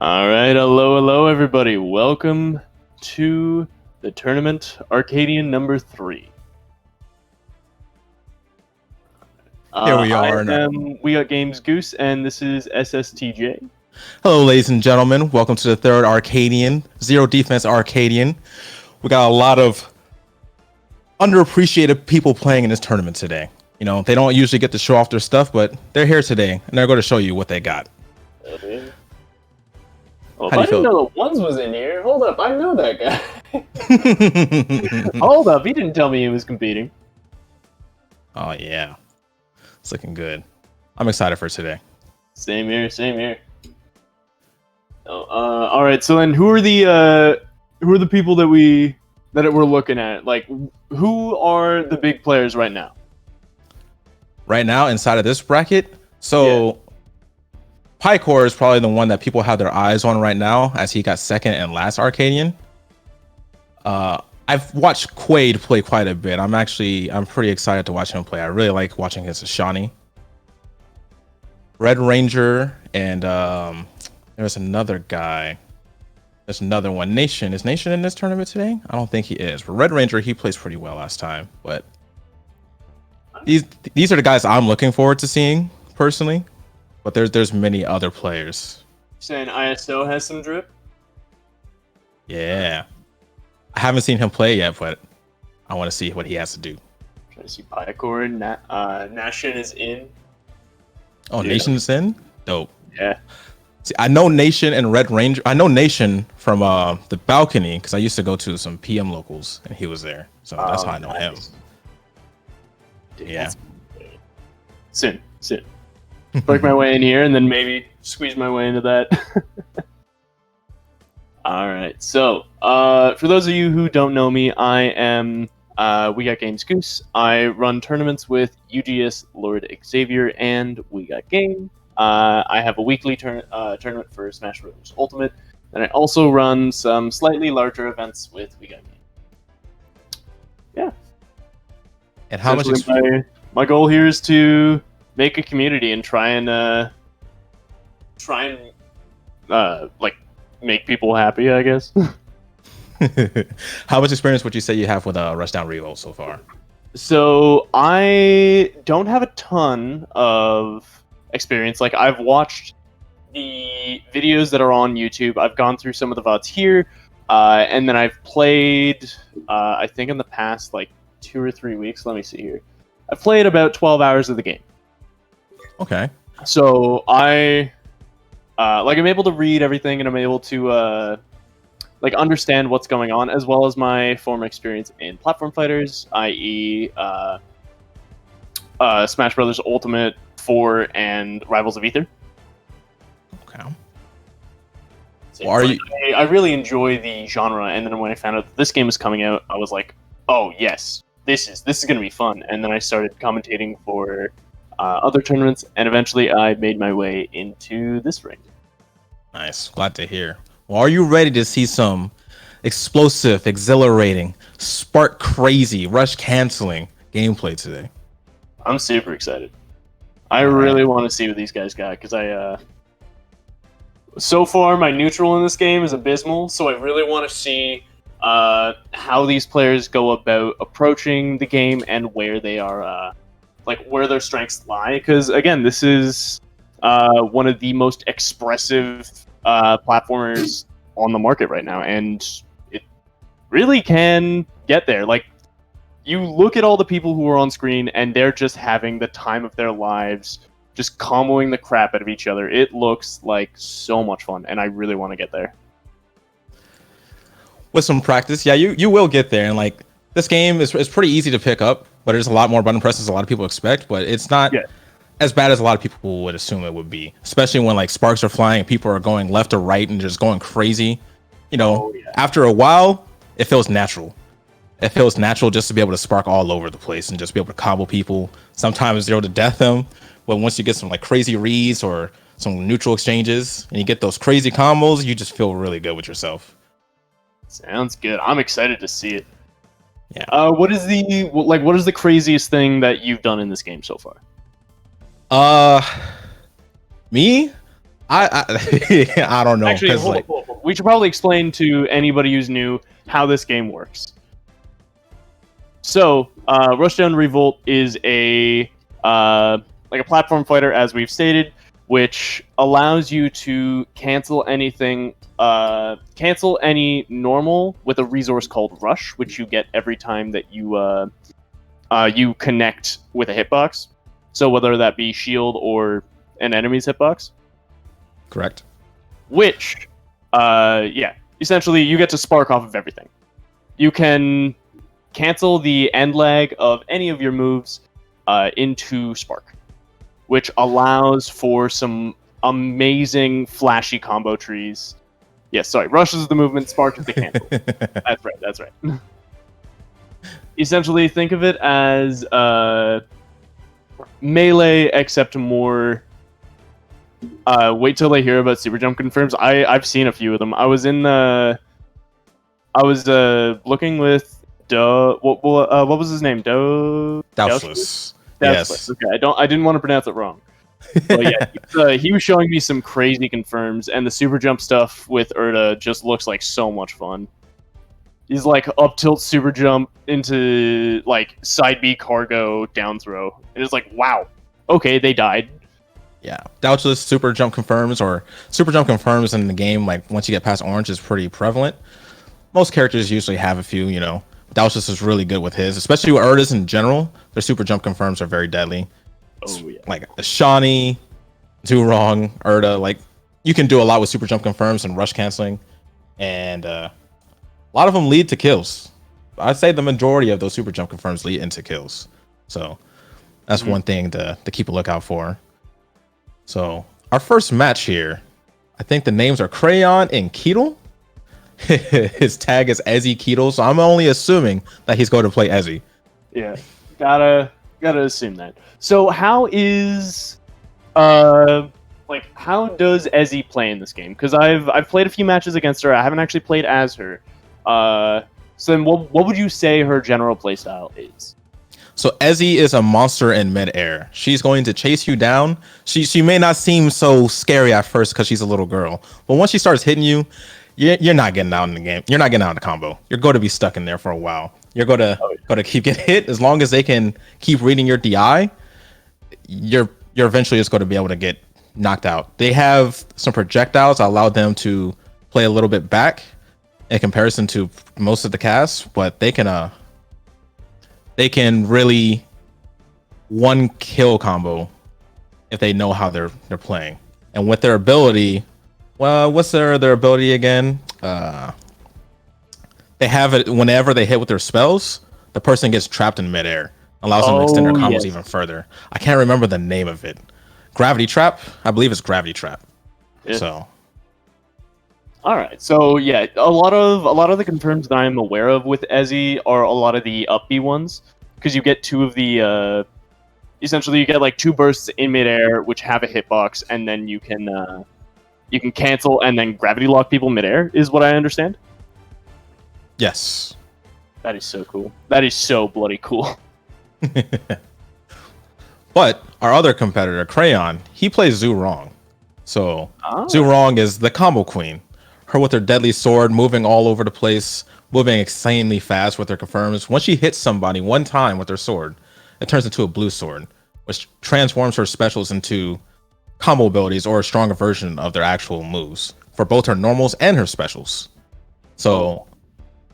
All right, hello, everybody. Welcome to the tournament, Arcadian number 3. Here we are. We got Games Goose, and this is SSTJ. Hello, ladies and gentlemen. Welcome to the third Arcadian, Zero Defense Arcadian. We got a lot of underappreciated people playing in this tournament today. You know, they don't usually get to show off their stuff, but they're here today, and they're going to show you what they got. Okay. Well, if I didn't know the Ones was in here, hold up, I know that guy. Hold up, he didn't tell me he was competing. Oh, yeah. It's looking good. I'm excited for today. Same here. Oh, all right, so then who are the people that we're looking at? Like, who are the big players right now? Right now, inside of this bracket, so Paikor is probably the one that people have their eyes on right now, as he got second and last Arcadian. I've watched Quaade play quite a bit. I'm pretty excited to watch him play. I really like watching his Shawnee. Red Ranger, and there's another guy. There's another one. Nation. Is Nation in this tournament today? I don't think he is. But Red Ranger, he plays pretty well last time. But these are the guys I'm looking forward to seeing personally. But there's many other players. Saying ISO has some drip? Yeah. I haven't seen him play yet, but I want to see what he has to do. Trying to see Paikor. Nation is in. Oh, yeah. Nation is in? Dope. Yeah. See, I know Nation and Red Ranger. I know Nation from the balcony because I used to go to some PM locals and he was there. So that's how I know him. Dude, yeah. Soon. Work my way in here and then maybe squeeze my way into that. All right. So, for those of you who don't know me, I am We Got Games Goose. I run tournaments with UGS Lord Xavier and We Got Game. I have a weekly tournament for Smash Bros. Ultimate, and I also run some slightly larger events with We Got Game. Yeah. And how much? My goal here is to make a community and try and make people happy, I guess. How much experience would you say you have with Rushdown Revolt so far? So I don't have a ton of experience. Like, I've watched the videos that are on YouTube. I've gone through some of the VODs here, and then I've played. I think in the past 2 or 3 weeks. Let me see here. I've played about 12 hours of the game. Okay. So I'm able to read everything, and I'm able to understand what's going on, as well as my former experience in platform fighters, i.e., Smash Bros. Ultimate 4 and Rivals of Aether. Okay. So I really enjoy the genre, and then when I found out that this game was coming out, I was like, "Oh yes, this is going to be fun." And then I started commentating for other tournaments, and eventually I made my way into this ring. Nice. Glad to hear. Well, are you ready to see some explosive, exhilarating, spark crazy, rush canceling gameplay today? I'm super excited. I really want to see what these guys got, because so far my neutral in this game is abysmal, so I really want to see how these players go about approaching the game and where they are, where their strengths lie. Because again, this is one of the most expressive platformers on the market right now, and it really can get there. Like, you look at all the people who are on screen, and they're just having the time of their lives, just comboing the crap out of each other. It looks like so much fun, and I really want to get there. With some practice, yeah, you will get there. And this game is pretty easy to pick up, but there's a lot more button presses a lot of people expect, but it's not as bad as a lot of people would assume it would be, especially when sparks are flying and people are going left or right and just going crazy. You know, after a while, it feels natural. It feels natural just to be able to spark all over the place and just be able to combo people, sometimes 0 to death them. But once you get some crazy reads or some neutral exchanges and you get those crazy combos, you just feel really good with yourself. Sounds good. I'm excited to see it. Yeah. What is the craziest thing that you've done in this game so far? Me? I don't know. Actually, hold on. We should probably explain to anybody who's new how this game works. So, Rushdown Revolt is a like a platform fighter, as we've stated, which allows you to cancel anything, cancel any normal with a resource called Rush, which you get every time that you connect with a hitbox. So whether that be shield or an enemy's hitbox. Correct. Which, essentially you get to spark off of everything. You can cancel the end lag of any of your moves into Spark, which allows for some amazing flashy combo trees. Yes, sorry, Rush is the movement, Spark is the cancel. That's right. Essentially, think of it as Melee, except more... wait till they hear about Super Jump confirms. I've seen a few of them. I was looking with what was his name? Doubtless. Yes. Okay, I didn't want to pronounce it wrong. But yeah, he was showing me some crazy confirms, and the super jump stuff with Urta just looks like so much fun. He's like up tilt super jump into like side B cargo down throw, and it's like, wow, okay, they died. Yeah, Doubtless super jump confirms in the game. Like once you get past orange, is pretty prevalent. Most characters usually have a few, Doubtless is really good with his, especially with Urtas in general. Their super jump confirms are very deadly. Oh yeah, like Shawnee, Zurong, Urta. Like you can do a lot with super jump confirms and rush canceling, and a lot of them lead to kills. I'd say the majority of those super jump confirms lead into kills. So that's one thing to keep a lookout for. So our first match here, I think the names are Kraayon and Keital. His tag is Ezzy Keital, so I'm only assuming that he's going to play Ezzy. Yeah, gotta assume that. So how is how does Ezzy play in this game? Because I've played a few matches against her. I haven't actually played as her. So then what would you say her general playstyle is? So Ezzy is a monster in midair. She's going to chase you down. She may not seem so scary at first because she's a little girl, but once she starts hitting you, you're not getting out in the game. You're not getting out in the combo. You're going to be stuck in there for a while. You're going to keep getting hit. As long as they can keep reading your DI, you're eventually just going to be able to get knocked out. They have some projectiles that allow them to play a little bit back in comparison to most of the cast, but they can really one kill combo if they know how they're playing. And with their ability, well, what's their ability again? They have it whenever they hit with their spells, the person gets trapped in midair, allows them to extend their combos even further. I can't remember the name of it. Gravity Trap? I believe it's Gravity Trap. Yeah. So all right, so yeah, a lot of the confirms that I'm aware of with Ezzy are a lot of the up B ones, because you get two of the essentially you get like two bursts in midair which have a hitbox, and then you can cancel and then gravity lock people midair, is what I understand. Yes. That is so cool. That is so bloody cool. But our other competitor, Kraayon, he plays Zurong. So Zurong is the combo queen. Her with her deadly sword, moving all over the place, moving insanely fast with her confirms. Once she hits somebody one time with her sword, it turns into a blue sword, which transforms her specials into combo abilities or a stronger version of their actual moves for both her normals and her specials. So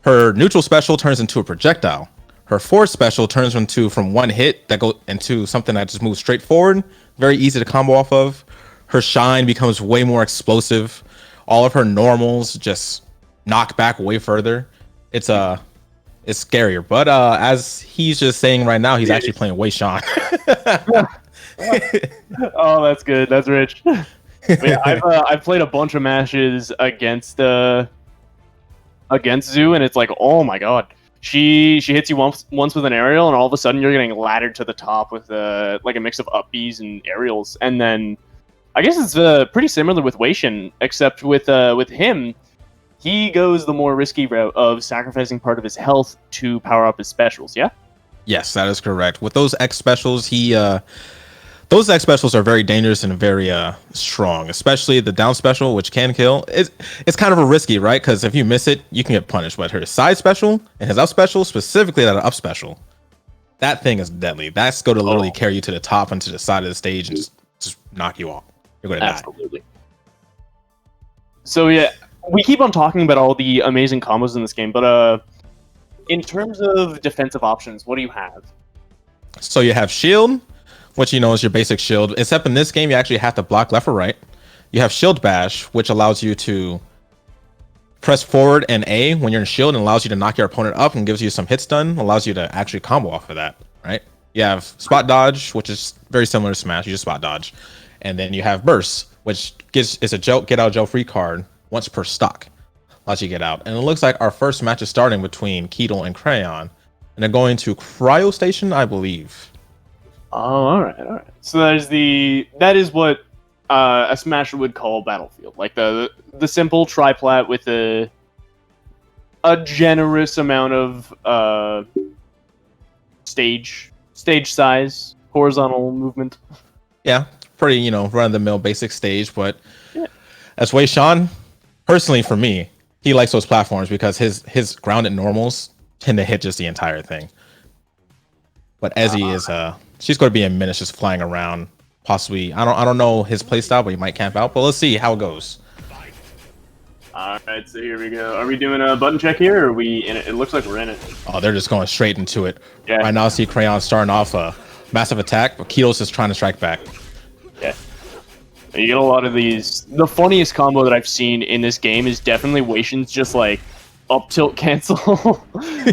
her neutral special turns into a projectile. Her force special turns from one hit that go into something that just moves straight forward, very easy to combo off of. Her shine becomes way more explosive. All of her normals just knock back way further. It's scarier, but as he's just saying right now, he's actually playing Wei Shan. Oh, that's good. That's rich. Yeah, I've played a bunch of matches against Zhu, and it's like, oh my god, she hits you once with an aerial, and all of a sudden you're getting laddered to the top with like a mix of up Bs and aerials, and then I guess it's pretty similar with Wei Shan, except with him, he goes the more risky route of sacrificing part of his health to power up his specials. Yeah. Yes, that is correct. With those X specials, Those X specials are very dangerous and very strong, especially the down special, which can kill. It's kind of a risky, right? Because if you miss it, you can get punished. But her side special and his up special, specifically that up special, that thing is deadly. That's going to literally carry you to the top and to the side of the stage and just knock you off. You're going to die. Absolutely. So yeah, we keep on talking about all the amazing combos in this game, but in terms of defensive options, what do you have? So you have shield, which you know is your basic shield. Except in this game, you actually have to block left or right. You have shield bash, which allows you to press forward and A when you're in shield and allows you to knock your opponent up and gives you some hit stun, allows you to actually combo off of that, right? You have spot dodge, which is very similar to Smash. You just spot dodge. And then you have burst, which is a get out jail free card once per stock. Allows you to get out. And it looks like our first match is starting between Keital and Kraayon. And they're going to Cryo Station, I believe. Oh, all right. So that is what a Smasher would call Battlefield, like the simple triplat with a generous amount of stage size, horizontal movement. Yeah, pretty run of the mill basic stage, but that's Wei Sean. Personally, for me, he likes those platforms because his grounded normals tend to hit just the entire thing. But Ezzy is she's going to be in minutes just flying around. Possibly, I don't know his playstyle, but he might camp out. But let's see how it goes. All right, so here we go. Are we doing a button check here, or are we in it? It looks like we're in it. Oh, they're just going straight into it. Yeah. Right now, I see Kraayon starting off a massive attack, but Keital's just trying to strike back. Yeah. You get a lot of these. The funniest combo that I've seen in this game is definitely Wei Shan's just like up tilt cancel.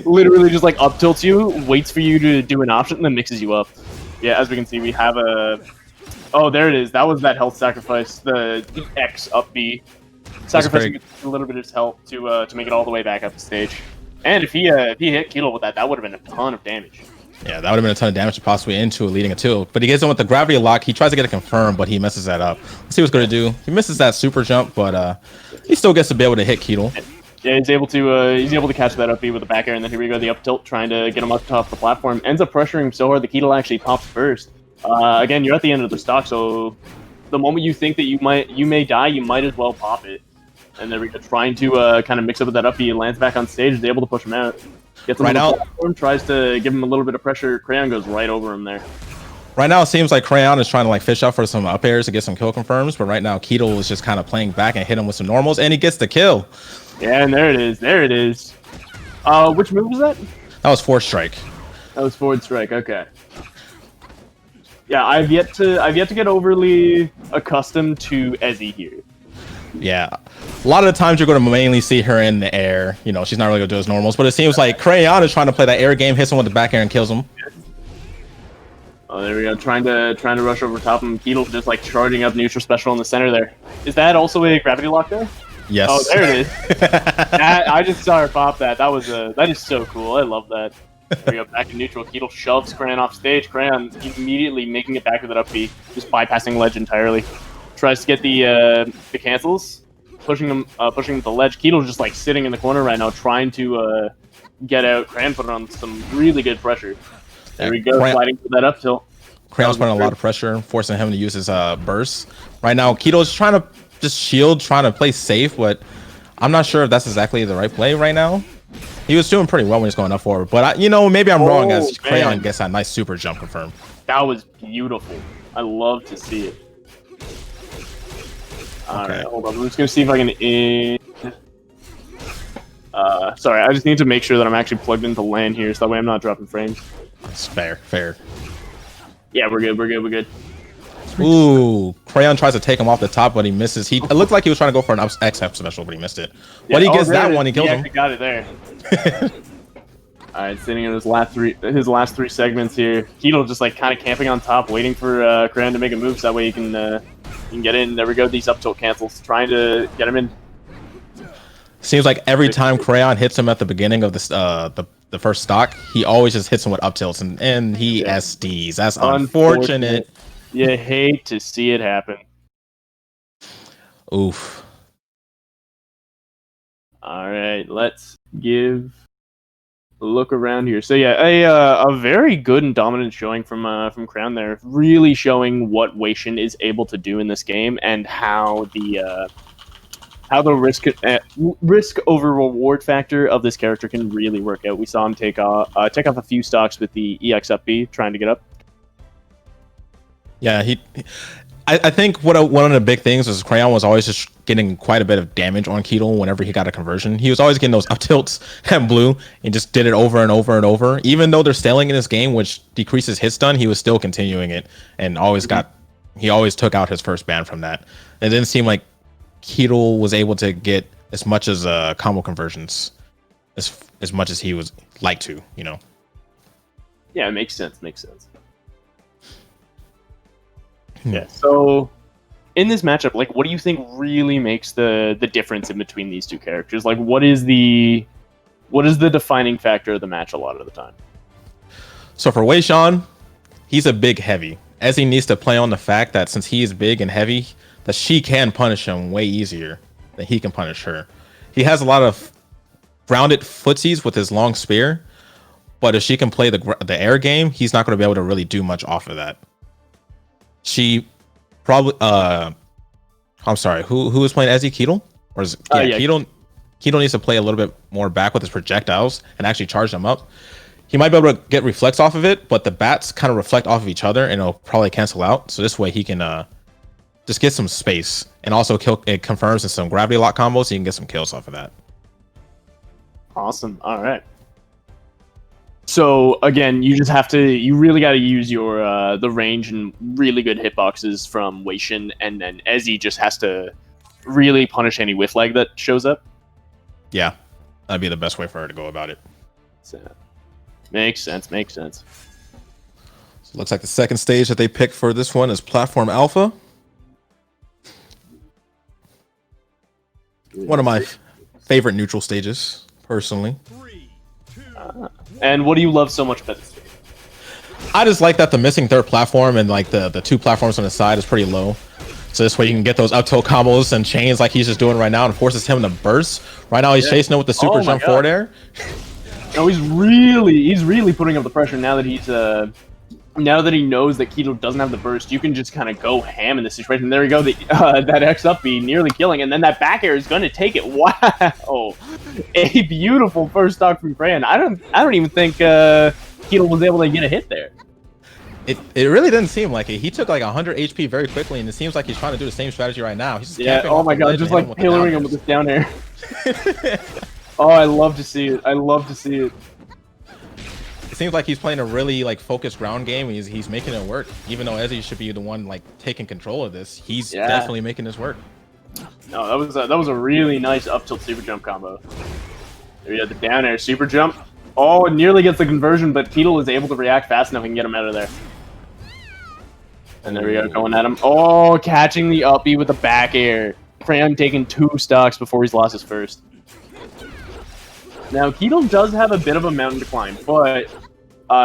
Literally just like up tilts you, waits for you to do an option, and then mixes you up. Yeah, as we can see, we have a... Oh, there it is. That was that health sacrifice. The X up B. Sacrificing a little bit of his health to make it all the way back up the stage. And if he hit Keital with that would have been a ton of damage. Yeah, that would have been a ton of damage possibly into a leading a tilt. But he gets in with the gravity lock. He tries to get it confirmed, but he messes that up. Let's see what he's going to do. He misses that super jump, but he still gets to be able to hit Keital. Yeah, he's able to catch that up B with the back air, and then here we go, the up tilt, trying to get him up top of the platform. Ends up pressuring him so hard the Keital actually pops first. Again, you're at the end of the stock, so the moment you think that you may die, you might as well pop it. And there we go, trying to kind of mix up with that up B, lands back on stage, is able to push him out. Gets him right out. Platform, tries to give him a little bit of pressure. Kraayon goes right over him there. Right now, it seems like Kraayon is trying to like fish out for some up airs to get some kill confirms, but right now Keital is just kind of playing back and hit him with some normals, and he gets the kill. Yeah, and there it is. Which move was that? That was forward strike. That was forward strike. Okay. Yeah, I've yet to get overly accustomed to Ezzy here. Yeah, a lot of the times you're going to mainly see her in the air. You know, she's not really going to do his normals, but it seems like Kraayon is trying to play that air game, hits him with the back air and kills him. Oh, there we go. Trying to rush over top him. Keital just like charging up neutral special in the center there. Is that also a gravity lock there? Yes. Oh, there it is. I just saw her pop that. That is so cool. I love that. There we go. Back in neutral. Keital shoves Kraayon off stage. Kraayon immediately making it back with that up B, just bypassing ledge entirely. Tries to get the cancels, pushing him to the ledge. Keital's just like sitting in the corner right now, trying to get out. Kraayon put on some really good pressure. There we go, sliding for that up tilt. Kraayon's putting a lot of pressure, forcing him to use his burst. Right now, Keital's trying to just shield, trying to play safe, but I'm not sure if that's exactly the right play right now. He was doing pretty well when he was going up forward, but maybe I'm wrong as Kraayon gets that nice super jump confirmed. That was beautiful. I love to see it. Alright, hold on. I'm just going to see if I can... Sorry, I just need to make sure that I'm actually plugged into LAN here, so that way I'm not dropping frames. That's fair. Yeah, we're good. Ooh, Kraayon tries to take him off the top, but he misses. It looked like he was trying to go for an X-F special, but he missed it. But he gets that one, he kills him. He got it there. Alright, sitting in his last three segments here. Keital just like kind of camping on top, waiting for Kraayon to make a move, so that way he can get in. There we go, these up tilt cancels, trying to get him in. Seems like every time Kraayon hits him at the beginning of the first stock, he always just hits him with up tilts, and he SDs. That's unfortunate. You hate to see it happen. Oof. All right, let's give look around here. So yeah, a very good and dominant showing from Kraayon there, really showing what Wei Shin is able to do in this game and how the risk over reward factor of this character can really work out. We saw him take off a few stocks with the EX up B, trying to get up. Yeah, I think one of the big things was Kraayon was always just getting quite a bit of damage on Keital whenever he got a conversion. He was always getting those up tilts at blue and just did it over and over and over. Even though they're sailing in this game, which decreases hit stun, he was still continuing it and he always took out his first ban from that. It didn't seem like Keital was able to get as much as combo conversions as much as he was like to, you know. Yeah, it makes sense. Yeah. So, in this matchup, like, what do you think really makes the difference in between these two characters? Like, what is the defining factor of the match a lot of the time? So for Wei Shin, he's a big heavy. As he needs to play on the fact that since he is big and heavy, that she can punish him way easier than he can punish her. He has a lot of grounded footsies with his long spear, but if she can play the air game, he's not going to be able to really do much off of that. She probably I'm sorry, who was playing Ezzy? Keital? Or is it, yeah. Keital needs to play a little bit more back with his projectiles and actually charge them up. He might be able to get reflex off of it, but the bats kind of reflect off of each other and it'll probably cancel out. So this way he can just get some space and also it confirms in some gravity lock combos, so you can get some kills off of that. Awesome. All right. So again, you really got to use your the range and really good hitboxes from Wei Shin, and then Ezzy just has to really punish any whiff lag that shows up. Yeah, that'd be the best way for her to go about it. So, makes sense. So looks like the second stage that they picked for this one is Platform Alpha. One of my favorite neutral stages, personally. And what do you love so much about this game? I just like that the missing third platform and like the two platforms on the side is pretty low. So this way you can get those up tilt combos and chains like he's just doing right now and forces him to burst. Right now he's chasing it with the super jump forward air. No, he's really putting up the pressure now that now that he knows that Keital doesn't have the burst. You can just kind of go ham in this situation. There we go. That X up B nearly killing, and then that back air is going to take it. Wow, a beautiful first stock from Kraayon. I don't even think Keital was able to get a hit there. It really didn't seem like it. He took like 100 HP very quickly, and it seems like he's trying to do the same strategy right now. He's just oh my god, just like pillaring him with this down air. Oh, I love to see it. It seems like he's playing a really like focused ground game. He's making it work, even though Ezzy should be the one like taking control of this. He's definitely making this work. No, that was a really nice up tilt super jump combo. There you have the down air super jump. Oh, it nearly gets the conversion, but Keital is able to react fast enough and get him out of there. And there we go, going at him. Oh, catching the up B with the back air. Kraayon taking 2 stocks before he's lost his first. Now, Keital does have a bit of a mountain to climb, but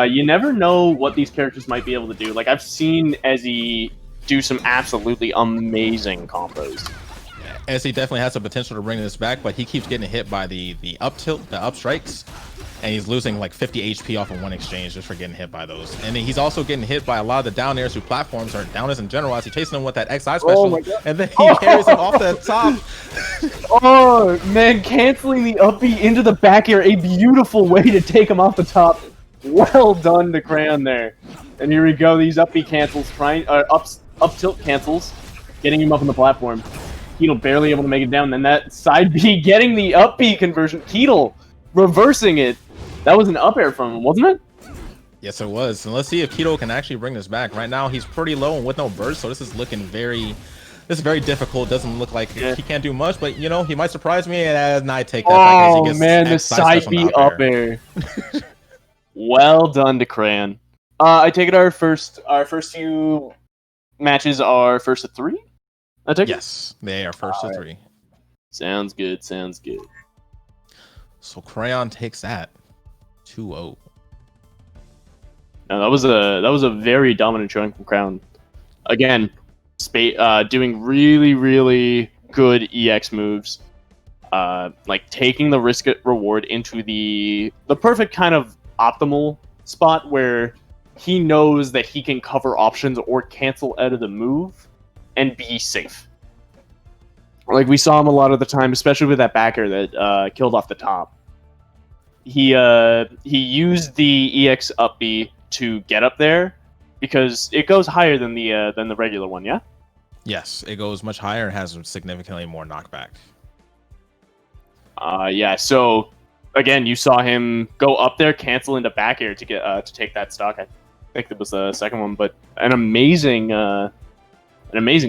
you never know what these characters might be able to do. Like, I've seen Ezzy do some absolutely amazing combos. Ezzy definitely has the potential to bring this back, but he keeps getting hit by the up tilt, the up strikes, and he's losing like 50 HP off of one exchange just for getting hit by those. And then he's also getting hit by a lot of the down airs through platforms or down airs in general as he's chasing him with that XI special, and then he carries him off the top. Oh man, canceling the up B into the back air, a beautiful way to take him off the top. Well done to Kraayon there. And here we go, these up B cancels, up tilt cancels, getting him up on the platform. Keital barely able to make it down, then that side B getting the up B conversion. Keital reversing it. That was an up air from him, wasn't it? Yes, it was. And let's see if Keital can actually bring this back. Right now, he's pretty low and with no burst, so this is looking very difficult. Doesn't look like he can't do much, but you know, he might surprise me, and I take that back as he gets man, the side B up air. Well done to Kraayon. I take it our first few matches are first to 3? I take yes, they are first to 3. Sounds good. So Kraayon takes that 2-0. No, that was a very dominant showing from Kraayon. Again, doing really good EX moves. like taking the risk reward into the perfect kind of optimal spot where he knows that he can cover options or cancel out of the move and be safe. Like we saw him a lot of the time, especially with that backer that killed off the top. He used the EX up B to get up there because it goes higher than the regular one. Yeah. Yes, it goes much higher and has significantly more knockback. Yeah. So again, you saw him go up there, cancel into back air to get to take that stock. I think it was the second one, but an amazing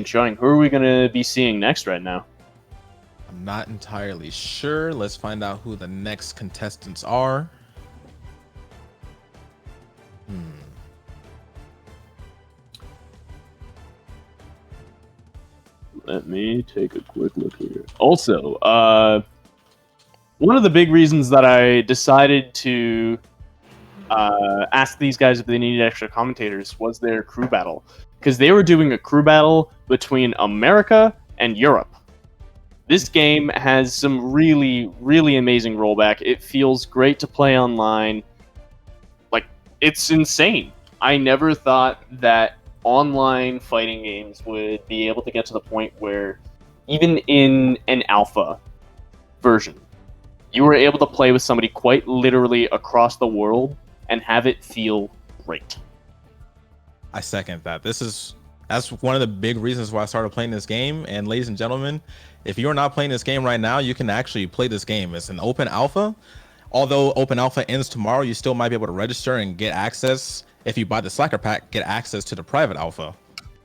showing. Who are we going to be seeing next right now? I'm not entirely sure. Let's find out who the next contestants are. Let me take a quick look here. Also, one of the big reasons that I decided to ask these guys if they needed extra commentators was their crew battle. Because they were doing a crew battle between America and Europe. This game has some really, really amazing rollback. It feels great to play online. Like, it's insane. I never thought that online fighting games would be able to get to the point where, even in an alpha version, you were able to play with somebody quite literally across the world and have it feel great. I second that. That's one of the big reasons why I started playing this game. And ladies and gentlemen, if you're not playing this game right now, you can actually play this game. It's an open alpha. Although open alpha ends tomorrow, you still might be able to register and get access. If you buy the Slacker pack, get access to the private alpha.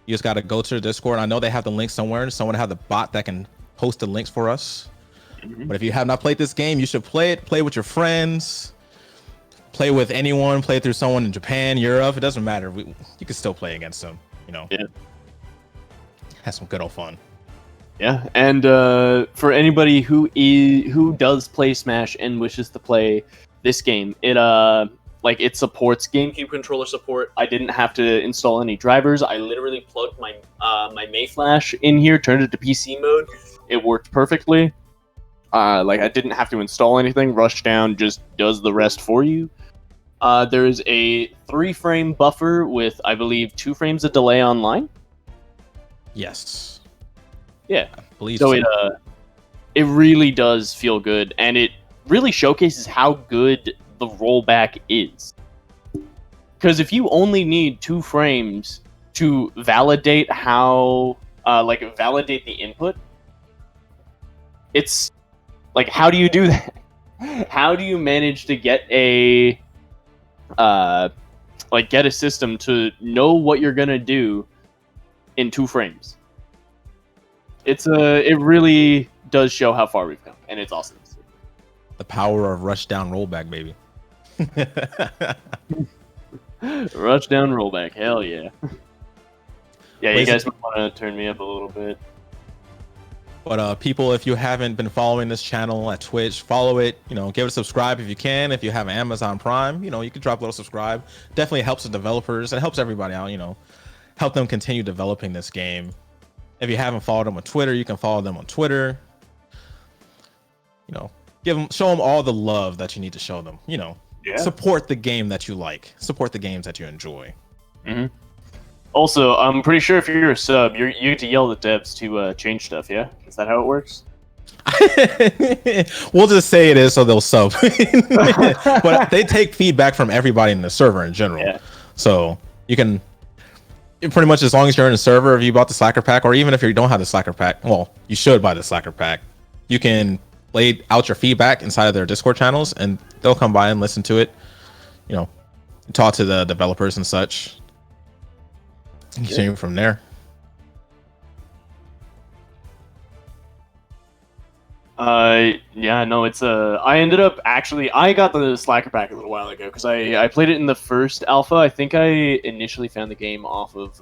You just got to go to the Discord. I know they have the link somewhere. Someone have the bot that can post the links for us. But if you have not played this game, you should play it. Play with your friends. Play with anyone. Play through someone in Japan, Europe. It doesn't matter. You can still play against them. You know. Yeah. Have some good old fun. Yeah, and for anybody who does play Smash and wishes to play this game, it supports GameCube controller support. I didn't have to install any drivers. I literally plugged my my Mayflash in here, turned it to PC mode. It worked perfectly. I didn't have to install anything. Rushdown just does the rest for you. There is a 3-frame buffer with, I believe, 2 frames of delay online. Yes. Yeah. I believe so. It really does feel good, and it really showcases how good the rollback is. Because if you only need 2 frames to validate validate the input, it's like, how do you do that? How do you manage to get a system to know what you're gonna do in 2 frames? It really does show how far we've come, and it's awesome. The power of Rushdown rollback, baby. Rushdown rollback, hell yeah. Yeah, you guys might want to turn me up a little bit. But people, if you haven't been following this channel at Twitch, follow it. You know, give it a subscribe if you can. If you have Amazon Prime, you know, you can drop a little subscribe. Definitely helps the developers and helps everybody out. You know, help them continue developing this game. If you haven't followed them on Twitter, you can follow them on Twitter. You know, show them all the love that you need to show them. You know, support the game that you like. Support the games that you enjoy. Mm-hmm. Also, I'm pretty sure if you're a sub, you get to yell at devs to change stuff. Yeah, is that how it works? We'll just say it is, so they'll sub. But they take feedback from everybody in the server in general. Yeah. So you can. Pretty much as long as you're in a server, if you bought the Slacker pack, or even if you don't have the Slacker pack, well, you should buy the Slacker pack. You can lay out your feedback inside of their Discord channels, and they'll come by and listen to it. You know, talk to the developers and such. And continue from there. Yeah, no, it's I ended up I got the Slacker pack a little while ago because I played it in the first alpha. I think I initially found the game off of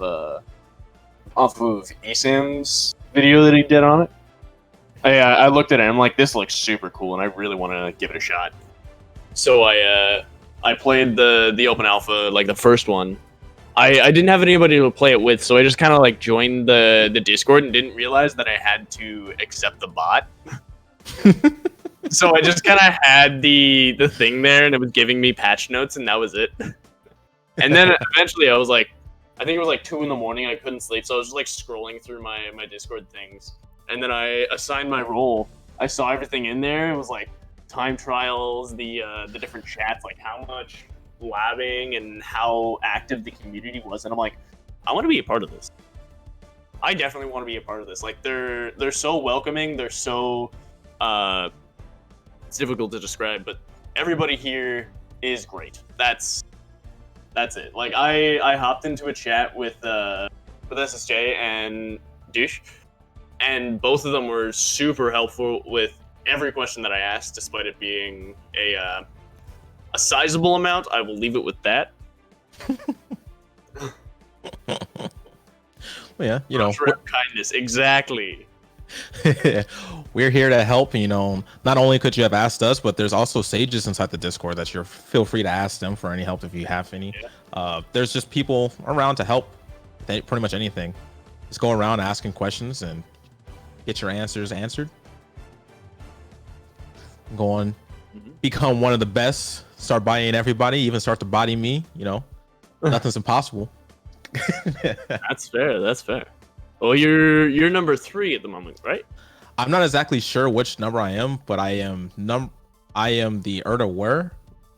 Esam's video that he did on it. I looked at it and I'm like, this looks super cool, and I really want to give it a shot. So I played the open alpha, like the first one. I didn't have anybody to play it with, so I just kind of like joined the Discord and didn't realize that I had to accept the bot. So I just kind of had the thing there, and it was giving me patch notes, and that was it. And then eventually, I was like, I think it was like 2 in the morning. I couldn't sleep, so I was just like scrolling through my Discord things, and then I assigned my role. I saw everything in there. It was like time trials, the different chats, like how much labbing and how active the community was, and I'm like, I want to be a part of this. I definitely want to be a part of this. Like they're so welcoming. They're so it's difficult to describe, but everybody here is great. That's it. Like I hopped into a chat with SSJ and Douche, and both of them were super helpful with every question that I asked, despite it being a sizable amount. I will leave it with that. Well, yeah, you know, kindness, exactly. We're here to help. You know, not only could you have asked us, but there's also sages inside the Discord that you're feel free to ask them for any help if you have any. Yeah. There's just people around to help with pretty much anything. Just go around asking questions and get your answers answered. Go on, become one of the best. Start bodying everybody, even start to body me. You know, nothing's impossible. That's fair. That's fair. Well, you're number 3 at the moment, right? I'm not exactly sure which number I am, but I am the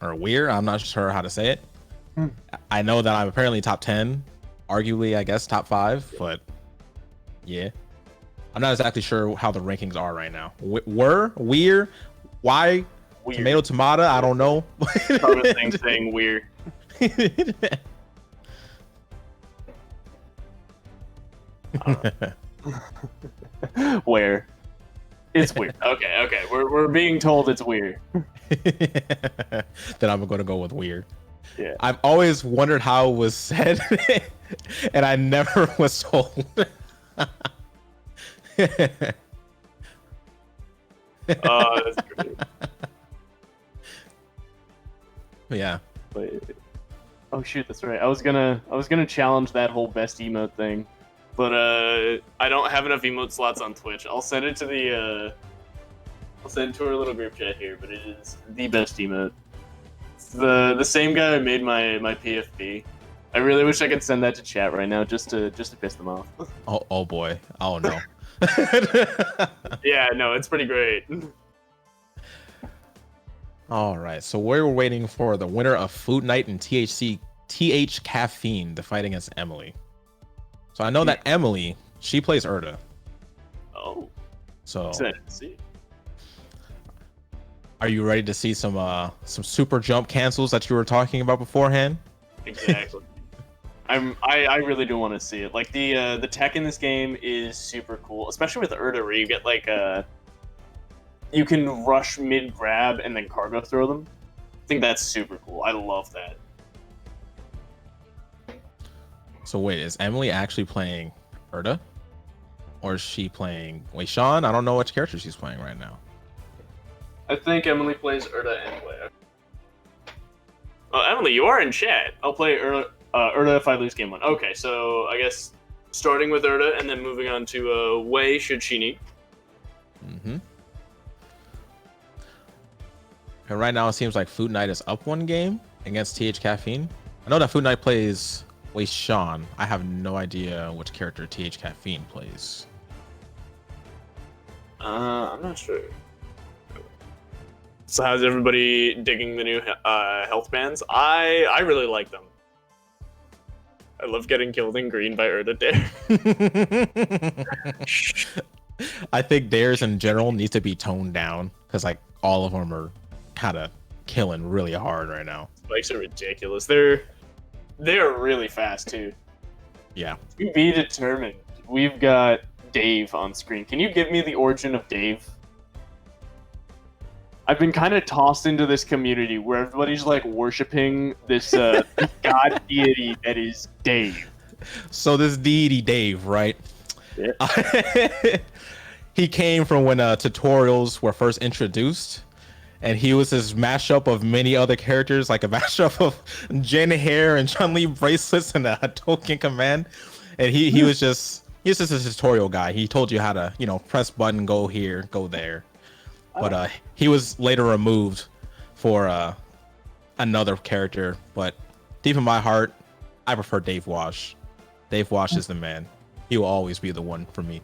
Weir. I'm not sure how to say it. I know that I'm apparently top 10, arguably I guess top 5, but yeah, I'm not exactly sure how the rankings are right now. Weir, why? Weird. Tomato, I don't know. Same thing, weird. Where? It's weird. Okay. We're being told it's weird. Then I'm gonna go with weird. Yeah. I've always wondered how it was said, and I never was told. Oh, that's great. Yeah. Wait. Oh shoot, that's right. I was gonna challenge that whole best emote thing, but I don't have enough emote slots on Twitch. I'll send it to our little group chat here, but it is the best emote. It's the same guy who made my PFP. I really wish I could send that to chat right now, just to piss them off. Oh boy. Oh no. Yeah, no, it's pretty great. All right, so we're waiting for the winner of FoodKnight and TH Caffeine to fight against Emily. So I know that Emily, she plays Urda. Oh. So are you ready to see some super jump cancels that you were talking about beforehand? Exactly. I really do want to see it. Like the tech in this game is super cool, especially with Urda, where you get like you can rush mid grab and then cargo throw them. I think that's super cool. I love that. So wait, is Emily actually playing Urda? Or is she playing... Wait, Sean, I don't know which character she's playing right now. I think Emily plays Urda anyway. Oh, Emily, you are in chat. I'll play Urda if I lose game 1. Okay, so I guess starting with Urda and then moving on to Wei should she need. Mm-hmm. And right now it seems like FoodKnight is up 1 game against TH Caffeine. I know that FoodKnight plays Wei Sean. I have no idea which character TH Caffeine plays. I'm not sure. So how's everybody digging the new health bands? I really like them. I love getting killed in green by Urda Dare. I think dares in general need to be toned down because like all of them are kind of killing really hard right now. Spikes are ridiculous. They're really fast too. Yeah. To be determined. We've got Dave on screen. Can you give me the origin of Dave? I've been kind of tossed into this community where everybody's like worshiping this god deity that is Dave. So this deity Dave, right? Yeah. He came from when tutorials were first introduced, and he was this mashup of many other characters, like a mashup of Jin hair and Chun-Li bracelets and a token command. And he was just a tutorial guy. He told you how to, press button, go here, go there. but he was later removed for another character. But deep in my heart, I prefer Dave Wash. Dave Wash is the man. He will always be the one for me.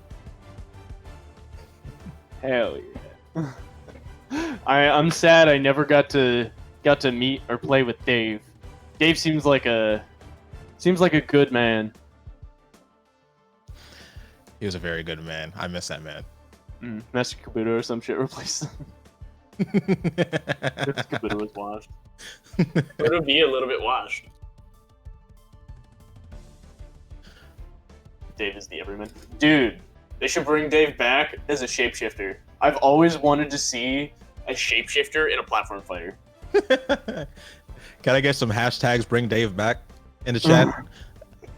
Hell yeah! I'm sad I never got to meet or play with Dave. Dave seems like a good man. He was a very good man. I miss that man. Master Kabuto or some shit replaced him. Kabuto was washed. It would be a little bit washed. Dave is the everyman. Dude, they should bring Dave back as a shapeshifter. I've always wanted to see a shapeshifter in a platform fighter. Can I get some hashtags bring Dave back in the chat?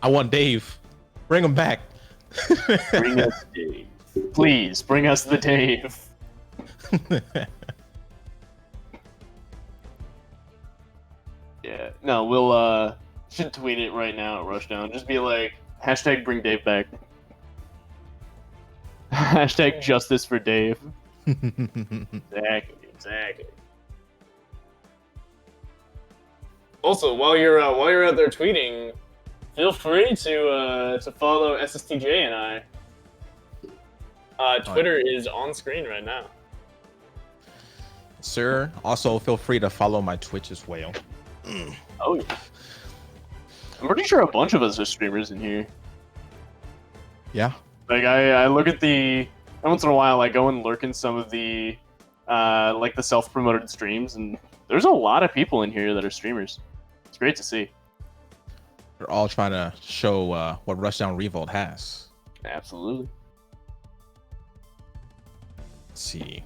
I want Dave. Bring him back. Bring us Dave. Please, bring us the Dave. Yeah. No, we'll should tweet it right now at Rushdown. Just be like, hashtag bring Dave back. Hashtag justice for Dave. Exactly. Also, while you're out there tweeting, feel free to follow SSTJ and I. Twitter is on screen right now. Sir, also feel free to follow my Twitch as well. Oh yeah. I'm pretty sure a bunch of us are streamers in here. Yeah. Like I look at once in a while I go and lurk in some of the like the self-promoted streams, and there's a lot of people in here that are streamers. It's great to see. They're all trying to show what Rushdown Revolt has. Absolutely. Let's see.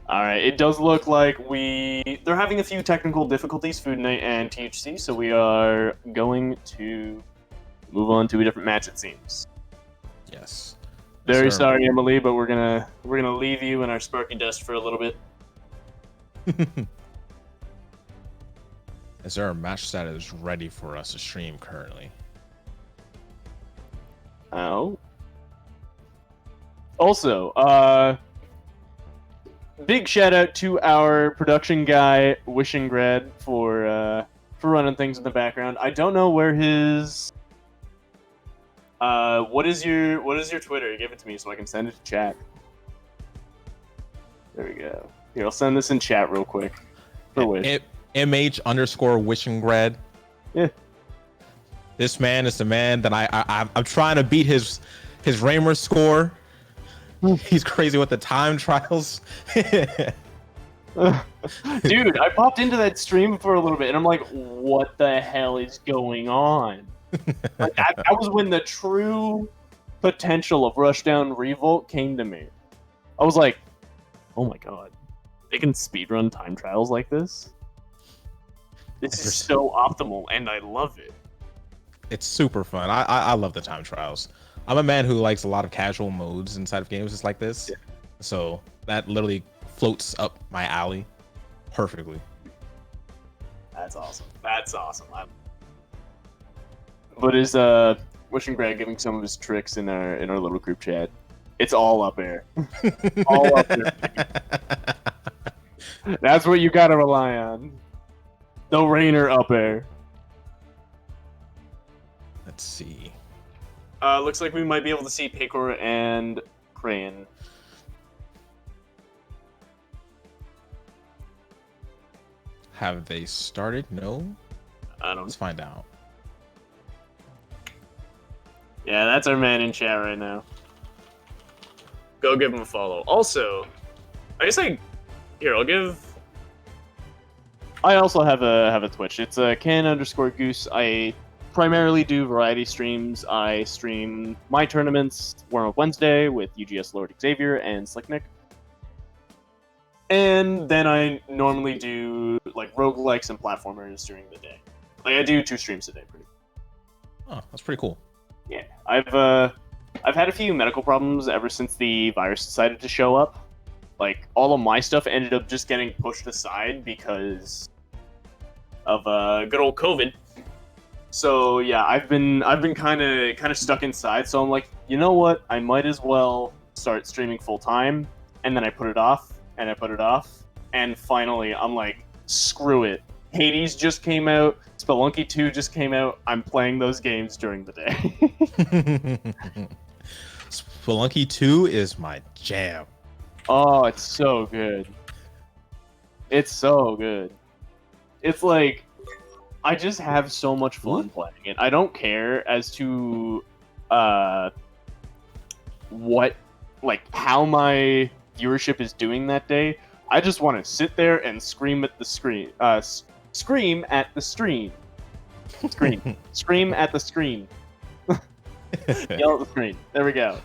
All right, it does look like they're having a few technical difficulties, FoodKnight and THC, so we are going to move on to a different match, it seems. Yes. Very sorry, Emily, but we're gonna leave you in our sparky dust for a little bit. Is there a match that is ready for us to stream currently? Oh. Also, big shout out to our production guy Wishingrad for running things in the background. I don't know where his what is your Twitter? Give it to me so I can send it to chat. There we go. Here, I'll send this in chat real quick. For Wish. MH_Wishingrad. Yeah. This man is the man that I'm trying to beat his Raymer score. He's crazy with the time trials. Dude, I popped into that stream for a little bit and I'm like, what the hell is going on? Like, that was when the true potential of Rushdown Revolt came to me. I was like, oh my god, they can speedrun time trials like this? This is so optimal and I love it. It's super fun. I love the time trials. I'm a man who likes a lot of casual modes inside of games just like this. Yeah. So that literally floats up my alley perfectly. That's awesome. But is Wishing Greg giving some of his tricks in our little group chat? It's all up air. All up there. That's what you gotta rely on. No Rainer up air. Let's see. Looks like we might be able to see Paikor and Kraayon. Have they started? No? I don't know. Let's find out. Yeah, that's our man in chat right now. Go give him a follow. Also, I also have a Twitch. It's can_goose. I primarily do variety streams. I stream my tournaments, Warm Up Wednesday with UGS Lord Xavier and Slicknick. And then I normally do like roguelikes and platformers during the day. Like I do 2 streams a day pretty much. Oh, that's pretty cool. Yeah. I've had a few medical problems ever since the virus decided to show up. Like all of my stuff ended up just getting pushed aside because of good old COVID. So yeah, I've been kind of stuck inside. So I'm like, you know what? I might as well start streaming full time, and then I put it off. and I put it off. And finally, I'm like, screw it. Hades just came out. Spelunky 2 just came out. I'm playing those games during the day. Spelunky 2 is my jam. Oh, it's so good. It's so good. It's like, I just have so much fun playing it. I don't care as to what, like, how my viewership is doing that day. I just want to sit there and scream at the screen. Scream at the stream. Scream at the screen. Yell at the screen. There we go.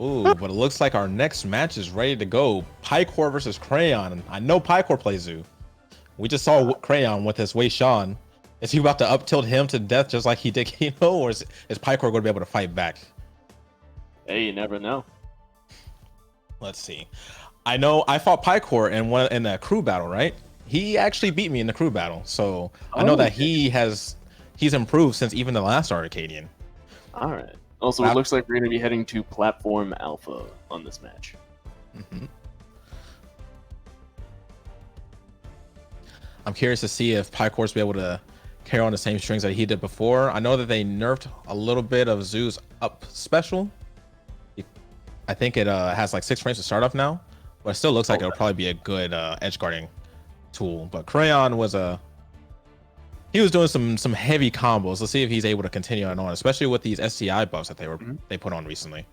Ooh, but it looks like our next match is ready to go. Paikor versus Kraayon. I know Paikor plays Zoo. We just saw Kraayon with his Wei Shan. Is he about to up tilt him to death just like he did Keital, or is Paikor going to be able to fight back? Hey, you never know. Let's see. I know I fought Paikor in the crew battle, right? He actually beat me in the crew battle, so I know that he's improved since even the last Arcadian. All right. Also, it looks like we're going to be heading to Platform Alpha on this match. Mm-hmm. I'm curious to see if Paikor's be able to carry on the same strings that he did before. I know that they nerfed a little bit of Zoo's up special. I think it has like 6 frames to start off now, but it still looks like it'll probably be a good edge guarding tool. But Kraayon was he was doing some heavy combos. Let's see if he's able to continue on, especially with these SCI buffs that they put on recently.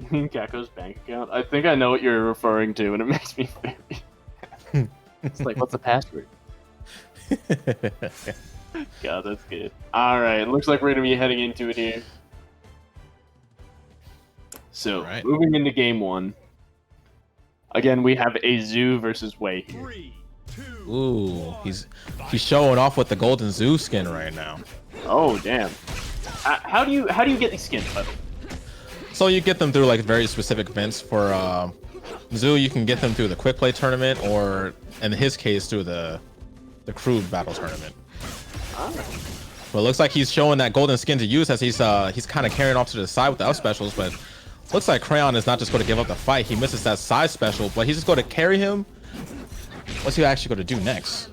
Gecko's bank account. I think I know what you're referring to, and it makes me very. It's like, what's the password? God, that's good. All right, looks like we're gonna be heading into it here. So, moving into game 1. Again, we have a Zoo versus Wei here. 3, 2, Ooh, he's showing off with the golden Zoo skin right now. Oh damn! How do you get these skins, by the way? So you get them through like very specific events. For Zoo, you can get them through the quick play tournament, or in his case, through the crew battle tournament. Alright. But it looks like he's showing that golden skin to use as he's kind of carrying off to the side with the up specials. But looks like Kraayon is not just going to give up the fight. He misses that side special, but he's just going to carry him. What's he actually going to do next?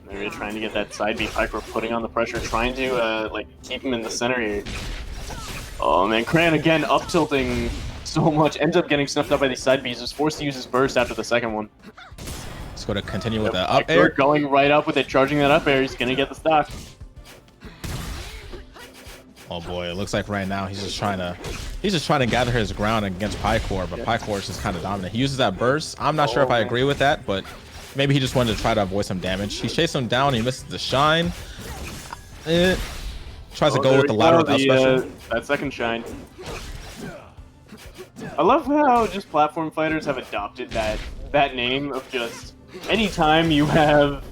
Maybe trying to get that side B. Paikor putting on the pressure, trying to like keep him in the center here. Oh man, Kraayon again up tilting so much, ends up getting snuffed up by these side Bs. Is forced to use his burst after the second one. He's going to continue with the up air. Going right up with it, charging that up air. He's going to get the stock. Oh boy, it looks like right now he's just trying to gather his ground against Paikor, but Paikor is just kind of dominant. He uses that burst. I'm not sure if I agree with that, but maybe he just wanted to try to avoid some damage. He chases him down. He misses the shine. Tries to go with the ladder without special. That second shine. I love how just platform fighters have adopted that name of just anytime you have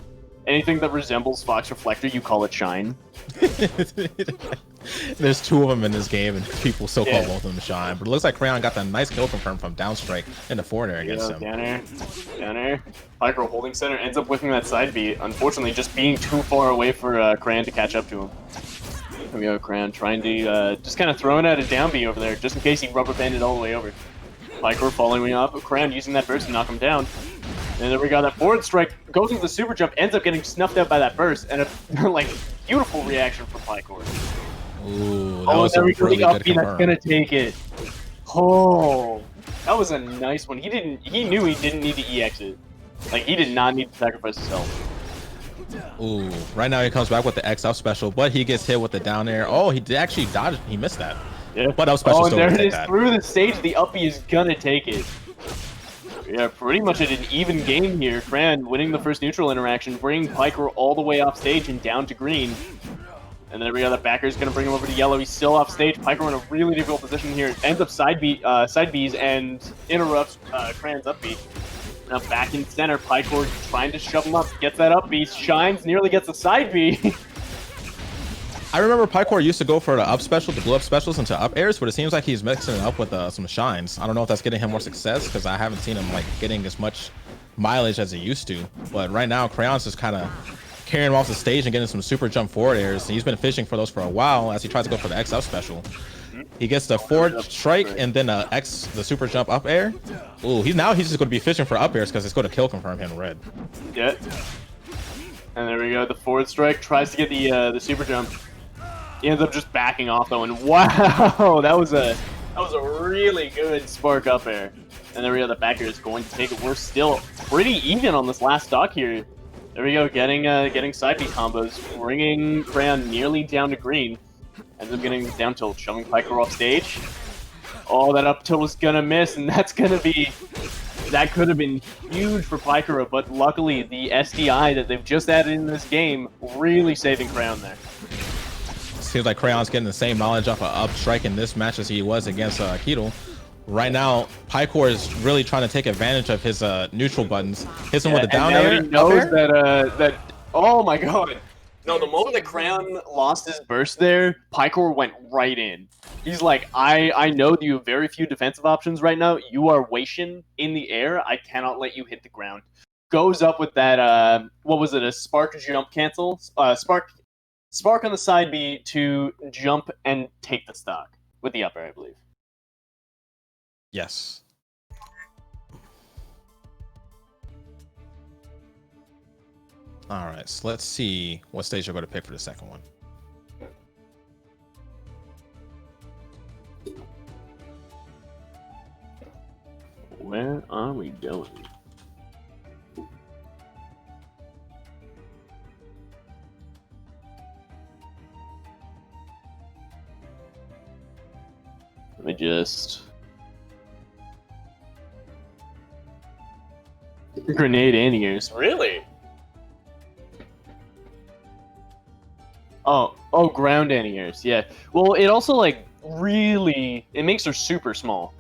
anything that resembles Fox Reflector, you call it Shine. There's 2 of them in this game, and people still call both of them Shine. But it looks like Kraayon got that nice kill confirm from downstrike in the forward air against him. Down air. Paikor holding center, ends up whiffing that side B. Unfortunately, just being too far away for Kraayon to catch up to him. Here we go, Kraayon trying to just kind of throwing out a down B over there, just in case he rubber banded all the way over. Paikor following up, Kraayon using that burst to knock him down. And then we got that forward strike, goes into the super jump, ends up getting snuffed out by that burst, and a like beautiful reaction from Paikor. Ooh, that was a really good confirm. That's gonna take it. Oh, that was a nice one. He knew he didn't need to EX it. Like, he did not need to sacrifice his health. Ooh, right now he comes back with the X up special, but he gets hit with the down air. Oh, he did actually dodge. He missed that. Yeah. But up special still there it take is. that. Through the stage, the uppie is gonna take it. Yeah, pretty much at an even game here. Kraayon winning the first neutral interaction, bringing Paikor all the way off stage and down to green. And then we got the backer is going to bring him over to yellow. He's still off stage. Paikor in a really difficult position here. Ends up side Bs and interrupts Kraayon's up B. Now back in center, Paikor trying to shove him up. Gets that up B, shines, nearly gets a side B. I remember Paikor used to go for the up special, the blue up specials into up airs, but it seems like he's mixing it up with some shines. I don't know if that's getting him more success, because I haven't seen him like getting as much mileage as he used to. But right now, Kraayon's just kind of carrying him off the stage and getting some super jump forward airs. He's been fishing for those for a while as he tries to go for the X up special. He gets the forward strike and then the super jump up air. Ooh, he's just going to be fishing for up airs because it's going to kill confirm him red. Yeah. And there we go. The forward strike tries to get the super jump. He ends up just backing off though, and wow, that was a really good spark up air. And there we go. The back air is going to take it. We're still pretty even on this last stock here. There we go. Getting side B combos, bringing Kraayon nearly down to green. Ends up getting down tilt, shoving Paikor off stage. Oh, that up tilt is gonna miss, and that could have been huge for Paikor, but luckily the SDI that they've just added in this game really saving Kraayon there. Seems like Kraayon's getting the same knowledge off of up strike in this match as he was against Keital. Right now, Paikor is really trying to take advantage of his neutral buttons. Hits him with a down air. He knows that oh my god. No, the moment that Kraayon lost his burst there, Paikor went right in. He's like, I know that you have very few defensive options right now. You are Weishin in the air. I cannot let you hit the ground. Goes up with that, what was it, a spark jump cancel? Spark on the side B to jump and take the stock with the upper, I believe. Yes. All right, so let's see what stage you're going to pick for the second one. Where are we going? Let me just... Grenade anti-airs. Really? Oh, ground anti-airs. Yeah. Well, it also, like, really... It makes her super small.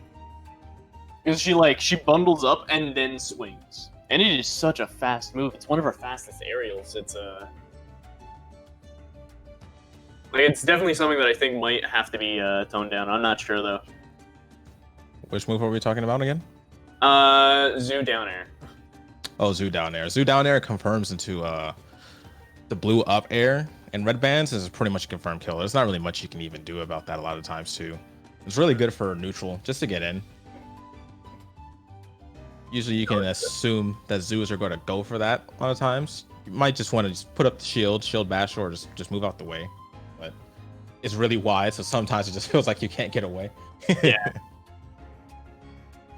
Because she bundles up and then swings. And it is such a fast move. It's one of her fastest aerials. It's definitely something that I think might have to be toned down. I'm not sure, though. Which move are we talking about again? Zoo down air. Oh, Zoo down air. Zoo down air confirms into the blue up air. And red bands is pretty much a confirmed kill. There's not really much you can even do about that a lot of times, too. It's really good for neutral, just to get in. Usually you can assume that zoos are going to go for that a lot of times. You might just want to just put up the shield bash, or just move out the way. But it's really wide, so sometimes it just feels like you can't get away. Yeah.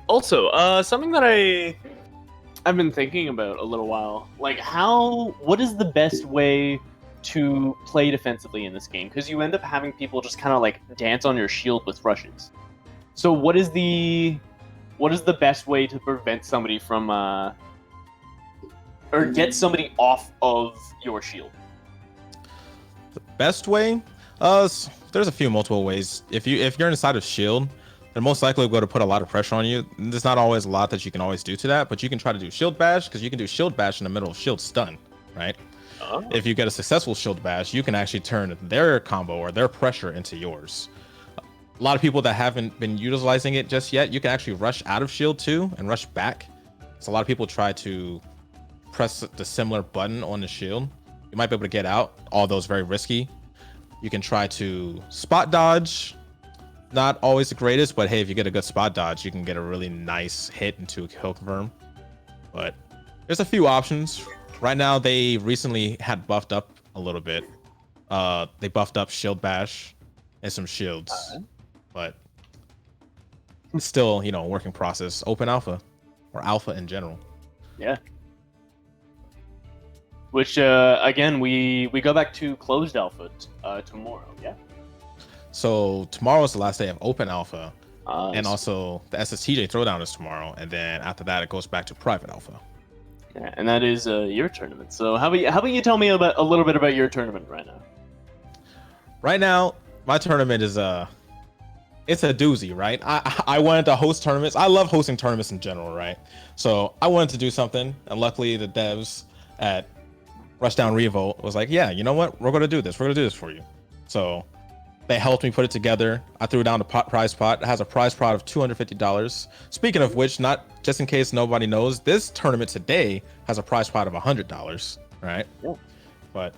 Also, something that I've been thinking about a little while. Like, what is the best way to play defensively in this game? Because you end up having people just kind of like dance on your shield with rushes. So what is the best way to prevent somebody from or get somebody off of your shield? The best way? There's a few multiple ways. If you're inside of shield, they're most likely going to put a lot of pressure on you. There's not always a lot that you can always do to that, but you can try to do shield bash, because you can do shield bash in the middle of shield stun, right? Oh. If you get a successful shield bash, you can actually turn their combo or their pressure into yours. A lot of people that haven't been utilizing it just yet, you can actually rush out of shield too and rush back. So a lot of people try to press the similar button on the shield. You might be able to get out, although it's very risky. You can try to spot dodge. Not always the greatest, but hey, if you get a good spot dodge, you can get a really nice hit into a kill confirm. But there's a few options. Right now, they recently had buffed up a little bit. They buffed up shield bash and some shields. But it's still, a working process. Open alpha, or alpha in general. Yeah. Which, again, we go back to closed alpha tomorrow, yeah? So tomorrow is the last day of open alpha. And also the SSTJ throwdown is tomorrow. And then after that, it goes back to private alpha. Yeah, and that is your tournament. So how about you tell me a little bit about your tournament right now? Right now, my tournament is it's a doozy, right? I wanted to host tournaments. I love hosting tournaments in general, right? So I wanted to do something, and luckily the devs at Rushdown Revolt was like, yeah, you know what? We're going to do this. We're going to do this for you. So they helped me put it together. I threw down the prize pot. It has a prize pot of $250. Speaking of which, not just in case nobody knows, this tournament today has a prize pot of $100, right? Yeah. But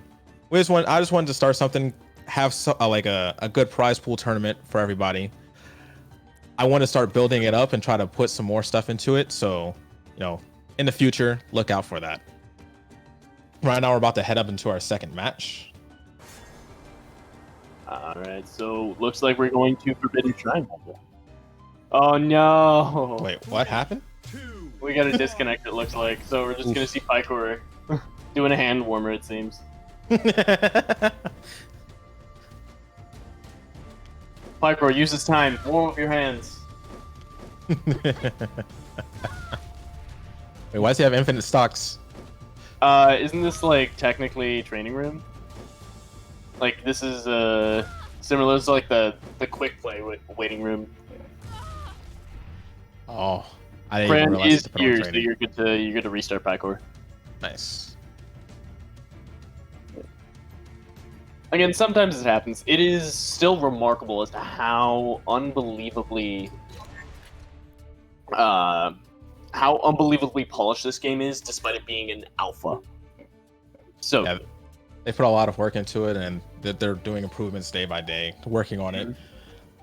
I just wanted to start something, have like a good prize pool tournament for everybody, I want to start building it up and try to put some more stuff into it. So, you know, in the future, look out for that. Right now, we're about to head up into our second match. All right, so looks like we're going to Forbidden Shrine. Oh no! Wait, what happened? We got a disconnect, it looks like. So we're just gonna see Paikor doing a hand warmer, it seems. Paikor, use this time. Warm up your hands. Wait, why does he have infinite stocks? Isn't this like technically training room? Like this is similar to like the quick play waiting room. Oh, I didn't even realize is here, so you're good to restart Paikor. Nice. Again, sometimes it happens. It is still remarkable as to how unbelievably polished this game is, despite it being an alpha. So yeah, they put a lot of work into it, and they're doing improvements day by day, working on it.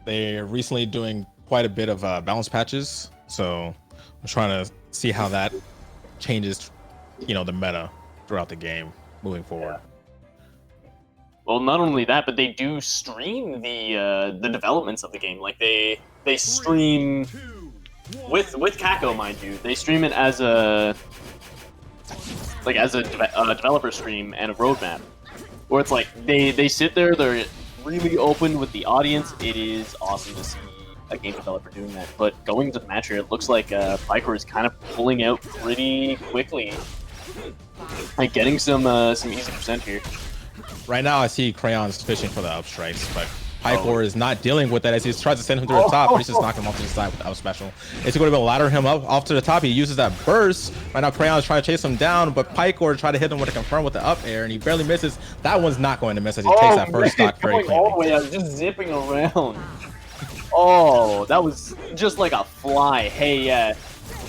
They're recently doing quite a bit of balance patches, so I'm trying to see how that changes, you know, the meta throughout the game moving forward. Yeah. Well, not only that, but they do stream the developments of the game. Like they stream with Kako, mind you. They stream it as a developer stream and a roadmap, where it's like they sit there. They're really open with the audience. It is awesome to see a game developer doing that. But going to the match here, it looks like Paikor is kind of pulling out pretty quickly, like getting some easy percent here. Right now, I see Kraayon's fishing for the up strikes, but Paikor is not dealing with that as he tries to send him to the top, but he's just knocking him off to the side with the up special. Is he going to be able to ladder him up off to the top? He uses that burst. Right now, Kraayon is trying to chase him down, but Paikor tried to hit him with a confirm with the up air, and he barely misses. That one's not going to miss as he takes that first stock very cleanly. All the way out, just zipping around. Oh, that was just like a fly. Hey, yeah,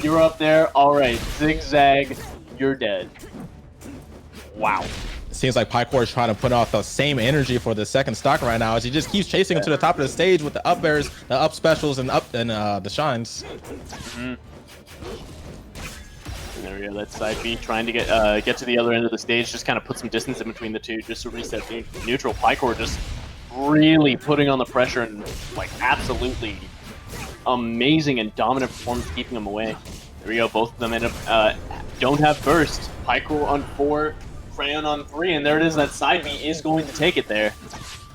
you're up there. All right, zigzag, you're dead. Wow. Seems like Paikor is trying to put off the same energy for the second stock right now as he just keeps chasing him to the top of the stage with the up airs, the up specials, and the shines. And there we go. That side B trying to get to the other end of the stage, just kind of put some distance in between the two, just to reset the neutral. Paikor just really putting on the pressure and like absolutely amazing and dominant performance, keeping him away. There we go. Both of them end up don't have burst. Paikor on 4. Kraayon on 3, and there it is. That side B is going to take it there.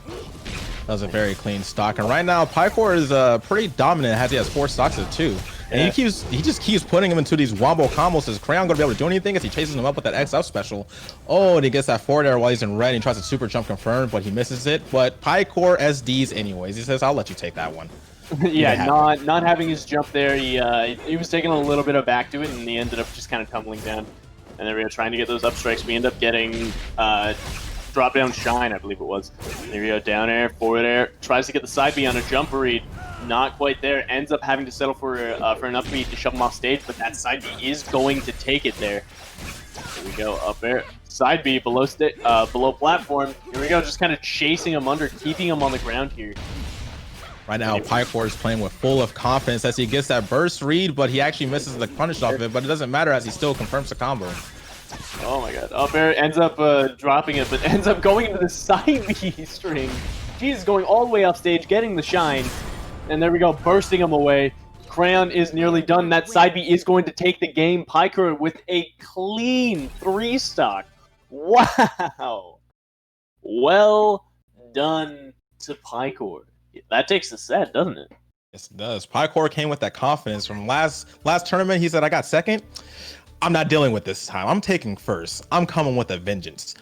That was a very clean stock, and right now Paikor is pretty dominant as he has 4 stocks of 2, and he just keeps putting him into these wombo combos. Is Kraayon gonna be able to do anything as he chases him up with that X up special? Oh, and he gets that forward air while he's in red. And he tries to super jump confirm, but he misses it. But Paikor SDs anyways. He says, "I'll let you take that one." Yeah, not having his jump there. He was taking a little bit of back to it, and he ended up just kind of tumbling down. And then we are trying to get those up strikes. We end up getting drop down shine, I believe it was. There we go, down air, forward air. Tries to get the side B on a jump read. Not quite there. Ends up having to settle for an up B to shove him off stage, but that side B is going to take it there. Here we go, up air. Side B below platform. Here we go, just kind of chasing him under, keeping him on the ground here. Right now, Paikor is playing with full of confidence as he gets that burst read, but he actually misses the punish off of it, but it doesn't matter as he still confirms the combo. Oh my god. Up air ends up dropping it, but ends up going into the side B string. He's going all the way off stage, getting the shine. And there we go, bursting him away. Kraayon is nearly done. That side B is going to take the game. Paikor with a clean 3 stock. Wow. Well done to Paikor. That takes the set, doesn't it? Yes, it does. Paikor came with that confidence from last tournament. He said, "I got second. I'm not dealing with this time. I'm taking first. I'm coming with a vengeance.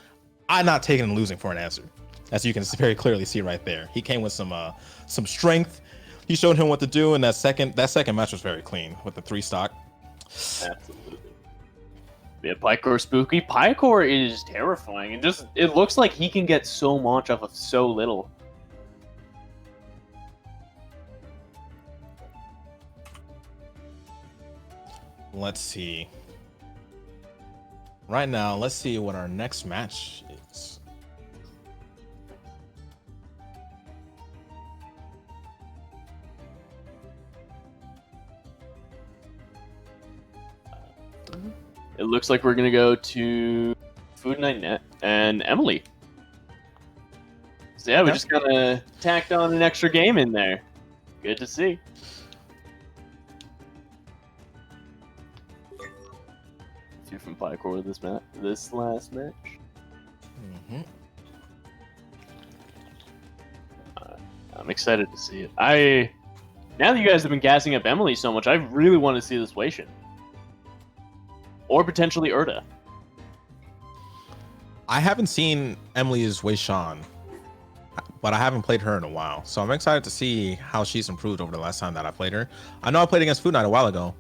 I'm not taking and losing for an answer." As you can very clearly see right there, he came with some strength. He showed him what to do, and that second match was very clean with the 3 stock. Absolutely. Yeah, Paikor spooky. Paikor is terrifying, and it looks like he can get so much off of so little. Let's see. Right now, let's see what our next match is. it looks like we're gonna go to FoodKnight and Emily. So yeah, we just kind of tacked on an extra game in there. Good to see. Two from Paikor this last match. I'm excited to see it. Now that you guys have been gassing up Emily so much, I really want to see this Waishin. Or potentially Urda. I haven't seen Emily's Waishan, but I haven't played her in a while. So I'm excited to see how she's improved over the last time that I played her. I know I played against FoodKnight a while ago.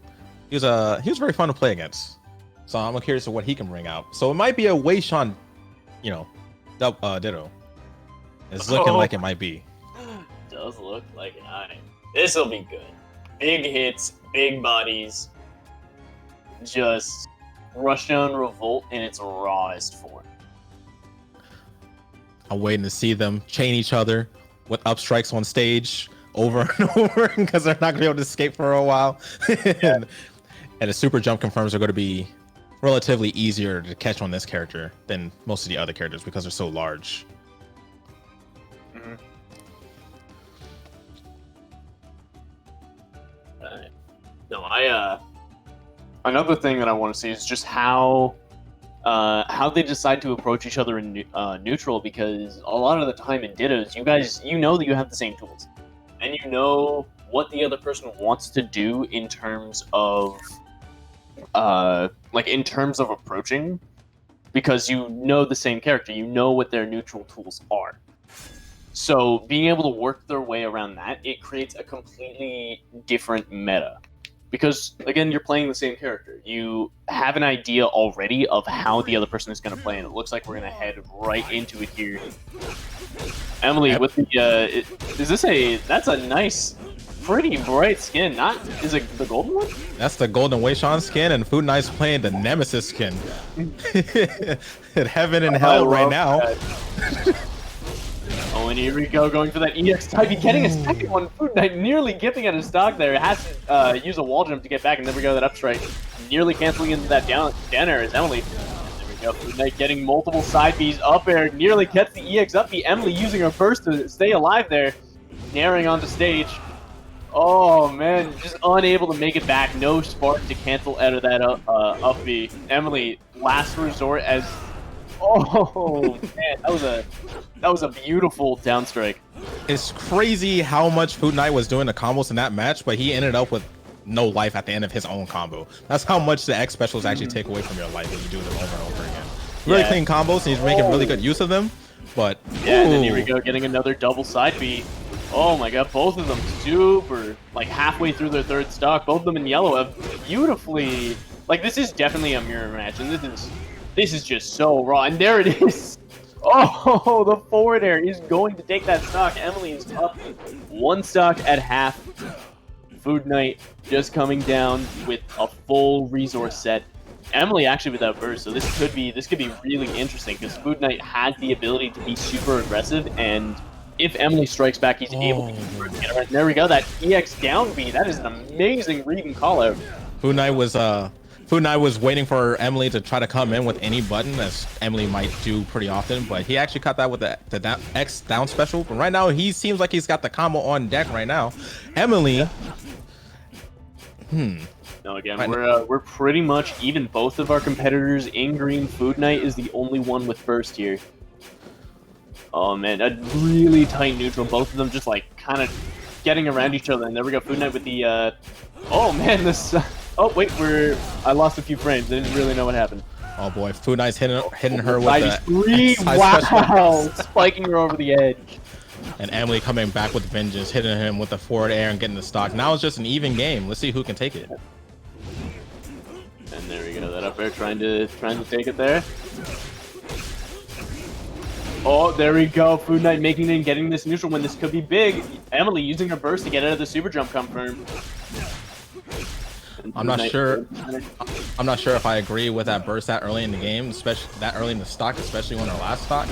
He was very fun to play against. So I'm curious of what he can bring out. So it might be a Waishan, ditto. It's looking like it might be. Does look like it. Alright. This'll be good. Big hits, big bodies. Just Rushdown Revolt in its rawest form. I'm waiting to see them chain each other with up strikes on stage over and over because they're not going to be able to escape for a while. and the super jump confirms are going to be relatively easier to catch on this character than most of the other characters because they're so large. No, another thing that I want to see is just how they decide to approach each other in neutral, because a lot of the time in Dittos, you know that you have the same tools, and you know what the other person wants to do in terms of approaching, because you know the same character, you know what their neutral tools are. So being able to work their way around that, it creates a completely different meta. Because, again, you're playing the same character. You have an idea already of how the other person is going to play, and it looks like we're going to head right into it here. Emily, with the, that's a nice, pretty bright skin. Is it the golden one? That's the golden Waishan skin, and FoodKnight's playing the Nemesis skin. In heaven and hell right now. Oh, and here we go, going for that EX type. Getting a second one. FoodKnight nearly giving it a stock there. Has to use a wall jump to get back, and then we go that up strike. Nearly canceling into that down air is Emily. There we go. FoodKnight getting multiple side Bs up air. Nearly gets the EX up B. Emily using her burst to stay alive there. Naring onto stage. Oh, man. Just unable to make it back. No spark to cancel out of that up B. Emily, last resort as... Oh, man. That was a beautiful down strike. It's crazy how much FoodKnight was doing the combos in that match, but he ended up with no life at the end of his own combo. That's how much the X specials actually take away from your life when you do them over and over again. Really clean combos, and he's making really good use of them, but... Yeah, and then here we go, getting another double side B. Oh my god, both of them super, halfway through their third stock. Both of them in yellow have beautifully... this is definitely a mirror match, and this is just so raw. And there it is! Oh, the forward air is going to take that stock. Emily is up one stock at half. FoodKnight just coming down with a full resource set. Emily actually without burst, so this could be really interesting, because FoodKnight has the ability to be super aggressive, and if Emily strikes back, he's able to get her. And there we go, that EX down B. That is an amazing read and call out. FoodKnight was waiting for Emily to try to come in with any button, as Emily might do pretty often, but he actually caught that with the X down special. But right now, he seems like he's got the combo on deck right now. Emily... No, again, we're pretty much even. Both of our competitors in green. FoodKnight is the only one with burst here. Oh, man, a really tight neutral. Both of them just, kind of getting around each other. And there we go, FoodKnight with the... Oh, man, this... Oh, wait, I lost a few frames. I didn't really know what happened. Oh, boy. FoodKnight's hitting her with the... Wow! Spiking her over the edge. And Emily coming back with vengeance, hitting him with the forward air and getting the stock. Now it's just an even game. Let's see who can take it. And there we go. That up air trying to take it there. Oh, there we go. FoodKnight making it and getting this neutral when this could be big. Emily using her burst to get out of the super jump confirmed. I'm not sure if I agree with that burst that early in the game, especially that early in the stock, especially on her last stock.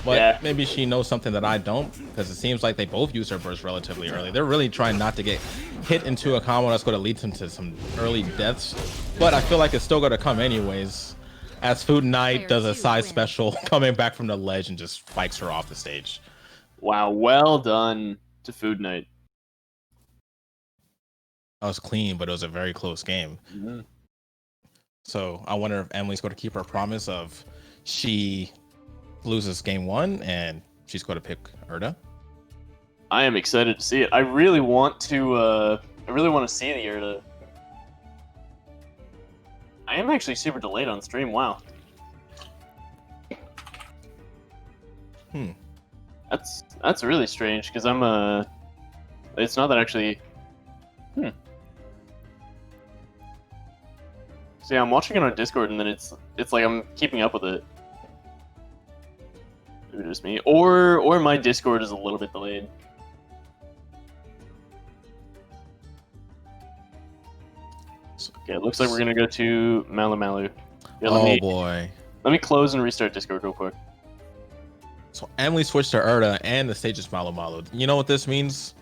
But maybe she knows something that I don't, because it seems like they both use her burst relatively early. They're really trying not to get hit into a combo that's going to lead them to some early deaths, but I feel like it's still going to come anyways, as FoodKnight does a side special coming back from the ledge and just spikes her off the stage. Wow, well done to FoodKnight. That was clean, but it was a very close game. Mm-hmm. So I wonder if Emily's going to keep her promise of she loses game 1 and she's going to pick Erda. I am excited to see it. I really want to see the Erda. I am actually super delayed on stream. Wow. That's really strange because I'm it's not that actually. So yeah, I'm watching it on Discord and then it's like I'm keeping up with it. Maybe just me, or my Discord is a little bit delayed. Okay, it looks like we're gonna go to Malu. Yeah, boy. Let me close and restart Discord real quick. So Emily switched to Erda and the stage is Malu. You know what this means?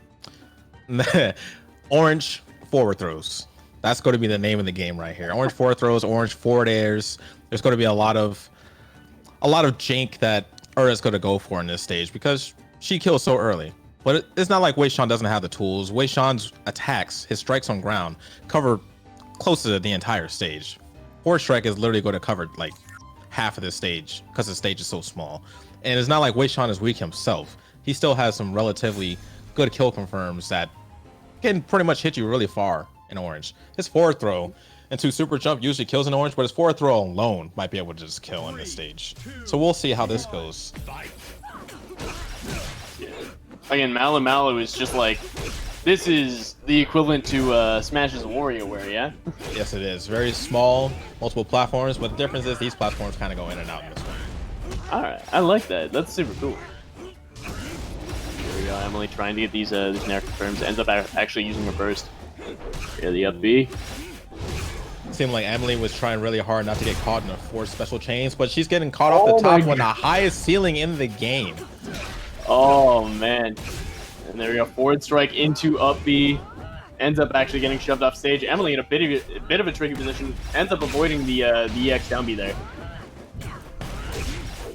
Orange forward throws. That's going to be the name of the game right here. Orange forward throws, orange forward airs. There's going to be a lot of jank that Erda's going to go for in this stage because she kills so early. But it's not like Wei Shan doesn't have the tools. Wei Shan's attacks, his strikes on ground, cover close to the entire stage. Forward strike is literally going to cover like half of this stage because the stage is so small. And it's not like Wei Shan is weak himself. He still has some relatively good kill confirms that can pretty much hit you really far in orange. His forward throw into super jump usually kills in orange, but his forward throw alone might be able to just kill in this stage. So we'll see how this goes. Again, Malu is just like, this is the equivalent to Smash's WarioWare, yeah? Yes, it is. Very small, multiple platforms, but the difference is these platforms kind of go in and out in this one. Alright, I like that. That's super cool. Here we go, Emily trying to get these Nair confirms. Ends up actually using a burst. Here, the up B. It seemed like Emily was trying really hard not to get caught in a 4 special chains, but she's getting caught off the top on the highest ceiling in the game. Oh, man. And there we go, forward strike into up B. Ends up actually getting shoved off stage. Emily in a bit of a tricky position. Ends up avoiding the EX down B there.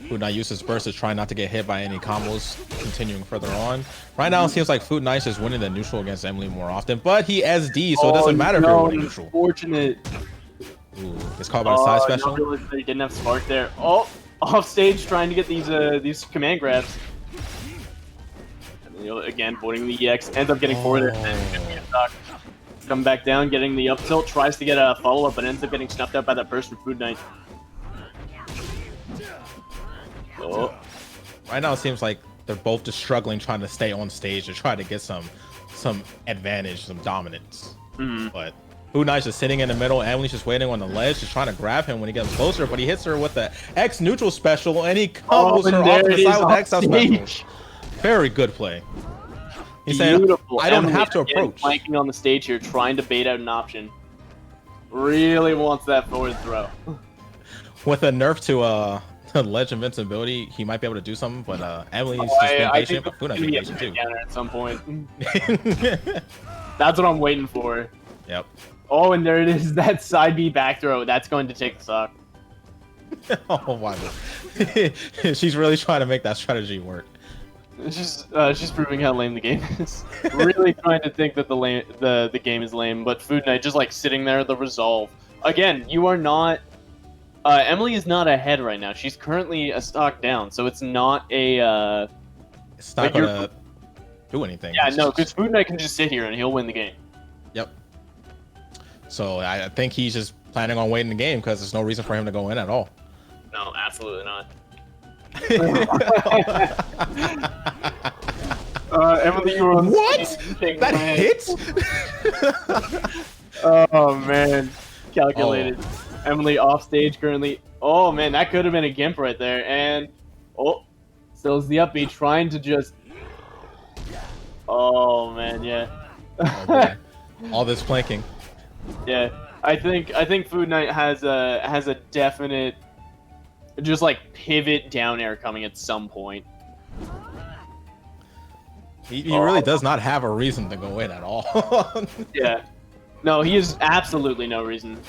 FoodKnight uses burst to try not to get hit by any combos continuing further on. Right now, it seems like FoodKnight is winning the neutral against Emily more often, but he SD, so it doesn't matter if you're winning neutral. Unfortunate. Ooh, gets caught by the side special. He didn't have spark there. Oh, off stage trying to get these command grabs. And, again, avoiding the EX. Ends up getting forward there. Come back down, getting the up tilt. Tries to get a follow-up, but ends up getting snuffed out by that burst from FoodKnight. Oh. Right now it seems like they're both just struggling trying to stay on stage to try to get some advantage, some dominance. But FoodKnight's just sitting in the middle. Emily's just waiting on the ledge, just trying to grab him when he gets closer, but he hits her with the X neutral special and he combos her off the side with the X out special. Very good play. He's saying, I don't have to approach. Flanking on the stage here, trying to bait out an option. Really wants that forward throw. With a nerf to ledge invincibility, he might be able to do something, but Emily's just being patient, but FoodKnight's being patient too. At some point. That's what I'm waiting for. Yep. Oh, and there it is, that side B back throw. That's going to take the stock. Oh my god. She's really trying to make that strategy work. She's proving how lame the game is. Really trying to think that the game is lame, but FoodKnight just like sitting there, the resolve. Again, you are not... Emily is not ahead right now. She's currently a stock down, so it's not a... It's not gonna do anything. Yeah, no, because FoodKnight can just sit here and he'll win the game. Yep. So I think he's just planning on winning the game because there's no reason for him to go in at all. No, absolutely not. Emily, you were on what? That hit? Oh man, calculated. Oh. Emily off stage currently. Oh man, that could have been a gimp right there. And still is the up B trying to just. Oh man, yeah. Oh, all this flanking. Yeah, I think FoodKnight has a definite, just like pivot down air coming at some point. He really does not have a reason to go in at all. Yeah. No, he has absolutely no reason.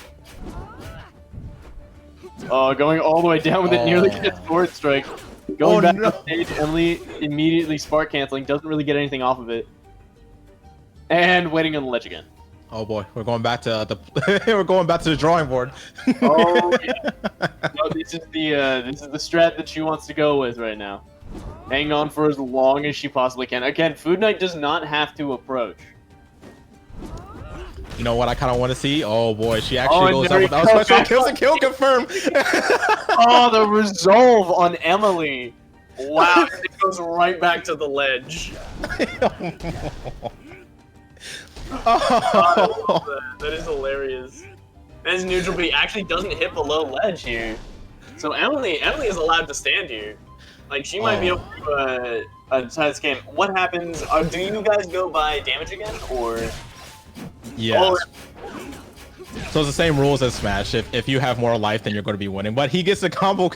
Going all the way down with it, nearly gets Sword Strike. Going back to stage, Emily immediately spark canceling, doesn't really get anything off of it. And waiting on the ledge again. Oh boy, we're going back to the the drawing board. Oh yeah. No, this is the strat that she wants to go with right now. Hang on for as long as she possibly can. Again, FoodKnight does not have to approach. You know what I kind of want to see? Oh boy, she actually goes up without special kills and kill confirm. Oh, the resolve on Emily. Wow, it goes right back to the ledge. That is hilarious. And his neutral B actually doesn't hit below ledge here. So Emily is allowed to stand here. Like, she might be able to decide this game. What happens? Do you guys go by damage again, or? Yeah. So it's the same rules as Smash. If you have more life, then you're going to be winning. But he gets a combo,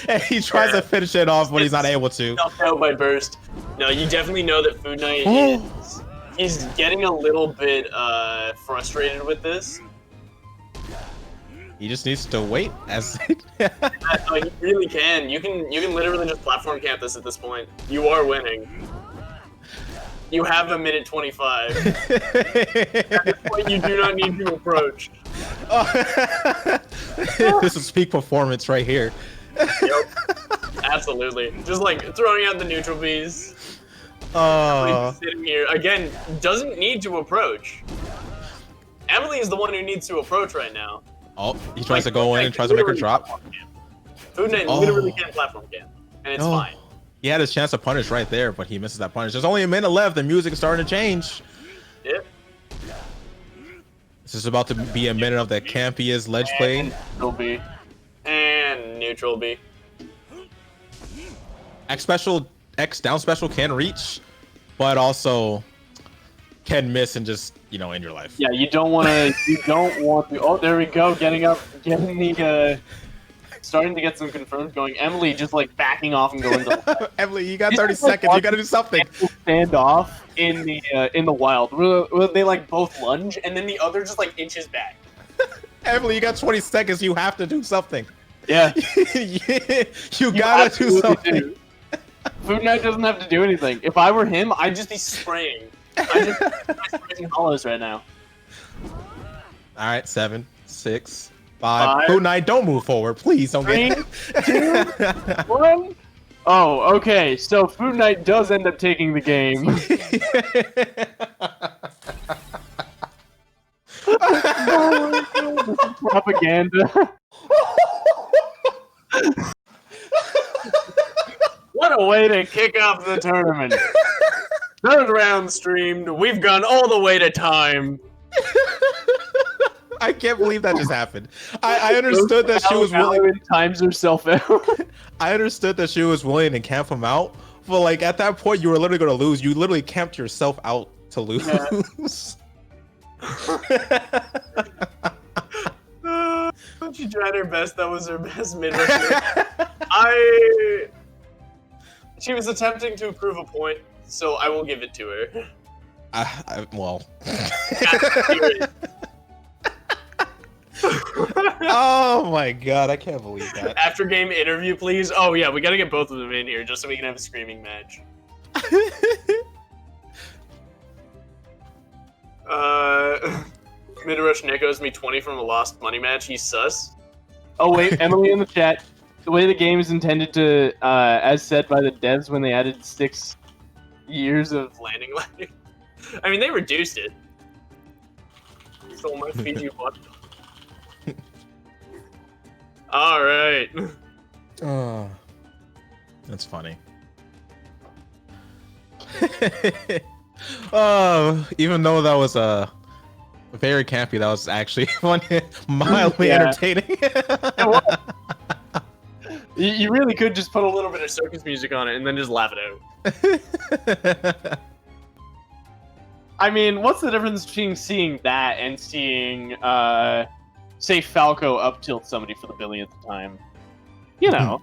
and he tries to finish it off, but he's not able to. Knocked out by burst. No, you definitely know that FoodKnight he's getting a little bit frustrated with this. He just needs to wait. You really can. You can literally just platform camp this at this point. You are winning. You have a minute 25. At this point, you do not need to approach. This is peak performance right here. Yep. Absolutely. Just like throwing out the neutral bees. Sitting here again, doesn't need to approach. Emily is the one who needs to approach right now. Oh, he tries to go in and tries to make her drop. FoodKnight literally can't platform camp, and it's fine. He had his chance to punish right there, but he misses that punish. There's only a minute left. The music is starting to change. Yep. This is about to be a minute of the campiest ledge play. Neutral B. And neutral B. X down special can reach, but also can miss and just, end your life. Yeah, you don't want to. Oh, there we go. Getting the starting to get some confirms going. Emily just like backing off and going to Emily, you got 30 seconds. You got to do something. Stand off in the wild. Where they like both lunge and then the other just like inches back. Emily, you got 20 seconds. You have to do something. Yeah. you gotta do something. FoodKnight doesn't have to do anything. If I were him, I'd just be spraying. I'm just spraying hollows right now. All right, 7, 6, 5. FoodKnight, don't move forward, please. Don't 3, 2, 1. Oh, okay. So FoodKnight does end up taking the game. Oh my God, this is propaganda. What a way to kick off the tournament. Third round streamed. We've gone all the way to time. I can't believe that just happened. I understood that she was willing. Times herself out. I understood that she was willing to camp him out, but like at that point, you were literally going to lose. You literally camped yourself out to lose. Yeah. She tried her best. That was her best Midrush. She was attempting to prove a point, so I will give it to her. Well. Oh my God, I can't believe that. After game interview, please. Oh yeah, we gotta get both of them in here just so we can have a screaming match. Midrush Nick owes me 20 from a lost money match. He's sus. Oh wait, Emily in the chat. The way the game is intended to, as said by the devs when they added 6 years of landing lag. I mean, they reduced it. Stole my Fiji butt. All right. Oh, that's funny. Oh, even though that was very campy, that was actually funny, mildly entertaining. You really could just put a little bit of circus music on it and then just laugh it out. I mean, what's the difference between seeing that and seeing, say, Falco up tilt somebody for the billionth time? You know.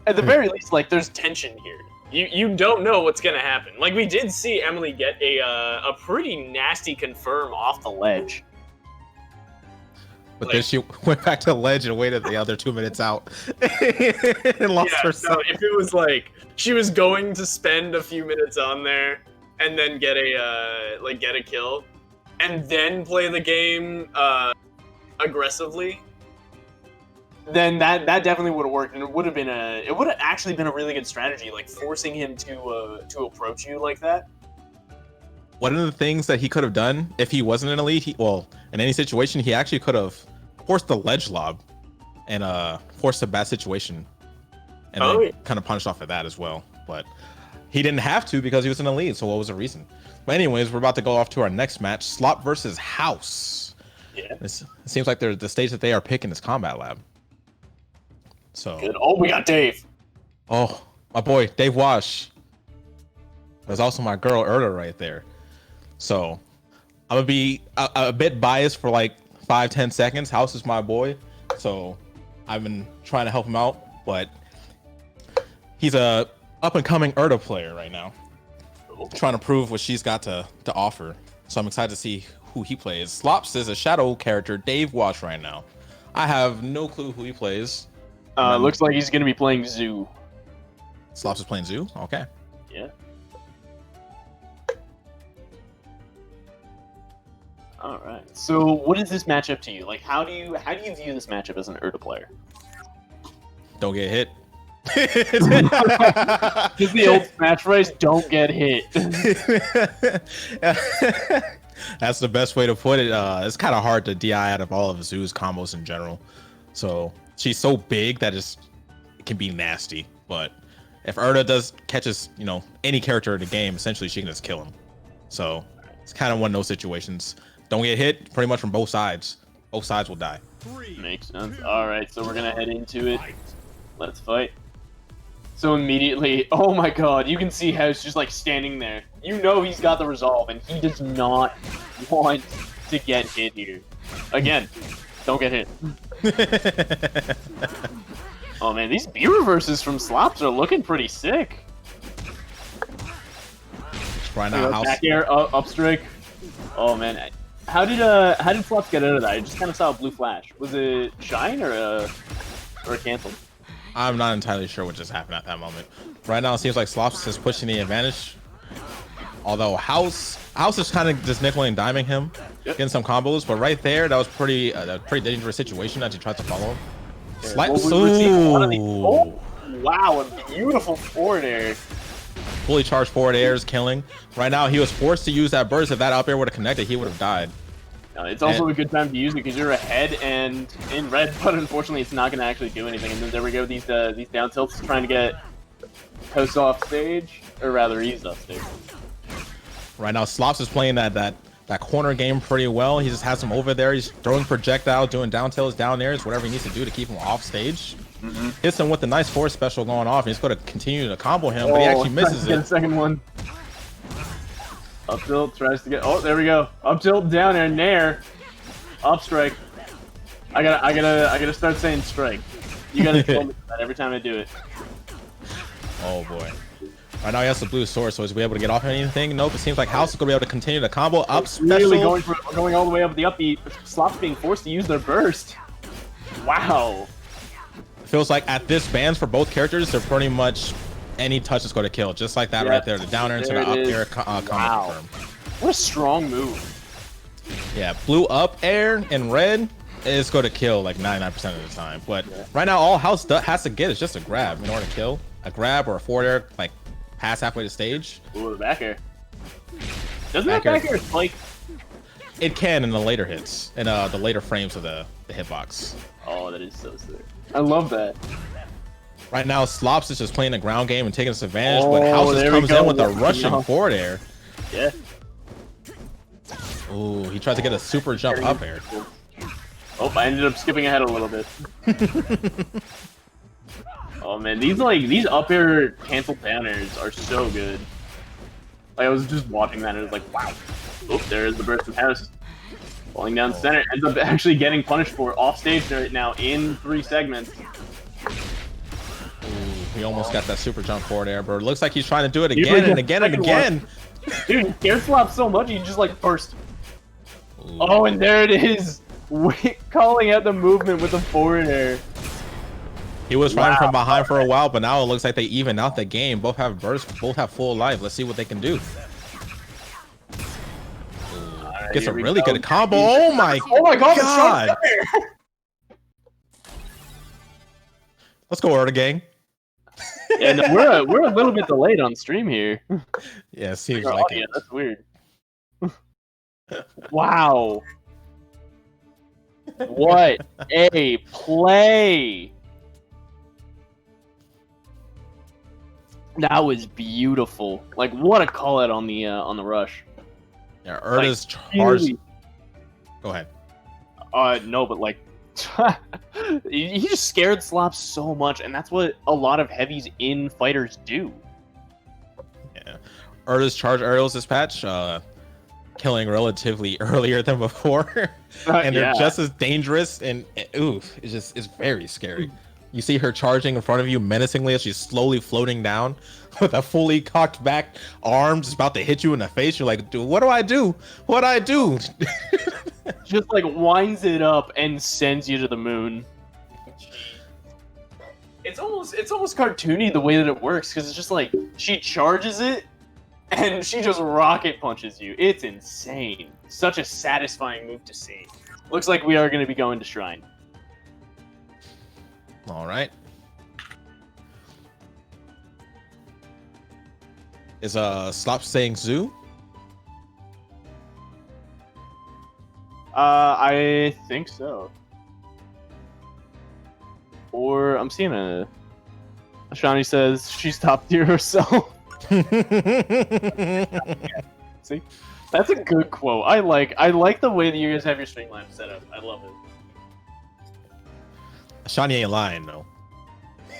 At the very least, like, there's tension here. You don't know what's gonna happen. Like, we did see Emily get a pretty nasty confirm off the ledge. But then she went back to the ledge and waited the other 2 minutes out and lost herself. So if it was like she was going to spend a few minutes on there and then get a kill and then play the game aggressively, then that definitely would have worked, and it would have actually been a really good strategy, like forcing him to approach you like that. One of the things that he could have done if he wasn't an elite, in any situation, he actually could have forced the ledge lob and forced a bad situation, and then kind of punished off of that as well. But he didn't have to because he was an elite. So what was the reason? But anyways, we're about to go off to our next match: Slop versus House. Yeah, it seems like the stage that they are picking is Combat Lab. So good. Oh, we got Dave. Oh, my boy, Dave Wash. There's also my girl Erda right there. So I'm gonna be a bit biased for like 5-10 seconds. House is my boy, so I've been trying to help him out, but he's a up and coming Erda player right now, trying to prove what she's got to offer. So I'm excited to see who he plays. Slops is a shadow character, Dave Wash right now. I have no clue who he plays. Looks like he's gonna be playing Zoo. Slops is playing Zoo? Okay. Yeah. All right. So, what is this matchup to you? Like, how do you view this matchup as an Erda player? Don't get hit. Just the old Smash phrase, don't get hit. That's the best way to put it. It's kind of hard to DI out of all of Zoo's combos in general. So she's so big that it can be nasty. But if Erda catches any character in the game, essentially she can just kill him. So it's kind of one of those situations. Don't get hit pretty much from both sides. Both sides will die. Makes sense. All right, so we're gonna head into it. Let's fight. So immediately, oh my god, you can see House just like standing there. You know he's got the resolve, and he does not want to get hit here. Again, don't get hit. Oh man, these B reverses from Slops are looking pretty sick. Right now, House. Back air, up strike. Oh man, how did Slops get out of that? I just kind of saw a blue flash. Was it shine or a cancel? I'm not entirely sure what just happened at that moment. Right now, it seems like Slops is pushing the advantage. Although House is kind of just nickel and diming him, getting some combos. But right there, that was pretty dangerous situation as he tried to follow him. Oh, wow, a beautiful forward air. Fully charged forward airs, killing. Right now, he was forced to use that burst. If that up air would have connected, he would have died. It's also a good time to use it because you're ahead and in red, but unfortunately, it's not going to actually do anything. And then there we go, these down tilts trying to get House off stage, or rather, ease off stage. Right now, Slops is playing that corner game pretty well. He just has him over there. He's throwing projectiles, doing down tilts, down airs, whatever he needs to do to keep him off stage. Hits him with the nice force special going off, and he's going to continue to combo him, but he actually misses it. Get a second one. Up tilt, tries to get. Oh, there we go. Up tilt, down air, nair, up strike. I gotta start saying strike. You gotta tell me that every time I do it. Oh boy. Right now he has the blue sword, so is he able to get off anything? Nope. It seems like House is gonna be able to continue to combo up special. Really going all the way up the upbeat. Slops being forced to use their burst. Wow. It feels like at this bans for both characters, they're pretty much any touch is going to kill, just like that right there. The down air into the up air combo confirm. What a strong move. Yeah, blue up air in red is going to kill like 99% of the time. But right now, all House has to get is just a grab in order to kill. A grab or a forward air, like pass halfway to stage. Ooh, the back air. Doesn't that back air spike? It can in the later hits, in the later frames of the hitbox. Oh, that is so sick. I love that. Right now, Slops is just playing the ground game and taking this advantage, but House just comes in with a rushing forward air. Yeah. Ooh, he tried to get a super jump up air. Oh, I ended up skipping ahead a little bit. Oh man, these up air cancel down airs are so good. Like, I was just watching that and it was like, wow. Oh, there's the burst of House. Falling down center, ends up actually getting punished for off stage right now in 3 segments. He he almost got that super jump forward air, but it looks like he's trying to do it again and again and again. Dude, he air slaps so much, he just like burst. Ooh. Oh, and there it is. Calling out the movement with the forward air. He was running from behind for a while, but now it looks like they even out the game. Both have burst, both have full life. Let's see what they can do. Gets a really good combo. Oh my god! Let's go, Order Gang. Yeah, no, we're a little bit delayed on stream here. Yeah, it seems like it. That's weird. Wow. What a play! That was beautiful. Like, what a call out on the rush. Yeah, Urta's charged. Go ahead. No, but like, he just scared Slops so much, and that's what a lot of heavies in fighters do. Yeah, Urta's charge aerials this patch, killing relatively earlier than before, and they're just as dangerous. And oof, it's very scary. You see her charging in front of you menacingly as she's slowly floating down with a fully cocked back arm just about to hit you in the face. You're like, dude, what do I do? What do I do? Just like winds it up and sends you to the moon. It's almost cartoony the way that it works, because it's just like she charges it and she just rocket punches you. It's insane. Such a satisfying move to see. Looks like we are going to be going to Shrine. All right. Is Slop saying zoo? I think so. Or I'm seeing a Shani says she's top tier herself. See? That's a good quote. I like the way that you guys have your Streamlabs set up. I love it. Shani ain't lying though.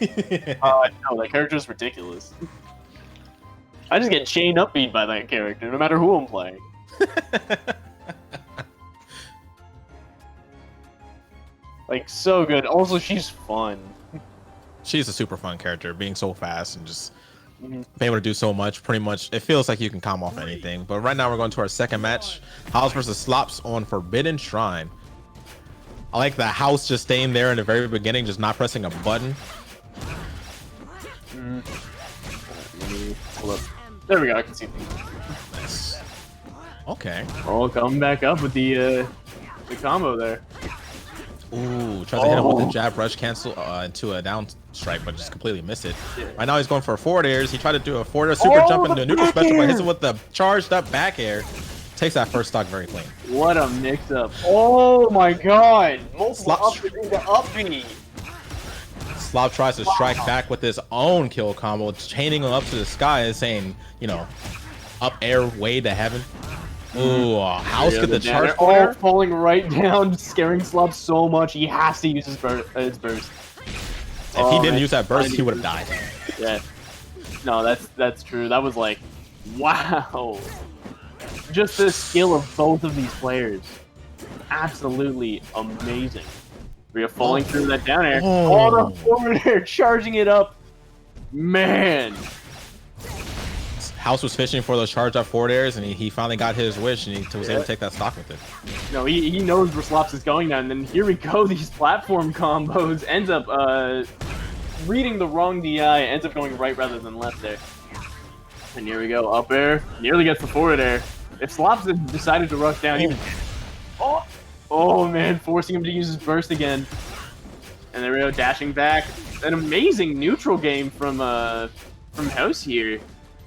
No, that character is ridiculous. I just get chain upbeat by that character, no matter who I'm playing. Like, so good. Also, she's fun. She's a super fun character, being so fast and just being able to do so much. Pretty much, it feels like you can calm off anything. But right now, we're going to our second match. House versus Slops on Forbidden Shrine. I like the House just staying there in the very beginning, just not pressing a button. Hold up. There we go, I can see things. Nice. Okay. Oh, coming back up with the combo there. Ooh, tried to hit him with the jab rush cancel into a down strike, but just completely missed it. Yeah. Right now he's going for forward airs. He tried to do a forward air super jump into a neutral special, but hits it with the charged up back air. Takes that first stock very clean. What a mix-up. Oh my god! Multiple up into up B. Slop tries to strike back with his own kill combo, chaining him up to the sky and saying, you know, up air way to heaven. Ooh, House get the charge. Oh, falling right down, scaring Slop so much, he has to use his burst. If he didn't use that burst, he would have died. Yeah. No, that's true. That was like, wow. Just the skill of both of these players. Absolutely amazing. Rhea falling through that down air. Oh, the forward air, charging it up. Man. House was fishing for those charged up forward airs, and he finally got his wish, and he was able to take that stock with it. No, he knows where Slops is going now, and then here we go. These platform combos ends up reading the wrong DI, ends up going right rather than left there. And here we go, up air, nearly gets the forward air. If Slops had decided to rush down, he was... Oh man, forcing him to use his burst again. And there we go, dashing back. An amazing neutral game from House here.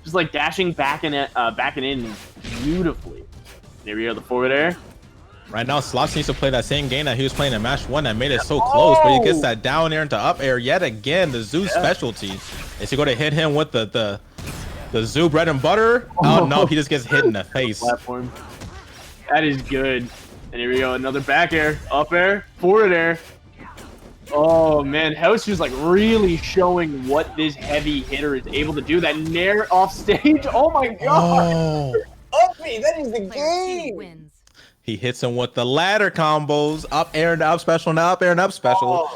Just like dashing back and in beautifully. There we go, the forward air. Right now, Slops needs to play that same game that he was playing in match 1 that made it so close, but he gets that down air into up air yet again. The Zoo specialty. Is he going to hit him with the Zoo bread and butter? Oh no, he just gets hit in the face. Platform. That is good. And here we go, another back air, up air, forward air. Oh man, House just like really showing what this heavy hitter is able to do. That nair off stage. Oh my god. Uppy, that is the game. He hits him with the ladder combos, up air and up special, now up air and up special.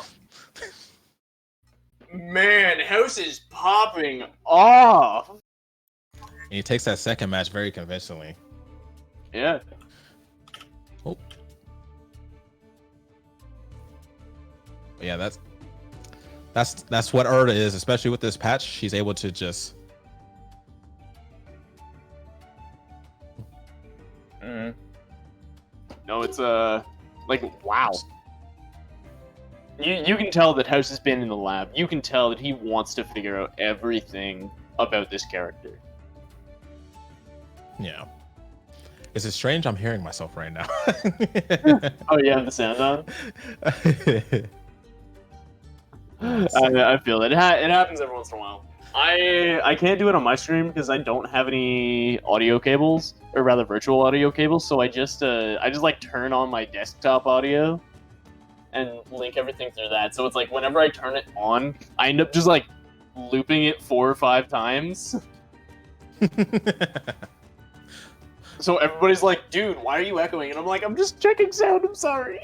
Man, House is popping off. And he takes that second match very convincingly. Yeah. Oh. But yeah, that's what Urda is, especially with this patch. She's able to just. No, it's like wow. You can tell that House has been in the lab. You can tell that he wants to figure out everything about this character. Yeah. Is it strange? I'm hearing myself right now. Oh, you have the sound on? I feel it. It happens every once in a while. I can't do it on my stream because I don't have any audio cables, or rather virtual audio cables. So I just like turn on my desktop audio and link everything through that. So it's like whenever I turn it on, I end up just like looping it 4 or 5 times. So everybody's like, dude, why are you echoing? And I'm like, I'm just checking sound, I'm sorry.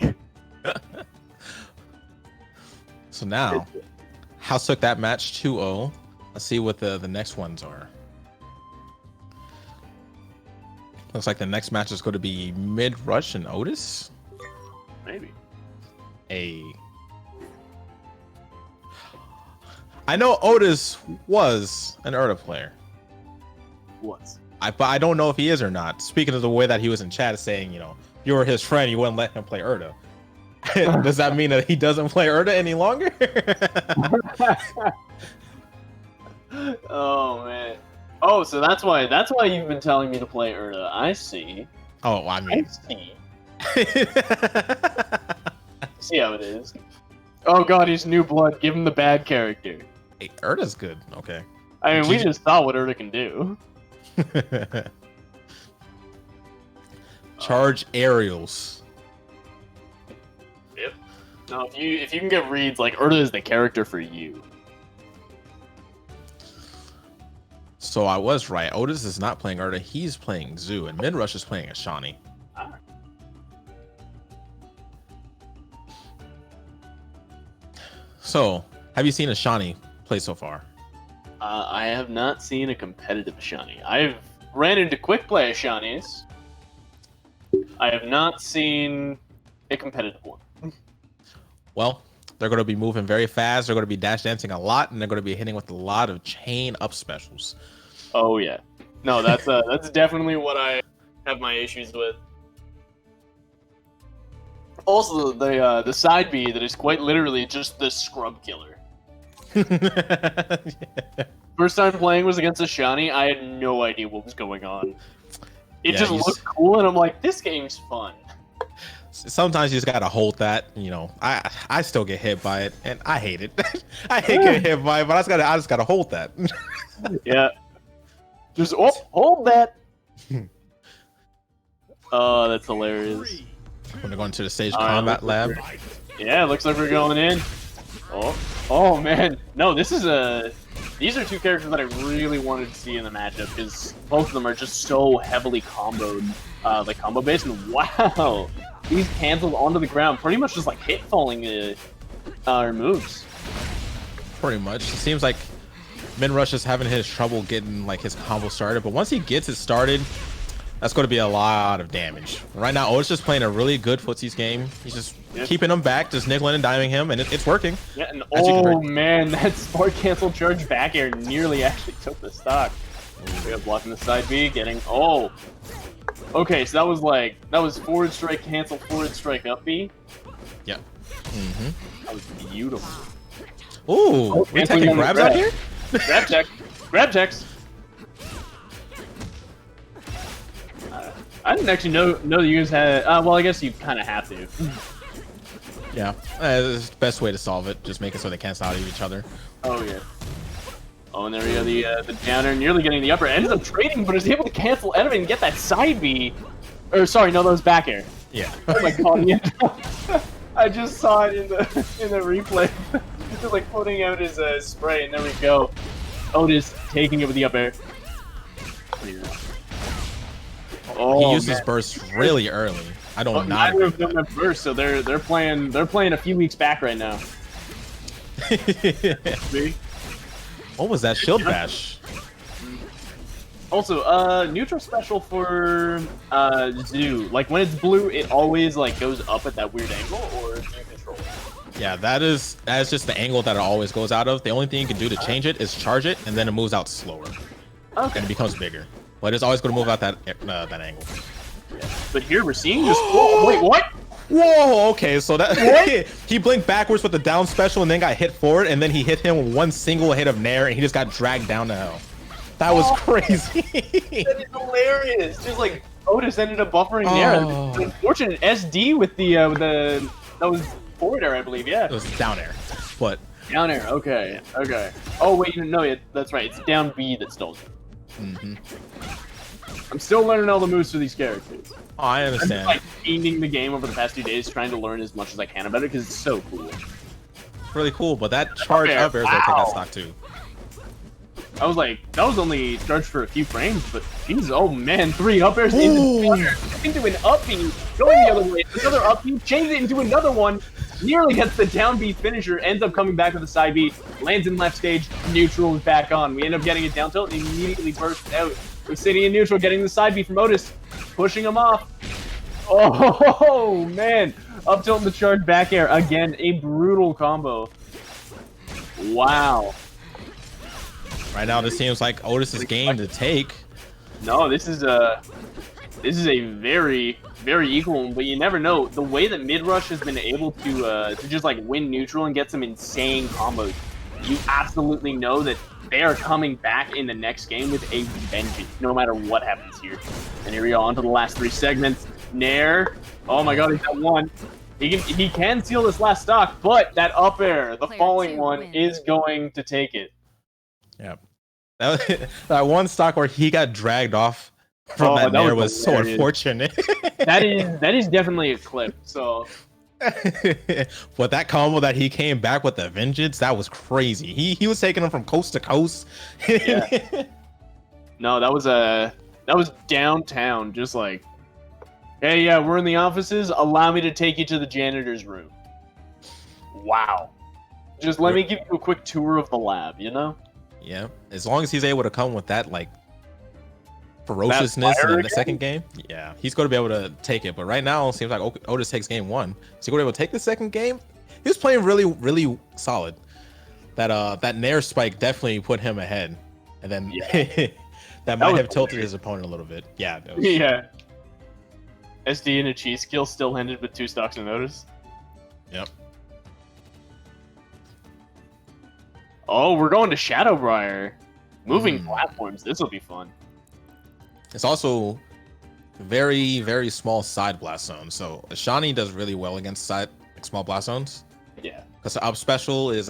So now, House took that match 2-0. Let's see what the next ones are. Looks like the next match is going to be Midrush and Otis. Maybe. I know Otis was an Urda player. Was. But I don't know if he is or not. Speaking of the way that he was in chat saying, you know, if you were his friend, you wouldn't let him play Urda. Does that mean that he doesn't play Urda any longer? Oh man. Oh, so that's why you've been telling me to play Urda. I see. Oh, I mean. I see. See how it is. Oh god, he's new blood. Give him the bad character. Hey, Urda's good. Okay. I mean, we just saw what Urda can do. Charge aerials. Yep. No, if you can get reads, like Urda is the character for you. So I was right. Otis is not playing Urda. He's playing Zoo, and Midrush is playing Ashani. Ah. So, have you seen Ashani play so far? I have not seen a competitive Ashani. I've ran into quick play Ashanis. I have not seen a competitive one. Well, they're going to be moving very fast. They're going to be dash dancing a lot, and they're going to be hitting with a lot of chain up specials. Oh yeah, no, that's definitely what I have my issues with. Also, the side B that is quite literally just the scrub killer. Yeah. First time playing was against Ashani. I had no idea what was going on. It Yeah, just looked cool, and I'm like, this game's fun. Sometimes you just gotta hold that. You know, I still get hit by it, and I hate it. I hate getting hit by it, but I just gotta hold that. Yeah. Just hold that. Oh, that's hilarious. We're gonna go into the stage combat lab. Yeah, looks like we're going in. Oh man, no, these are 2 characters that I really wanted to see in the matchup because both of them are just so heavily comboed, like combo based. And wow, these canceled onto the ground, pretty much just like hit falling moves. Pretty much. It seems like Midrush is having his trouble getting like his combo started, but once he gets it started, that's going to be a lot of damage. Right now, Otis just playing a really good footsies game. He's just keeping him back, just niggling and diming him, and it's working. Yeah, and oh man, that spark cancel charge back air nearly actually took the stock. We got blocking the side B, getting okay, so that was forward strike cancel, forward strike up B. Yeah. That was beautiful. Ooh, we're taking grabs out here? Grab check. Grab checks. I didn't actually know that you guys had. Well, I guess you kind of have to. Yeah, it's the best way to solve it. Just make it so they cancel out of each other. Oh yeah. Oh, and there we go. The downer nearly getting the upper. Ended up trading, but is able to cancel out of it and get that side B. Or sorry, no, that was back air. Yeah. Oh my god, yeah. I just saw it in the replay. Just like putting out his spray, and there we go. Otis taking it with the up air. Oh, he used his burst really early. I don't neither of them have burst, so they're playing a few weeks back right now. What was that shield bash? Also, neutral special for Zoo. Like when it's blue, it always like goes up at that weird angle, or do you control it? Yeah, that is just the angle that it always goes out of. The only thing you can do to change it is charge it, and then it moves out slower. Okay. And it becomes bigger. But it's always going to move out that angle. Yeah. But here we're seeing just. Whoa, wait, what? Whoa, okay, so that he blinked backwards with the down special and then got hit forward, and then he hit him with one single hit of Nair, and he just got dragged down to hell. That was crazy. That is hilarious. Just like Otis ended up buffering Nair. Unfortunate SD with the that was forward air, I believe. Yeah. It was down air, but down air. Okay. Okay. Oh wait, no, that's right. It's down B that stalls you. I'm still learning all the moves for these characters. Oh, I understand. I'm just, like fiending the game over the past 2 days, trying to learn as much as I can about it because it's so cool. Really cool, but that charge up air is gonna take that stock too. I was like, that was only charged for a few frames, but Jesus, oh man, 3 up airs into an up B, going the other way, another up B, changes it into another one, nearly gets the down B finisher, ends up coming back with a side B, lands in left stage, neutral is back on. We end up getting a down tilt and immediately bursts out. We're sitting in neutral, getting the side B from Otis, pushing him off. Oh man, up tilt and the charge back air, again, a brutal combo. Wow. Right now, this seems like Otis's game to take. No, this is a very, very equal one, but you never know. The way that Midrush has been able to just like win neutral and get some insane combos, you absolutely know that they are coming back in the next game with a vengeance, no matter what happens here. And here we go, on to the last 3 segments. Nair, oh my god, he's got 1. He can seal this last stock, but that up air, the falling one, is going to take it. Yep. That one stock where he got dragged off from that Nair was so unfortunate. that is definitely a clip. So, but that combo that he came back with the vengeance, that was crazy. He was taking him from coast to coast. Yeah. No, that was downtown, just like, hey, yeah, we're in the offices. Allow me to take you to the janitor's room. Wow. Just let me give you a quick tour of the lab, you know? Yeah, as long as he's able to come with that like ferociousness in the second game, yeah, he's going to be able to take it. But right now, it seems like Otis takes game 1. Is he going to be able to take the second game? He was playing really, really solid. That Nair spike definitely put him ahead, and then that might have tilted his opponent a little bit. Yeah. Yeah. SD and a cheese skill still ended with 2 stocks and Otis. Yep. Oh, we're going to Shadowbriar. Moving platforms. This will be fun. It's also very, very small side blast zone. So Ashani does really well against small blast zones. Yeah. Because the up special is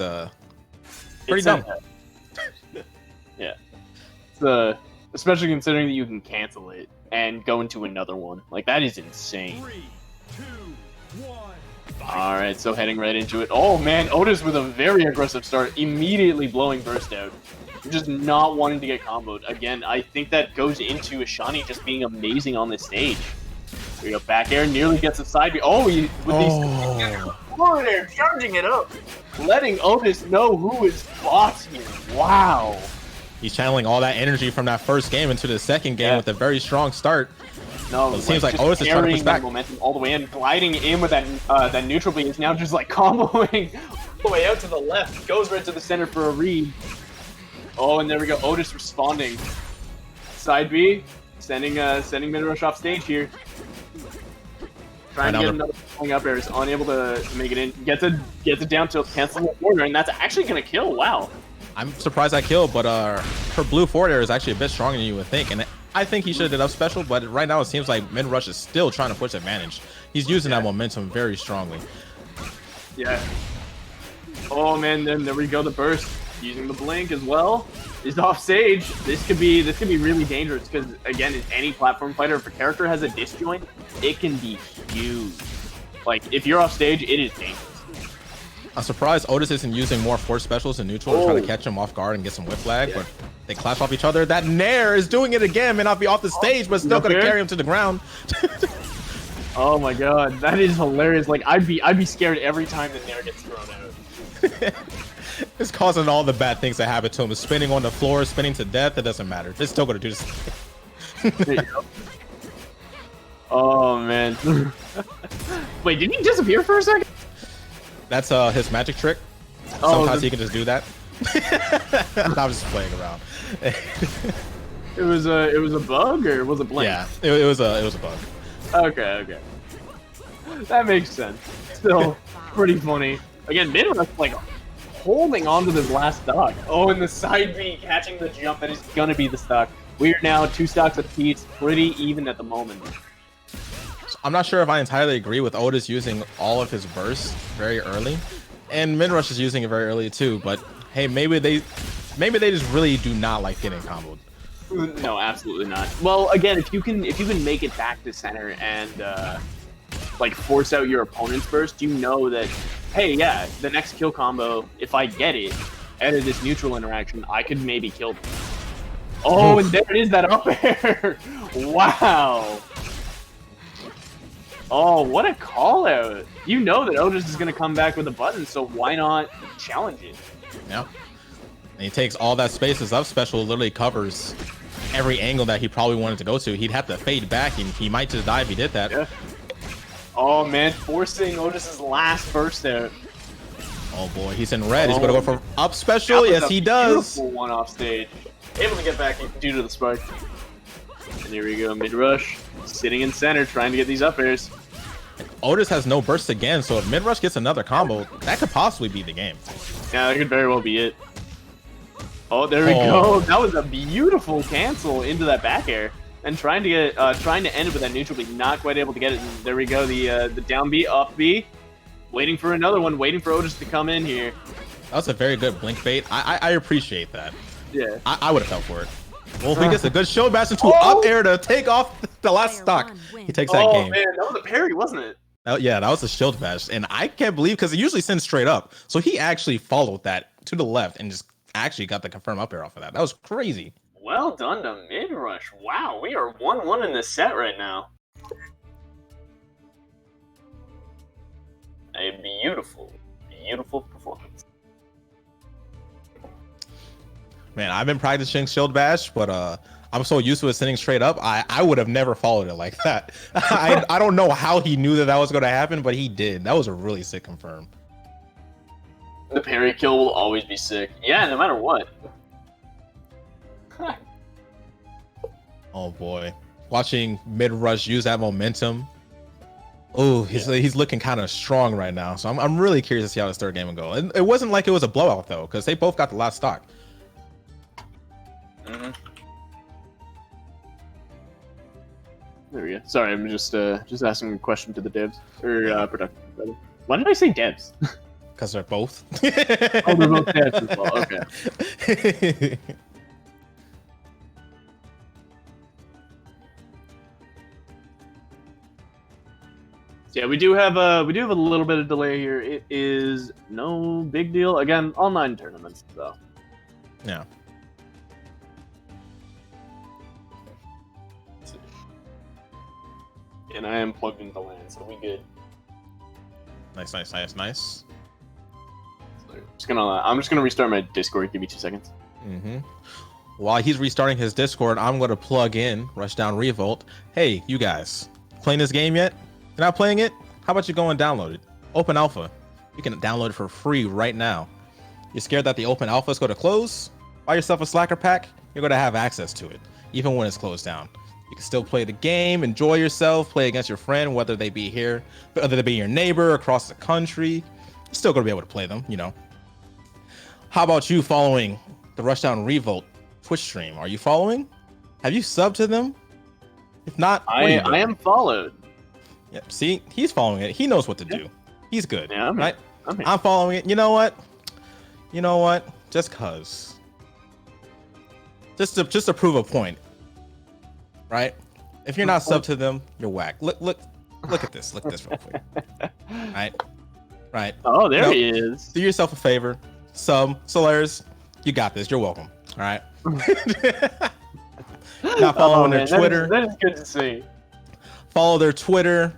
pretty dumb. Yeah. It's, especially considering that you can cancel it and go into another one. Like, that is insane. 3, 2, 1. Alright, so heading right into it. Oh man, Otis with a very aggressive start, immediately blowing burst out. Just not wanting to get comboed. Again, I think that goes into Ashani just being amazing on this stage. Here we go, back air, nearly gets a side B. Oh, these forward air, charging it up. Letting Otis know who is boss here. Wow. He's channeling all that energy from that first game into the second game with a very strong start. No, it seems like Otis is trying to push back. Momentum all the way in, gliding in with that neutral B is now just like comboing all the way out to the left. Goes right to the center for a read. Oh, and there we go. Otis responding. Side B, sending Midrush off stage here. Trying to get another pulling up air, is unable to make it in. Gets a down tilt, cancels the forward air, and that's actually gonna kill. Wow. I'm surprised I killed, but her blue forward air is actually a bit stronger than you would think, and I think he should have did up special, but right now it seems like Midrush is still trying to push advantage. He's using that momentum very strongly. Yeah. Oh man, then there we go, the burst. Using the blink as well. Is off stage. This could be really dangerous because again, any platform fighter, if a character has a disjoint, it can be huge. Like if you're off stage, it is dangerous. I'm surprised Otis isn't using more force specials in neutral to try to catch him off guard and get some whip lag, but they clash off each other. That Nair is doing it again, may not be off the stage, but still gonna carry him to the ground. Oh my god, that is hilarious. Like I'd be scared every time the Nair gets thrown out. It's causing all the bad things that happen to him. It's spinning on the floor, spinning to death. It doesn't matter. It's still gonna do this. There you go. Oh man. Wait, did he disappear for a second? That's his magic trick. Oh, Sometimes he can just do that. I'm just playing around. It was a bug or was it blank? Yeah, it was a bug. Okay. That makes sense. Still pretty funny. Again, Midrush like holding on to this last stock. Oh, and the side B catching the jump that is gonna be the stock. We are now 2 stocks apiece, pretty even at the moment. I'm not sure if I entirely agree with Otis using all of his bursts very early, and Midrush is using it very early too. But hey, maybe they just really do not like getting comboed. No, absolutely not. Well, again, if you can make it back to center and like force out your opponent's burst, you know that hey, yeah, the next kill combo, if I get it out of this neutral interaction, I could maybe kill them. Oh, and there it is, that up air. Wow. Oh, what a call out. You know that Otis is going to come back with a button, so why not challenge it? Yeah. And he takes all that space. His up special literally covers every angle that he probably wanted to go to. He'd have to fade back, and he might just die if he did that. Yeah. Oh, man, forcing Otis's last burst out. Oh, boy, he's in red. He's going to go for up special. Yes, he does. Beautiful one off stage. Able to get back due to the spark. And here we go, Midrush. Sitting in center, trying to get these up airs. Otis has no burst again, so if Midrush gets another combo, that could possibly be the game. Yeah, that could very well be it. Oh, there we go. That was a beautiful cancel into that back air. And trying to get trying to end it with that neutral B, not quite able to get it. And there we go, the down B, up B. Waiting for another one, waiting for Otis to come in here. That was a very good blink bait. I appreciate that. Yeah. I would have fell for it. Well, he gets a good shield bash into up air to take off the last stock. He takes that game. Oh, man, that was a parry, wasn't it? Yeah, that was a shield bash. And I can't believe, because it usually sends straight up. So he actually followed that to the left and just actually got the confirm up air off of that. That was crazy. Well done to Midrush. Wow, we are 1-1 in this set right now. A beautiful, beautiful performance. Man, I've been practicing shield bash, but I'm so used to it sending straight up. I would have never followed it like that. I don't know how he knew that was going to happen, but he did. That was a really sick confirm. The parry kill will always be sick. Yeah, no matter what. Oh boy, watching Midrush use that momentum. Oh, he's looking kind of strong right now. So I'm really curious to see how this third game will go. And it wasn't like it was a blowout though, because they both got the last stock. Mm-hmm. There we go. Sorry, I'm just asking a question to the devs or production. Brother. Why did I say devs? Because they're both. Oh, they're both devs as well. Okay. Yeah, we do have a little bit of delay here. It is no big deal. Again, online tournaments though. Yeah. And I am plugged into LAN, so we good. Nice. So I'm just gonna restart my Discord. Give me 2 seconds. Mm-hmm. While he's restarting his Discord, I'm gonna plug in Rushdown Revolt. Hey, you guys, playing this game yet? You're not playing it? How about you go and download it? Open Alpha. You can download it for free right now. You're scared that the Open Alpha is going to close? Buy yourself a Slacker pack. You're going to have access to it, even when it's closed down. You can still play the game, enjoy yourself, play against your friend, whether they be here, whether they be your neighbor across the country. You're still going to be able to play them, you know. How about you following the Rushdown Revolt Twitch stream? Are you following? Have you subbed to them? If not, I am followed. Yep. See, he's following it. He knows what to do. He's good. Yeah, right? I'm following it. You know what? Just cause. Just to prove a point. Right? If you're not sub to them, you're whack. Look at this. Look at this real quick. Right. Oh, there he is. Do yourself a favor. Solaris, you got this. You're welcome. All right. Not following their Twitter. That is good to see. Follow their Twitter,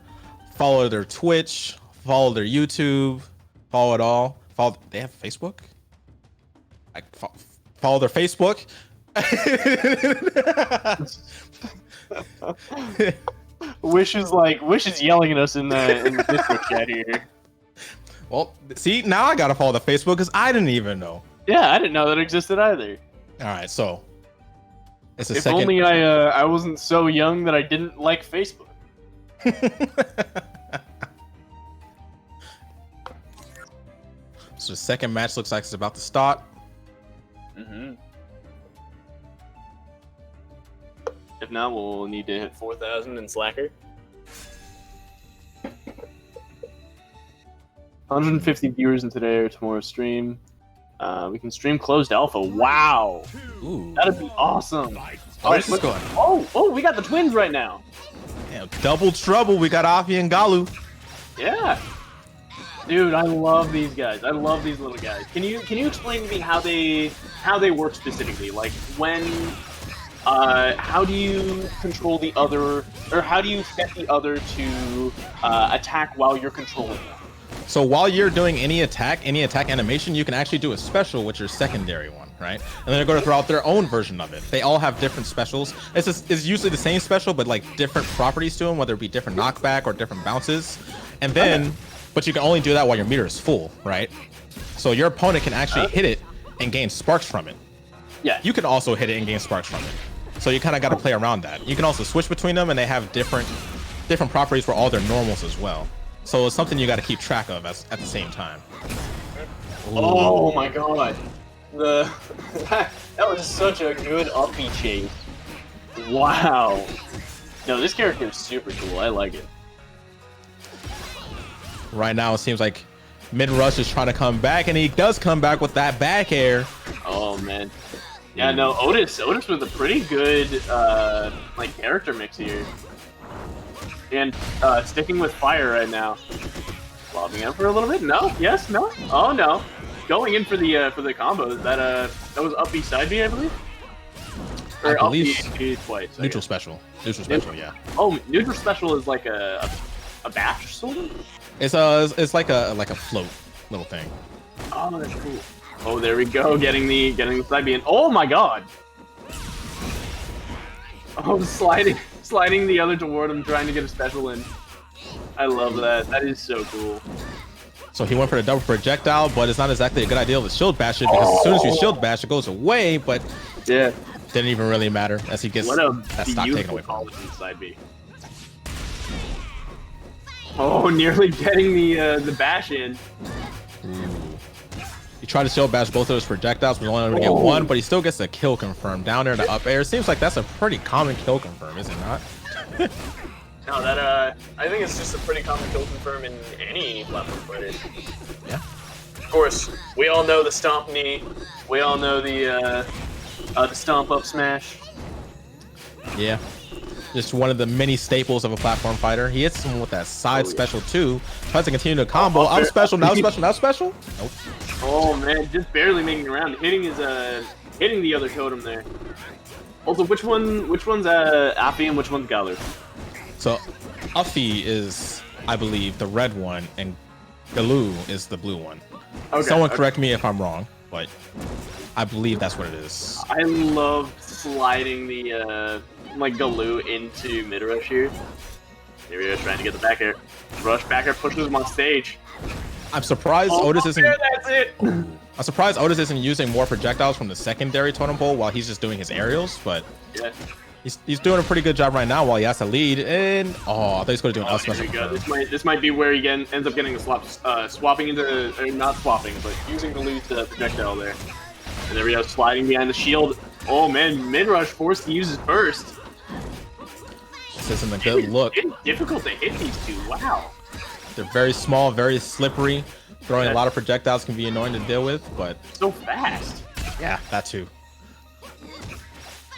follow their Twitch, follow their YouTube, follow it all. They have Facebook? follow their Facebook. Wish is yelling at us in the Discord chat here. Well, see, now I gotta follow the Facebook because I didn't even know. Yeah, I didn't know that existed either. All right, so it's If only I wasn't so young that I didn't like Facebook. So the second match looks like it's about to start. If not, we'll need to hit 4,000 in Slacker. 150 viewers in today or tomorrow's stream. We can stream closed alpha. Wow, Ooh, that'd be awesome. oh, this is going. Oh, we got the twins right now. Yeah, double trouble. We got Afi and Galu. Yeah, dude, I love these guys. I love these little guys. Can you explain to me how they work specifically? Like when, how do you control the other, or how do you set the other to attack while you're controlling them? So while you're doing any attack animation, you can actually do a special, which is secondary one, right? And then they're going to throw out their own version of it. They all have different specials. It's usually the same special, but like different properties to them, whether it be different knockback or different bounces. And then, but you can only do that while your meter is full, right? So your opponent can actually hit it and gain sparks from it. Yeah. You can also hit it and gain sparks from it. So you kind of got to play around that. You can also switch between them, and they have different properties for all their normals as well. So it's something you got to keep track of at the same time. Oh my god, that was such a good uppy chase. Wow. No, this character is super cool. I like it. Right now, it seems like Midrush is trying to come back, and he does come back with that back air. Oh man. Yeah, no, Otis with a pretty good like character mix here. And sticking with fire right now. Lobbing out for a little bit. No. Yes. No. Oh no. Going in for the combo. That was up B side B, I believe. Or I believe up B twice. Neutral special. Neutral special. Yeah. Oh, neutral special is like a bash sort of. It's like a float little thing. Oh, that's cool. Oh, there we go. Getting the side B in. Oh my god. Oh, sliding the other toward him, trying to get a special in. I love that. That is so cool. So he went for the double projectile, but it's not exactly a good idea to shield bash it, because as soon as you shield bash, it goes away, but yeah, didn't even really matter as he gets that stock taken away from him. Side B. Oh, nearly getting the bash in. Ooh. He tried to shield bash both of those projectiles, but only able to get one, but he still gets a kill confirmed down there in the up air. Seems like that's a pretty common kill confirm, is it not? No, that I think it's just a pretty common kill confirm in any platform fighter. Yeah. Of course, we all know the stomp knee. We all know the stomp up smash. Yeah. Just one of the many staples of a platform fighter. He hits someone with that side special too. Tries to continue to combo. Out special, now special, now special. Nope. Oh man, just barely making it around. Hitting the other totem there. Also, which one's Afi and which one's Galu? So, Afi is, I believe, the red one, and Galu is the blue one. Okay, Someone correct me if I'm wrong, but I believe that's what it is. I love sliding the like Galu into Midrush here. Here we go, trying to get the back air. Rush back air pushes him on stage. I'm surprised Otis isn't. That's it. I'm surprised Otis isn't using more projectiles from the secondary totem pole while he's just doing his aerials, but yeah. He's doing a pretty good job right now while he has to lead. And oh, I thought he's going to do an up special. This might be where he ends up getting a swap, swapping into, or not swapping, but using the lead projectile there. And there we go, sliding behind the shield. Oh man, Midrush forced to use his burst. This isn't a good look. It's difficult to hit these two. Wow. They're very small, very slippery. Throwing a lot of projectiles can be annoying to deal with, but so fast. Yeah, that too.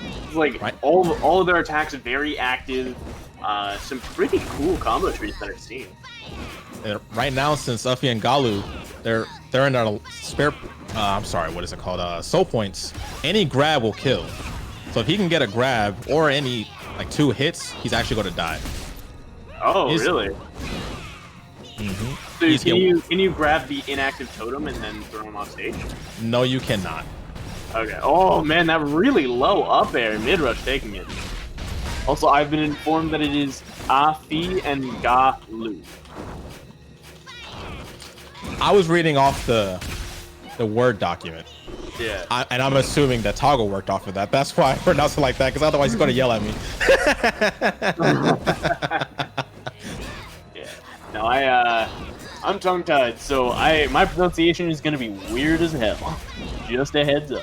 It's like all of their attacks are very active. Some pretty cool combo trees that I've seen. And right now, since Afi and Galu, they're in their spare. I'm sorry, what is it called? Soul points. Any grab will kill. So if he can get a grab or any like 2 hits, he's actually going to die. Oh, really? Mm-hmm. So can you grab the inactive totem and then throw him off stage? No, you cannot. Okay. Oh man, that really low up air. Midrush taking it. Also, I've been informed that it is Afi and Galu. I was reading off the Word document. Yeah. And I'm assuming that Toggle worked off of that. That's why I pronounced it like that, because otherwise he's going to yell at me. Yeah. No, I'm tongue-tied, so my pronunciation is going to be weird as hell. Just a heads up.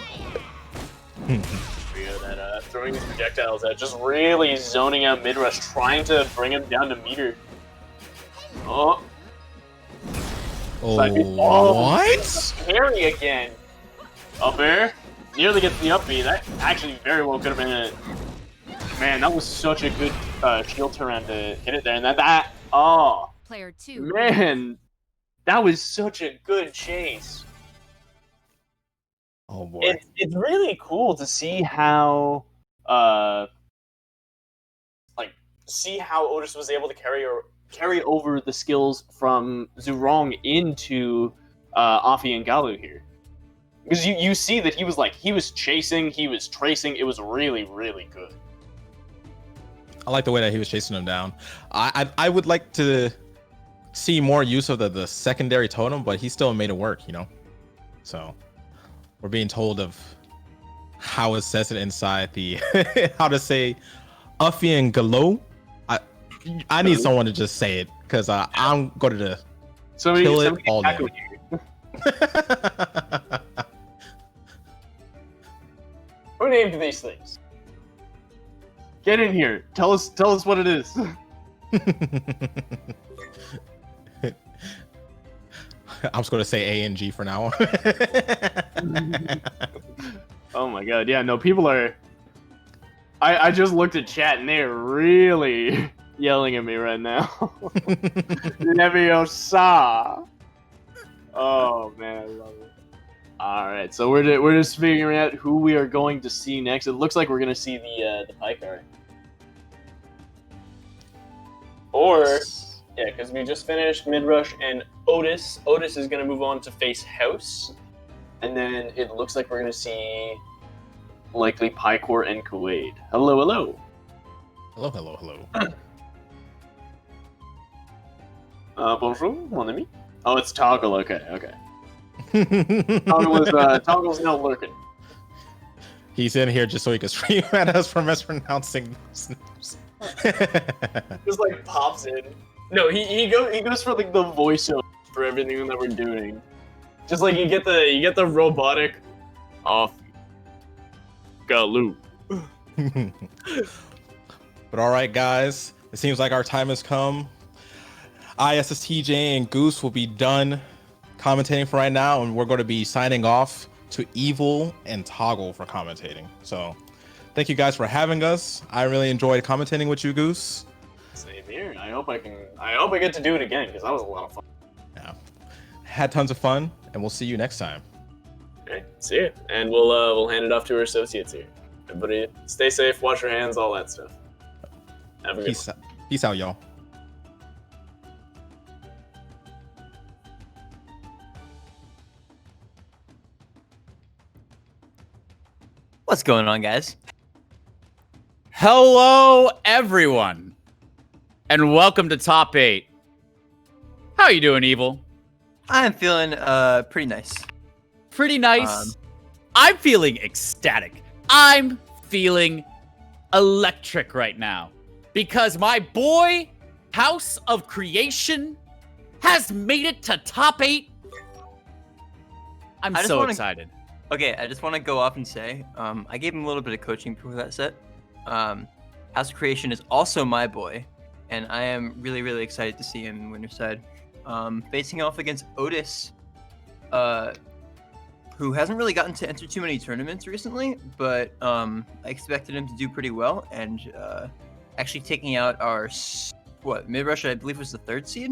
That throwing these projectiles at, just really zoning out Midrush, trying to bring him down to meter. Oh. What? Carry again. Up air. Nearly gets the up B. That actually very well could have been it. Man, that was such a good shield turnaround to hit it there. And that oh. Player 2. Man, that was such a good chase. Oh boy. It's really cool to see how see how Otis was able to carry over the skills from Zurong into Afi and Galu here. Because you see that he was chasing, he was tracing, it was really, really good. I like the way that he was chasing him down. I would like to see more use of the secondary totem, but he still made it work, you know? So we're being told of how it says it inside the how to say Uffy and Galo. I need someone to just say it, because I'm going to kill it all day. Who named these things? Get in here. Tell us what it is. I'm just going to say A and G for now. Oh my god, yeah, no, people are... I just looked at chat and they're really yelling at me right now. Leviosa! Oh man, I love it. Alright, so we're just figuring out who we are going to see next. It looks like we're going to see the Paikor. Or... yeah, because we just finished Midrush and Otis. Otis is going to move on to face House. And then it looks like we're going to see likely Paikor and Quaade. Hello, hello. Hello, hello, hello. Bonjour, mon ami. Oh, it's Toggle. Okay. Toggle's now lurking. He's in here just so he can scream at us for mispronouncing names. Just like pops in. No, he goes for like the voiceover for everything that we're doing. Just like you get the robotic off Galu. But all right, guys, it seems like our time has come. ISSTJ and Goose will be done commentating for right now, and we're going to be signing off to Evil and Toggle for commentating. So thank you guys for having us. I really enjoyed commentating with you, Goose. Same here. I hope I get to do it again, because that was a lot of fun. Yeah, had tons of fun, and we'll see you next time. Okay, see you. And we'll hand it off to our associates here. Everybody, stay safe, wash your hands, all that stuff. Have a good one. Peace out, y'all. What's going on, guys? Hello, everyone, and welcome to Top 8. How you doing, Evil? I'm feeling pretty nice. Pretty nice. I'm feeling ecstatic. I'm feeling electric right now because my boy House of Creation has made it to Top 8. I'm so excited. Okay, I just want to go off and say, I gave him a little bit of coaching before that set. House of Creation is also my boy, and I am really, really excited to see him in Winter's Side. Facing off against Otis, who hasn't really gotten to enter too many tournaments recently, but I expected him to do pretty well, and actually taking out our, Midrush, I believe was the 3rd seed?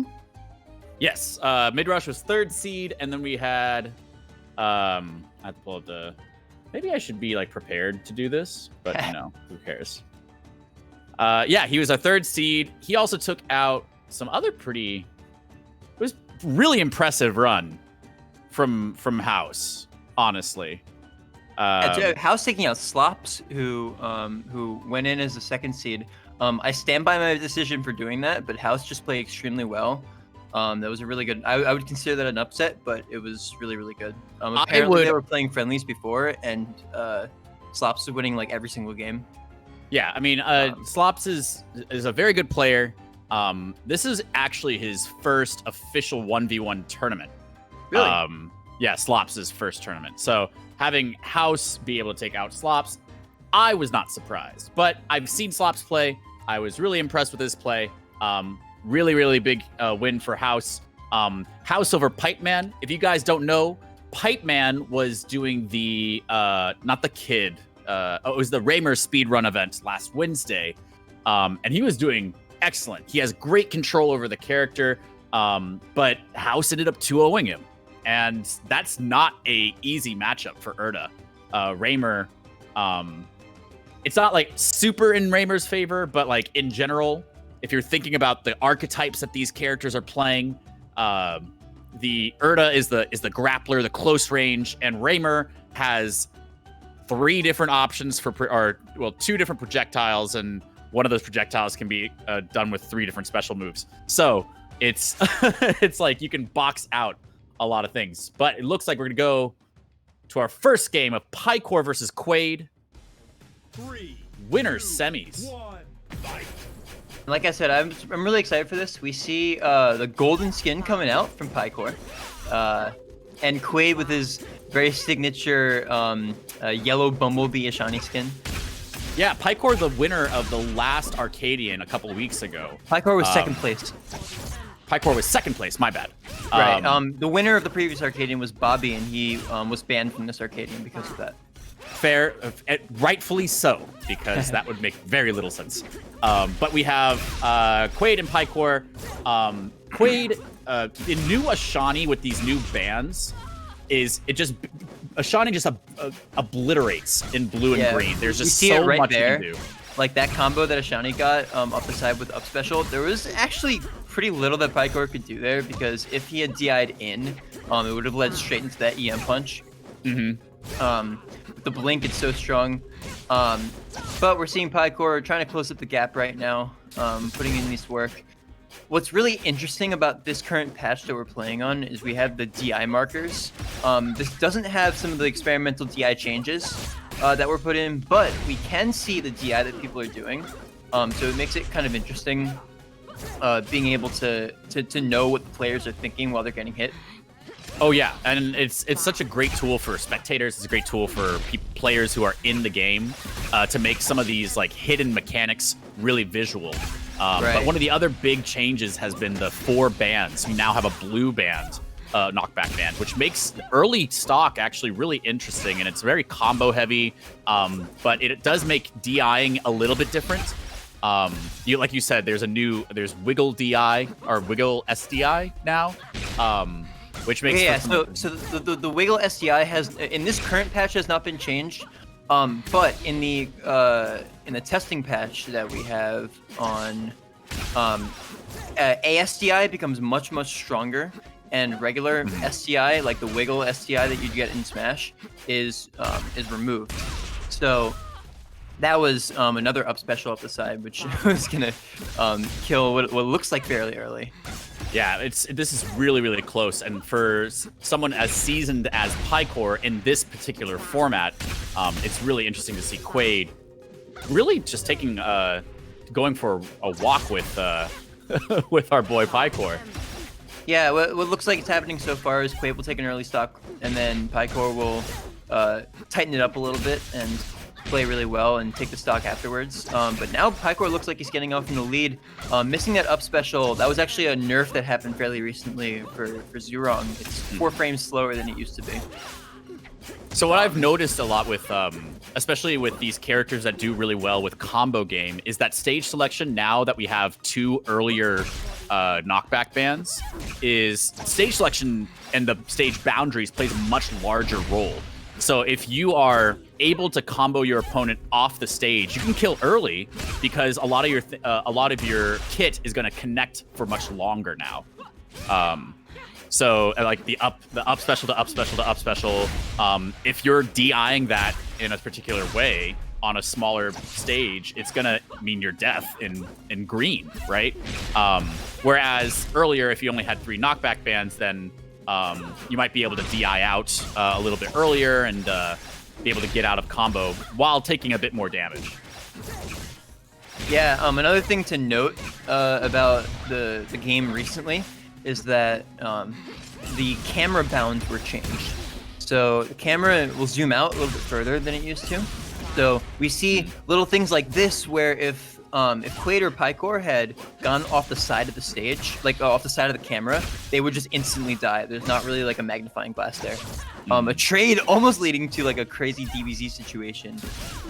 Yes, Midrush was 3rd seed, and then we had... I have to pull up the... Maybe I should be, like, prepared to do this, but, who cares? Yeah, he was our 3rd seed. He also took out some other pretty... It was really impressive run from House, honestly. House taking out Slops, who went in as the second seed. I stand by my decision for doing that, but House just played extremely well. That was a really good. I would consider that an upset, but it was really, really good. Apparently they were playing friendlies before, and Slops was winning like every single game. Yeah, I mean, Slops is a very good player. This is actually his first official 1v1 tournament. Really? Yeah, Slops' first tournament. So having House be able to take out Slops, I was not surprised. But I've seen Slops play. I was really impressed with his play. Really, really big win for House. House over Pipeman. If you guys don't know, Pipeman was doing the, not the kid, it was the Raymer speedrun event last Wednesday. And he was doing excellent. He has great control over the character, but House ended up 2-0ing him. And that's not a easy matchup for Erda. Raymer, it's not like super in Raymer's favor, but like in general, if you're thinking about the archetypes that these characters are playing, the Erda is the grappler, the close range, and Raymer has 3 different options for, two different projectiles, and one of those projectiles can be done with 3 different special moves. So it's it's like you can box out a lot of things. But it looks like we're gonna go to our first game of Paikor versus Quaade. 3, Winners 2, semis. 1, fight. Like I said, I'm really excited for this. We see the golden skin coming out from Paikor, and Quaade with his very signature yellow bumblebee Ashani skin. Yeah, Paikor, the winner of the last Arcadian a couple of weeks ago. Paikor was second place. Paikor was second place, my bad. Right. The winner of the previous Arcadian was Bobby, and he was banned from this Arcadian because of that. Fair, rightfully so, because that would make very little sense. But we have Quaade and Paikor. Quaade, the new Ashani with these new bans Ashani just obliterates in blue and green. There's just so much you can do. Like that combo that Ashani got up the side with up special, there was actually pretty little that Paikor could do there, because if he had DI'd in, it would have led straight into that EM punch. The blink, it's so strong. But we're seeing Paikor trying to close up the gap right now, putting in this work. What's really interesting about this current patch that we're playing on is we have the DI markers. This doesn't have some of the experimental DI changes that were put in, but we can see the DI that people are doing. So it makes it kind of interesting, being able to know what the players are thinking while they're getting hit. Oh yeah, and it's such a great tool for spectators. It's a great tool for players who are in the game to make some of these like hidden mechanics really visual. But one of the other big changes has been the 4 bands. We now have a blue band, knockback band, which makes early stock actually really interesting, and it's very combo heavy. But it does make DIing a little bit different. Like you said, there's Wiggle DI or Wiggle SDI now. Which makes so the Wiggle SDI has in this current patch has not been changed, but in the testing patch that we have on ASDI becomes much stronger, and regular SDI, like the Wiggle SDI that you get in Smash, is removed. So that was another up special up the side, which was gonna kill what looks like fairly early. Yeah, this is really close, and for someone as seasoned as Paikor in this particular format, it's really interesting to see Quaade really just going for a walk with with our boy Paikor. Yeah, what looks like it's happening so far is Quaade will take an early stock, and then Paikor will tighten it up a little bit and play really well and take the stock afterwards. But now Paikor looks like he's getting off in the lead. Missing that up special, that was actually a nerf that happened fairly recently for Zurong. It's 4 frames slower than it used to be. So what I've noticed a lot with, especially with these characters that do really well with combo game, is that stage selection, now that we have 2 earlier knockback bands, is stage selection and the stage boundaries plays a much larger role. So if you are able to combo your opponent off the stage, you can kill early because a lot of your kit is going to connect for much longer now. So like the up special to up special to up special. If you're DIing that in a particular way on a smaller stage, it's gonna mean your death in green, right? Whereas earlier, if you only had 3 knockback bands, then you might be able to DI out a little bit earlier and be able to get out of combo while taking a bit more damage. Yeah, another thing to note about the game recently is that the camera bounds were changed. So the camera will zoom out a little bit further than it used to. So we see little things like this where if Quaade or Paikor had gone off the side of the stage, like off the side of the camera, they would just instantly die. There's not really like a magnifying glass there. A trade almost leading to like a crazy DBZ situation,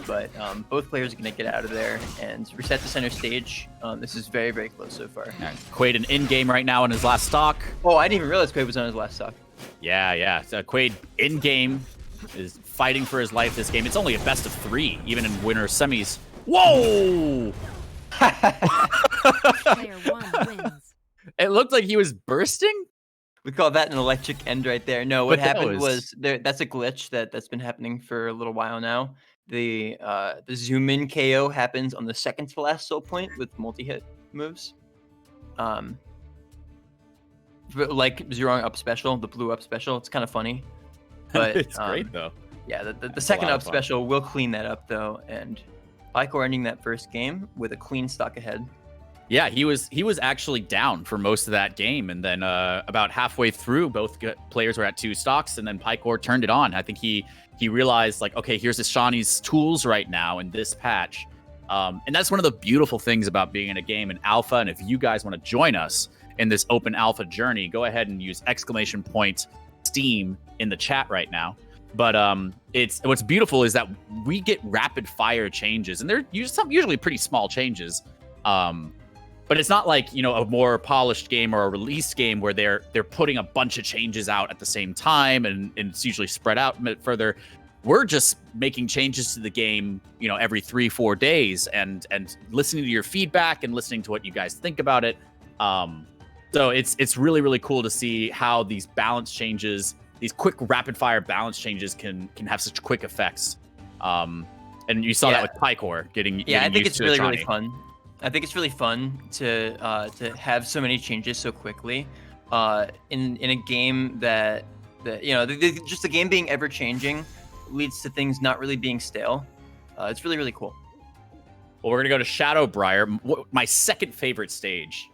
but both players are gonna get out of there and reset the center stage. This is very, very close so far. Yeah, Quaade in game right now on his last stock. Oh, I didn't even realize Quaade was on his last stock. Yeah. So Quaade in game is fighting for his life this game. It's only a best of 3, even in winner semis. Whoa! Player 1 wins. It looked like he was bursting. We call that an electric end right there. No, what But that happened was- was that's a glitch that's been happening for a little while now. The zoom in KO happens on the second to last soul point with multi-hit moves. Like Zerong up special, the blue up special. It's kind of funny. But It's great though. Yeah, the That's a second lot up of fun. special will clean that up though, and Paikor ending that first game with a clean stock ahead. Yeah, he was actually down for most of that game, and then about halfway through, both players were at 2 stocks, and then Paikor turned it on. I think he realized like, okay, here's Ashani's tools right now in this patch, and that's one of the beautiful things about being in a game in alpha. And if you guys want to join us in this open alpha journey, go ahead and use !Steam in the chat right now. But it's what's beautiful is that we get rapid fire changes, and they're usually pretty small changes. But it's not like, a more polished game or a released game where they're putting a bunch of changes out at the same time, and it's usually spread out a bit further. We're just making changes to the game, every 3-4 days, and listening to your feedback and listening to what you guys think about it. So it's really, really cool to see how these balance changes, these quick rapid fire balance changes can have such quick effects. And you saw that with Paikor getting I think used it's to really, Ashani. really fun. I think it's really fun to have so many changes so quickly in a game that just the game being ever changing leads to things not really being stale. It's really, really cool. Well, we're gonna go to Shadowbriar, my second favorite stage.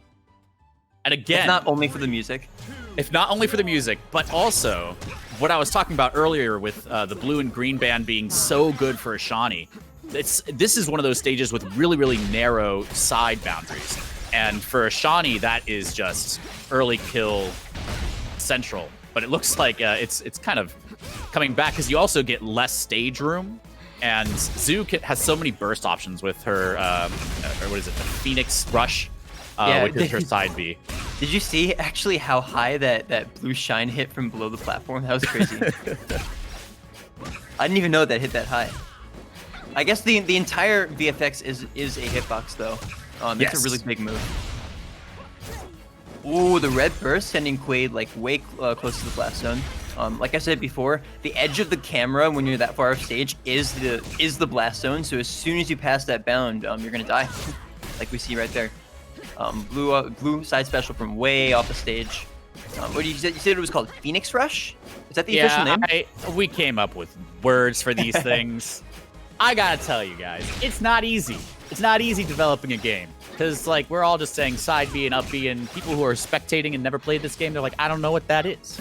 And again, It's not only for the music. if not only for the music, but also what I was talking about earlier with the blue and green band being so good for Ashani. This is one of those stages with really, really narrow side boundaries. And for Ashani, that is just early kill central. But it looks like it's kind of coming back because you also get less stage room. And Zoo has so many burst options with her, or what is it, the Phoenix Rush, which is her side B. Did you see actually how high that blue shine hit from below the platform? That was crazy. I didn't even know that hit that high. I guess the entire VFX is a hitbox though. It's a really big move. Ooh, the red burst sending Quaade like way close to the blast zone. Like I said before, the edge of the camera when you're that far off stage is the blast zone. So as soon as you pass that bound, you're gonna die, like we see right there. Blue side special from way off the stage. What you said it was called Phoenix Rush? Is that the official name? We came up with words for these things. I gotta tell you guys, it's not easy. It's not easy developing a game. Because, we're all just saying side B and up B, and people who are spectating and never played this game, they're like, I don't know what that is.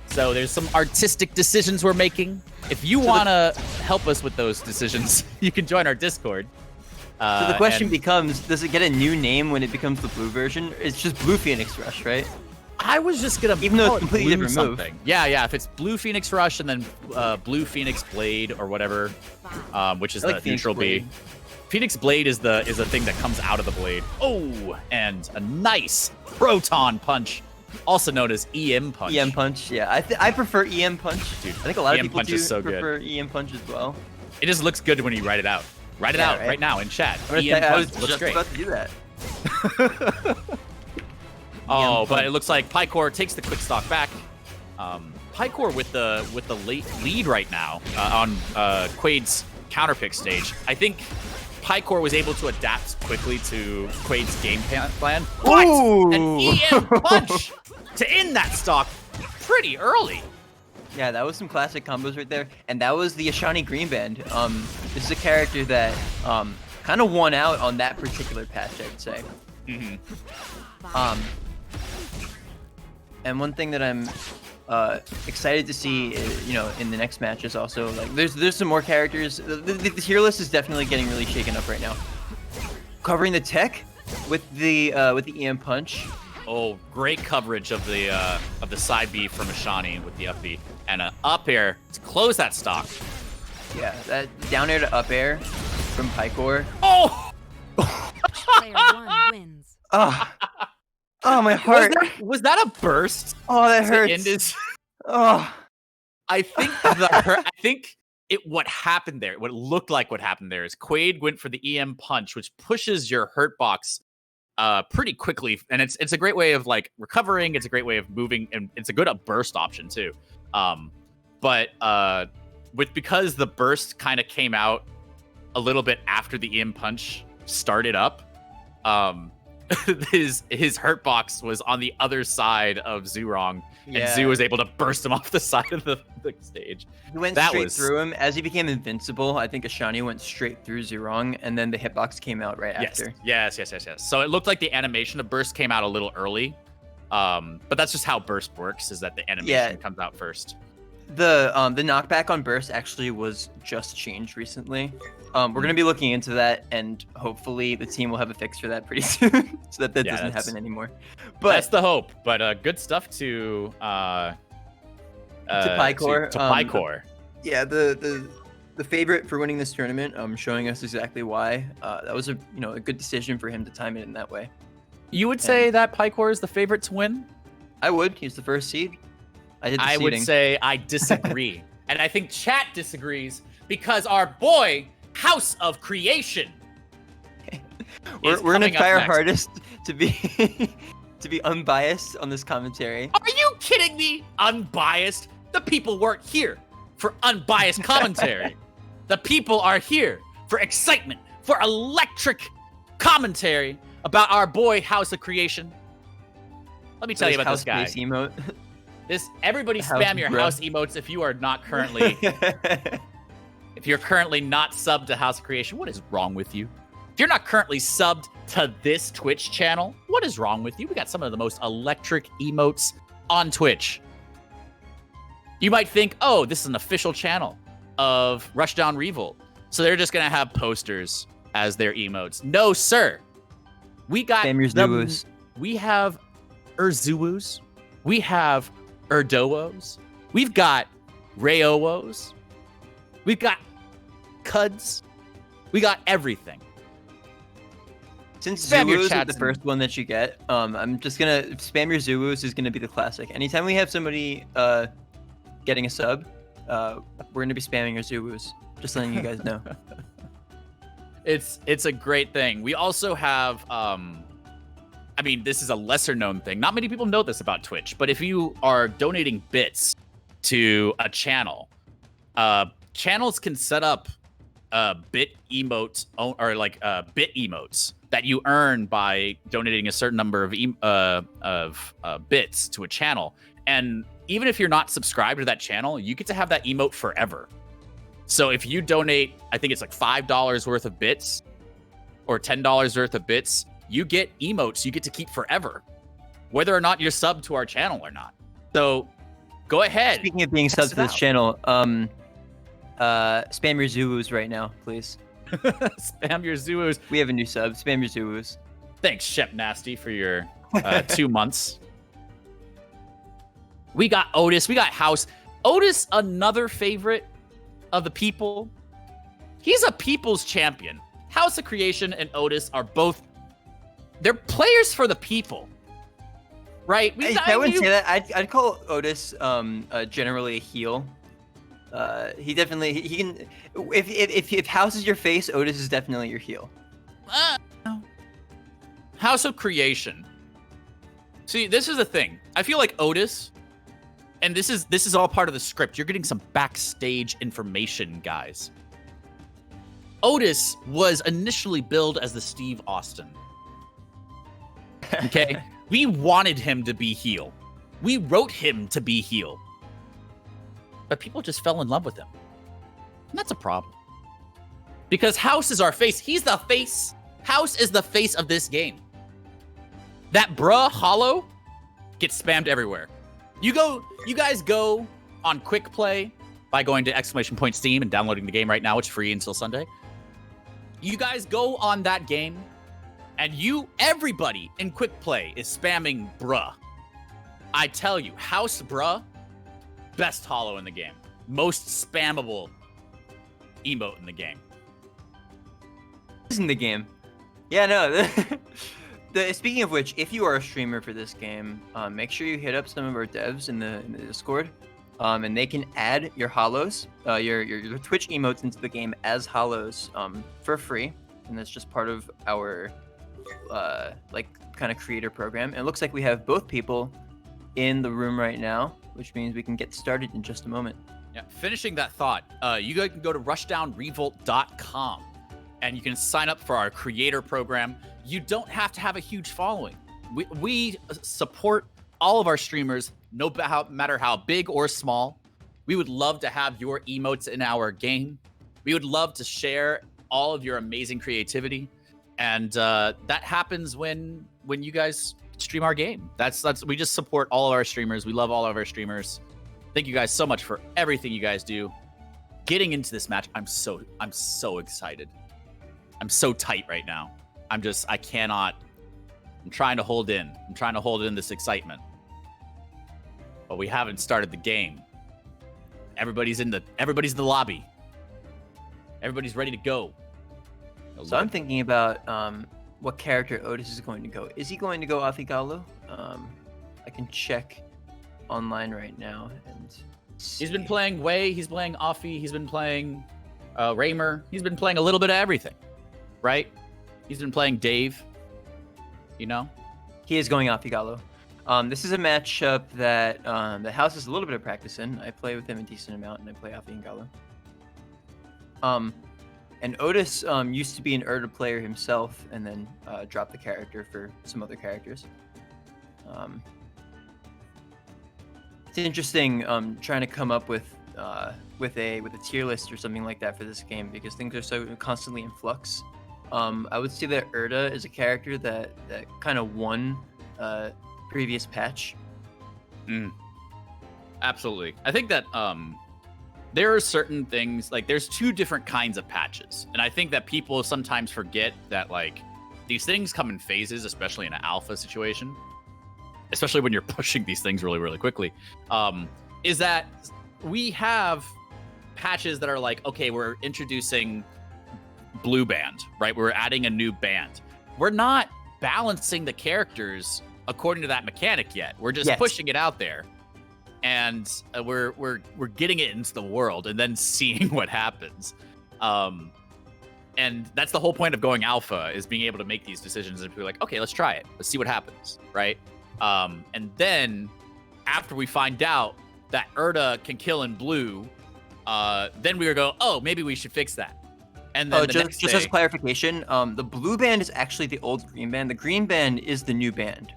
So there's some artistic decisions we're making. If you want to help us with those decisions, you can join our Discord. So the question becomes, does it get a new name when it becomes the blue version? It's just Blue Phoenix Rush, right? I was just gonna Even though call it's it completely Blue different move. something. Yeah. If it's Blue Phoenix Rush and then Blue Phoenix Blade or whatever, which is I the like Phoenix neutral B. Blade. Phoenix Blade is the thing that comes out of the blade. Oh, and a nice proton punch, also known as EM punch. EM punch, yeah. I prefer EM punch. Dude, I think a lot of EM people punch do is so good. prefer EM punch as well. It just looks good when you write it out. Write it out right now in chat. I EM was punch looks just great. about to do that. Oh, but it looks like Paikor takes the quick stock back. Paikor with the lead right now on Quade's counterpick stage. I think Paikor was able to adapt quickly to Quade's game plan. But an EM punch to end that stock pretty early. Yeah, that was some classic combos right there, and that was the Ashani Green Band. This is a character that kind of won out on that particular patch, I would say. And one thing that I'm excited to see, is, in the next match is also like there's some more characters. The tier list is definitely getting really shaken up right now. Covering the tech with the EM punch. Oh, great coverage of the side B from Ashani with the up B and an up air to close that stock. Yeah, that down air to up air from Paikor. Oh! Player 1 wins. Oh, my heart. Was that a burst? Oh, that hurts. Oh. I think what happened there, what it looked like what happened there is Quaade went for the EM punch, which pushes your hurt box pretty quickly, and it's a great way of like recovering. It's a great way of moving, and it's a good burst option too. But because the burst kind of came out a little bit after the EM punch started up, his hurt box was on the other side of Zurong, and Zoo was able to burst him off the side of the stage. He went straight through him. As he became invincible, I think Ashani went straight through Zurong, and then the hitbox came out right after. Yes. So it looked like the animation of burst came out a little early, but that's just how burst works, is that the animation comes out first. The knockback on burst actually was just changed recently. We're going to be looking into that, and hopefully the team will have a fix for that pretty soon, so that doesn't happen anymore. But that's the hope. But good stuff to Paikor. To Paikor. Yeah, the favorite for winning this tournament, showing us exactly why. That was a good decision for him to time it in that way. You would say that Paikor is the favorite to win? I would. He's the first seed. I would say I disagree, and I think chat disagrees because our boy HouseOfCreation. We're gonna try our hardest to be unbiased on this commentary. Are you kidding me? Unbiased? The people weren't here for unbiased commentary. The people are here for excitement, for electric commentary about our boy HouseOfCreation. Let me tell you about this guy. Emote. Everybody spam your house emotes if you are not currently if you're currently not subbed to HouseOfCreation. What is wrong with you? If you're not currently subbed to this Twitch channel, what is wrong with you? We got some of the most electric emotes on Twitch. You might think, oh, this is an official channel of Rushdown Revolt, so they're just gonna have posters as their emotes. No, sir. We got we have Urzuwus. We have Erdoos. We've got Rayowos. We've got Cuds. We got everything. Since Zuwus is the first one that you get, I'm just gonna spam your Zuwus is gonna be the classic. Anytime we have somebody getting a sub, we're gonna be spamming your Zuwus. Just letting you guys know. It's a great thing. We also have this is a lesser known thing. Not many people know this about Twitch, but if you are donating bits to a channel, channels can set up bit emotes or bit emotes that you earn by donating a certain number of bits to a channel. And even if you're not subscribed to that channel, you get to have that emote forever. So if you donate, I think it's like $5 worth of bits or $10 worth of bits, you get emotes you get to keep forever, whether or not you're subbed to our channel or not. So go ahead. Speaking of being subbed to this channel, spam your Zuwus right now, please. Spam your Zuwus. We have a new sub. Spam your Zuwus. Thanks, Shep Nasty, for your 2 months. We got Otis. We got House. Otis, another favorite of the people. He's a people's champion. HouseOfCreation and Otis are both... They're players for the people. Right? I wouldn't say that. I'd call Otis generally a heel. He can... If House is your face, Otis is definitely your heel. HouseOfCreation See, this is the thing. I feel like Otis, and this is all part of the script. You're getting some backstage information, guys. Otis was initially billed as the Steve Austin. Okay? We wanted him to be heel. We wrote him to be heel. But people just fell in love with him. And that's a problem. Because House is our face. He's the face. House is the face of this game. That bruh hollow gets spammed everywhere. You guys go on quick play by going to ! Steam and downloading the game right now. It's free until Sunday. You guys go on that game and everybody in quick play is spamming bruh. I tell you, House bruh, best hollow in the game. Most spammable emote in the game. In the game. Yeah, no. Speaking of which, if you are a streamer for this game, make sure you hit up some of our devs in the Discord, and they can add your hollows, your Twitch emotes into the game as hollows, for free, and that's just part of our kind of creator program. And it looks like we have both people in the room right now, which means we can get started in just a moment. Yeah, finishing that thought, you guys can go to rushdownrevolt.com. And you can sign up for our creator program. You don't have to have a huge following. We support all of our streamers, no matter how big or small. We would love to have your emotes in our game. We would love to share all of your amazing creativity. And that happens when you guys stream our game. We just support all of our streamers. We love all of our streamers. Thank you guys so much for everything you guys do. Getting into this match, I'm so excited. I'm so tight right now. I'm trying to hold in. I'm trying to hold in this excitement. But we haven't started the game. Everybody's in the lobby. Everybody's ready to go. So I'm thinking about what character Otis is going to go. Is he going to go Afigalo? I can check online right now and see. He's been playing Wei, he's playing Afi, he's been playing Raymer. He's been playing a little bit of everything. Right? He's been playing Dave. You know? He is going Afigalo. This is a matchup that the House has a little bit of practice in. I play with him a decent amount, and I play Afigalo. And Otis used to be an Urda player himself, and then dropped the character for some other characters. It's interesting trying to come up with a tier list or something like that for this game, because things are so constantly in flux. I would say that Urda is a character that kind of won previous patch. Absolutely. I think that there are certain things, like there's two different kinds of patches. And I think that people sometimes forget that like these things come in phases, especially in an alpha situation, especially when you're pushing these things really, really quickly, is that we have patches that are like, okay, we're introducing blue band, right? We're adding a new band. We're not balancing the characters according to that mechanic yet. We're just pushing it out there, and we're getting it into the world and then seeing what happens. And that's the whole point of going alpha, is being able to make these decisions and be like, okay, let's try it. Let's see what happens, right? And then after we find out that Urda can kill in blue, then we go, oh, maybe we should fix that. And then just as clarification, the blue band is actually the old green band. The green band is the new band.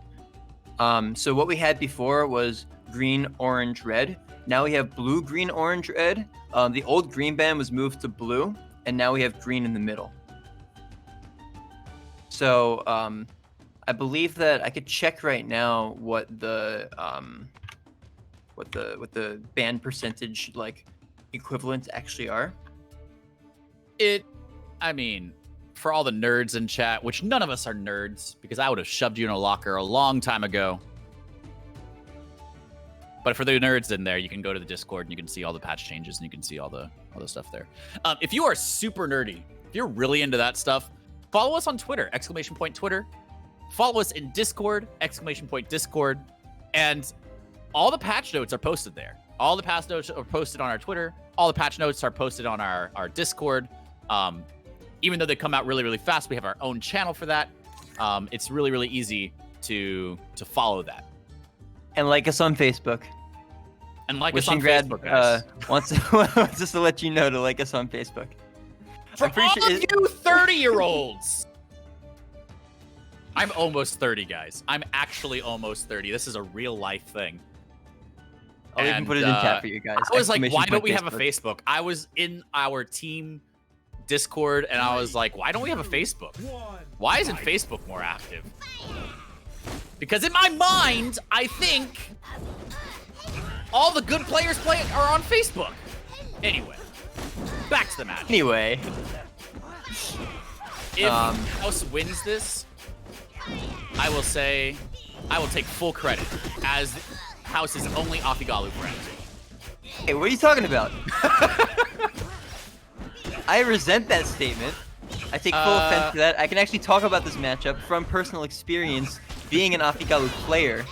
So what we had before was green, orange, red. Now we have blue, green, orange, red. The old green band was moved to blue, and now we have green in the middle. So I believe that I could check right now what the band percentage like equivalents actually are. I mean, for all the nerds in chat, which none of us are nerds, because I would have shoved you in a locker a long time ago. But for the nerds in there, you can go to the Discord and you can see all the patch changes and you can see all the stuff there. If you are super nerdy, if you're really into that stuff, follow us on Twitter, !Twitter. Follow us in Discord, !Discord. And all the patch notes are posted there. All the patch notes are posted on our Twitter. All the patch notes are posted on our Discord. Even though they come out really, really fast, we have our own channel for that. It's really, really easy to follow that. And like us on Facebook. And like us Wishing on Grad Facebook, guys. wants us to let you know to like us on Facebook. For I'm pretty all sure of you 30-year-olds. I'm almost 30, guys. I'm actually almost 30. This is a real life thing. I'll even put it in chat for you guys. I was like, why Exclamation don't we point have a Facebook? I was in our team Discord, and I was like, why don't we have a Facebook? Why isn't Facebook more active? Because in my mind, I think all the good players are on Facebook. Anyway, back to the match. Anyway, If House wins this, I will say, I will take full credit as House's only Afigalu friend. hey, what are you talking about? I resent that statement. I take full offense to that. I can actually talk about this matchup from personal experience, being an Afigalu player.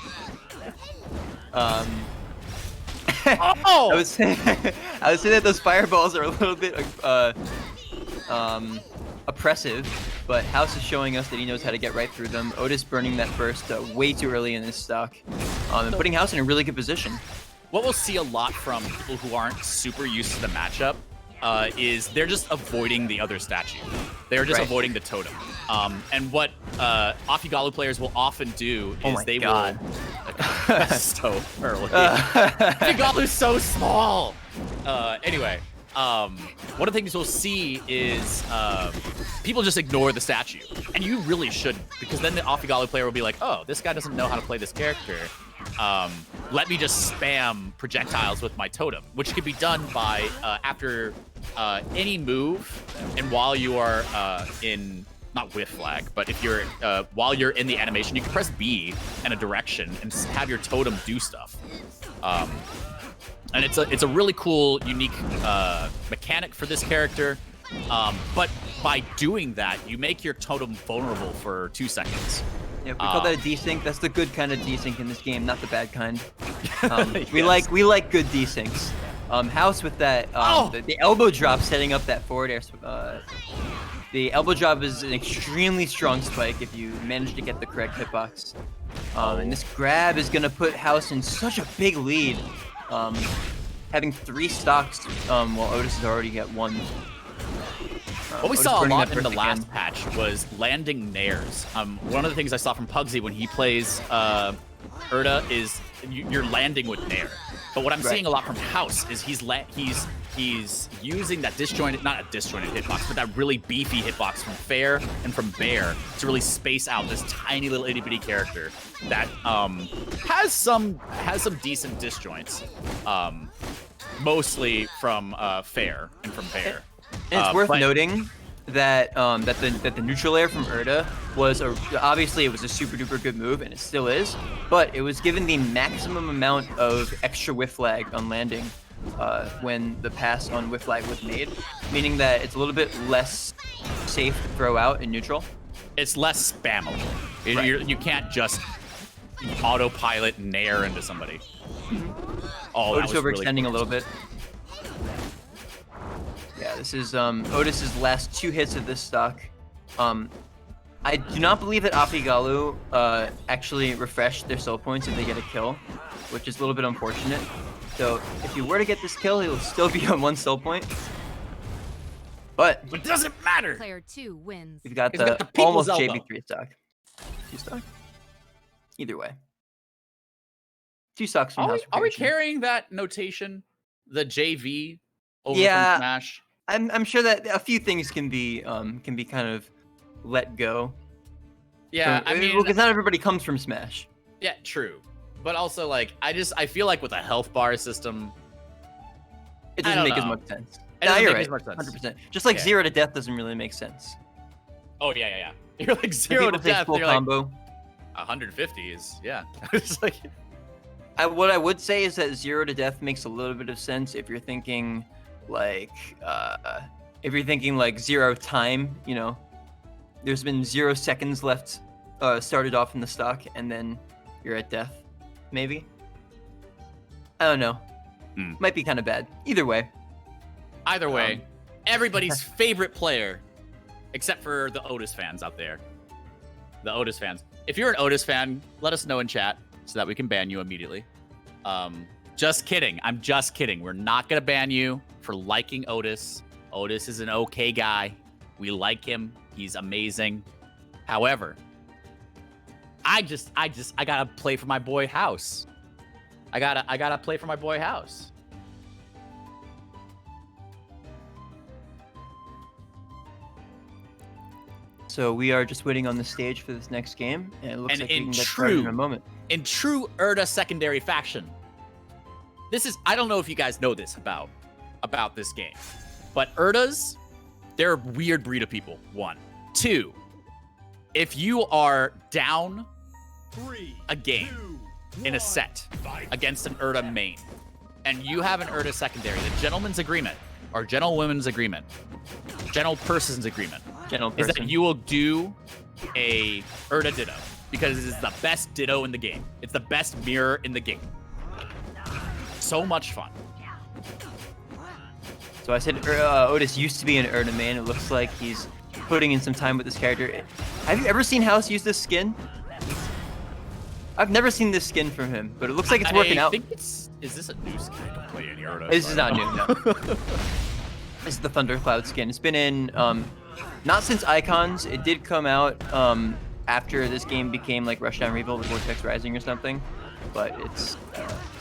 Oh! I would say that those fireballs are a little bit oppressive, but House is showing us that he knows how to get right through them. Otis burning that burst way too early in his stock, and putting House in a really good position. What we'll see a lot from people who aren't super used to the matchup is they're just avoiding the other statue. They're just avoiding the totem. And what Afigalu players will often do is they will... so early. Afigalu's so small! Anyway, one of the things we'll see is people just ignore the statue. And you really shouldn't, because then the Afigalu player will be like, oh, this guy doesn't know how to play this character. Let me just spam projectiles with my totem, which can be done by after any move and while you are in, not whiff flag, but if you're while you're in the animation, you can press B in a direction and have your totem do stuff. And it's a really cool, unique mechanic for this character. But by doing that, you make your totem vulnerable for 2 seconds. Yeah, we call that a desync. That's the good kind of desync in this game, not the bad kind. We Yes. like good desyncs. House with that the elbow drop, setting up that forward air. The elbow drop is an extremely strong spike if you manage to get the correct hitbox. And this grab is gonna put House in such a big lead. Having 3 stocks while Otis has already got 1. What we Otis saw a burning lot that in the burst last again. patch was landing nairs. One of the things I saw from Pugsy when he plays Urda is you're landing with nair. But what I'm seeing a lot from House is he's using that disjointed, not a disjointed hitbox, but that really beefy hitbox from Fair and from Bear to really space out this tiny little itty bitty character that has some decent disjoints, mostly from Fair and from Bear. And it's worth noting that that the neutral air from Urda was obviously it was a super duper good move, and it still is, but it was given the maximum amount of extra whiff lag on landing when the pass on whiff lag was made, meaning that it's a little bit less safe to throw out in neutral. It's less spammable. You can't just autopilot nair into somebody. Oh, that Otis was overextending really a little bit. Yeah, this is Otis's last 2 hits of this stock. I do not believe that Afigalu actually refreshed their soul points if they get a kill, which is a little bit unfortunate. So if you were to get this kill, he'll still be on 1 soul point. But It doesn't matter. Player 2 wins. we've got He's got the people's almost elbow. JB3 stock. 2 stock? Either way. 2 stocks from Are House we, are we Recreation. carrying that notation, the JV, over Yeah. from Smash? I'm sure that a few things can be kind of let go. Yeah, I mean, because not everybody comes from Smash. yeah, true. But also, like, I feel like with a health bar system, It I doesn't don't make as know. much sense. It No, doesn't you're make right. as much sense. 100%. Just like Yeah. 0 to death doesn't really make sense. Oh yeah. You're like Some 0 to people say death. full You're like combo. 150 is it's like What I would say is that 0 to death makes a little bit of sense if you're thinking like 0 time. You know, there's been 0 seconds left, started off in the stock, and then you're at death. Maybe. I don't know. Might be kind of bad. Either way. either way, everybody's favorite player, except for the Otis fans out there. The Otis fans. If you're an Otis fan, let us know in chat so that we can ban you immediately. Just kidding. I'm just kidding. We're not gonna ban you for liking Otis. Otis is an okay guy. We like him. He's amazing. However, I gotta play for my boy House. I gotta play for my boy House. So we are just waiting on the stage for this next game, and it looks like we can get started in a moment. In true Erda secondary faction, I don't know if you guys know this about this game, but Erdas, they're a weird breed of people. 1. 2, if you are down 3, a game 2, in a set fight. against an Erda main, and you have an Erda secondary, the gentleman's agreement, or gentlewoman's agreement, gentleperson's agreement, is that you will do a Erda Ditto, because it is the best Ditto in the game. It's the best mirror in the game. So much fun. So I said Otis used to be an Erda main. It looks like he's putting in some time with this character. Have you ever seen House use this skin? I've never seen this skin from him, but it looks like it's working out. Is this a new skin? I don't play any Erda. This is not new, no. This is the Thundercloud skin. It's been in, not since Icons. It did come out after this game became like Rushdown Revolt with Vortex Rising or something, but it's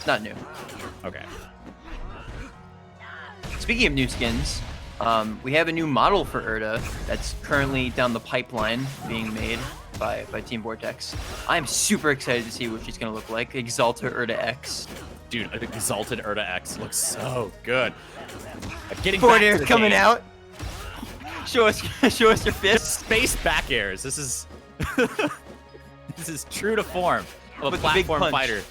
not new. Okay. Speaking of new skins, we have a new model for Erda that's currently down the pipeline being made by Team Vortex. I'm super excited to see what she's gonna look like. Exalta Erda X. Dude, an Exalted Erda X looks so good. Getting Forward back air to the coming game. out. Show us your fists. Space back airs. This is this is true to form of a With the big platform punch. fighter.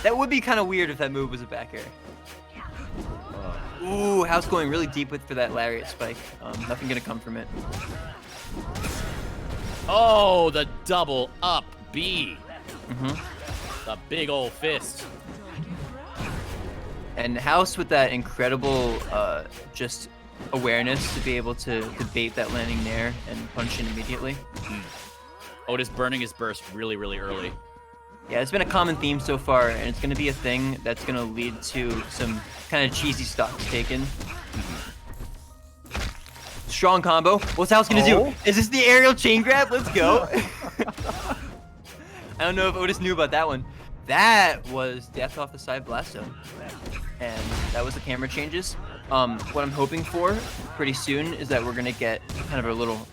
That would be kind of weird if that move was a back air. Ooh, House going really deep for that lariat spike. Nothing gonna come from it. Oh, the double up B. Mm-hmm. The big old fist. And House with that incredible just awareness to be able to bait that landing there and punch in immediately. Otis burning his burst really, really early. Yeah, it's been a common theme so far, and it's going to be a thing that's going to lead to some kind of cheesy stocks taken. Strong combo. What's House going to do? Is this the aerial chain grab? Let's go. I don't know if Otis knew about that one. That was death off the side blast zone. And that was the camera changes. What I'm hoping for pretty soon is that we're going to get kind of a little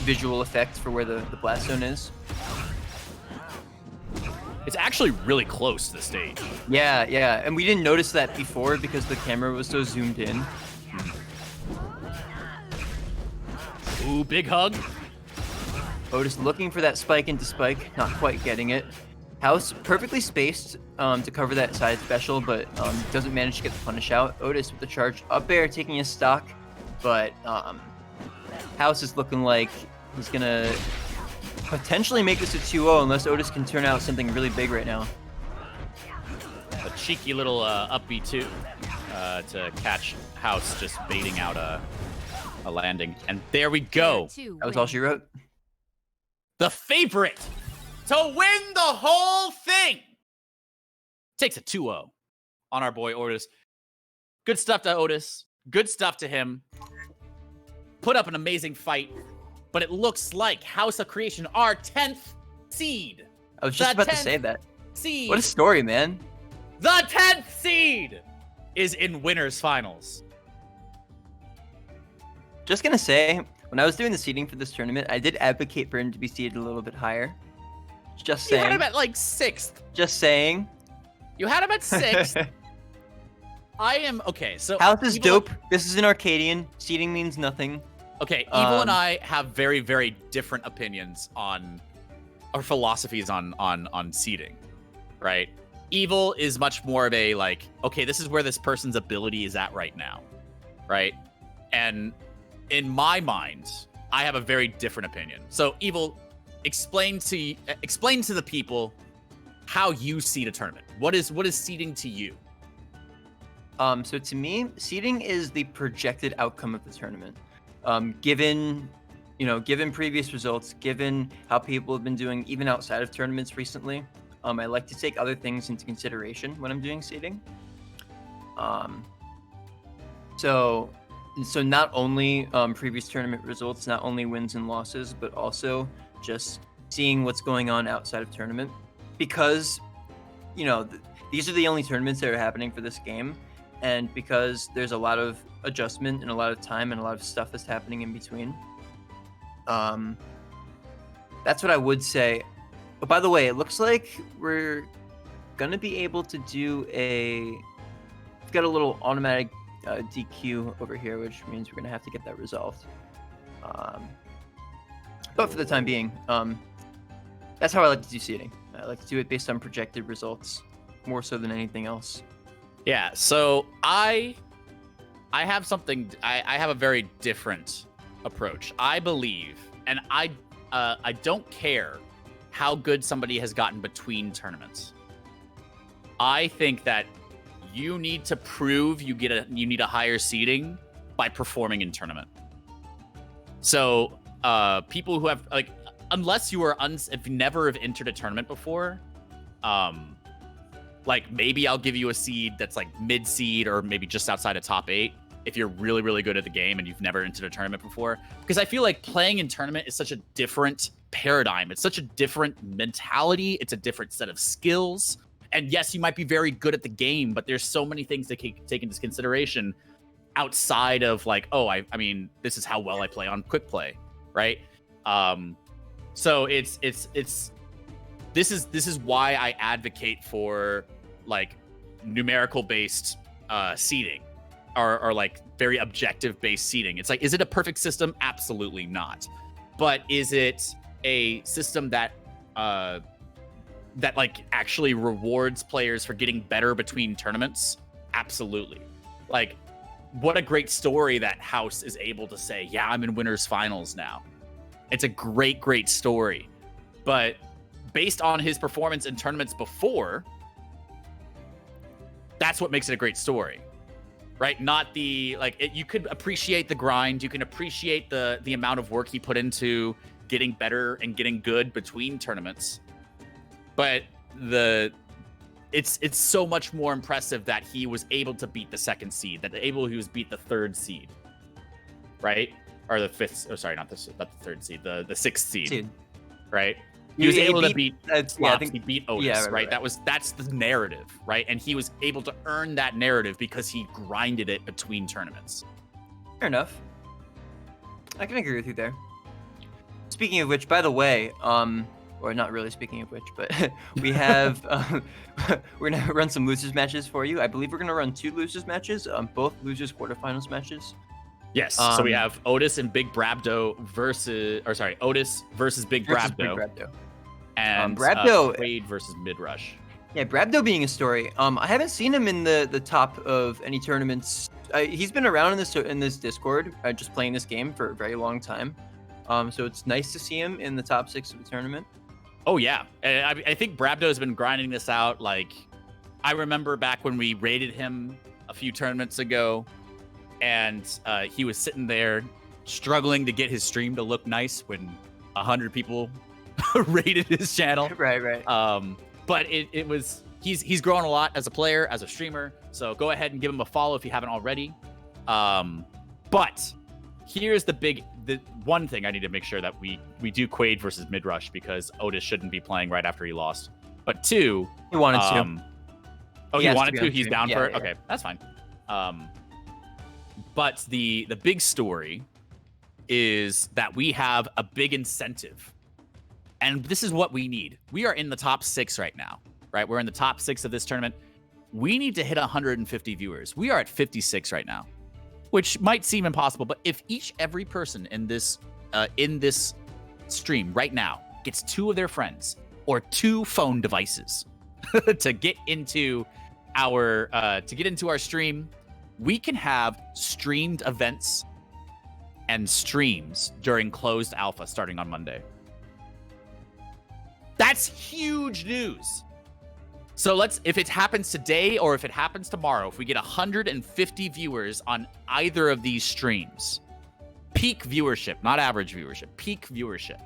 visual effect for where the blast zone is. It's actually really close to the stage. Yeah, yeah, and we didn't notice that before because the camera was so zoomed in. Ooh, big hug. Otis looking for that spike into spike, not quite getting it. House perfectly spaced to cover that side special, but doesn't manage to get the punish out. Otis with the charge up air, taking his stock, but House is looking like he's gonna potentially make this a 2-0 unless Otis can turn out something really big right now. A cheeky little up B2 to catch House just baiting out a landing. And there we go. That was all she wrote. The favorite to win the whole thing takes a 2-0 on our boy Otis. Good stuff to Otis. Good stuff to him. Put up an amazing fight. But it looks like HouseOfCreation, our 10th seed. I was just about to say that. Seed. What a story, man. The 10th seed is in winners finals. Just gonna say, when I was doing the seeding for this tournament, I did advocate for him to be seeded a little bit higher. Just You saying. had him at like 6th. Just saying. You had him at 6th. I am okay. So House is Evil- dope. This is an Arcadian. Seeding means nothing. Okay, Evil and I have very, very different opinions on our philosophies on seeding, right? Evil is much more of a like, okay, this is where this person's ability is at right now, right? And in my mind, I have a very different opinion. So Evil, explain to the people how you seed a tournament. What is seeding to you? So to me, seeding is the projected outcome of the tournament. Given given previous results, given how people have been doing even outside of tournaments recently, I like to take other things into consideration when I'm doing seeding. So not only previous tournament results, not only wins and losses, but also just seeing what's going on outside of tournament, because these are the only tournaments that are happening for this game, and because there's a lot of adjustment and a lot of time and a lot of stuff that's happening in between. That's what I would say. But by the way, it looks like we're gonna be able to do we've got a little automatic DQ over here, which means we're gonna have to get that resolved. But for the time being, that's how I like to do seeding. I like to do it based on projected results, more so than anything else. Yeah, so I have something. I have a very different approach. I believe, and I don't care how good somebody has gotten between tournaments. I think that you need to prove you need a higher seeding by performing in tournament. So people who have unless you are if you never have entered a tournament before, maybe I'll give you a seed that's like mid seed or maybe just outside of top 8 if you're really, really good at the game and you've never entered a tournament before. Because I feel like playing in tournament is such a different paradigm. It's such a different mentality. It's a different set of skills. And yes, you might be very good at the game, but there's so many things that can take into consideration outside of I mean, this is how well I play on quick play, right? So this is why I advocate for numerical based seeding or very objective based seeding. It's is it a perfect system? Absolutely not. But is it a system that actually rewards players for getting better between tournaments? Absolutely. What a great story that House is able to say, yeah, I'm in winners finals now. It's a great, great story. But based on his performance in tournaments before, that's what makes it a great story, right? Not the, you could appreciate the grind. You can appreciate the amount of work he put into getting better and getting good between tournaments. But it's so much more impressive that he was able to beat the 2nd seed, he was beat the 3rd seed, right? Or the 5th, oh sorry, not the 3rd seed, the 6th seed, right? He was able to beat Slops, he beat Otis, right? That's the narrative, right? And he was able to earn that narrative because he grinded it between tournaments. Fair enough. I can agree with you there. Speaking of which, by the way, or not really speaking of which, but we have, we're going to run some losers matches for you. I believe we're going to run 2 losers matches, both losers quarterfinals matches. Yes, so we have Otis and BigBrabdo Otis versus BigBrabdo. And Quaade versus Midrush. Yeah, Brabdo being a story. I haven't seen him in the top of any tournaments. He's been around in this Discord, just playing this game for a very long time. So it's nice to see him in the top 6 of the tournament. Oh yeah, I think Brabdo has been grinding this out. I remember back when we rated him a few tournaments ago, and he was sitting there struggling to get his stream to look nice when 100 people rated his channel. Right. But it was he's grown a lot as a player, as a streamer. So go ahead and give him a follow if you haven't already. But here's the one thing I need to make sure that we do Quaade versus Midrush, because Otis shouldn't be playing right after he lost. But 2, he wanted to. Oh, he wanted to. He's down for it. Yeah. Okay, that's fine. But the big story is that we have a big incentive, and this is what we need. We are in the top 6 right now, right? We're in the top 6 of this tournament. We need to hit 150 viewers. We are at 56 right now, which might seem impossible, but if every person in this stream right now gets 2 of their friends or 2 phone devices to get into our stream, we can have streamed events and streams during closed alpha starting on Monday. That's huge news. So if it happens today or if it happens tomorrow, if we get 150 viewers on either of these streams, peak viewership, not average viewership, peak viewership,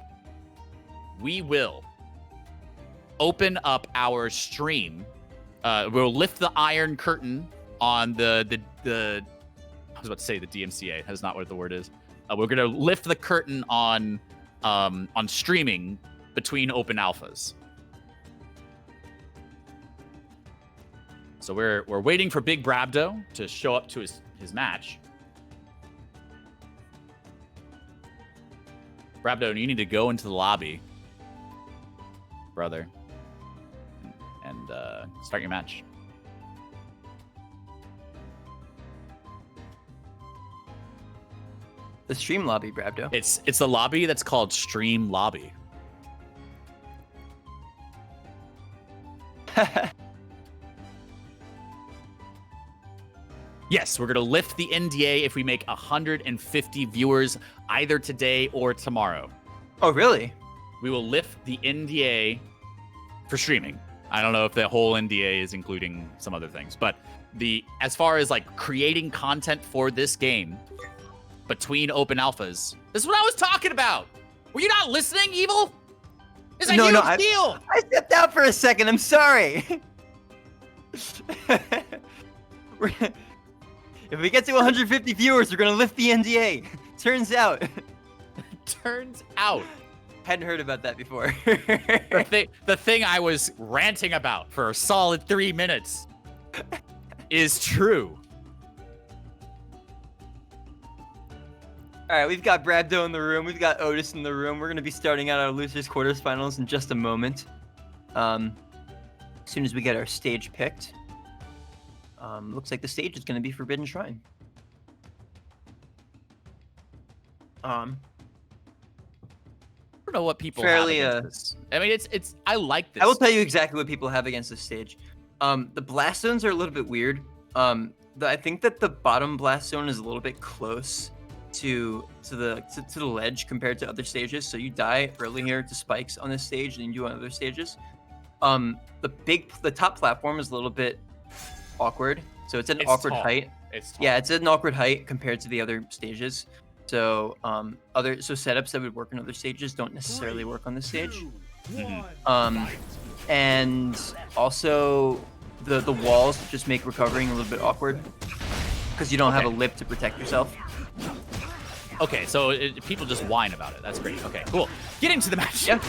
we will open up our stream. We'll lift the iron curtain on the I was about to say the DMCA. That is not what the word is. We're gonna lift the curtain on streaming between open alphas. So we're waiting for BigBrabdo to show up to his match. Brabdo, you need to go into the lobby, brother, and start your match. The stream lobby, Brabdo. It's the lobby that's called Stream Lobby. Yes, we're gonna lift the NDA if we make 150 viewers either today or tomorrow. Oh, really? We will lift the NDA for streaming. I don't know if the whole NDA is including some other things, but as far as like creating content for this game between open alphas, this is what I was talking about. Were you not listening, Evil? It's a huge deal. I stepped out for a second. I'm sorry. If we get to 150 viewers, we're gonna lift the NDA. Turns out. Hadn't heard about that before. the thing I was ranting about for a solid 3 minutes is true. All right, we've got Brabdo in the room. We've got Otis in the room. We're gonna be starting out our losers quarterfinals in just a moment. As soon as we get our stage picked. Looks like the stage is going to be Forbidden Shrine. I don't know what people fairly, have against this. I mean, it's. I like this. I will tell you exactly what people have against this stage. The blast zones are a little bit weird. I think that the bottom blast zone is a little bit close to the ledge compared to other stages. So you die early here to spikes on this stage than you do on other stages. The top platform is a little bit awkward, so it's awkward tall. height. It's tall. Yeah, it's an awkward height compared to the other stages. So setups that would work on other stages don't necessarily work on this stage. And also the walls just make recovering a little bit awkward because you don't have a lip to protect yourself. Okay, so people just whine about it. That's great. Okay, cool. Get into the match. Yeah.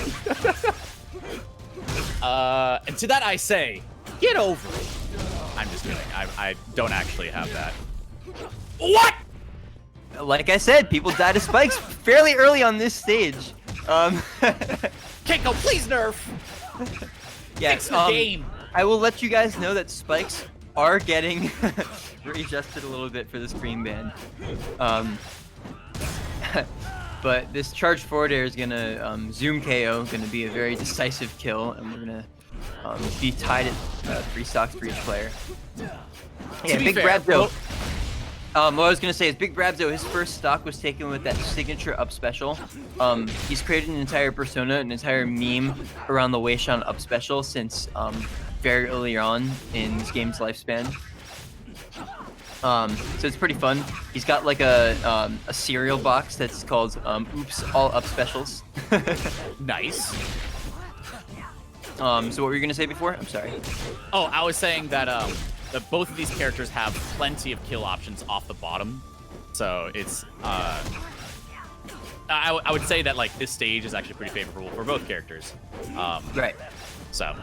And to that I say, get over it. I'm just kidding. I don't actually have that. What? Like I said, people die to spikes fairly early on this stage. Keiko, please nerf. Yeah, Fix the game. I will let you guys know that spikes are getting readjusted a little bit for this green band. But this charge forward air is gonna zoom KO, gonna be a very decisive kill, and we're gonna be tied at 3 stocks for each player. Yeah, BigBrabdo. What I was gonna say is BigBrabdo, his first stock was taken with that signature up special. He's created an entire persona, an entire meme around the Weishan up special since very early on in this game's lifespan. So it's pretty fun. He's got like a cereal box that's called Oops All Up Specials. Nice. So what were you gonna say before? I'm sorry. Oh, I was saying that that both of these characters have plenty of kill options off the bottom. So it's I would say that like this stage is actually pretty favorable for both characters. Right. So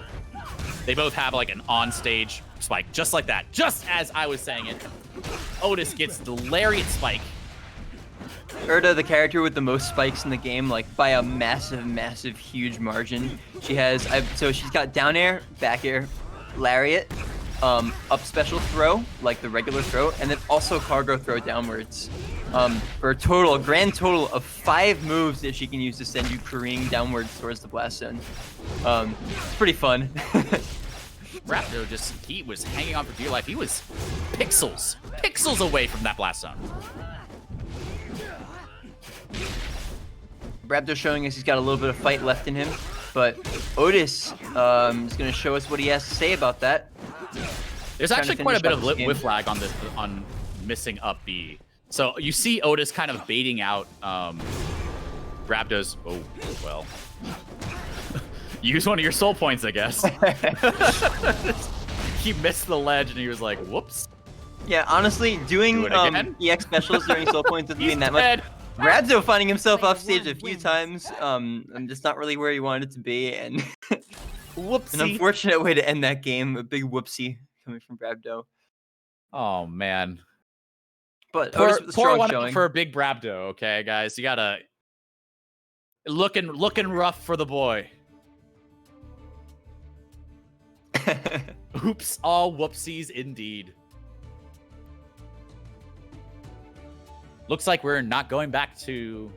they both have like an on-stage spike, just like that. Just as I was saying it, Otis gets the lariat spike. Urda, the character with the most spikes in the game, like by a massive, huge margin. She has, so she's got down air, back air, lariat, up special throw, like the regular throw, and then also cargo throw downwards. For a grand total of 5 moves that she can use to send you careening downwards towards the blast zone. It's pretty fun. Raptor he was hanging on for dear life. He was pixels away from that blast zone. Brabdo showing us he's got a little bit of fight left in him, but Otis is going to show us what he has to say about that. There's actually quite a bit of whiff lag on this, on missing up B. So you see Otis kind of baiting out Brabdo's. Oh, well. Use one of your soul points, I guess. He missed the ledge and he was like, whoops. Yeah, honestly, doing EX specials during soul points doesn't mean that much. Brabdo finding himself off stage a few times. I'm just not really where he wanted to be, and Whoopsie. an unfortunate way to end that game. A big whoopsie coming from Brabdo. Oh man. But Pour Otis with a strong one showing. out for a big Brabdo, okay, guys. You gotta looking rough for the boy. Oops, all whoopsies indeed. Looks like we're not going back to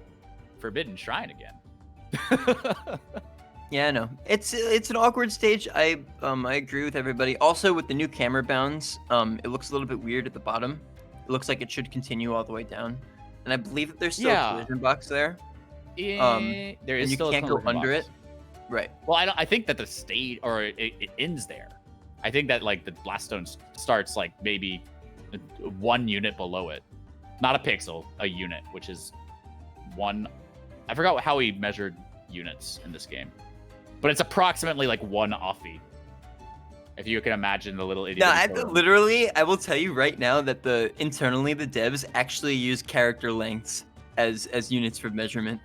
Forbidden Shrine again. Yeah, no, it's an awkward stage. I agree with everybody. Also, with the new camera bounds, it looks a little bit weird at the bottom. It looks like it should continue all the way down, and I believe that there's still a collision box there. There is and still you can't go under box. it. Right. Well, I think that the stage or it ends there. I think that like the blast stone starts like maybe 1 unit below it, not a pixel, a unit, which is 1. I forgot how we measured units in this game, but it's approximately like 1 offie. If you can imagine the little idiot. No, literally, I will tell you right now that internally the devs actually use character lengths as units for measurement.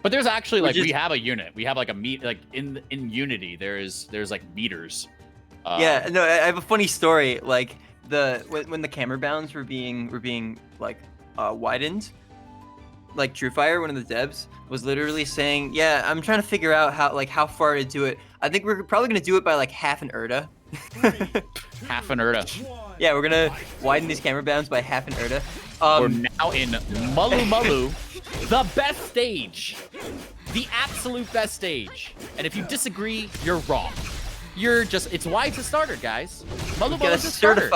But there's actually like we have a unit. We have like a like in Unity. There's like meters. Yeah, no, I have a funny story. Like when the camera bounds were being like widened, like TrueFire, one of the devs, was literally saying, "Yeah, I'm trying to figure out how far to do it. I think we're probably gonna do it by like half an Erta." Half an Erta. Yeah, we're gonna widen these camera bounds by half an Erta. We're now in Mulu Mulu, the best stage, the absolute best stage. And if you disagree, you're wrong. It's why it's a starter, guys. Mulu Mulu is a starter.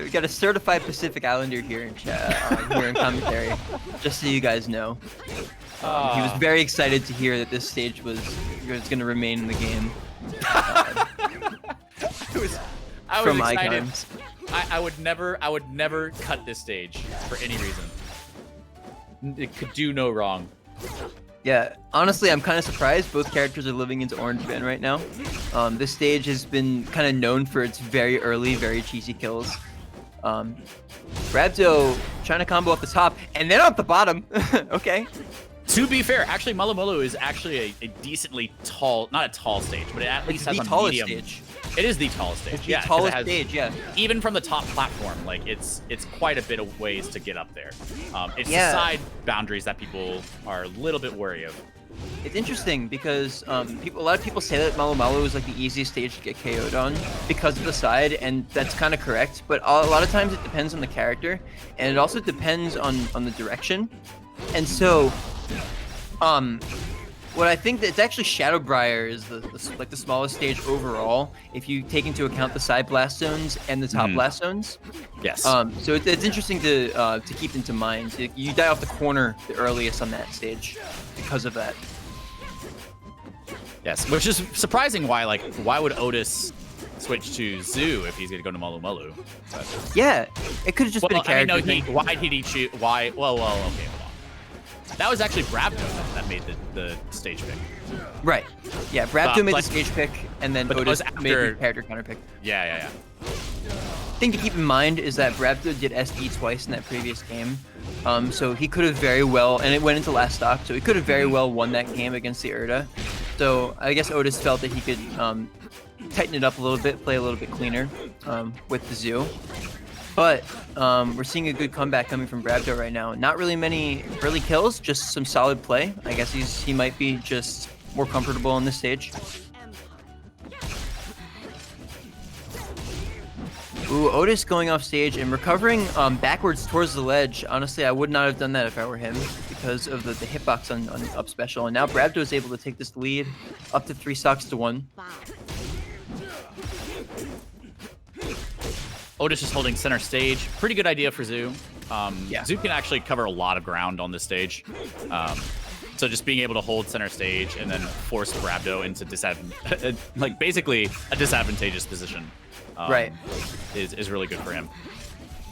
We got a certified Pacific Islander here in chat, here in commentary, just so you guys know. He was very excited to hear that this stage was going to remain in the game. I was from excited. Icons. I would never cut this stage for any reason. It could do no wrong. Yeah, honestly, I'm kind of surprised both characters are living into Orange Band right now. This stage has been kind of known for its very early, very cheesy kills. Brabdo trying to combo off the top and then off the bottom. Okay. To be fair, actually, Mulu Mulu is actually a decently tall, not a tall stage, but it at least has the a tallest medium. Stage. It is the tallest stage. It's the Yeah, tallest it has, stage. Yeah. Even from the top platform, like it's quite a bit of ways to get up there. It's the side boundaries that people are a little bit wary of. It's interesting because a lot of people say that Mulu Mulu is like the easiest stage to get KO'd on because of the side, and that's kind of correct. But a lot of times it depends on the character, and it also depends on the direction. And so, what I think that it's actually Shadowbriar is the smallest stage overall if you take into account the side blast zones and the top blast zones. Yes. So it's interesting to keep into mind. You die off the corner the earliest on that stage because of that. Yes, which is surprising. Why would Otis switch to Zoo if he's gonna go to Mulu Mulu? But, Yeah, it could have just been a character. I mean, thing. why did he choose? Why? Well, okay, hold on. That was actually Brabdo that made the stage pick. Right. Yeah, Brabdo made the stage pick, and then Otis made the character counter pick. Yeah. Thing to keep in mind is that Brabdo did SD twice in that previous game. So he could have very well, and it went into last stock, so he could have very well won that game against the Erta. So I guess Otis felt that he could tighten it up a little bit, play a little bit cleaner with the Zoo. But we're seeing a good comeback coming from Brabdo right now. Not really many early kills, just some solid play. I guess he might be just more comfortable on this stage. Ooh, Otis going off stage and recovering backwards towards the ledge. Honestly, I would not have done that if I were him because of the hitbox on up special. And now Brabdo is able to take this lead up to 3 stocks to 1. Otis is holding center stage. Pretty good idea for Zoo. Yeah. Zoo can actually cover a lot of ground on this stage. So just being able to hold center stage and then force Brabdo into basically a disadvantageous position. Right. Is really good for him.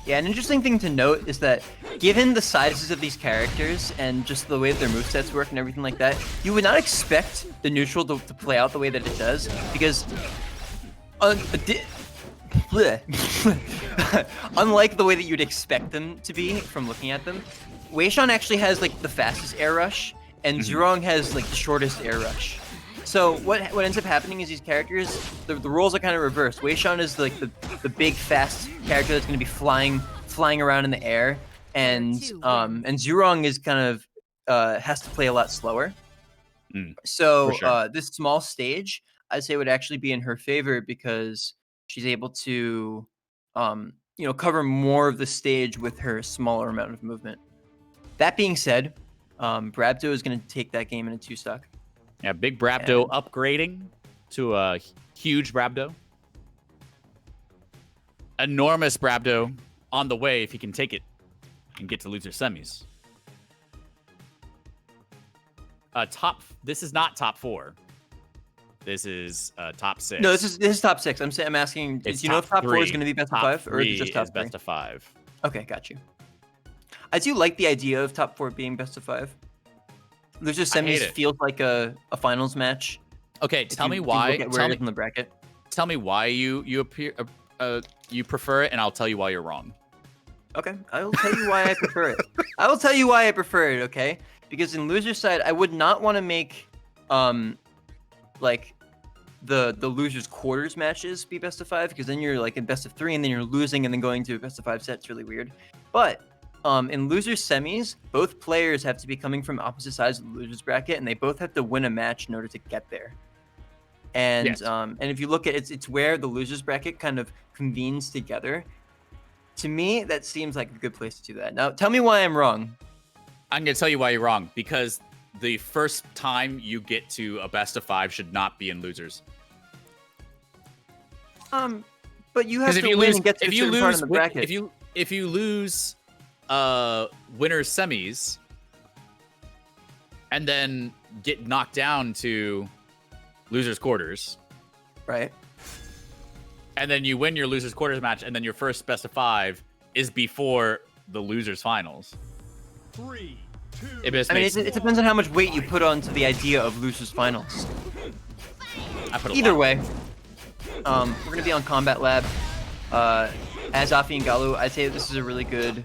Yeah, an interesting thing to note is that given the sizes of these characters and just the way that their movesets work and everything like that, you would not expect the neutral to play out the way that it does, because unlike the way that you'd expect them to be from looking at them, Wei Shan actually has like the fastest air rush, and Zhurong has like the shortest air rush. So what ends up happening is these characters, the roles are kind of reversed. Wei Shan is like the big fast character that's going to be flying around in the air, and Zhurong is kind of has to play a lot slower. So sure. this small stage, I'd say, would actually be in her favor because she's able to cover more of the stage with her smaller amount of movement. That being said, Brabdo is going to take that game in a 2-stock. Yeah, BigBrabdo upgrading to a huge Brabdo. Enormous Brabdo on the way if he can take it and get to loser semis. This is not top 4. This is top 6. No, this is top 6. I'm asking, do you know if top 4 is going to be best of 5 or is it just top 3? Best of 5. Okay, got you. I do like the idea of top 4 being best of 5. Loser semis feels like a finals match. Okay, tell me why. Tell me in the bracket. Tell me why you prefer it, and I'll tell you why you're wrong. Okay, I will tell you why I prefer it. I will tell you why I prefer it. Okay, because in loser side, I would not want to make like the losers quarters matches be best of 5, because then you're like in best of 3, and then you're losing and then going to a best of 5 set. It's really weird. But in losers semis, both players have to be coming from opposite sides of the losers bracket, and they both have to win a match in order to get there. And yes. And if you look at it, it's where the losers bracket kind of convenes together. To me, that seems like a good place to do that. Now, tell me why I'm wrong. I'm going to tell you why you're wrong, because the first time you get to a best of 5 should not be in losers. But you have to win and get to a certain part of the bracket. If you lose winners semis and then get knocked down to losers quarters, right, and then you win your losers quarters match, and then your first best of 5 is before the losers finals. 3, 2. It depends on how much weight you put onto the idea of losers finals. Either way, we're gonna be on Combat Lab. As Afi and Galu, I'd say this is a really good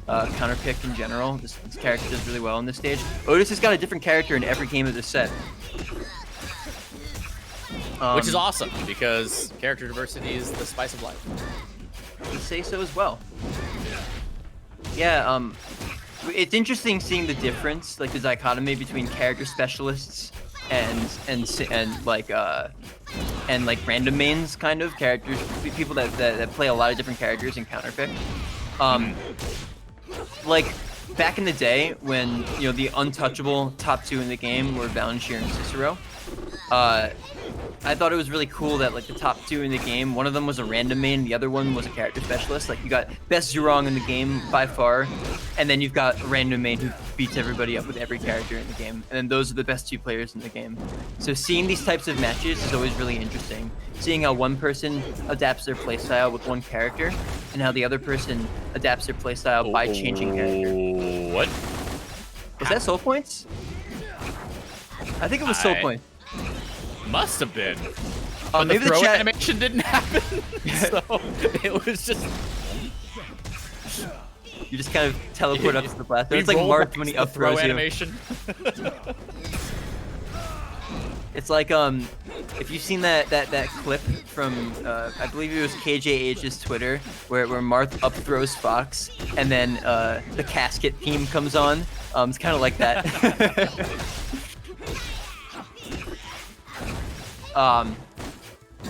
counter pick in general. This character does really well on this stage. Otis has got a different character in every game of this set. Which is awesome, because character diversity is the spice of life. I would say so as well. Yeah, it's interesting seeing the difference, like the dichotomy between character specialists and like random mains kind of characters, people that play a lot of different characters and counterpick. Like back in the day when the untouchable top 2 in the game were Valancheer and Cicero, I thought it was really cool that like the top 2 in the game, one of them was a random main, the other one was a character specialist. Like you got best Zhurong in the game by far, and then you've got a random main who beats everybody up with every character in the game, and then those are the best 2 players in the game. So seeing these types of matches is always really interesting. Seeing how one person adapts their playstyle with one character, and how the other person adapts their playstyle by changing character. What? Was that soul points? I think it was soul points. Must have been. But maybe the throw the chat animation didn't happen, so it was just. You just kind of teleport up to the platform. It's like Marth when he up throws you. Animation. It's like if you've seen that clip from I believe it was KJH's Twitter where Marth up throws Fox and then the casket theme comes on. It's kind of like that.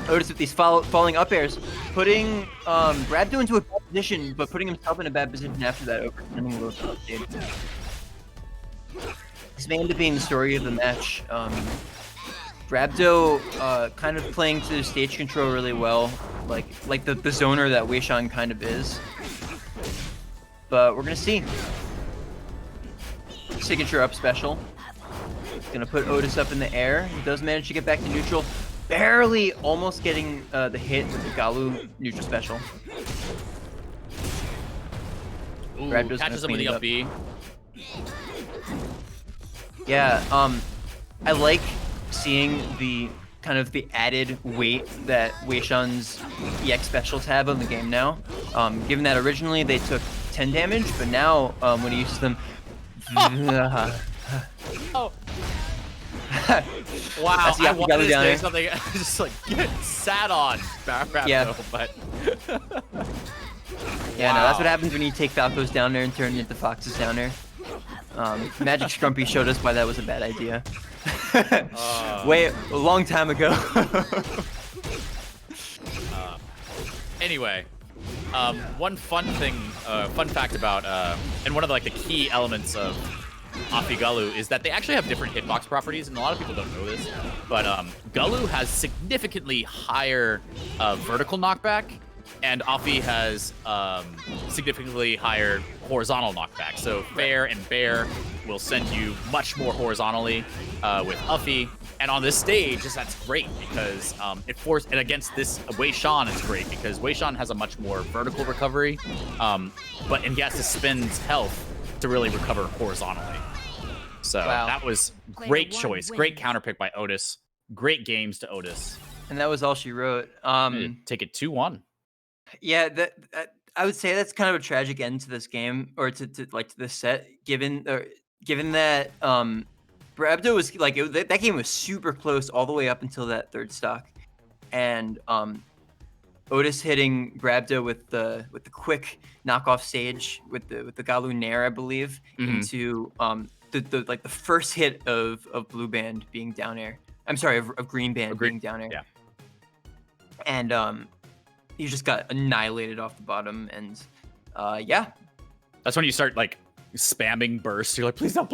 Otis with these falling up airs, putting Brabdo into a bad position, but putting himself in a bad position after that, overturning a little bit. This may end up being the story of the match. Brabdo kind of playing to stage control really well, like the zoner that Wei Shan kind of is. But we're gonna see. Signature up special. Gonna put Otis up in the air. He does manage to get back to neutral. Barely almost getting the hit with the Galu neutral special. Ooh, Brabdo's catches him gonna with the clean up B. Yeah, I like seeing the kind of the added weight that Wei Shan's EX specials have on the game now. Given that originally they took 10 damage, but now when he uses them, Oh. Wow, That's the I Alpha wanted Galley to down say there. something, just like get sat on BigBrabdo, Yeah. but Yeah, no, that's what Wow. happens when you take Falcos down there and turn into Foxes down there. Magic Scrumpy showed us why that was a bad idea. Way a long time ago. Anyway, one fun fact about, and one of the key elements of Afi is that they actually have different hitbox properties, and a lot of people don't know this, but Gulu has significantly higher vertical knockback, and Afi has significantly higher horizontal knockback. So Fair and Bear will send you much more horizontally with Afi. And on this stage, that's great because and against this Wei Shan, it's great because Wei Shan has a much more vertical recovery, but he has to spend health to really recover horizontally. So Wow. that was great choice, great counter pick by Otis, great games to Otis. And that was all she wrote. Take it 2-1. Yeah, that I would say that's kind of a tragic end to this game, or to this set, given that Brabdo was that game was super close all the way up until that third stock, and Otis hitting Brabdo with the quick knockoff stage with the Galu Nair, I believe, into the first hit of blue band being down air. I'm sorry, of green band being down air. Yeah. And you just got annihilated off the bottom, and yeah. That's when you start spamming bursts. You're like, please don't.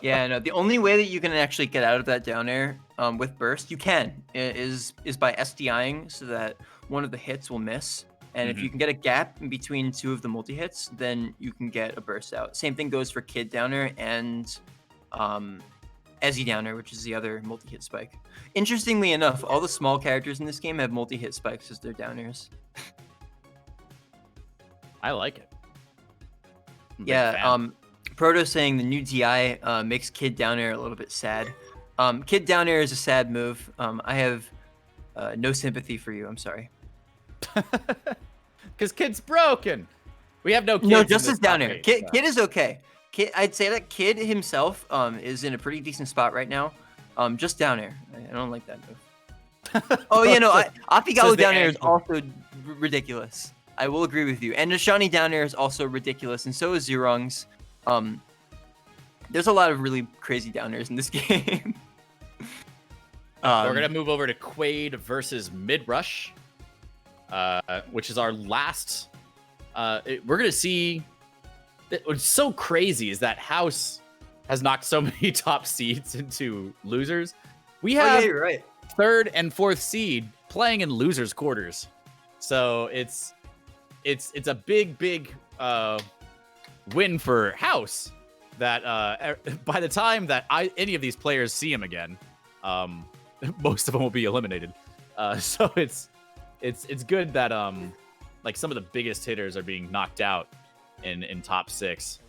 Yeah, no. The only way that you can actually get out of that down air with burst, you can, is by SDIing so that one of the hits will miss. And if you can get a gap in between two of the multi hits, then you can get a burst out. Same thing goes for Kid Downer and Ezzy Downer, which is the other multi-hit spike. Interestingly enough, all the small characters in this game have multi-hit spikes as their downers. I like it. I'm a big Yeah, fan. Proto saying the new DI makes Kid Downer a little bit sad. Kid Downer is a sad move. I have no sympathy for you. I'm sorry. Because Kid's broken. We have no kids. No, in just this as Downer. top eight, Kid, so. Kid is okay. Kid, I'd say that Kid himself is in a pretty decent spot right now. Just Downer. I don't like that move. Oh, Apigalu down air is also ridiculous. I will agree with you. And Nishani down air is also ridiculous, and so is Zerung's. There's a lot of really crazy down airs in this game. We're gonna move over to Quaade versus Midrush, which is our last. We're gonna see. What's so crazy is that House has knocked so many top seeds into losers. We have you're right. third and fourth seed playing in losers quarters, so it's a big win for House. That by the time that any of these players see him again, most of them will be eliminated. So it's good that some of the biggest hitters are being knocked out in top 6.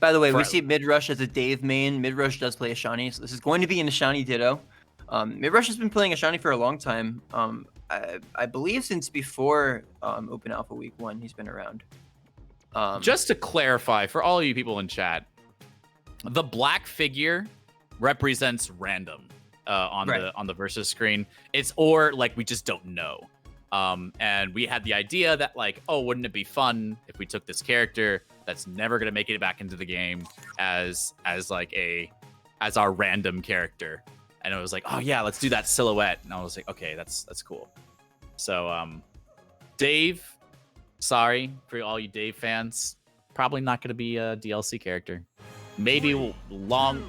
By the way, we see Midrush as a Dave main. Midrush does play Ashani, so this is going to be an Ashani Ditto. Midrush has been playing Ashani for a long time. I believe since before Open Alpha Week 1, he's been around. Just to clarify for all you people in chat, the black figure represents random on the versus screen. It's we just don't know. And we had the idea that wouldn't it be fun if we took this character that's never gonna make it back into the game as our random character, and it was like, oh yeah, let's do that silhouette, and I was like, okay, that's cool. So Dave, sorry for all you Dave fans, probably not gonna be a DLC character. Maybe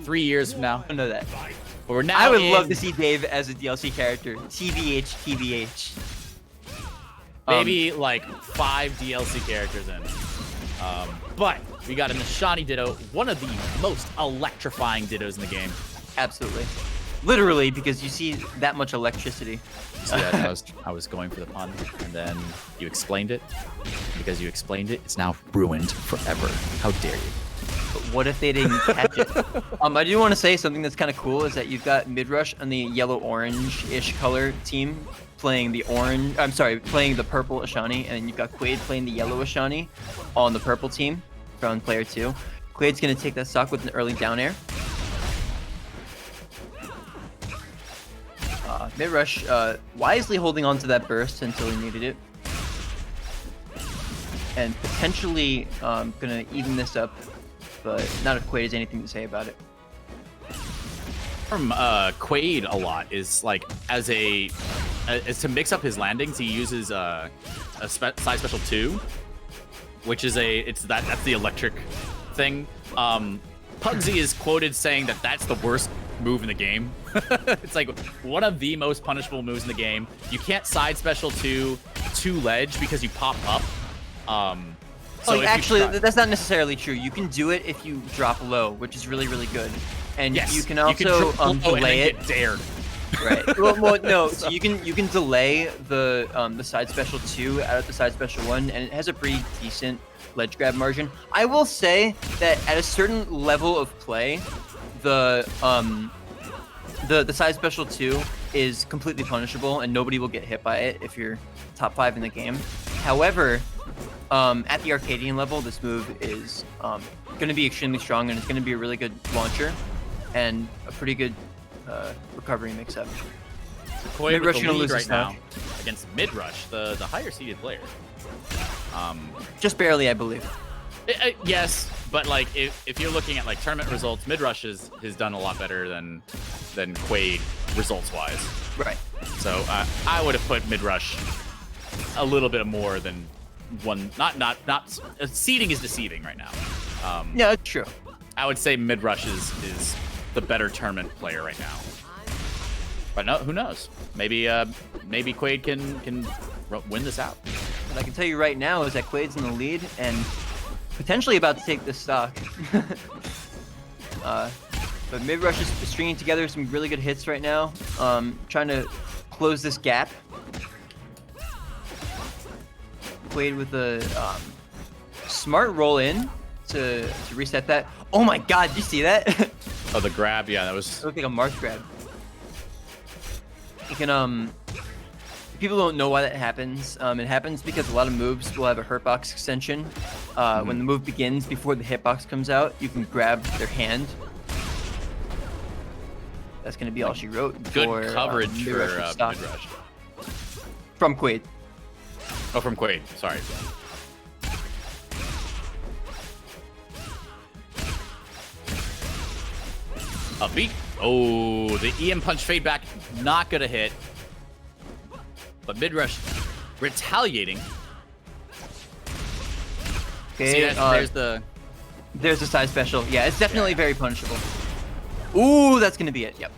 3 years from now. I don't know that. But we're now I would love to see Dave as a DLC character. TBH. Maybe 5 DLC characters in. But we got a Nishani Ditto, one of the most electrifying Dittos in the game. Absolutely. Literally, because you see that much electricity. See that? I was going for the pun, and then you explained it. Because you explained it, it's now ruined forever. How dare you? But what if they didn't catch it? I do want to say something that's kind of cool is that you've got Midrush on the yellow-orange-ish color team playing the playing the purple Ashani, and you've got Quaade playing the yellow Ashani on the purple team from player 2. Quade's gonna take that stock with an early down air. Midrush wisely holding on to that burst until he needed it. And potentially gonna even this up, but not if Quaade has anything to say about it. From Quaade a lot is like as to mix up his landings, he uses a side special 2, which is that's the electric thing. Pugsy is quoted saying that that's the worst move in the game. It's like one of the most punishable moves in the game. You can't side special to ledge because you pop up. So actually, that's not necessarily true. You can do it if you drop low, which is really, really good. And yes, you can also delay it. Get dared. Right. Well, no. So you can delay the side special 2 out of the side special 1, and it has a pretty decent ledge grab margin. I will say that at a certain level of play, the side special 2 is completely punishable, and nobody will get hit by it if you're top 5 in the game. However, at the Arcadian level, this move is going to be extremely strong, and it's going to be a really good launcher and a pretty good recovery mix-up. Quaade with the lead right now against Midrush, the higher seeded player. Just barely, I believe. Yes, but like if you're looking at like tournament results, Midrush has done a lot better than Quaade results-wise. Right. So I would have put Midrush a little bit more than one. Not seeding is deceiving right now. Yeah, that's true. I would say Midrush is the better tournament player right now. But no, who knows? Maybe Quaade can win this out. What I can tell you right now is that Quade's in the lead and potentially about to take this stock. But Midrush is stringing together some really good hits right now, trying to close this gap. Quaade with a smart roll in to reset that. Oh my god, did you see that? Oh, the grab, yeah, that was... It looked like a Marth grab. You can, people don't know why that happens. It happens because a lot of moves will have a hurtbox extension. When the move begins, before the hitbox comes out, you can grab their hand. That's going to be all she wrote. Good coverage for Midrush. From Quaade. Oh, from Quaade, sorry. A beat. Oh, the EM punch fade back, not gonna hit. But Midrush retaliating. Okay, see that? There's the side special. Yeah, it's definitely very punishable. Ooh, that's gonna be it. Yep.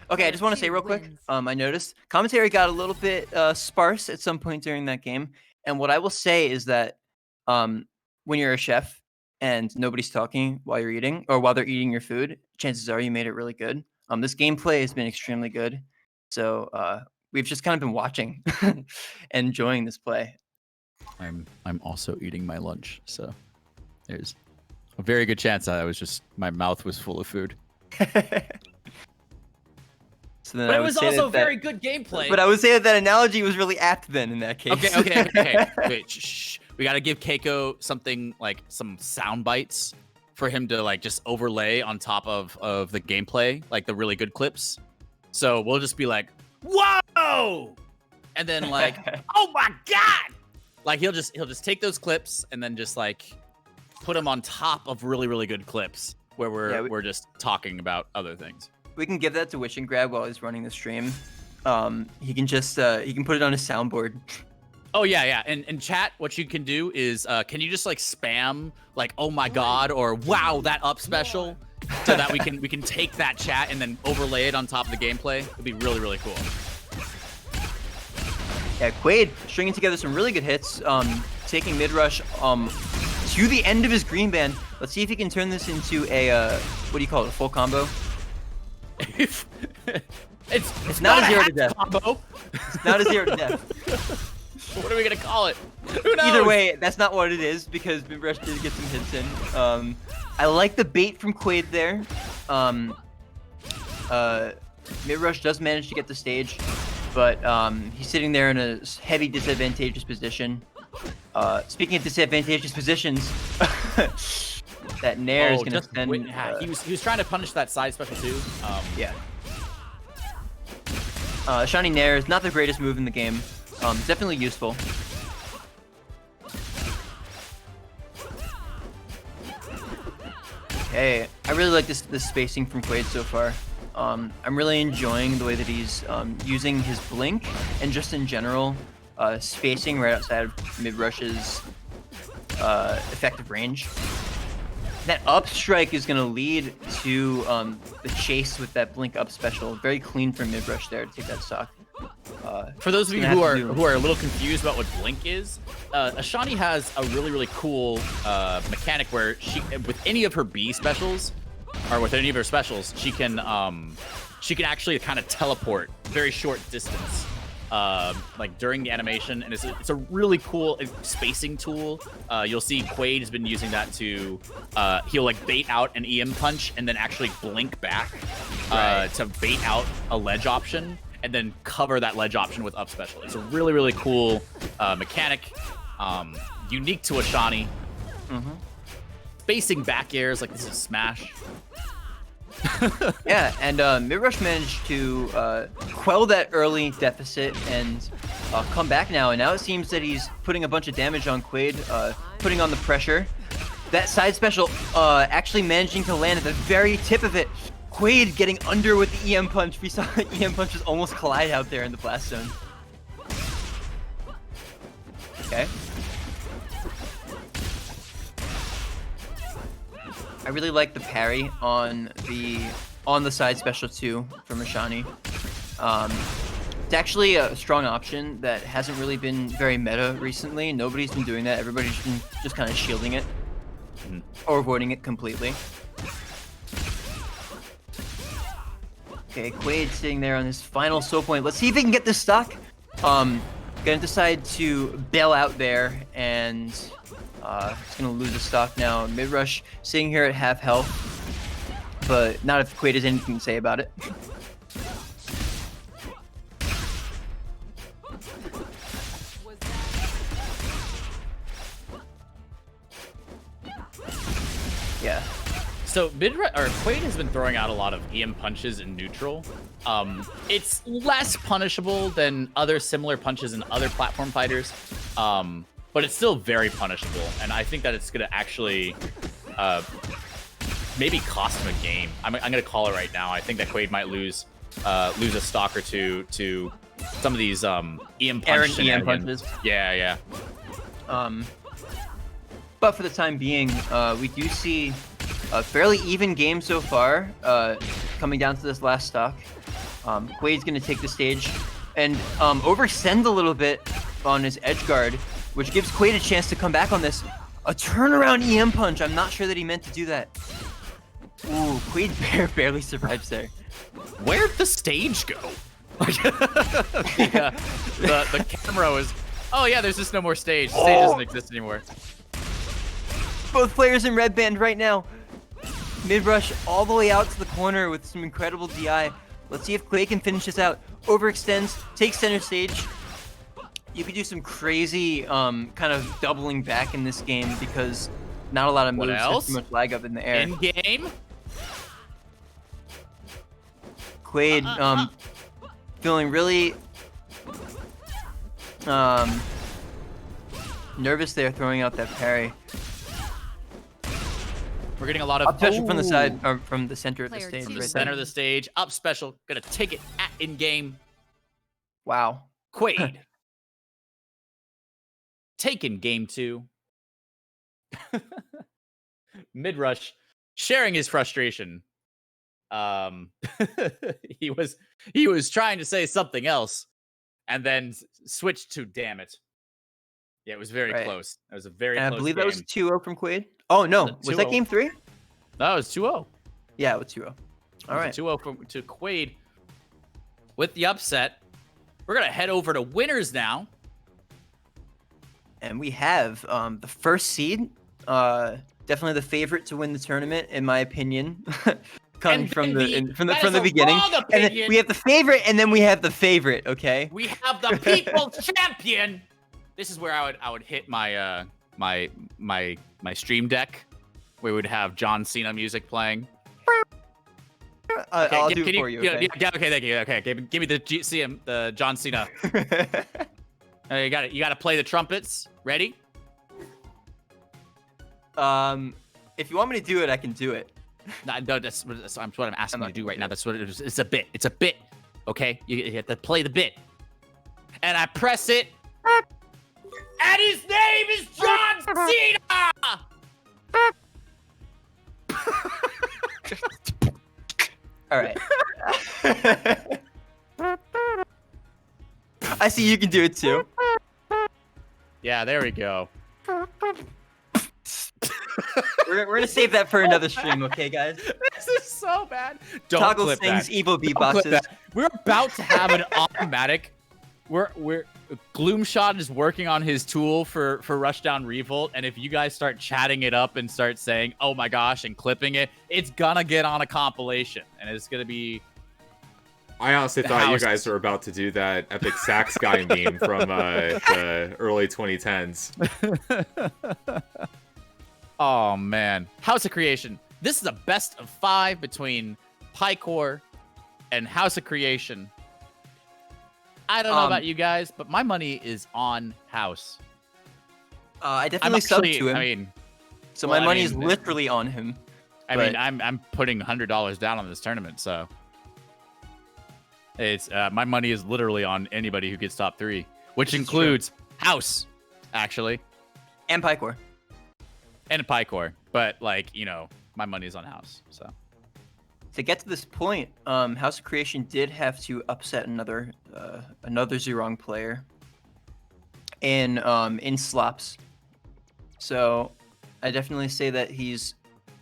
Okay, I just want to say real quick. I noticed commentary got a little bit sparse at some point during that game, and what I will say is that when you're a chef and nobody's talking while you're eating or while they're eating your food, chances are you made it really good. This gameplay has been extremely good, so we've just kind of been watching and enjoying this play. I'm also eating my lunch, so there's a very good chance that my mouth was full of food. So then but it was also very good gameplay. But I would say that analogy was really apt then in that case. Okay. Wait, shh. We got to give Keiko something like some sound bites for him to like just overlay on top of the gameplay, like the really good clips. So we'll just be like, whoa! And then like, oh my god! Like he'll just take those clips and then just like put them on top of really, really good clips where we're just talking about other things. We can give that to Wishing Grab while he's running the stream. He can just he can put it on his soundboard. Oh yeah. And chat, what you can do is can you just like spam like oh my god or wow that up special so that we can take that chat and then overlay it on top of the gameplay. It'd be really, really cool. Yeah, Quaade stringing together some really good hits, taking Midrush to the end of his green band. Let's see if he can turn this into a what do you call it, a full combo? It's not not a zero to hack death. combo. It's not a 0 to death. What are we gonna call it? Who knows? Either way, that's not what it is because Midrush did get some hits in. I like the bait from Quaade there. Midrush does manage to get the stage, but he's sitting there in a heavy disadvantageous position. Speaking of disadvantageous positions, that Nair is gonna send. He was trying to punish that side special too. Yeah. Shiny Nair is not the greatest move in the game. Definitely useful. Okay, I really like this spacing from Quaade so far. I'm really enjoying the way that he's using his blink and just in general spacing right outside of Midrush's effective range. That up strike is gonna lead to the chase with that blink up special. Very clean from Midrush there to take that stock. For those of you who are a little confused about what blink is, Ashani has a really cool mechanic where she, with any of her B specials, or with any of her specials, she can actually kind of teleport very short distance, like during the animation, and it's a really cool spacing tool. You'll see Quaade has been using that to he'll like bait out an EM punch and then actually blink back to bait out a ledge option and then cover that ledge option with up special. It's a really cool mechanic, unique to Ashani. Spacing back airs like this is Smash. Yeah, and Midrush managed to quell that early deficit and come back now. And now it seems that he's putting a bunch of damage on Quaade, putting on the pressure. That side special actually managing to land at the very tip of it. Quaade getting under with the EM punch. We saw EM punches almost collide out there in the blast zone. Okay. I really like the parry on the side special too from Ashani. It's actually a strong option that hasn't really been very meta recently. Nobody's been doing that. Everybody's been just kind of shielding it or avoiding it completely. Okay, Quaade sitting there on his final soul point. Let's see if he can get this stock. Gonna decide to bail out there and he's gonna lose the stock now. Midrush sitting here at half health, but not if Quaade has anything to say about it. Yeah. So Quaade has been throwing out a lot of EM punches in neutral. It's less punishable than other similar punches in other platform fighters, but it's still very punishable. And I think that it's gonna actually maybe cost him a game. I'm gonna call it right now. I think that Quaade might lose a stock or two to some of these EM punches. Yeah. But for the time being, we do see a fairly even game so far, coming down to this last stock. Quade's going to take the stage and overextend a little bit on his edge guard, which gives Quaade a chance to come back on this. A turnaround EM punch. I'm not sure that he meant to do that. Ooh, Quaade barely survives there. Where'd the stage go? Yeah, the camera was... Oh yeah, there's just no more stage. The stage doesn't exist anymore. Both players in red band right now. Midrush all the way out to the corner with some incredible DI. Let's see if Quaade can finish this out. Overextends, takes center stage. You could do some crazy kind of doubling back in this game because not a lot of moves have too much lag up in the air. In game? Quaade feeling really nervous there, throwing out that parry. We're getting a lot of up special from the side, or from the center of the stage. Player Right center there. of the stage. Up special. Gonna take it at in game. Wow. Quaade. Taken game 2. Midrush sharing his frustration. He was trying to say something else and then switched to damn it. Yeah, it was very close. It was a very close I believe game. that was 2-0 from Quaade. Oh no, was that game 3? No, it was 2-0. Yeah, it was 2-0. All right. 2-0 to Quaade. with the upset, we're gonna head over to winners now. And we have the first seed, definitely the favorite to win the tournament, in my opinion, coming from the beginning. And then we have the favorite, and then we have the favorite. Okay. We have the people's champion. This is where I would hit my my stream deck, where we would have John Cena music playing. I'll do it for you. Okay? Yeah, okay, thank you. Okay, give me the John Cena. You got it. You got to play the trumpets. Ready? If you want me to do it, I can do it. No, that's what I'm asking you to do right now. That's what it is. It's a bit. It's a bit. Okay, you have to play the bit. And I press it. And his name is John Cena. All right. I see you can do it too. Yeah, there we go. We're gonna save that for another stream, okay, guys? This is so bad. Don't Toggle clip sings that. evil Don't clip beatboxes. that. We're about to have an automatic. We're Gloomshot is working on his tool for Rushdown Revolt, and if you guys start chatting it up and start saying, "Oh my gosh," and clipping it, it's gonna get on a compilation, and it's gonna be. I honestly thought you guys were about to do that epic sax guy meme from the early 2010s. Oh man, House of Creation. This is a best of 5 between Paikor and House of Creation. I don't know about you guys, but my money is on House. I definitely subbed to him. I mean, so my money is literally on him. I mean, I'm putting $100 down on this tournament, so it's my money is literally on anybody who gets top 3, which includes House, actually, and Paikor. And Paikor, but like, you know, my money is on House. So to get to this point, House of Creation did have to upset another Zerong player in slops. So I definitely say that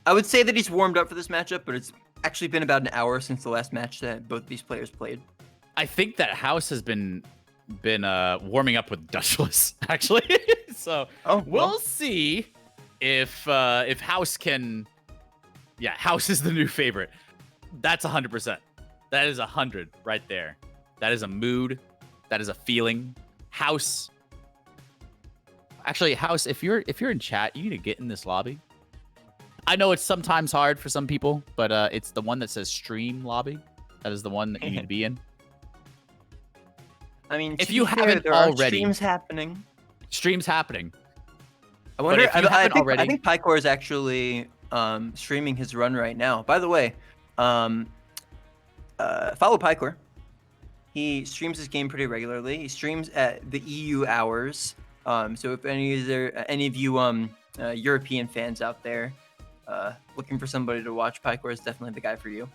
I would say that he's warmed up for this matchup, but it's actually been about an hour since the last match that both these players played. I think that House has been warming up with Dutchless, actually. So we'll see if House can. Yeah, House is the new favorite. That's 100%. That is 100 right there. That is a mood. That is a feeling. House. Actually, House, if you're in chat, you need to get in this lobby. I know it's sometimes hard for some people, but it's the one that says stream lobby. That is the one that you need to be in. I mean, if you haven't there already, are streams happening. Streams happening. I wonder. I think Paikor is actually streaming his run right now. By the way, follow Paikor. He streams his game pretty regularly. He streams at the EU hours. So if any of you European fans out there looking for somebody to watch, Paikor is definitely the guy for you.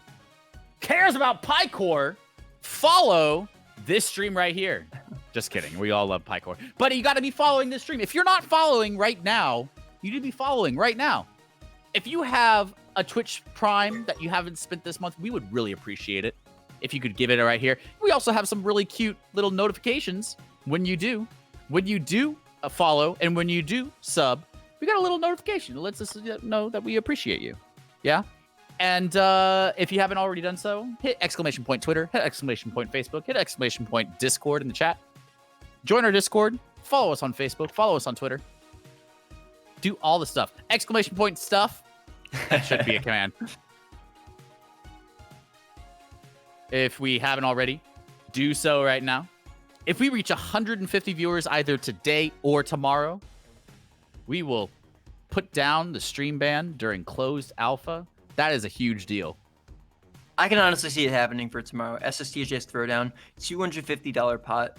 Cares about Paikor? Follow this stream right here. Just kidding. We all love Paikor. But you got to be following this stream. If you're not following right now, you need to be following right now. If you have a Twitch Prime that you haven't spent this month, we would really appreciate it if you could give it right here. We also have some really cute little notifications when you do. When you do follow and when you do sub, we got a little notification that lets us know that we appreciate you. Yeah? And if you haven't already done so, hit exclamation point Twitter, hit exclamation point Facebook, hit exclamation point Discord in the chat. Join our Discord, follow us on Facebook, follow us on Twitter. Do all the stuff. Exclamation point stuff. That should be a command. If we haven't already, do so right now. If we reach 150 viewers either today or tomorrow, we will put down the stream ban during closed alpha. That is a huge deal. I can honestly see it happening for tomorrow. SSTJ's Throwdown, $250 pot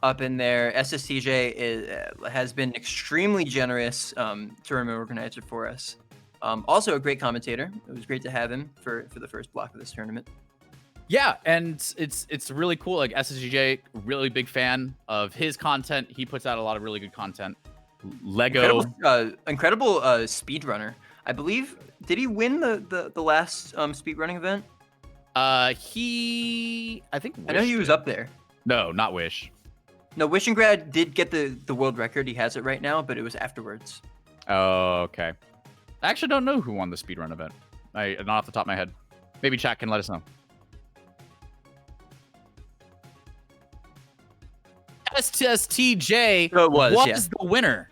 up in there. SSTJ has been extremely generous tournament organizer for us. Also a great commentator. It was great to have him for the first block of this tournament. Yeah, and it's really cool. Like SSTJ, really big fan of his content. He puts out a lot of really good content. Lego, incredible speedrunner. I believe, did he win the last speedrunning event? I think. I know he was up there. No, not Wish. No, Wishingrad did get the world record. He has it right now, but it was afterwards. Oh, okay. I actually don't know who won the speedrun event. Not off the top of my head. Maybe chat can let us know. STSTJ So it was the winner.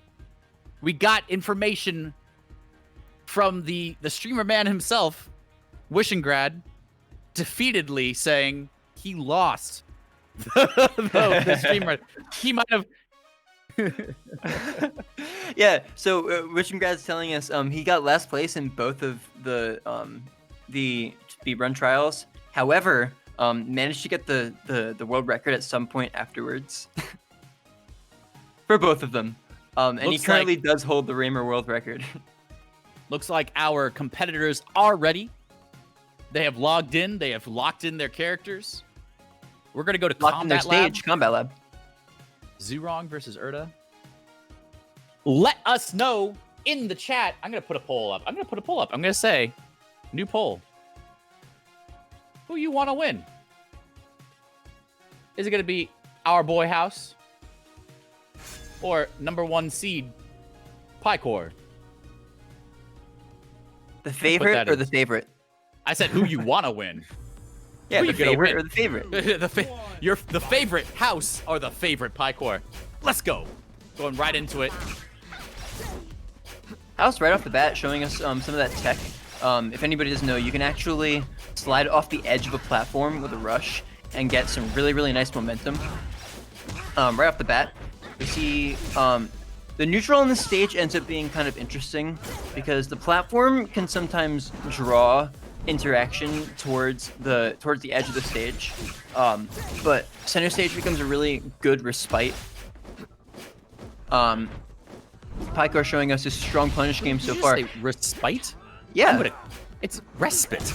We got information from the streamer man himself, Wishingrad, defeatedly saying he lost. the streamer. He might have. Yeah. So Wishingrad's telling us he got last place in both of the speedrun trials. However, managed to get the world record at some point afterwards. For both of them. And he currently does hold the Raymer world record. Looks like our competitors are ready. They have logged in. They have locked in their characters. We're going to go to Combat Lab. Combat Lab. Zurong versus Erda. Let us know in the chat. I'm going to put a poll up. I'm going to say, new poll. Who you want to win? Is it going to be our boy House? Or #1 seed, Paikor? The favorite or the favorite? I said who you want to win. Yeah, Who the you gonna favorite win? or the favorite? You're the favorite House or the favorite Paikor? Let's go. Going right into it. House right off the bat showing us some of that tech. If anybody doesn't know, you can actually slide off the edge of a platform with a rush and get some really, really nice momentum. Right off the bat, we see the neutral on the stage ends up being kind of interesting because the platform can sometimes draw interaction towards the edge of the stage, but center stage becomes a really good respite. Paikor showing us his strong punish game so far. Say respite? Yeah. It's respite.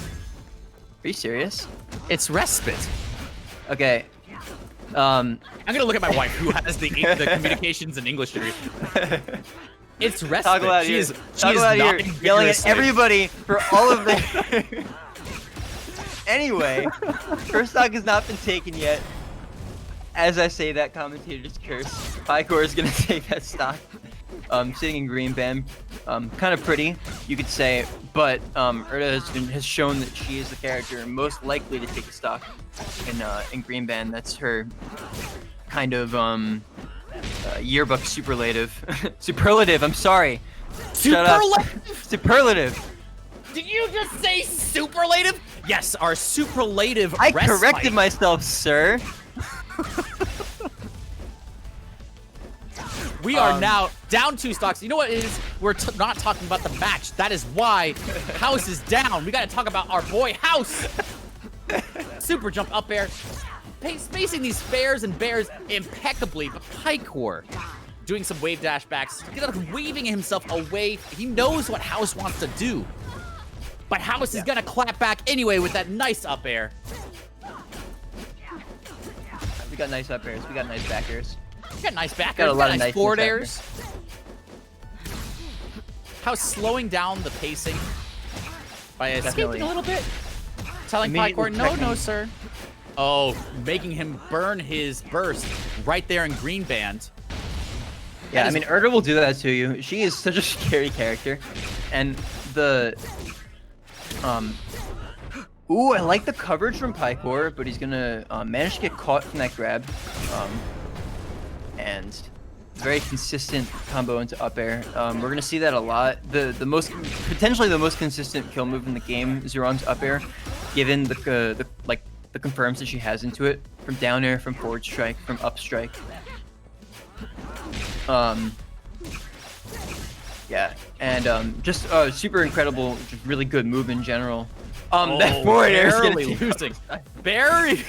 Are you serious? It's respite. Okay. I'm gonna look at my wife, who has the communications and English degree. It's respite. Talk about She here. is Talk about here. nodding Yelling at vigorously. everybody for all of the. Anyway, first stock has not been taken yet. As I say that, commentator's curse. Paikor is gonna take that stock. Sitting in green band, kind of pretty, you could say, but Erda has shown that she is the character most likely to take a stock in green band. That's her kind of yearbook superlative. Superlative. I'm sorry. Shut up. Superlative. Did you just say superlative? Yes, our superlative. I respite. corrected myself, sir. We are now down 2 stocks. You know what it is? We're not talking about the match. That is why House is down. We got to talk about our boy House. Super jump up air. Spacing these fares and bears impeccably. But Paikor doing some wave dash backs. He's waving himself away. He knows what House wants to do. But House is going to clap back anyway with that nice up air. We got nice up airs. We got nice back airs. We got nice back Got airs. a lot We of got nice nice forward back airs. House slowing down the pacing by escaping a little bit. Telling Immediately Paikor, no, sir. Oh, making him burn his burst right there in green band. Yeah, I mean, Erda will do that to you. She is such a scary character. And the... Ooh, I like the coverage from Paikor, but he's gonna manage to get caught from that grab. And very consistent combo into up air. We're gonna see that a lot. Potentially the most consistent kill move in the game, Zurong's up air, given the confirms that she has into it from down air, from forward strike, from up strike. Yeah, and just super incredible, just really good move in general. That forward air is barely gonna losing. Barely.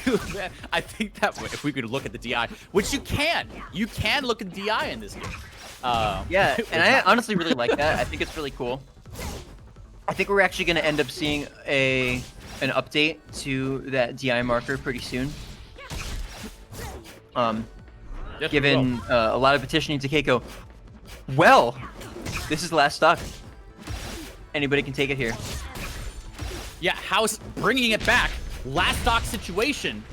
I think that if we could look at the DI, which you can look at the DI in this game. Yeah, and I honestly really like that. I think it's really cool. I think we're actually going to end up seeing an update to that DI marker pretty soon. Yes, Given a lot of petitioning to Keiko. Well, this is last stock. Anybody can take it here. Yeah, House bringing it back. last stock situation.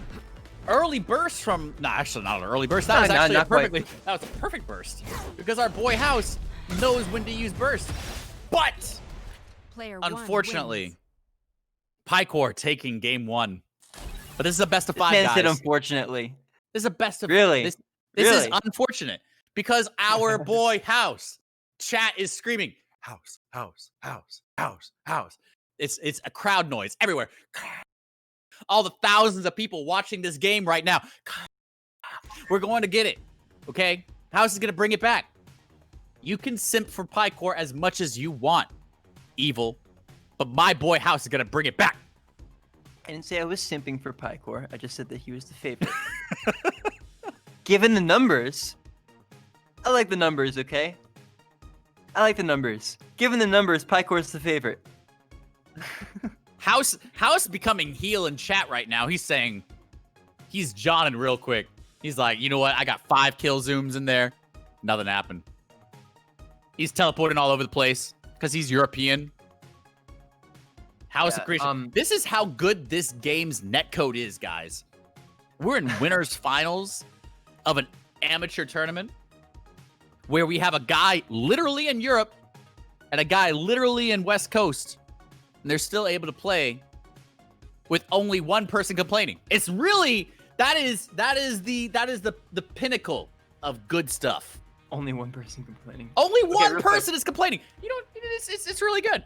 Early burst from actually not an early burst. That No, was no, actually not that was a perfect burst because our boy House knows when to use burst. But Player one unfortunately, wins. Paikor taking game 1. But this is a best of 5, Man guys. said unfortunately. This is a best of Really? This Really? is unfortunate because our boy House chat is screaming House, House, House, House, House. It's a crowd noise everywhere. All the thousands of people watching this game right now. We're going to get it. Okay? House is going to bring it back. You can simp for Paikor as much as you want, Evil, but my boy House is going to bring it back. I didn't say I was simping for Paikor. I just said that he was the favorite. Given the numbers, I like the numbers, okay? I like the numbers. Given the numbers, Paikor's the favorite. House becoming heel in chat right now. He's saying he's Johnin real quick. He's like, you know what? I got 5 kill zooms in there. Nothing happened. He's teleporting all over the place because he's European. HouseOfCreation. This is how good this game's netcode is, guys. We're in winners finals of an amateur tournament where we have a guy literally in Europe and a guy literally in West Coast. And they're still able to play with only one person complaining. It's really that is the pinnacle of good stuff. Only one person complaining. Only one real person is complaining. You know, it's really good.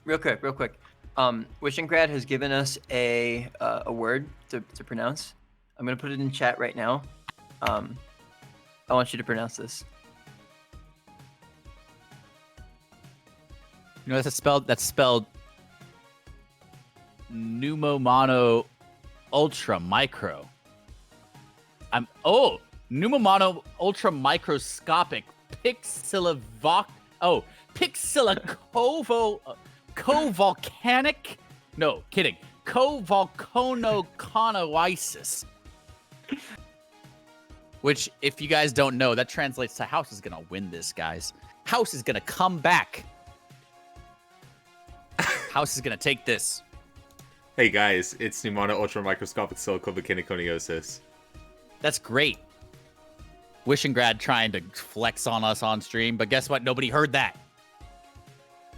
Real quick. Wishingrad has given us a word to pronounce. I'm gonna put it in chat right now. I want you to pronounce this. You know that's spelled Pneumo Mono Ultra Micro. Pneumo Mono Ultra Microscopic Pixelovoc. Covolcanic. No, kidding. Covolconoconoisis. Which, if you guys don't know, that translates to House is gonna win this, guys. House is gonna come back. House is gonna take this. Hey guys, it's Pneumona Ultramicroscopic Silicovolcaniconiosis. That's great. Wishingrad trying to flex on us on stream, but guess what? Nobody heard that.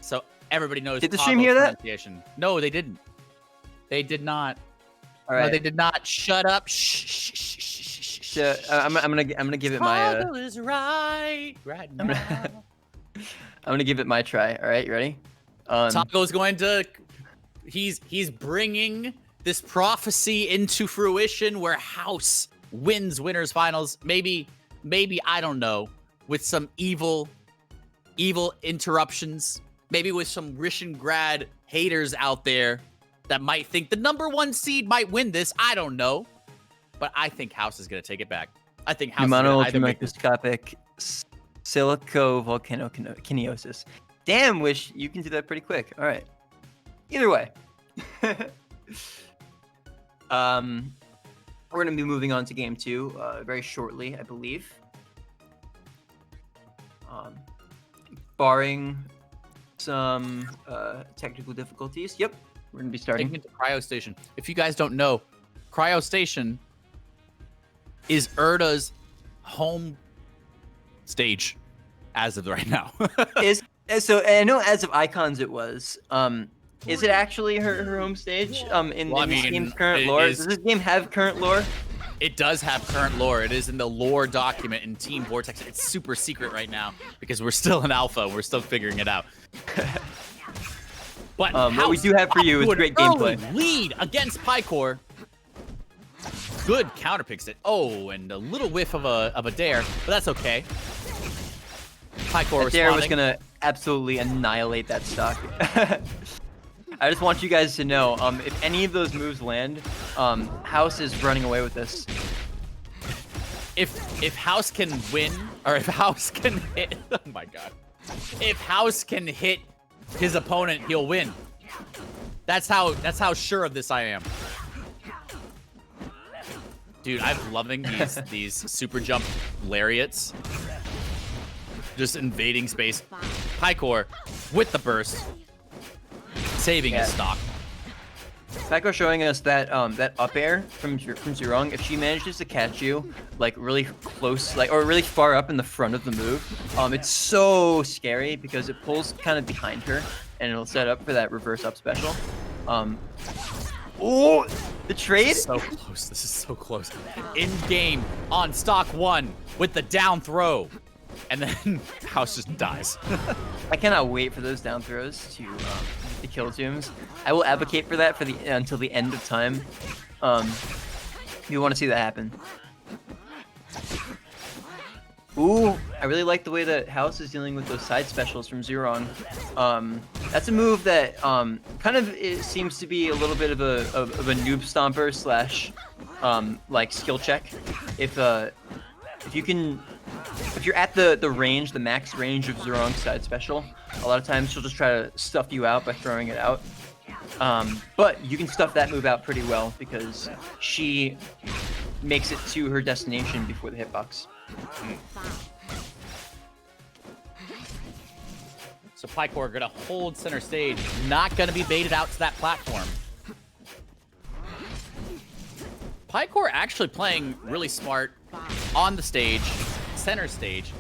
So everybody knows. Did the stream hear that? No, they didn't. They did not. All right. No, they did not. Shut up. Shh. I'm gonna give it my. Toggle is right now. I'm gonna give it my try. All right, you ready? Toggle's going to. He's bringing this prophecy into fruition where House wins winners finals. Maybe I don't know, with some evil interruptions. Maybe with some Wishingrad haters out there that might think the #1 seed might win this. I don't know, but I think House is gonna take it back. I think House. Pneumono ultramicroscopic silicovolcanoconiosis. Damn, Wish, you can do that pretty quick. All right. Either way, we're gonna be moving on to game 2 very shortly, I believe. Barring some technical difficulties. Yep, we're gonna be starting. Taking it to Cryo Station. If you guys don't know, Cryo Station is Erda's home stage as of right now. So I know as of Icons it was. Is it actually her home stage? In this game's current lore? Does this game have current lore? It does have current lore. It is in the lore document in Team Vortex. It's super secret right now because we're still in alpha. We're still figuring it out. But what we do have for you is great gameplay. Lead against Paikor. Good counter picks it. Oh, and a little whiff of a dare, but that's okay. Paikor responding. Dare was gonna absolutely annihilate that stock. I just want you guys to know, if any of those moves land, House is running away with this. If House can win, or if House can hit, oh my god. If House can hit his opponent, he'll win. That's how sure of this I am. Dude, I'm loving these super jump lariats. Just invading space. Paikor with the burst. Saving his stock. Paikor showing us that that up air from Zhurong. If she manages to catch you like really close, like or really far up in the front of the move, it's so scary because it pulls kind of behind her and it'll set up for that reverse up special. Oh, the trade! This is so close. This is so close. In game on stock 1 with the down throw, and then House just dies. I cannot wait for those down throws to kill tombs. I will advocate for that for the until the end of time. You want to see that happen. Ooh, I really like the way that House is dealing with those side specials from Zhurong. That's a move that kind of it seems to be a little bit of a noob stomper slash like skill check. If you're at the range, the max range of Zhurong's side special, a lot of times she'll just try to stuff you out by throwing it out. But you can stuff that move out pretty well because she makes it to her destination before the hitbox. So Paikor gonna hold center stage, not gonna be baited out to that platform. Paikor actually playing really smart on the stage, center stage.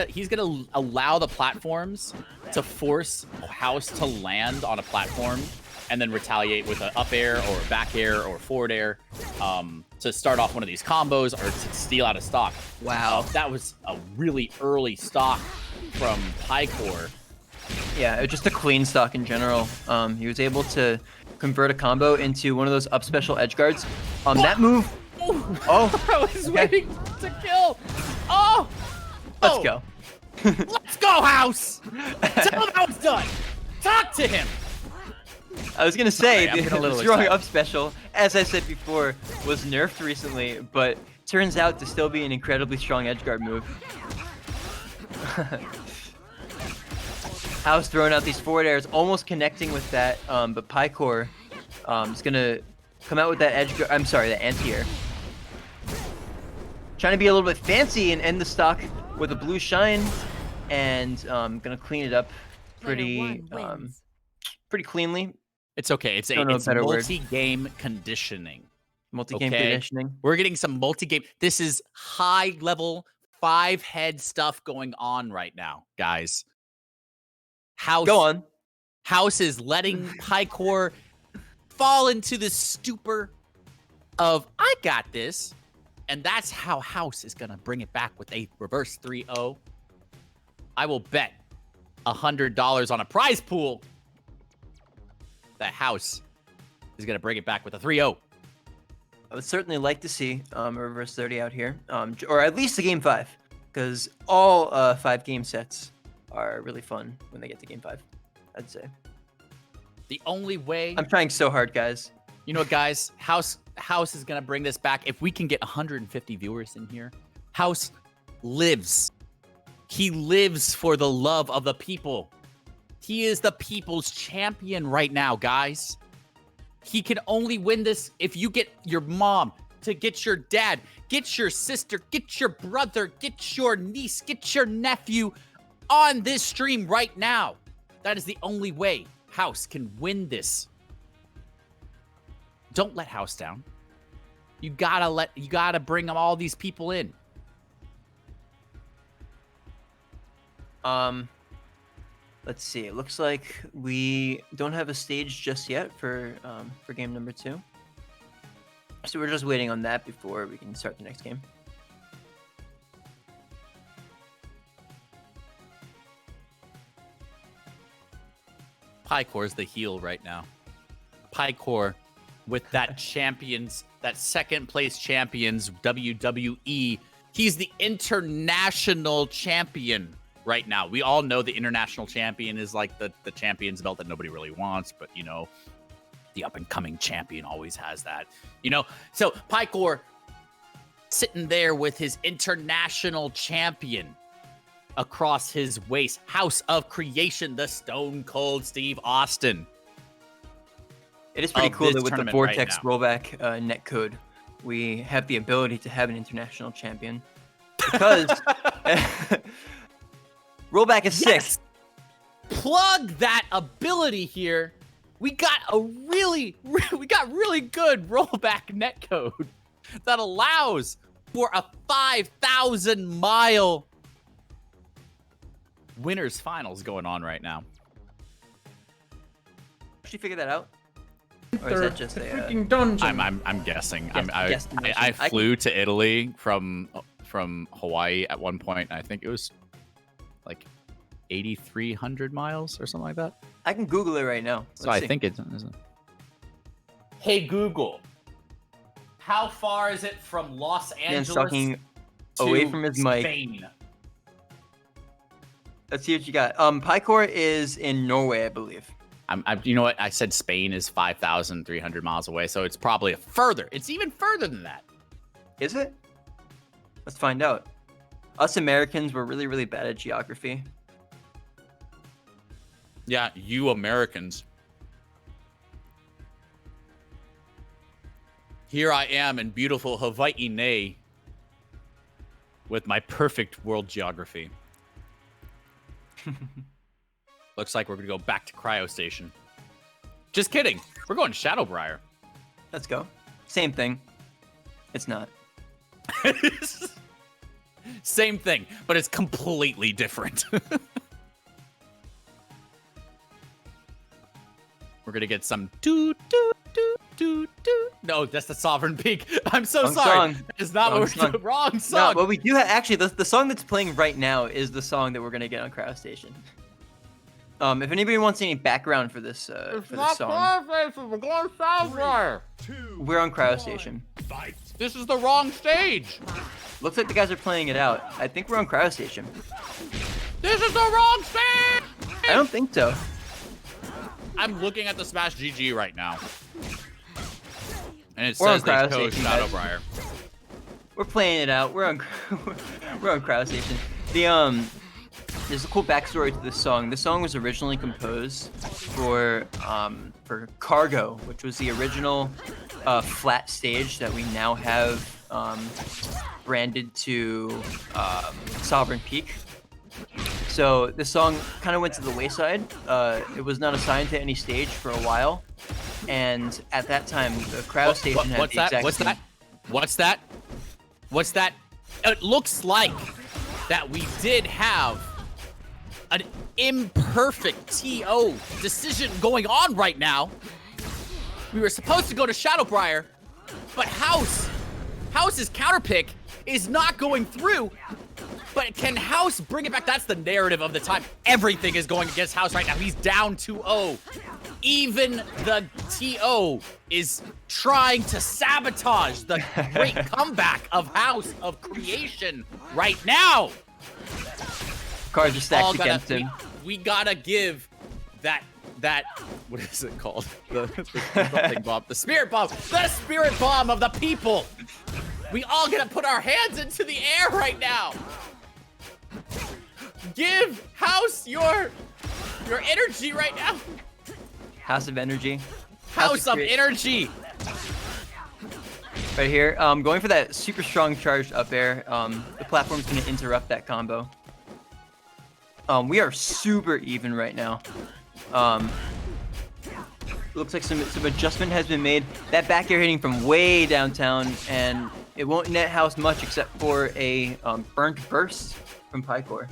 He's gonna allow the platforms to force House to land on a platform and then retaliate with an up air or a back air or forward air to start off one of these combos or to steal out of stock. Wow, that was a really early stock from Paikor. Yeah, just a clean stock in general. He was able to convert a combo into one of those up special edge guards. That move. Oh, I was waiting to kill. Oh, let's go. Let's go, House. Tell him how it's done. Talk to him. I was gonna say Sorry, the Zhurong up special, as I said before, was nerfed recently, but turns out to still be an incredibly strong edgeguard move. House throwing out these forward airs, almost connecting with that, but Paikor is gonna come out with that edgeguard. I'm sorry, that anti-air. Trying to be a little bit fancy and end the stock with a blue shine, and gonna clean it up pretty cleanly. It's okay. It's multi-game conditioning. Multi-game conditioning. We're getting some multi-game. This is high-level 5-head stuff going on right now, guys. Go on. House is letting Paikor fall into this stupor of, I got this. And that's how House is going to bring it back with a reverse 3-0. I will bet $100 on a prize pool that House is going to bring it back with a 3-0. I would certainly like to see a reverse 30 out here, or at least a game 5, because all 5 game sets are really fun when they get to game 5, I'd say. The only way... I'm trying so hard, guys. You know what, guys? House is going to bring this back. If we can get 150 viewers in here, House lives. He lives for the love of the people. He is the people's champion right now, guys. He can only win this if you get your mom to get your dad, get your sister, get your brother, get your niece, get your nephew on this stream right now. That is the only way House can win this. Don't let House down. You gotta bring all these people in. Let's see. It looks like we don't have a stage just yet for game number 2. So we're just waiting on that before we can start the next game. Paikor's the heel right now. Paikor with that champions, that second place champions WWE. He's the international champion right now. We all know the international champion is like the champion's belt that nobody really wants, but you know, the up and coming champion always has that, you know? So Paikor sitting there with his international champion across his waist. House of Creation, the Stone Cold Steve Austin. It is pretty cool that with the Vortex rollback netcode, we have the ability to have an international champion. Because rollback is 6. Plug that ability here we got really good rollback netcode that allows for a 5,000-mile winners finals going on right now. Did you figure that out? Or is that just a freaking dungeon? I'm guessing. Guess I flew to Italy from Hawaii at one point. I think it was like 8,300 miles or something like that. I can Google it right now. So I think it's. Hey Google, how far is it from Los Man's Angeles talking to away from his mic. Spain? Let's see what you got. Paikor is in Norway, I believe. You know what? I said Spain is 5,300 miles away, so it's probably further. It's even further than that. Is it? Let's find out. Us Americans were really, really bad at geography. Yeah, you Americans. Here I am in beautiful Hawaii with my perfect world geography. Looks like we're gonna go back to Cryo Station. Just kidding. We're going to Shadowbriar. Let's go. Same thing. It's not. Same thing, but it's completely different. We're gonna get some doo doo doo doo doo. No, that's the Sovereign Peak. I'm so Wrong sorry. song. That is not Wrong what we're song. doing. Wrong song. No, but we do have actually the song that's playing right now is the song that we're gonna get on Cryo Station. If anybody wants any background for this song, We're going Shadowbriar. we're on Cryo Station. Fight. This is the wrong stage. Looks like the guys are playing it out. I think we're on Cryo Station. This is the wrong stage. I don't think so. I'm looking at the Smash GG right now. And it We're says on they Cryo chose Station, guys. Shadowbriar. We're playing it out. We're on Cryo Station. There's a cool backstory to this song. This song was originally composed for Cargo, which was the original flat stage that we now have branded to Sovereign Peak. So this song kind of went to the wayside. It was not assigned to any stage for a while, and at that time, the Cryo Station had What's the exact What's same- that? What's that? What's that? It looks like that we did have an imperfect TO decision going on right now. We were supposed to go to Shadowbriar, but House's counterpick is not going through. But can House bring it back? That's the narrative of the time. Everything is going against House right now. He's down 2-0. Even the TO is trying to sabotage the great comeback of House of Creation right now. Cards are stacked against him. We gotta give that what is it called? The something bomb. The spirit bomb. The spirit bomb of the people. We all gotta put our hands into the air right now. Give House your energy right now. House of Energy. House of Creation. energy. Right here. Going for that super strong charged up air. The platform's gonna interrupt that combo. We are super even right now. Looks like some adjustment has been made. That back air hitting from way downtown, and it won't net House much except for a burnt burst from Paikor.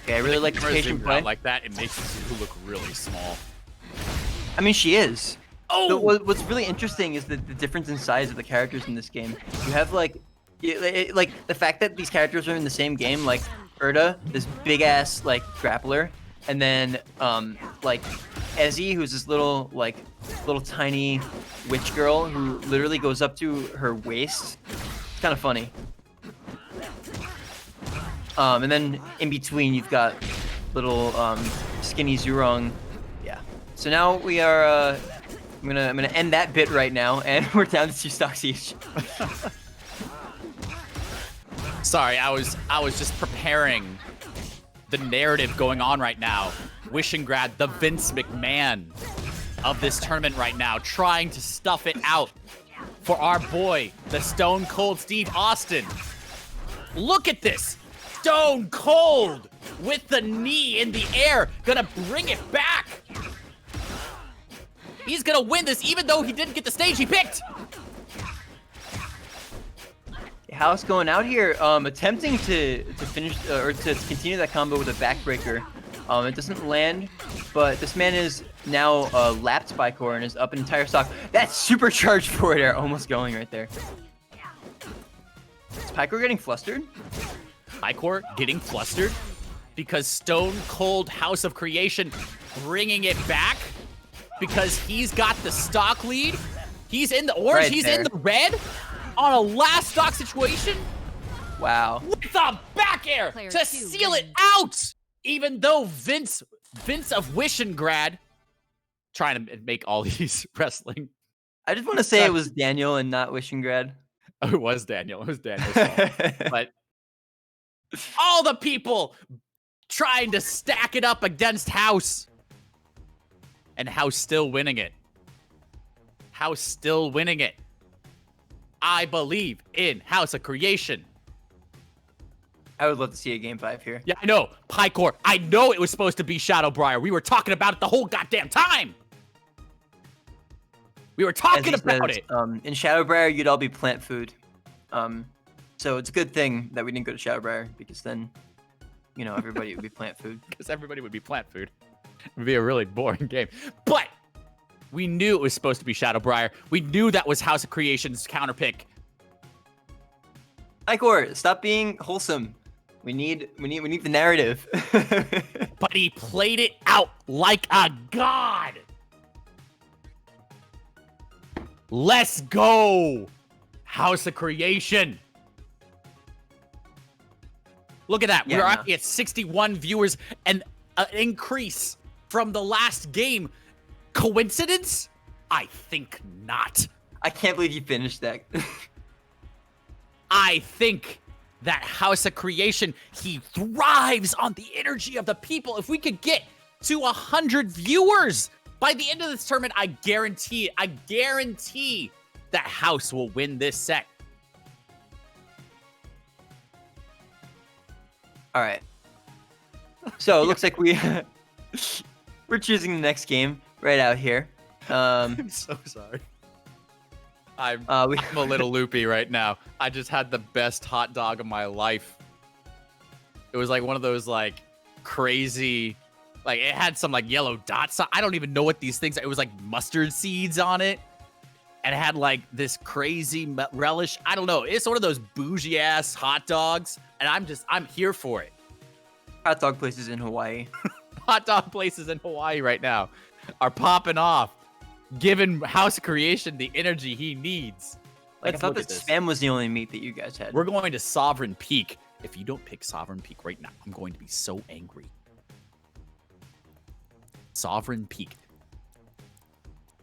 Okay, I really like the patient Zoom play. out like that. It makes you look really small. I mean, she is. Oh! What's really interesting is the difference in size of the characters in this game. You have like the fact that these characters are in the same game, like Urda, this big ass like grappler, and then like Ezzy, who's this little tiny witch girl who literally goes up to her waist. It's kind of funny. And then in between you've got little skinny Zurong. Yeah. So now we are. I'm gonna end that bit right now, and we're down to 2 stocks each. Sorry, I was just preparing the narrative going on right now. Wishingrad, the Vince McMahon of this tournament right now, trying to stuff it out for our boy, the Stone Cold Steve Austin. Look at this. Stone Cold with the knee in the air, gonna bring it back. He's gonna win this, even though he didn't get the stage he picked. House going out here, attempting to finish or to continue that combo with a backbreaker. It doesn't land, but this man is now lapped by Paikor and is up an entire stock. That's supercharged forward air, almost going right there. Is Paikor getting flustered? Paikor getting flustered because Stone Cold House of Creation bringing it back because he's got the stock lead. He's in the orange, Right he's there. in the red on a last stock situation. Wow. With the back air Player to 2 seal it wins. out. Even though Vince of Wishengrad trying to make all these wrestling. I just want to say it was Daniel and not Wishengrad. Oh, it was Daniel. It was Daniel's fault. But all the people trying to stack it up against House. And House still winning it. House still winning it. I believe in House of Creation. I would love to see a game 5 here. Yeah, I know. Paikor. I know it was supposed to be Shadowbriar. We were talking about it the whole goddamn time. We were As talking he about says, it. In Shadowbriar, you'd all be plant food. So it's a good thing that we didn't go to Shadowbriar because then, you know, everybody would be plant food. Because everybody would be plant food. It would be a really boring game. But we knew it was supposed to be Shadowbriar. We knew that was House of Creation's counterpick. Paikor, stop being wholesome. We need the narrative. But he played it out like a god. Let's go, House of Creation. Look at that. Yeah, We're no. already at 61 viewers and an increase from the last game. Coincidence? I think not. I can't believe you finished that. I think that House of Creation, he thrives on the energy of the people. If we could get to 100 viewers by the end of this tournament, I guarantee that House will win this set. All right. So it looks like we're choosing the next game right out here. I'm so sorry. I'm a little loopy right now. I just had the best hot dog of my life. It was like one of those like crazy, like it had some like yellow dots. I don't even know what these things. It was like mustard seeds on it, and it had like this crazy relish. I don't know. It's one of those bougie ass hot dogs, and I'm here for it. Hot dog places in Hawaii. Hot dog places in Hawaii right now are popping off, giving House of Creation the energy he needs. Like, I Let's thought look the at this. spam was the only meat that you guys had. We're going to Sovereign Peak. If you don't pick Sovereign Peak right now, I'm going to be so angry. Sovereign Peak.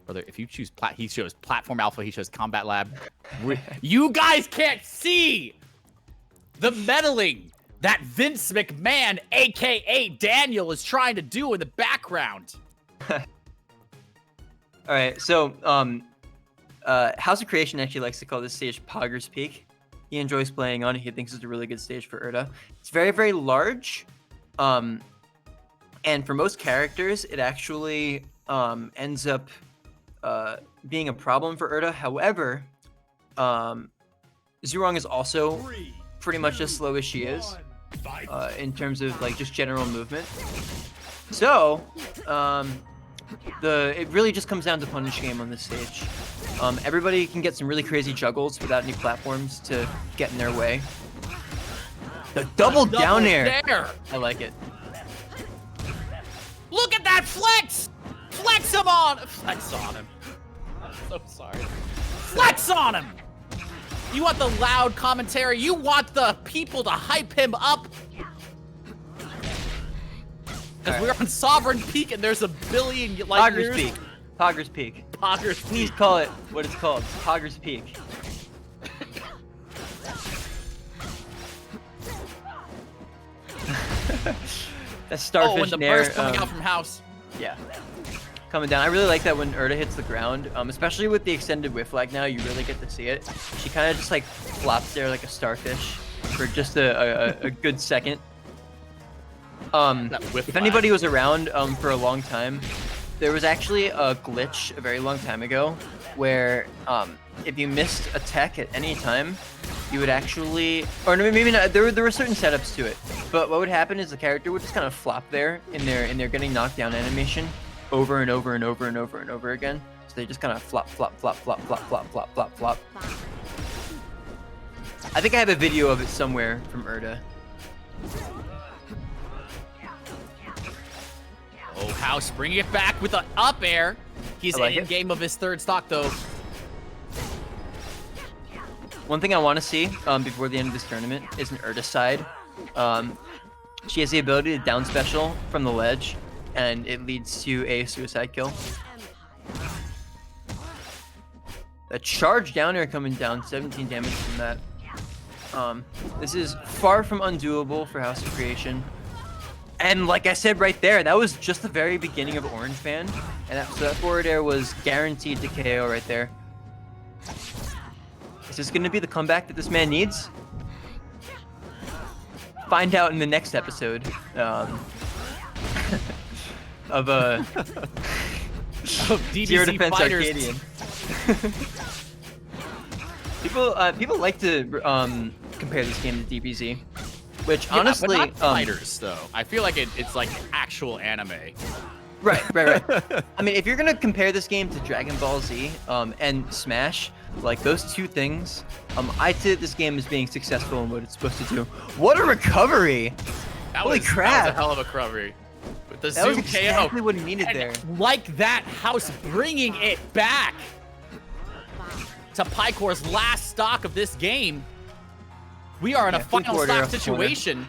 Brother, if you choose he shows Platform Alpha, he shows Combat Lab. You guys can't see the meddling that Vince McMahon, aka Daniel, is trying to do in the background. All right, so House of Creation actually likes to call this stage Pogger's Peak. He enjoys playing on it. He thinks it's a really good stage for Urda. It's very, very large. And for most characters, it actually ends up being a problem for Urda. However, Zurong is also pretty much as slow as she is in terms of like just general movement. So, it really just comes down to punish game on this stage. Everybody can get some really crazy juggles without any platforms to get in their way. The double down air. I like it. Look at that flex! Flex him on! Flex on him. I'm so sorry. Flex on him! You want the loud commentary? You want the people to hype him up? Because we're on Sovereign Peak and there's a billion light Pogger's years. Peak. Pogger's Peak. Pogger's Please Peak. call it what it's called. Pogger's Peak. That starfish Oh, and the nair, burst coming out from House. Yeah. Coming down. I really like that when Urda hits the ground, especially with the extended whiff lag now, you really get to see it. She kind of just like flops there like a starfish for just a good second. whiff If anybody was around for a long time, there was actually a glitch a very long time ago where if you missed a tech at any time, you would actually, or no, maybe not. There were certain setups to it, but what would happen is the character would just kind of flop there in their getting knocked down animation over and over and over and over and over again. So they just kind of flop, flop, flop, flop, flop, flop, flop, flop, flop. I think I have a video of it somewhere from Erda. Oh, House bringing it back with an up air. He's in game of his third stock though. One thing I want to see before the end of this tournament is an Erda side. She has the ability to down special from the ledge, and it leads to a suicide kill. A charge down air coming down, 17 damage from that. This is far from undoable for HouseOfCreation. And like I said right there, that was just the very beginning of Orange Band. And so that forward air was guaranteed to KO right there. Is this going to be the comeback that this man needs? Find out in the next episode of DBZ Zero Defense Fighters. Arcadian. People like to compare this game to DBZ, which honestly, but not fighters though. I feel like it's like actual anime. Right. I mean, if you're gonna compare this game to Dragon Ball Z and Smash, like those two things, I'd say that this game is being successful in what it's supposed to do. What a recovery! Holy crap! That was a hell of a recovery. With the That zoom was exactly KO. what he needed And there. like that, House bringing it back to Paikor's last stock of this game. We are in a final forward stock air off the corner. situation.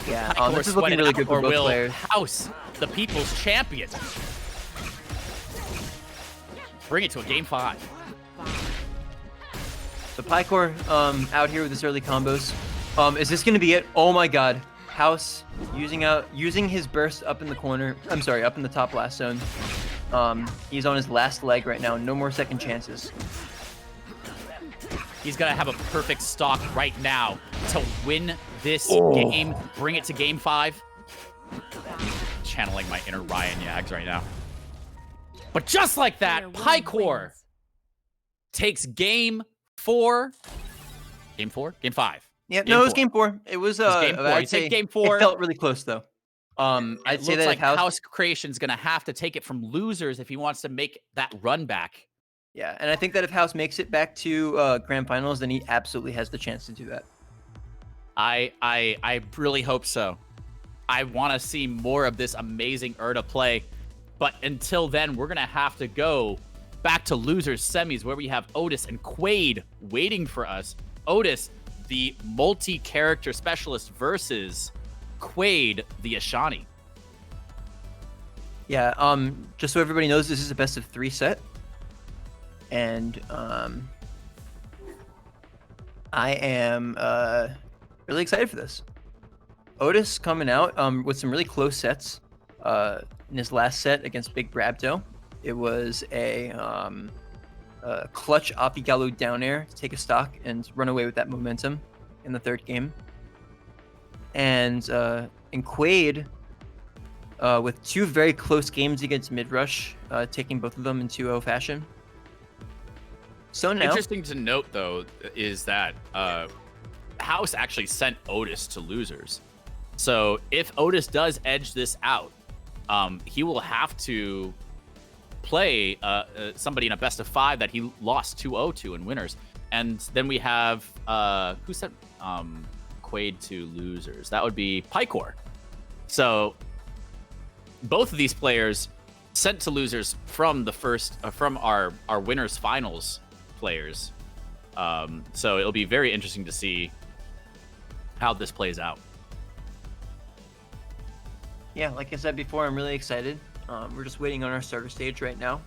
Yeah, Paikor this is looking sweating really out, good for or both will players. House, the people's champion, bring it to a game 5. So Paikor out here with his early combos. Is this gonna be it? Oh my god. House using his burst up in the corner. I'm sorry, up in the top blast zone. He's on his last leg right now. No more second chances. He's gonna have a perfect stock right now to win this game, bring it to game 5. Channeling my inner Ryan Yags right now. But just like that, Paikor takes game 4. Game 4? Game 5. Yeah, no, it was game 4. It was game 4. I'd say game 4. It felt really close though. I'd say that like if House Creation's gonna have to take it from losers if he wants to make that run back. Yeah, and I think that if House makes it back to grand finals, then he absolutely has the chance to do that. I really hope so. I want to see more of this amazing Erda play, but until then, we're gonna have to go back to losers semis where we have Otis and Quaade waiting for us. Otis, the multi-character specialist, versus Quaade, the Ashani. Yeah, just so everybody knows, this is a best of 3 set. And I am really excited for this. Otis coming out with some really close sets. In his last set against BigBrabdo, it was a clutch Opigalu down air to take a stock and run away with that momentum in the 3rd game. And in Quaade, with 2 very close games against Midrush, taking both of them in 2-0 fashion. So now, Interesting to note, though, is that House actually sent Otis to losers. So if Otis does edge this out, he will have to play somebody in a best of 5 that he lost 2-0 to in winners. And then we have who sent Quaade to losers? That would be Paikor. So both of these players sent to losers from the first from our winners finals players. So it'll be very interesting to see how this plays out. yeah, like I said before, I'm really excited. We're just waiting on our starter stage right now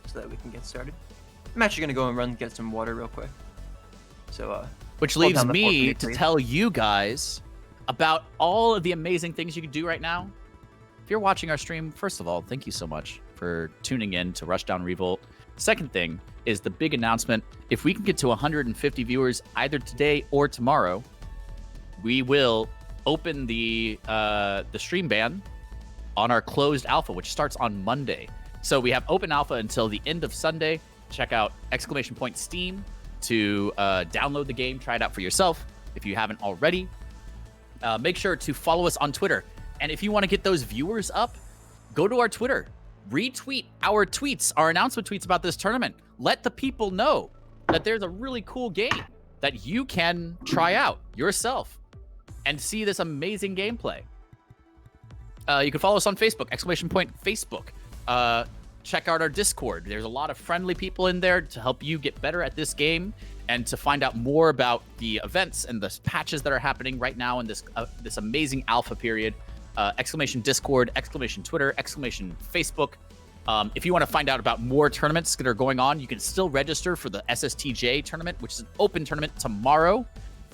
so that we can get started. I'm actually gonna go and run get some water real quick. So Which hold leaves down the fort for me to please. tell you guys about all of the amazing things you can do right now. If you're watching our stream, first of all, thank you so much for tuning in to Rushdown Revolt. Second thing is the big announcement. If we can get to 150 viewers either today or tomorrow, we will open the stream ban on our closed alpha, which starts on Monday. So we have open alpha until the end of Sunday. Check out !Steam to download the game, try it out for yourself if you haven't already. Make sure to follow us on Twitter. And if you want to get those viewers up, go to our Twitter. Retweet our tweets, our announcement tweets about this tournament. Let the people know that there's a really cool game that you can try out yourself and see this amazing gameplay. You can follow us on Facebook, !Facebook. Check out our Discord. There's a lot of friendly people in there to help you get better at this game and to find out more about the events and the patches that are happening right now in this amazing alpha period. !Discord, !Twitter, !Facebook. If you want to find out about more tournaments that are going on, you can still register for the SSTJ tournament, which is an open tournament tomorrow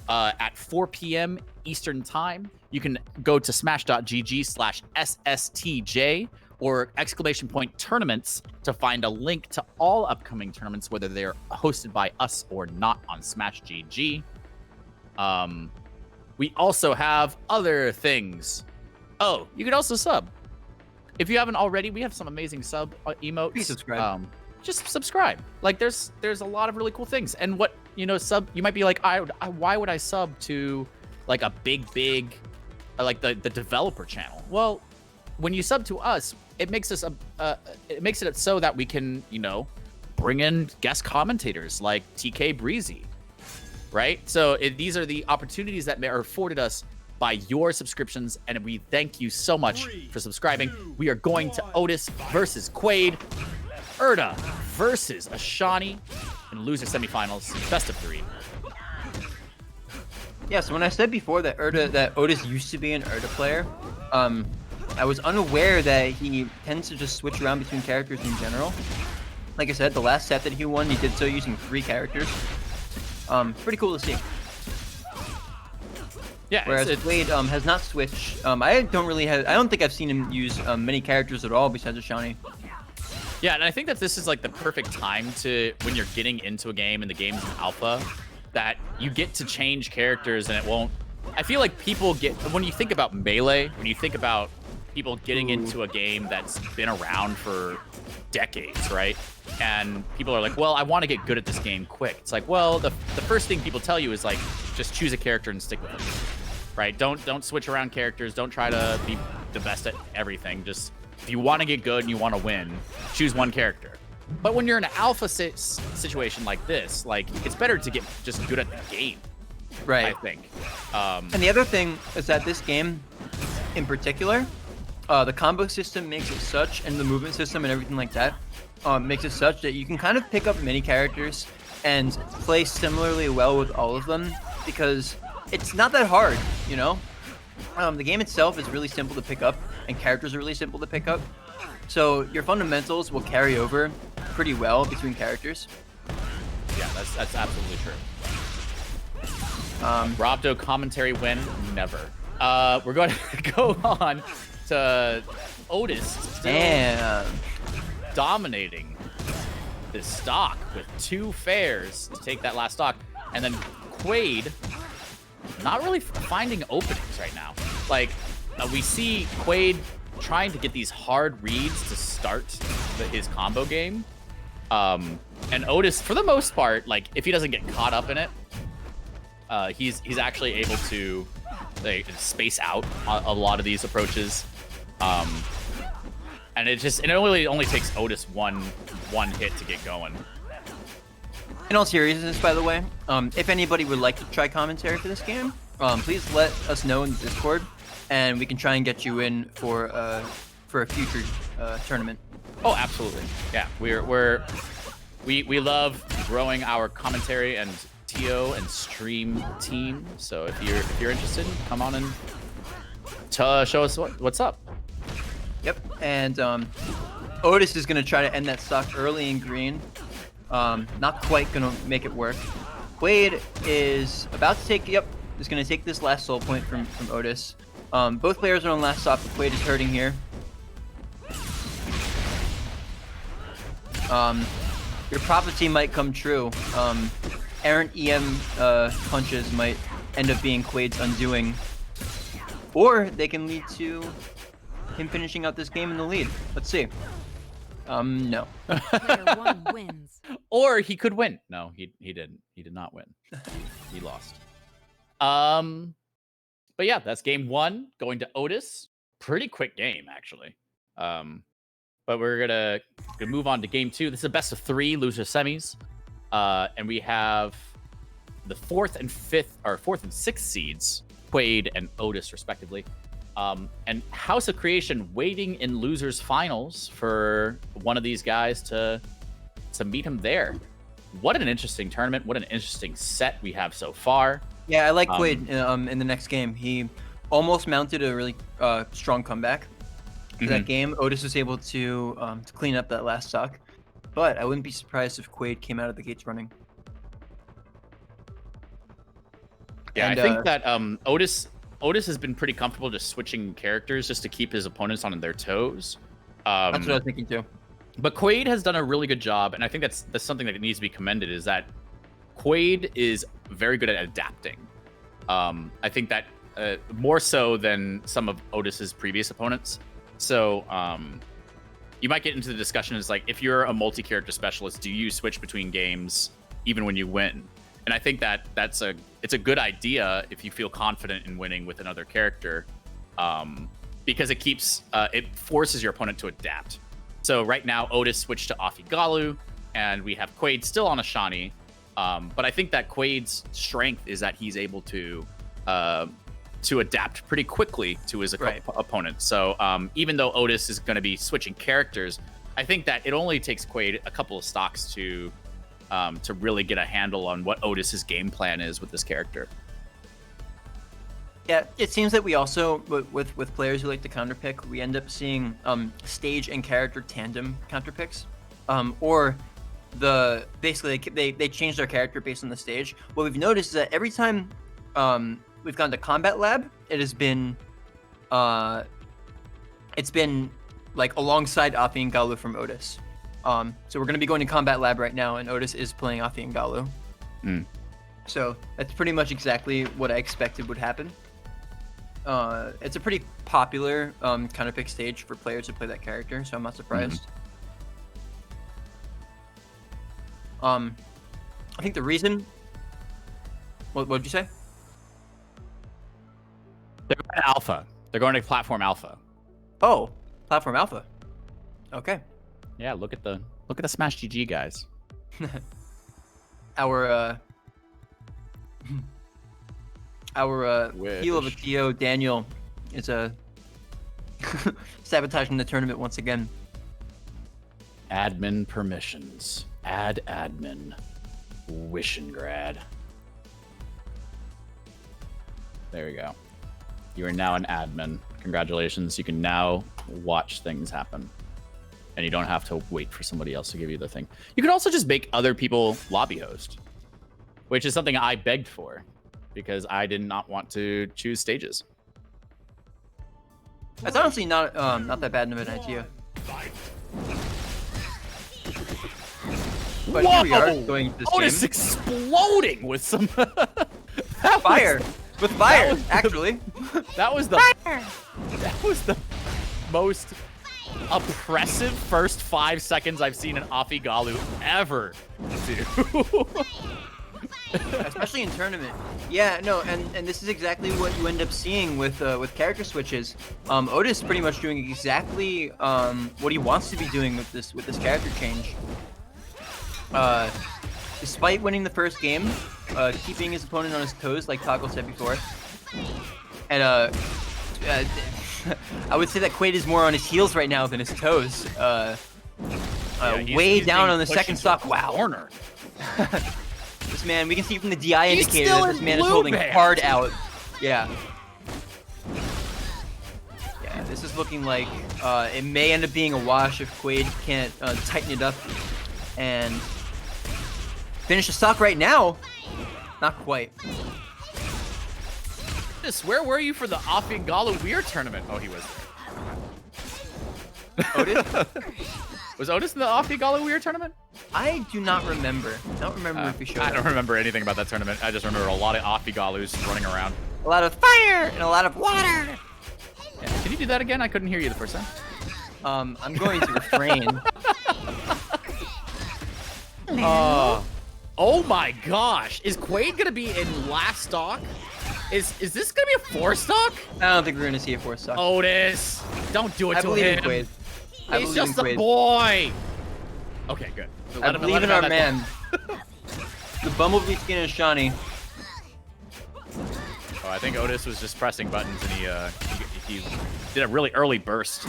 at 4 p.m. Eastern Time. You can go to smash.gg/SSTJ or !Tournaments to find a link to all upcoming tournaments, whether they're hosted by us or not on Smash GG. We also have other things. Oh, you can also sub. If you haven't already, we have some amazing sub emotes. Please subscribe. Just subscribe. Like there's a lot of really cool things. And what, sub, you might be like, why would I sub to like a big like the developer channel? Well, when you sub to us, it makes us it makes it so that we can, bring in guest commentators like TK Breezy, right? So these are the opportunities that are afforded us by your subscriptions, and we thank you so much for subscribing. We are going to Otis versus Quaade, Erda versus Ashani, and loser semifinals, best of 3. Yeah, so when I said before that Otis used to be an Erda player, I was unaware that he tends to just switch around between characters in general. Like I said, the last set that he won, he did so using 3 characters. Pretty cool to see. Yeah, whereas Quaade has not switched. I don't think I've seen him use many characters at all besides Ashani. Yeah, and I think that this is like the perfect time to, when you're getting into a game and the game's in alpha, that you get to change characters and it won't. I feel like people when you think about Melee, when you think about people getting into a game that's been around for decades, right? And people are like, well, I want to get good at this game quick. It's like, well, the first thing people tell you is like, just choose a character and stick with it, right? Don't switch around characters. Don't try to be the best at everything. Just, if you want to get good and you want to win, choose one character. But when you're in an alpha situation like this, like, it's better to get just good at the game, right? I think. And the other thing is that this game, in particular, the combo system makes it such, and the movement system and everything like that, makes it such that you can kind of pick up many characters and play similarly well with all of them, because it's not that hard, The game itself is really simple to pick up, and characters are really simple to pick up. So your fundamentals will carry over pretty well between characters. Yeah, that's absolutely true. Brabdo commentary win? Never. We're going to go on to Otis still dominating this stock with 2 fairs to take that last stock, and then Quaade not really finding openings right now. Like, we see Quaade trying to get these hard reads to start his combo game, and Otis, for the most part, like, if he doesn't get caught up in it, he's actually able to space out a lot of these approaches. And it only takes Otis one hit to get going. In all seriousness, by the way, if anybody would like to try commentary for this game, please let us know in the Discord, and we can try and get you in for a future tournament. Oh, absolutely. Yeah, we love growing our commentary and TO and stream team. So if you're interested, come on and show us what's up. Yep, and Otis is going to try to end that stock early in green. Not quite going to make it work. Quaade is about to take, is going to take this last soul point from Otis. Both players are on last stock, but Quaade is hurting here. Your prophecy might come true. Errant EM punches might end up being Quade's undoing, or they can lead to him finishing out this game in the lead. Let's see. No. Player 1 wins. Or he could win. No, he didn't. He did not win. He lost. But yeah, that's game 1 going to Otis. Pretty quick game, actually. But we're gonna move on to game 2. This is a best of 3 loser semis. And we have the 4th and 6th seeds, Quaade and Otis, respectively. And HouseOfCreation waiting in losers finals for one of these guys to meet him there. What an interesting tournament. What an interesting set we have so far. Yeah, I like Quaade in the next game. He almost mounted a really strong comeback for that game. Otis was able to clean up that last stock. But I wouldn't be surprised if Quaade came out of the gates running. Yeah, and, I think that Otis has been pretty comfortable just switching characters just to keep his opponents on their toes. That's what I was thinking too. But Quaade has done a really good job, and I think that's something that needs to be commended, is that Quaade is very good at adapting. I think that more so than some of Otis's previous opponents. So you might get into the discussion is like, if you're a multi-character specialist, do you switch between games even when you win? And I think that it's a good idea if you feel confident in winning with another character, because it forces your opponent to adapt. So right now, Otis switched to Afigalo, and we have Quaade still on Ashani. But I think that Quade's strength is that he's able to adapt pretty quickly to his opponent. So even though Otis is going to be switching characters, I think that it only takes Quaade a couple of stocks to really get a handle on what Otis's game plan is with this character. Yeah, it seems that we also, with players who like to counterpick, we end up seeing stage and character tandem counterpicks, or basically they change their character based on the stage. What we've noticed is that every time we've gone to Combat Lab, it's been like alongside Afi and Galu from Otis. So we're going to be going to Combat Lab right now, and Otis is playing Afi and Galu. So that's pretty much exactly what I expected would happen. It's a pretty popular counterpick stage for players who play that character, so I'm not surprised. I think the reason... What did you say? They're going to Alpha. They're going to Platform Alpha. Oh, Platform Alpha. Okay. Yeah, look at the Smash GG guys. Our heel of a Tio, Daniel, is sabotaging the tournament once again. Admin permissions. Add admin. Wishengrad. There we go. You are now an admin. Congratulations. You can now watch things happen. And you don't have to wait for somebody else to give you the thing. You can also just make other people lobby host, which is something I begged for because I did not want to choose stages. That's honestly not that bad of an idea. But here we are going to this Otis game. Exploding with some fire. With fire, actually. That was the most oppressive first 5 seconds I've seen an Afigalo ever do. Especially in tournament. Yeah, no, and this is exactly what you end up seeing with character switches. Otis pretty much doing exactly what he wants to be doing with this character change. Despite winning the first game, keeping his opponent on his toes, like Taco said before, and I would say that Quaade is more on his heels right now than his toes. Way down on the second stock. Wow. Corner. This man, we can see from the DI indicator that this man is holding hard out. Yeah. Yeah, this is looking like it may end up being a wash if Quaade can't tighten it up and finish the stock right now. Not quite. Where were you for the Afigalo Weir tournament? Oh, he was there. Otis? Was Otis in the Afi Galu Weird tournament? I do not remember. I don't remember if he showed I up. don't remember anything about that tournament. I just remember a lot of Afi Galus running around. A lot of fire and a lot of water. Yeah. Can you do that again? I couldn't hear you the first time. I'm going to refrain. Oh my gosh. Is Quaade gonna be in last stock? Is this gonna be a 4-stock? I don't think we're gonna see a 4-stock. Otis, don't do it I to believe him. in Quaade. He's just a boy. Okay, good. I believe in our man. The Bumblebee skin is shiny. Oh, I think Otis was just pressing buttons and he did a really early burst.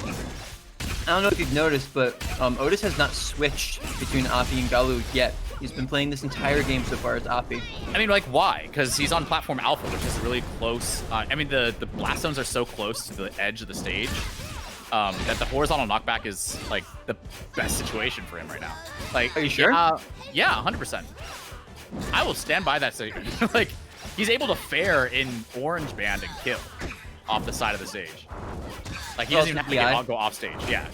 I don't know if you've noticed, but Otis has not switched between Afi and Galu yet. He's been playing this entire game so far as Afi. I mean, like, why? Because he's on platform alpha, which is really close. I mean, the blast zones are so close to the edge of the stage that the horizontal knockback is like the best situation for him right now. Like, are you sure? Yeah, 100%. I will stand by that statement. Like, he's able to fare in orange band and kill off the side of the stage. Like, he doesn't even have to go off stage. Yeah.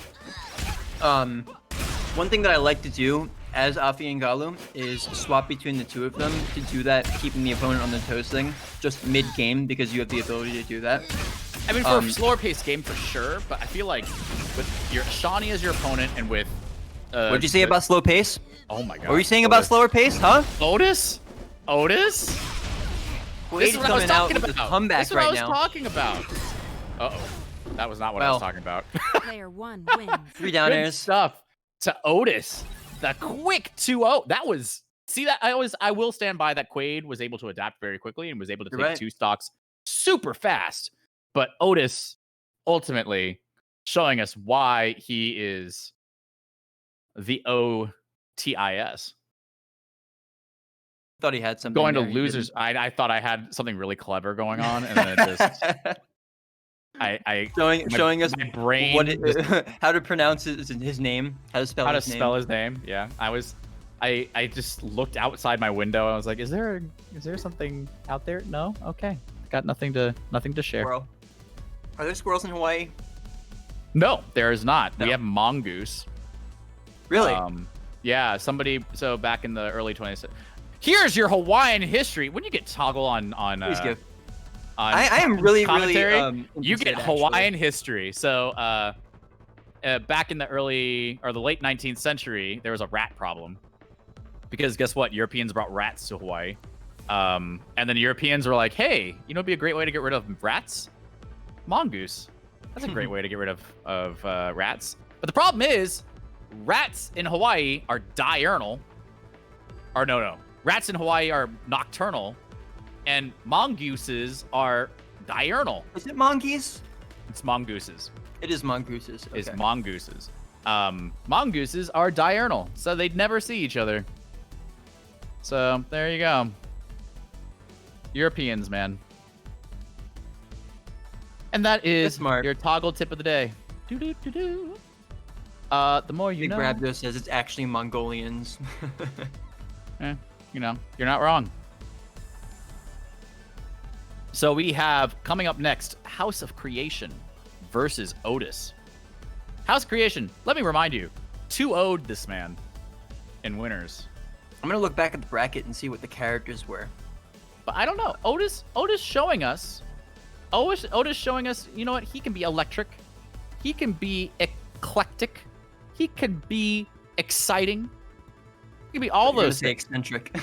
One thing that I like to do as Afi and Galu is swap between the two of them to do that, keeping the opponent on their toes thing, just mid-game, because you have the ability to do that. I mean, for a slower paced game, for sure, but I feel like with your Shawnee as your opponent and with... What'd you say about slow pace? Oh my god. What were you saying about slower pace, huh? Otis? Otis? This is what I was talking about. Comeback This is what right I was now. talking about. Uh-oh. That was not what I was talking about. Player 1 wins. 3 down Good airs. stuff to Otis. The quick 2-0. That was... See, that I will stand by that Quaade was able to adapt very quickly and was able to take 2 stocks super fast. But Otis, ultimately, showing us why he is the OTIS. Thought he had something. Going to there, he losers. I thought I had something really clever going on, and then it just... showing us my brain what how to pronounce his name, how to spell his name. Yeah, I just looked outside my window. I was like, is there something out there? No. Okay, got nothing to share. Squirrel. Are there squirrels in Hawaii? No, there is not. No. We have mongoose. Really? Yeah. Somebody. So back in the early 20s. Here's your Hawaiian history. When you get toggle on Please give. I am really you get Hawaiian history. So back in the early or the late 19th century, there was a rat problem because guess what? Europeans brought rats to Hawaii, and then the Europeans were like, "Hey, you know, it'd be a great way to get rid of rats. Mongoose. That's a great way to get rid of rats." But the problem is, rats in Hawaii are diurnal. Or no. Rats in Hawaii are nocturnal. And mongooses are diurnal. Is it mongoose? It's mongooses. It is mongooses. Okay. It's mongooses. Mongooses are diurnal, so they'd never see each other. So there you go. Europeans, man. And that is your toggle tip of the day. The more you know. BigBrabdo says it's actually Mongolians. You know, you're not wrong. So we have coming up next, HouseOfCreation versus Otis. HouseOfCreation, let me remind you, 2-0'd this man in winners. I'm gonna look back at the bracket and see what the characters were. But I don't know. Otis showing us. Otis showing us, you know what? He can be electric. He can be eclectic. He can be exciting. He can be all those things. Eccentric.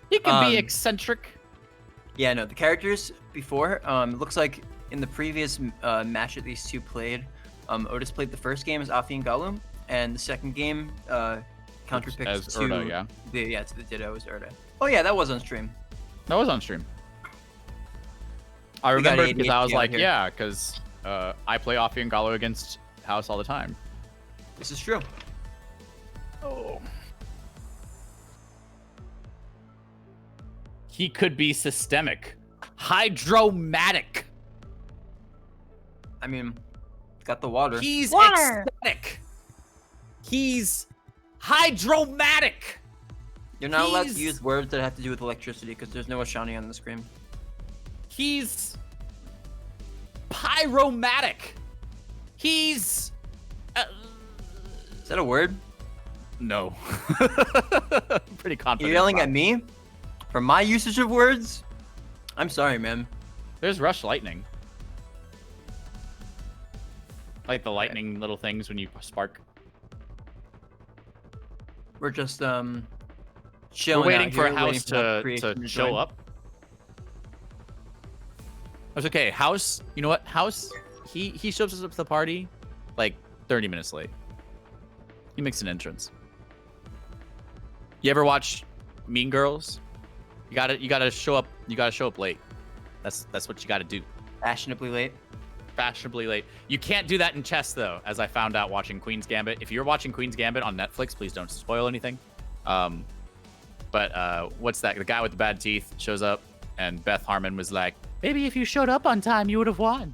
He can be eccentric. Yeah, no, the characters before, it looks like in the previous match that these two played, Otis played the first game as Afi and Galu, and the second game counterpicked as to Erda, yeah. To the Ditto as Erda. Oh yeah, that was on stream. That was on stream. I remember because I was like, yeah, because I play Afi and Galu against House all the time. This is true. Oh. He could be systemic. Hydromatic. I mean, got the water. He's ecstatic. He's hydromatic. You're not allowed to use words that have to do with electricity because there's no Ashani on the screen. He's pyromatic. He's Is that a word? No. Pretty confident. You're yelling at me for my usage of words? I'm sorry, man. There's Rush Lightning. Like the lightning little things when you spark. We're just We're chilling waiting out for here, House waiting for Creation to to show join. up. It's okay. House, you know what? House, he shows up to the party like 30 minutes late. He makes an entrance. You ever watch Mean Girls? You gotta show up. You gotta show up late. That's what you gotta do. Fashionably late. Fashionably late. You can't do that in chess though, as I found out watching Queen's Gambit. If you're watching Queen's Gambit on Netflix, please don't spoil anything. But what's that? The guy with the bad teeth shows up, and Beth Harmon was like, "Maybe if you showed up on time, you would have won."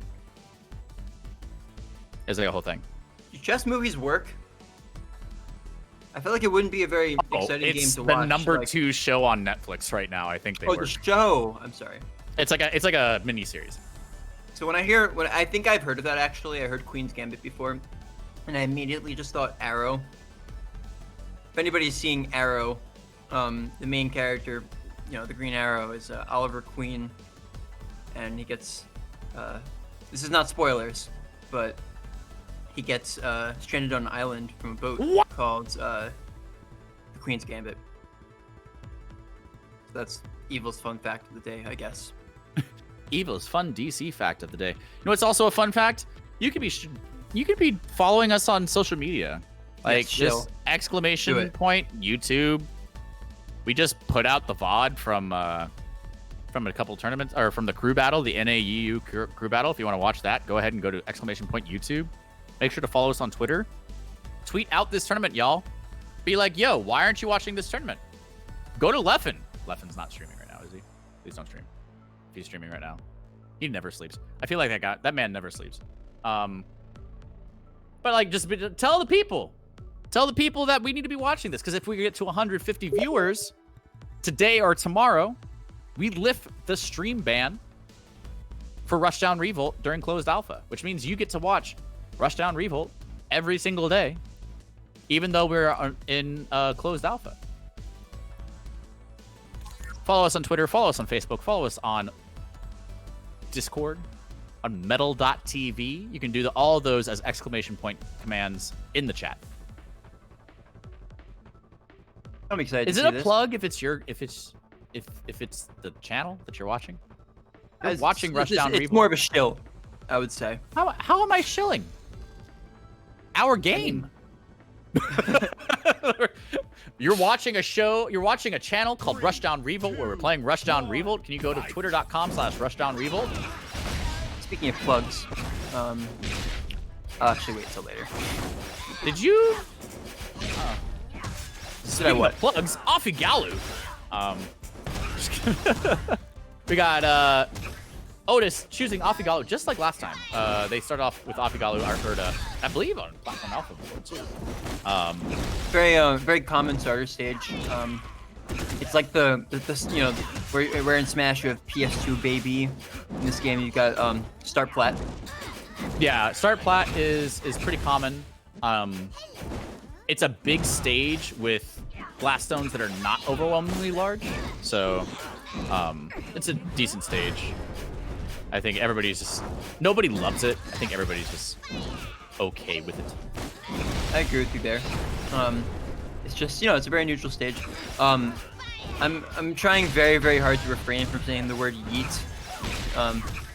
It's like a whole thing. Do chess movies work? I feel like it wouldn't be a very exciting game It's to the watch. number like, 2 show on Netflix right now. I think they Oh, work. the show. I'm sorry. It's like a mini series. So when I think I've heard of that actually, I heard Queen's Gambit before, and I immediately just thought Arrow. If anybody's seeing Arrow, the main character, the Green Arrow is Oliver Queen, and he gets, this is not spoilers, but he gets stranded on an island from a boat called the Queen's Gambit. So that's Evil's fun fact of the day, I guess. Evil's fun DC fact of the day. You know what's also a fun fact? You could be following us on social media. Like chill. just Do it. ! YouTube. We just put out the VOD from a couple tournaments, or from the crew battle, the Emilyyyyy crew battle. If you want to watch that, go ahead and go to ! YouTube. Make sure to follow us on Twitter. Tweet out this tournament, y'all. Be like, yo, why aren't you watching this tournament? Go to Leffen. Leffen's not streaming right now, is he? Please don't stream. If he's streaming right now, he never sleeps. I feel like that man never sleeps. But like, just tell the people that we need to be watching this, because if we get to 150 viewers today or tomorrow, we lift the stream ban for Rushdown Revolt during closed alpha, which means you get to watch Rushdown Revolt every single day, even though we're in closed alpha. Follow us on Twitter, follow us on Facebook, follow us on Discord, on metal.tv. You can do all those as ! Commands in the chat. I'm excited. Is to it see a this. plug if it's the channel that you're watching? You're It's- watching Rushdown Revolt. It's more of a shill, I would say. How am I shilling? Our game. You're watching a show. You're watching a channel called Rushdown Revolt where we're playing Rushdown Revolt. Can you go to twitter.com/Rushdown Revolt? Speaking of plugs, I'll actually wait till later. Did you? Did I what? Plugs. Affigalu. We got Otis choosing Affigalu just like last time. They started off with Affigalu, I believe on Platform Alpha before too. Very common starter stage. It's like where in Smash you have PS2 baby. In this game you got start plat. Yeah, start plat is pretty common. It's a big stage with blast stones that are not overwhelmingly large, so it's a decent stage. I think nobody loves it. I think everybody's just okay with it. I agree with you there. It's just it's a very neutral stage. I'm trying very, very hard to refrain from saying the word yeet.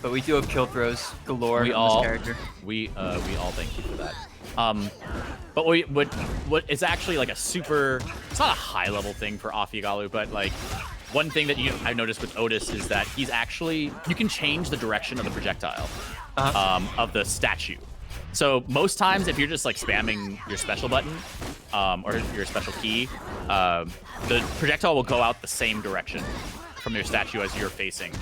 But we do have kill throws galore We on all this character. we all thank you for that. But what is actually like it's not a high level thing for Affigalu, but like one thing that I noticed with Otis is that you can change the direction of the projectile of the statue. So most times if you're just like spamming your special button or your special key, the projectile will go out the same direction from your statue as you're facing.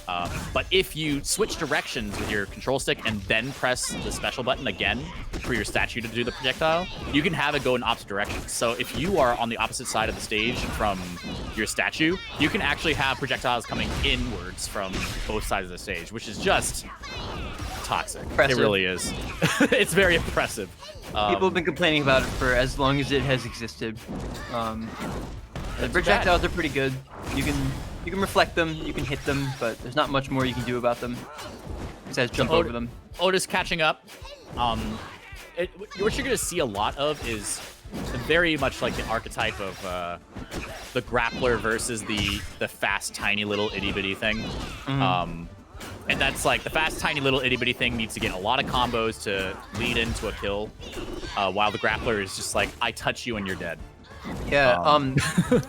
But if you switch directions with your control stick and then press the special button again for your statue to do the projectile, you can have it go in opposite directions. So if you are on the opposite side of the stage from your statue, you can actually have projectiles coming inwards from both sides of the stage, which is just toxic. Impressive. It really is. It's very impressive. People have been complaining about it for as long as it has existed. The projectiles are pretty good. You can reflect them, you can hit them, but there's not much more you can do about them besides jump over them. Otis catching up. What you're going to see a lot of is very much like the archetype of the grappler versus the fast, tiny little itty bitty thing. And that's like the fast, tiny little itty bitty thing needs to get a lot of combos to lead into a kill, while the grappler is just like, I touch you and you're dead. Yeah.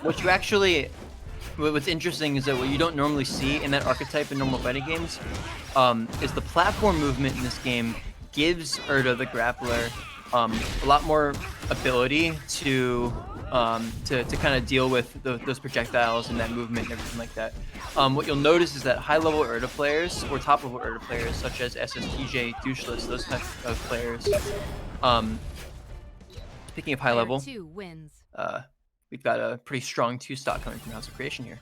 What's interesting is that what you don't normally see in that archetype in normal fighting games is the platform movement in this game gives Urda, the grappler, a lot more ability to kind of deal with those projectiles and that movement and everything like that. What you'll notice is that high-level Urda players or top-level Urda players, such as SSTJ, Doucheless, those types of players. Speaking of high-level, Player 2 wins. we've got a pretty strong 2-stock coming from HouseOfCreation here.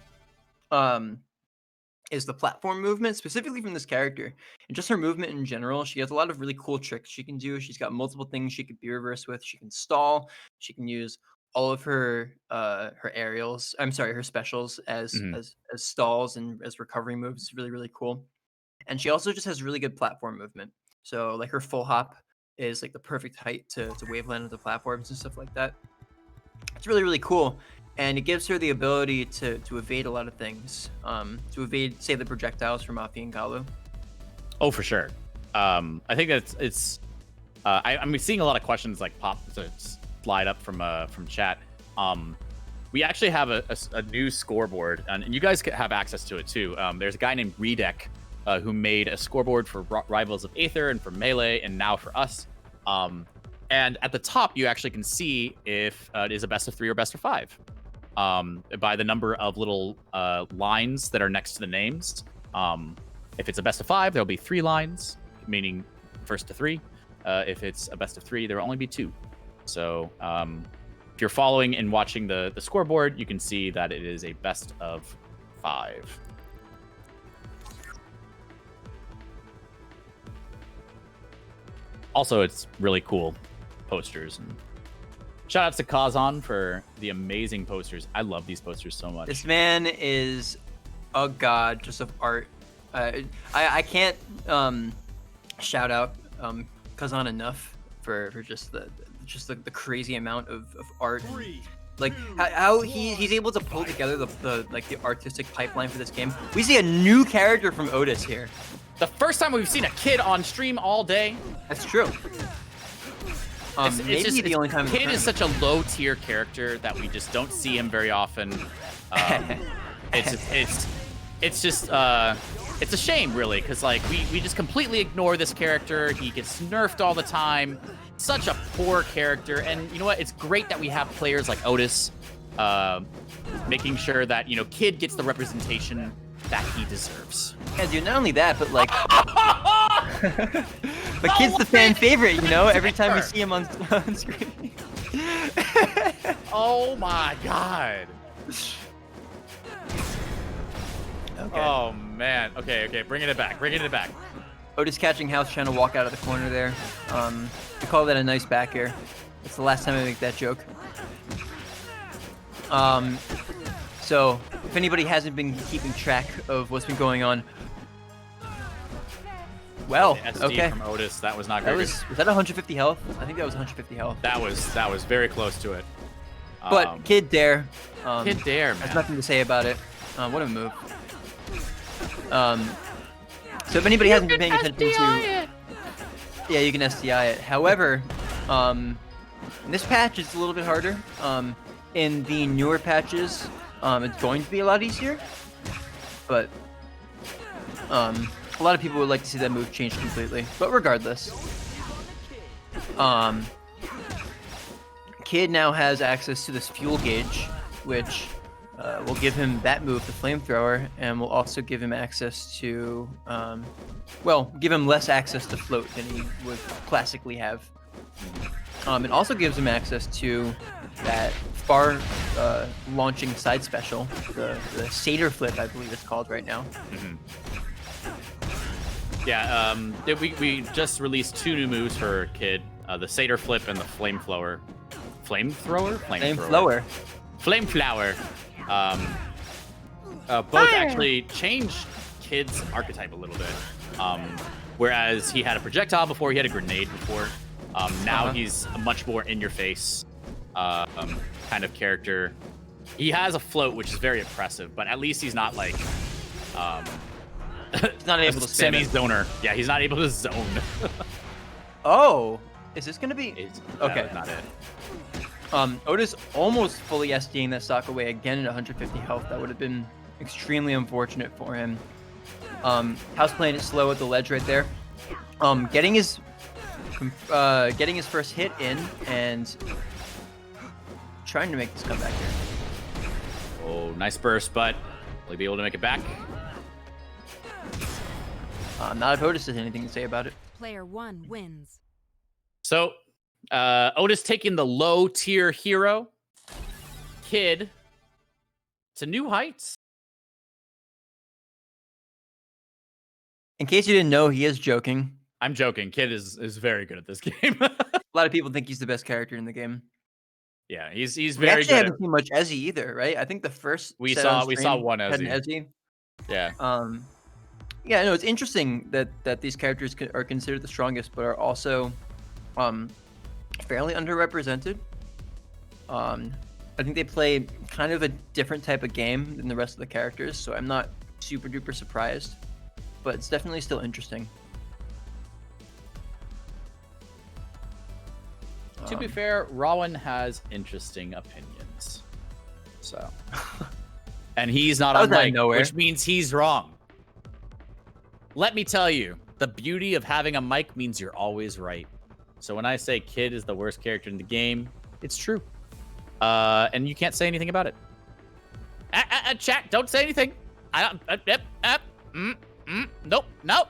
Is the platform movement, specifically from this character. And just her movement in general, she has a lot of really cool tricks she can do. She's got multiple things she could be reversed with. She can stall. She can use all of her aerials. I'm sorry, her specials as stalls and as recovery moves. It's really, really cool. And she also just has really good platform movement. So like her full hop is like the perfect height to wave land into platforms and stuff like that. It's really, really cool. And it gives her the ability to evade a lot of things. To evade, say, the projectiles from Afi and Galu. Oh, for sure. I think it's. I'm seeing a lot of questions like pop to slide up from chat. We actually have a new scoreboard, and you guys have access to it too. There's a guy named Redek who made a scoreboard for Rivals of Aether and for Melee, and now for us. And at the top, you actually can see if it is a best of 3 or best of 5. By the number of little lines that are next to the names. If it's a best of 5, there'll be 3 lines, meaning first to 3. If it's a best of 3, there will only be 2. So if you're following and watching the scoreboard, you can see that it is a best of 5. Also, it's really cool posters. And shout out to Kazan for the amazing posters. I love these posters so much. This man is a god just of art. I can't shout out Kazan enough for just the crazy amount of art. Like how he's able to pull together the artistic pipeline for this game. We see a new character from Otis here. The first time we've seen a kid on stream all day. That's true. Maybe the only time. Kid is such a low tier character that we just don't see him very often. It's just it's a shame really, because like we just completely ignore this character. He gets nerfed all the time. Such a poor character, and you know what? It's great that we have players like Otis, making sure that Kid gets the representation that he deserves. Yeah, dude. Not only that, but like. But Kid's the fan favorite, every time we see him on screen. Oh my god. Okay. Oh man. Okay. Bringing it back. Otis catching House trying to walk out of the corner there. We call that a nice back air. It's the last time I make that joke. So if anybody hasn't been keeping track of what's been going on, well, okay. From Otis, that was not good. Was that 150 health? I think that was 150 health. That was very close to it. But Kid Dare. Kid Dare, man. There's nothing to say about it. What a move. So if anybody hasn't been paying attention to, yeah, you can STI it. However, in this patch it's a little bit harder. In the newer patches, it's going to be a lot easier. But a lot of people would like to see that move change completely. But regardless, Kid now has access to this fuel gauge, which we'll give him that move, the flamethrower, and we'll also give him access to, well, give him less access to float than he would classically have. It also gives him access to that far launching side special, the Satyr Flip, I believe it's called right now. Yeah, we just released 2 new moves for Kid, the Satyr Flip and the Flamethrower. Flamethrower. Both actually changed Kid's archetype a little bit. Whereas he had a projectile before, he had a grenade before. Now he's a much more in-your-face kind of character. He has a float, which is very oppressive, but at least he's not like He's not able to spam it. semi-zoner. Yeah, he's not able to zone. Oh, is this gonna be? Okay, not it. Otis almost fully SDing that stock away again at 150 health. That would have been extremely unfortunate for him. House playing it slow at the ledge right there. Getting his first hit in and trying to make this comeback here. Oh, nice burst, but will he be able to make it back? Not if Otis has anything to say about it. Player 1 wins. So, Otis taking the low tier hero. Kid to new heights. In case you didn't know, he is joking. I'm joking. Kid is very good at this game. A lot of people think he's the best character in the game. Yeah, he's We very actually good. haven't seen much Ezzy either, right? I think the first We set saw on we stream saw one had an Ezzy. Ezzy. Yeah. Yeah, no, it's interesting that these characters are considered the strongest, but are also fairly underrepresented. I think they play kind of a different type of game than the rest of the characters, so I'm not super duper surprised, but it's definitely still interesting. To be fair, Rowan has interesting opinions. So, and he's not on mic, which means he's wrong. Let me tell you, the beauty of having a mic means you're always right. So when I say Kid is the worst character in the game, it's true. And you can't say anything about it. Chat, don't say anything. Nope, nope,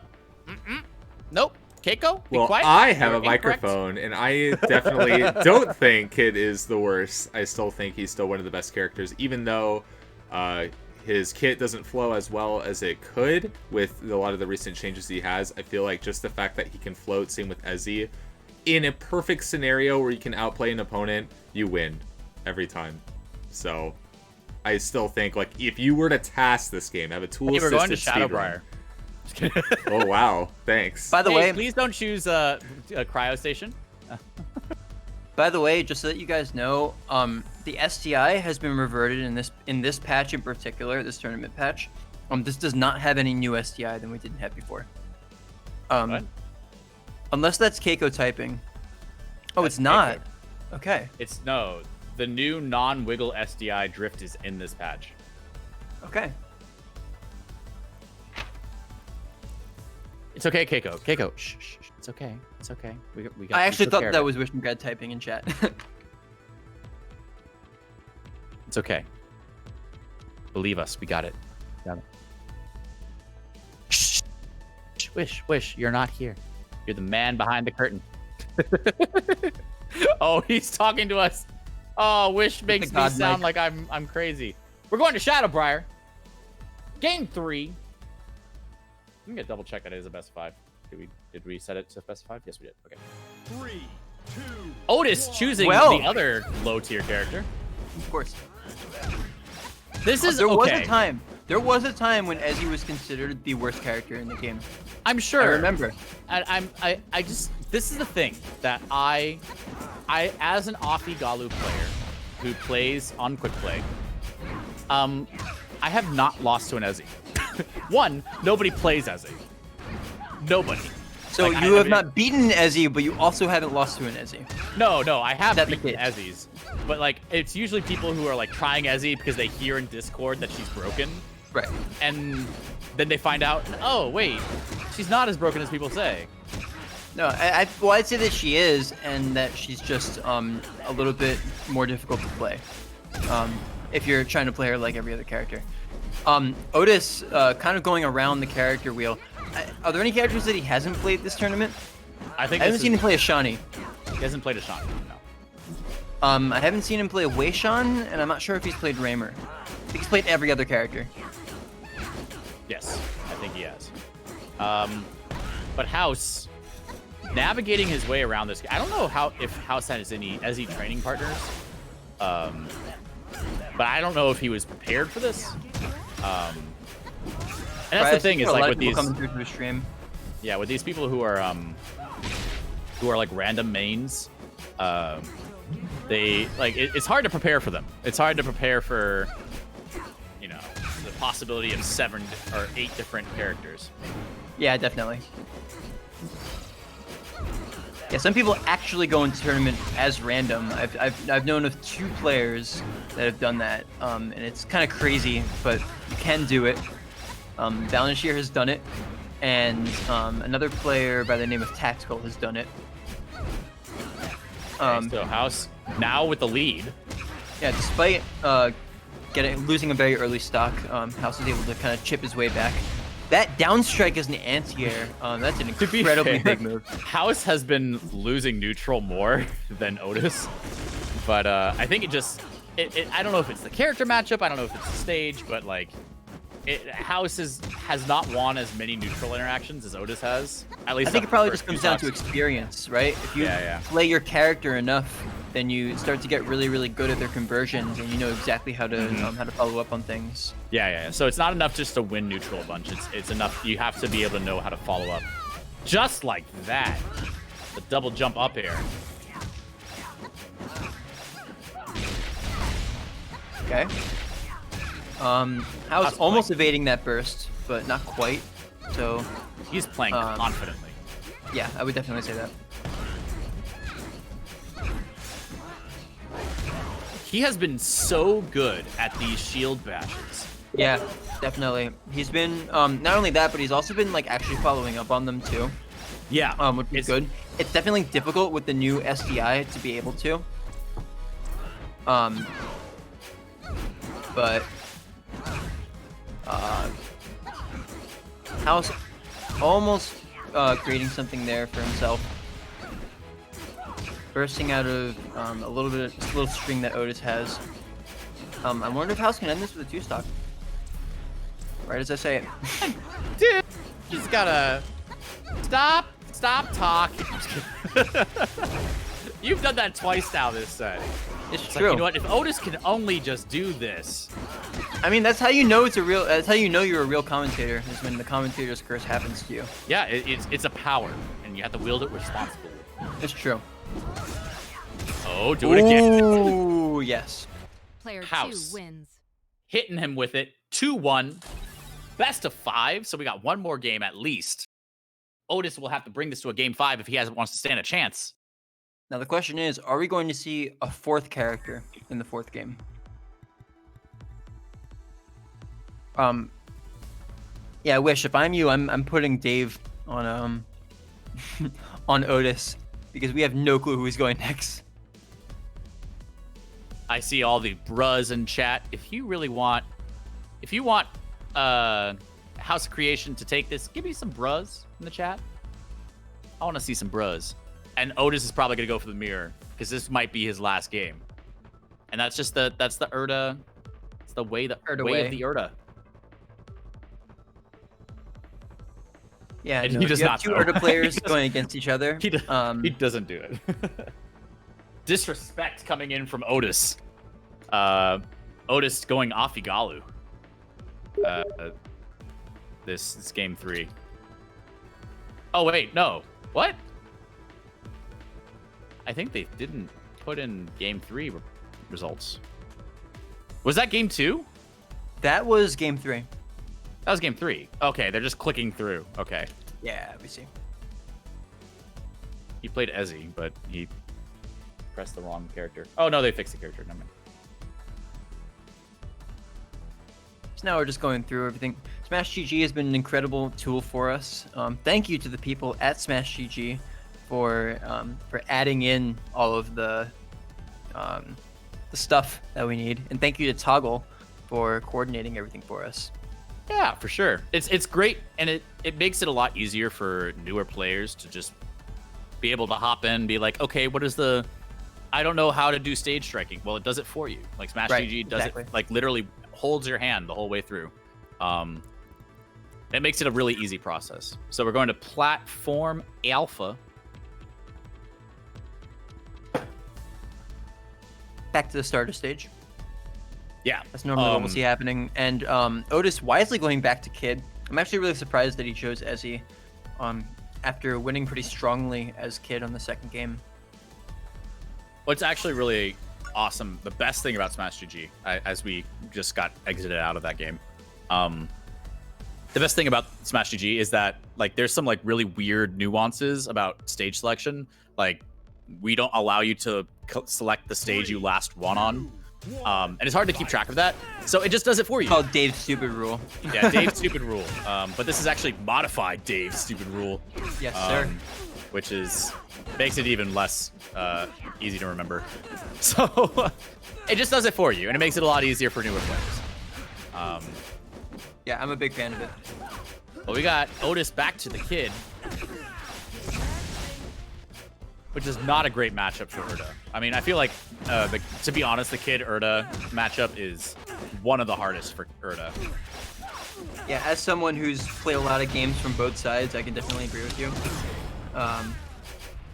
nope. Keiko, be Well, quiet. I have You're a microphone, and I definitely don't think Kid is the worst. I still think he's still one of the best characters, even though his kit doesn't flow as well as it could with a lot of the recent changes he has. I feel like just the fact that he can float, same with Ezzy, in a perfect scenario where you can outplay an opponent, you win every time. So I still think, like, if you were to task this game, have a tool We're going to assisted Shadowbriar. Oh wow, thanks. By the way, please don't choose a cryo station. By the way, just so that you guys know, the STI has been reverted in this patch in particular, this tournament patch. This does not have any new STI than we didn't have before. Unless that's Keiko typing. Oh, That's it's not. Keiko. Okay. It's no. The new non-wiggle SDI drift is in this patch. Okay. It's okay, Keiko. Keiko, shh, shh, shh. It's okay. It's okay. We got. I actually thought that was Wishing God typing in chat. It's okay. Believe us, we got it. Got it. Shh. Wish, you're not here. You're the man behind the curtain. Oh, he's talking to us. Oh, Wish makes me sound like I'm crazy. We're going to Shadowbriar. Game 3. I'm gonna double check that it is a best of 5. Did we set it to best of 5? Yes, we did. Okay. 3, 2, Otis choosing the other low tier character. Of course. This is there okay. was a time. There was a time when Ezzy was considered the worst character in the game. I'm sure. I remember. I just this is the thing that I as an offie Galu player who plays on quick play, I have not lost to an Ezzy. One, nobody plays Ezzy. Nobody. So like, you have not beaten Ezzy, but you also haven't lost to an Ezzy. No, I have beaten Ezzy's. But like it's usually people who are like trying Ezzy because they hear in Discord that she's broken. Right. And then they find out, oh wait, she's not as broken as people say. No, well, I'd say that she is, and that she's just a little bit more difficult to play. if you're trying to play her like every other character. Otis, kind of going around the character wheel. Are there any characters that he hasn't played this tournament? I haven't seen him play a Shawnee. He hasn't played a Shawnee, no. I haven't seen him play a Wei Shan, and I'm not sure if he's played Raymer. I think he's played every other character. Yes, I think he has. But House, navigating his way around this, I don't know if House has any training partners. But I don't know if he was prepared for this. And that's the thing is like with these coming through to the stream. Yeah, with these people who are like random mains, they like it's hard to prepare for them. It's hard to prepare for, you know, the possibility of 7 or 8 different characters. Yeah, definitely. Yeah, some people actually go into tournament as random. I've known of 2 players that have done that, and it's kind of crazy, but you can do it. Valnashir has done it, and another player by the name of Tactical has done it. So House now with the lead. Yeah, despite losing a very early stock, House is able to kind of chip his way back. That down strike is an anti-air. That's an incredibly big move. House has been losing neutral more than Otis, but I think I don't know if it's the character matchup. I don't know if it's the stage, but like, House has not won as many neutral interactions as Otis has. At least I think it probably just comes down to experience, right? If you play your character enough, then you start to get really, really good at their conversions, and you know exactly how to follow up on things. Yeah. So it's not enough just to win neutral a bunch. It's enough. You have to be able to know how to follow up, just like that. The double jump up air. Okay. House almost evading that burst, but not quite. So he's playing confidently. Yeah, I would definitely say that. He has been so good at these shield bashes. Yeah, definitely. He's been not only that, but he's also been like actually following up on them too. Yeah, which is good. It's definitely difficult with the new SDI to be able to. But House almost creating something there for himself. Bursting out of a little string that Otis has. I wonder if House can end this with a 2-stock. Right as I say it. Dude, just gotta stop talking. You've done that twice now this set. It's true. Like, you know what? If Otis can only just do this. I mean, that's how you know it's a real. That's how you know you're a real commentator. Is when the commentator's curse happens to you. Yeah, it's a power, and you have to wield it responsibly. It's true. Oh, do it again. Ooh, yes. Player House 2 wins. Hitting him with it. 2-1. Best of 5. So we got one more game at least. Otis will have to bring this to a game 5 if he wants to stand a chance. Now the question is, are we going to see a 4th character in the 4th game? Yeah, I wish. If I'm you, I'm putting Dave on on Otis because we have no clue who he's going next. I see all the bruz in chat. If you want House of Creation to take this, give me some bruz in the chat. I want to see some bruz. And Otis is probably gonna go for the mirror because this might be his last game. And that's just the Urda. It's the way way of the Urda. Yeah, and no, he does you not have 2 Urda players going against each other. He doesn't do it. Disrespect coming in from Otis. Otis going off Igalu. This game 3. Oh wait, no. What? I think they didn't put in game 3 results. Was that game 2? That was game 3. That was game 3. Okay, they're just clicking through. Okay. Yeah, we see. He played Ezzy, but he pressed the wrong character. Oh no, they fixed the character. Never mind. So now we're just going through everything. Smash GG has been an incredible tool for us. Thank you to the people at Smash GG for adding in all of the the stuff that we need. And thank you to Toggle for coordinating everything for us. Yeah, for sure. It's great, and it makes it a lot easier for newer players to just be able to hop in, be like, okay, what is the? I don't know how to do stage striking. Well, it does it for you. Like Smash GG does it, like literally holds your hand the whole way through. It makes it a really easy process. So we're going to platform alpha. Back to the starter stage. Yeah, That's normally what we'll see happening. And Otis wisely going back to Kid. I'm actually really surprised that he chose Ezzy after winning pretty strongly as Kid on the second game. What's actually really awesome, the best thing about Smash GG, as we just got exited out of that game, the best thing about Smash GG is that like there's some like really weird nuances about stage selection. Like we don't allow you to select the stage you last won on. And it's hard to keep track of that, so it just does it for you. It's called Dave's Stupid Rule. Yeah, Dave's Stupid Rule. But this is actually modified Dave's Stupid Rule. Yes, sir. Which makes it even less easy to remember. So it just does it for you, and it makes it a lot easier for newer players. Yeah, I'm a big fan of it. But we got Otis back to the Kid, which is not a great matchup for Urda. I mean, I feel like, to be honest, the Kid Urda matchup is one of the hardest for Urda. Yeah, as someone who's played a lot of games from both sides, I can definitely agree with you.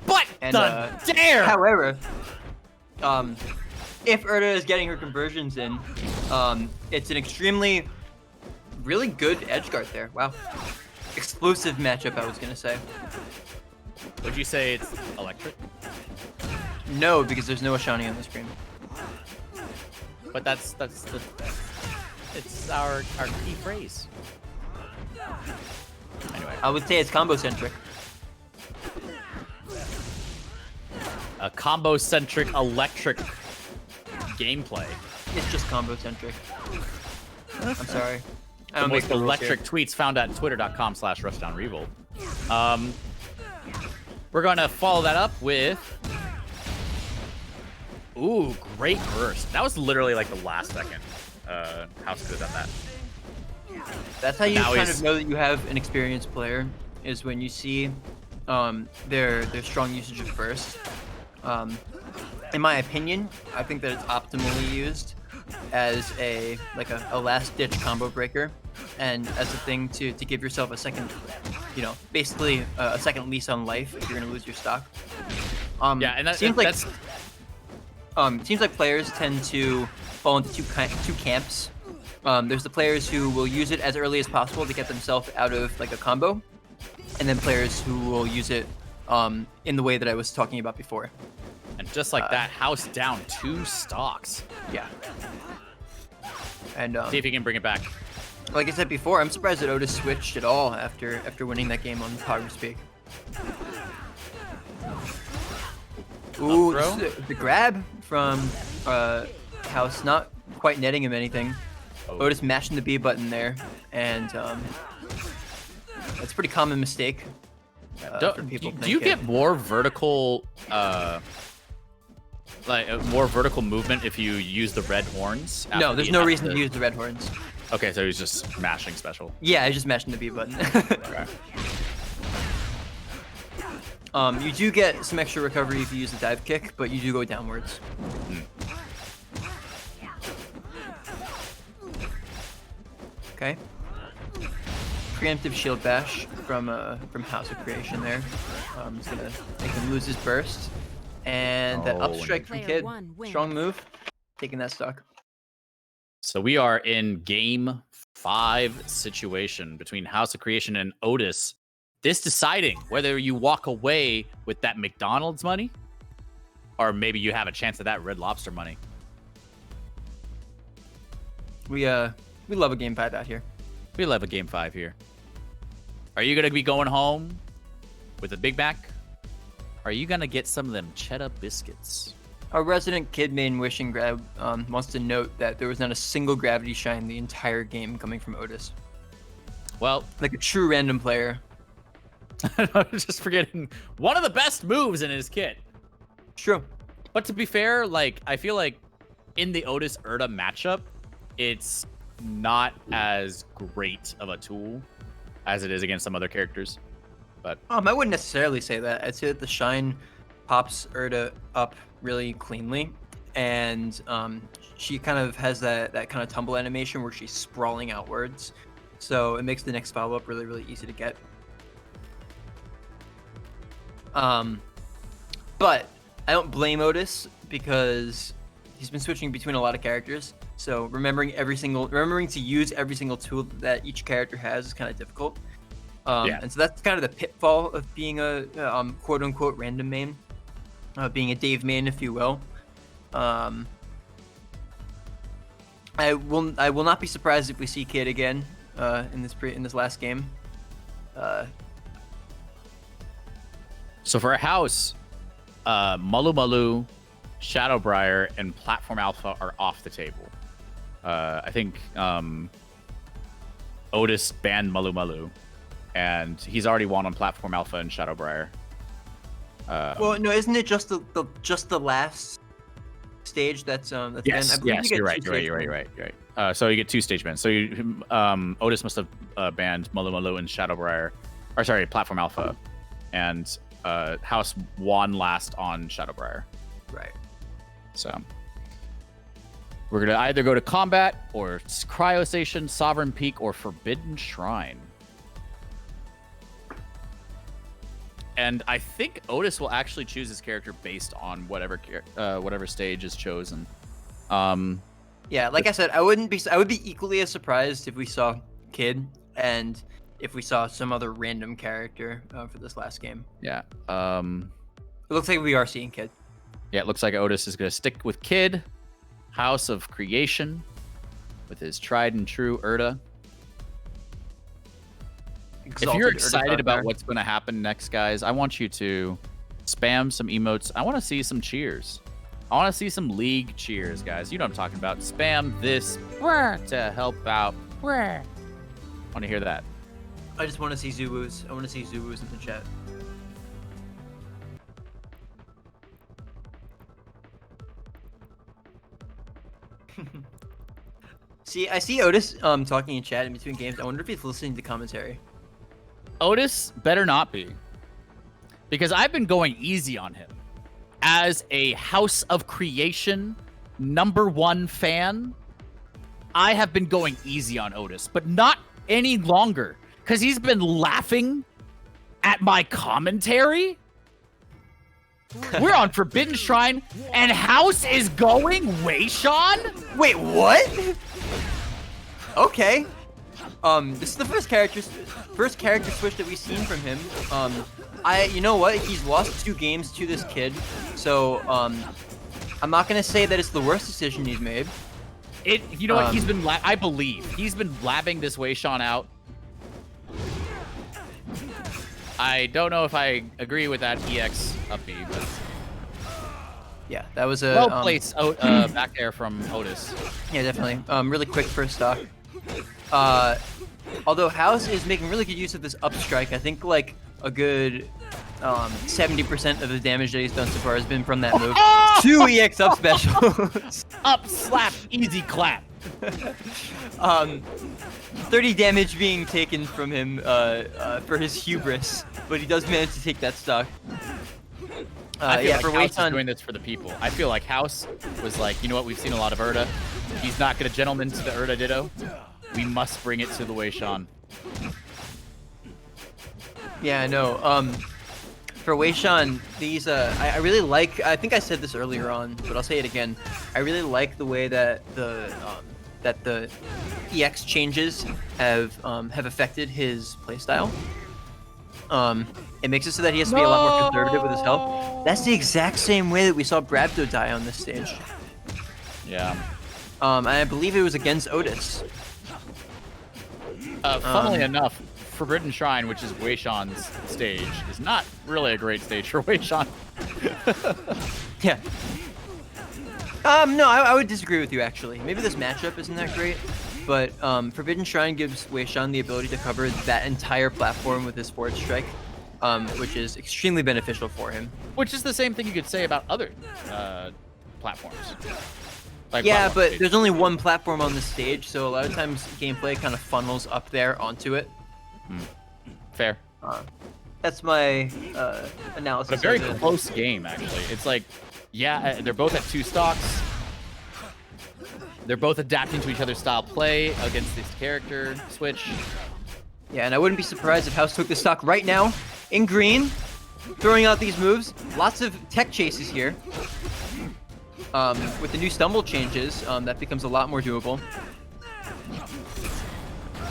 But dare! However, if Urda is getting her conversions in, it's an extremely, really good edgeguard there. Wow. Explosive matchup, I was going to say. Would you say it's electric? No, because there's no Ashani on the screen. But it's our key phrase. Anyway, I would say it's combo-centric. a combo-centric electric gameplay. It's just combo-centric. I'm sorry. I The don't make most the rules electric here. tweets found at twitter.com/Rushdown Revolt. We're gonna follow that up with. Ooh, great burst. That was literally like the last second. House could have done that. That's how you Now kind he's- of know that you have an experienced player, is when you see their strong usage of burst. In my opinion, I think that it's optimally used as a last-ditch combo breaker, and as a thing to give yourself a second, basically a second lease on life if you're gonna lose your stock. Yeah, and seems like players tend to fall into two camps. There's the players who will use it as early as possible to get themselves out of like a combo, and then players who will use it in the way that I was talking about before. And just like that, House down 2 stocks. Yeah. And See if he can bring it back. like I said before, I'm surprised that Otis switched at all after winning that game on Power Speak. Ooh, throw? the grab from House, not quite netting him anything. Oh. Otis mashing the B button there, and that's a pretty common mistake. For people Do you get more vertical, more vertical movement if you use the red horns? No, there's no reason to use the red horns. Okay, so he's just mashing special. Yeah, I just mashing the B button. You do get some extra recovery if you use the dive kick, but you do go downwards. Okay. Preemptive shield bash from HouseOfCreation there. It's gonna make him lose his burst. And that up strike from Player Kid. one wins. Strong move. Taking that stock. So we are in game 5 situation between HouseOfCreation and Otis. This deciding whether you walk away with that McDonald's money, or maybe you have a chance at that Red Lobster money. We love a game 5 out here. We love a game 5 here. Are you gonna be going home with a Big Mac? Are you gonna get some of them cheddar biscuits? Our resident Kid main wishing grab wants to note that there was not a single gravity shine the entire game coming from Otis. Well, Like a true random player. I was just forgetting one of the best moves in his kit. True. But to be fair, like I feel like in the Otis Urda matchup, it's not as great of a tool as it is against some other characters. But I wouldn't necessarily say that. I'd say that the Shine pops Urda up really cleanly, and she kind of has that kind of tumble animation where she's sprawling outwards, so it makes the next follow up really, really easy to get. But I don't blame Otis because he's been switching between a lot of characters. So remembering to use every single tool that each character has is kind of difficult. And so that's kind of the pitfall of being a quote unquote random main, being a Dave main, if you will. I will not be surprised if we see Kid again in this last game. So for a house, Malu Malu, Shadowbriar, and Platform Alpha are off the table. I think Otis banned Malu Malu, and he's already won on Platform Alpha and Shadowbriar. Well, no, isn't it just the last stage that's banned? Yes, you're right. So you get 2 stage bans. So Otis must have banned Malu Malu and Shadowbriar, or sorry, Platform Alpha, and House won last on Shadowbriar. Right. So we're gonna either go to combat or Cryo Station, Sovereign Peak, or Forbidden Shrine. And I think Otis will actually choose his character based on whatever stage is chosen. Yeah, like I said, I would be equally as surprised if we saw Kid and if we saw some other random character for this last game. Yeah. It looks like we are seeing Kid. Yeah, it looks like Otis is gonna stick with Kid, House of Creation, with his tried and true Urda. If you're excited about what's going to happen next, guys, I want you to spam some emotes. I want to see some cheers. I want to see some league cheers, guys. You know what I'm talking about. Spam this to help out. I want to hear that. I just want to see Zuwus. I want to see Zuwus in the chat. I see Otis talking in chat in between games. I wonder if he's listening to commentary. Otis better not be, because I've been going easy on him. As a House of Creation #1 fan, I have been going easy on Otis, but not any longer, because he's been laughing at my commentary. We're on Forbidden Shrine, and House is going Weishan? Wait, what? Okay. This is the first character switch that we've seen from him. You know what? He's lost 2 games to this kid, so I'm not gonna say that it's the worst decision he's made. You know what? I believe he's been labbing this Weishan out. I don't know if I agree with that EX up B, but yeah, that was a well placed back air from Otis. Yeah, definitely. Really quick first stock. Although House is making really good use of this up strike, I think like a good 70% of the damage that he's done so far has been from that move. 2 EX up specials. Up slap, easy clap. 30 damage being taken from him for his hubris, but he does manage to take that stock. I feel like for House Weishan is doing this for the people. I feel like House was like, you know what? We've seen a lot of Urda. He's not gonna gentleman to the Urda Ditto. We must bring it to the Weishan. Yeah, I know. For Weishan, these I really like. I think I said this earlier on, but I'll say it again. I really like the way that the EX changes have affected his playstyle. It makes it so that he has to be a lot more conservative with his health. That's the exact same way that we saw Brabdo die on this stage. Yeah. I believe it was against Otis. Funnily enough, Forbidden Shrine, which is Weishan's stage, is not really a great stage for Weishan. Yeah. No, I would disagree with you, actually. Maybe this matchup isn't that great, but Forbidden Shrine gives Weishan the ability to cover that entire platform with his forward strike, which is extremely beneficial for him. Which is the same thing you could say about other platforms. Like, Yeah, platform but stage. there's only one platform on the stage, so a lot of times gameplay kind of funnels up there onto it. Fair. That's my But analysis. a very of it. close game, actually. It's like, yeah, they're both at 2 stocks. They're both adapting to each other's style play against this character switch. Yeah, and I wouldn't be surprised if House took the stock right now in green, throwing out these moves. Lots of tech chases here. With the new stumble changes, that becomes a lot more doable.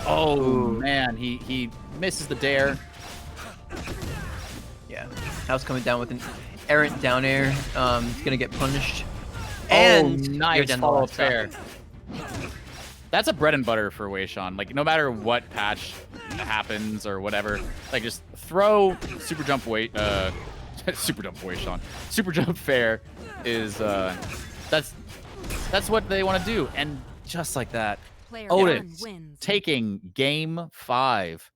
Oh, Ooh. man, he misses the dare. Yeah, House coming down with an errant down air. He's gonna get punished. And oh, you're nice down the follow last up fair. That's a bread and butter for Wei Shan. Like, no matter what patch happens or whatever, like, just throw super jump Wei Shan. Super jump fair is that's what they want to do, and just like that, Player Otis 1 wins. taking game 5.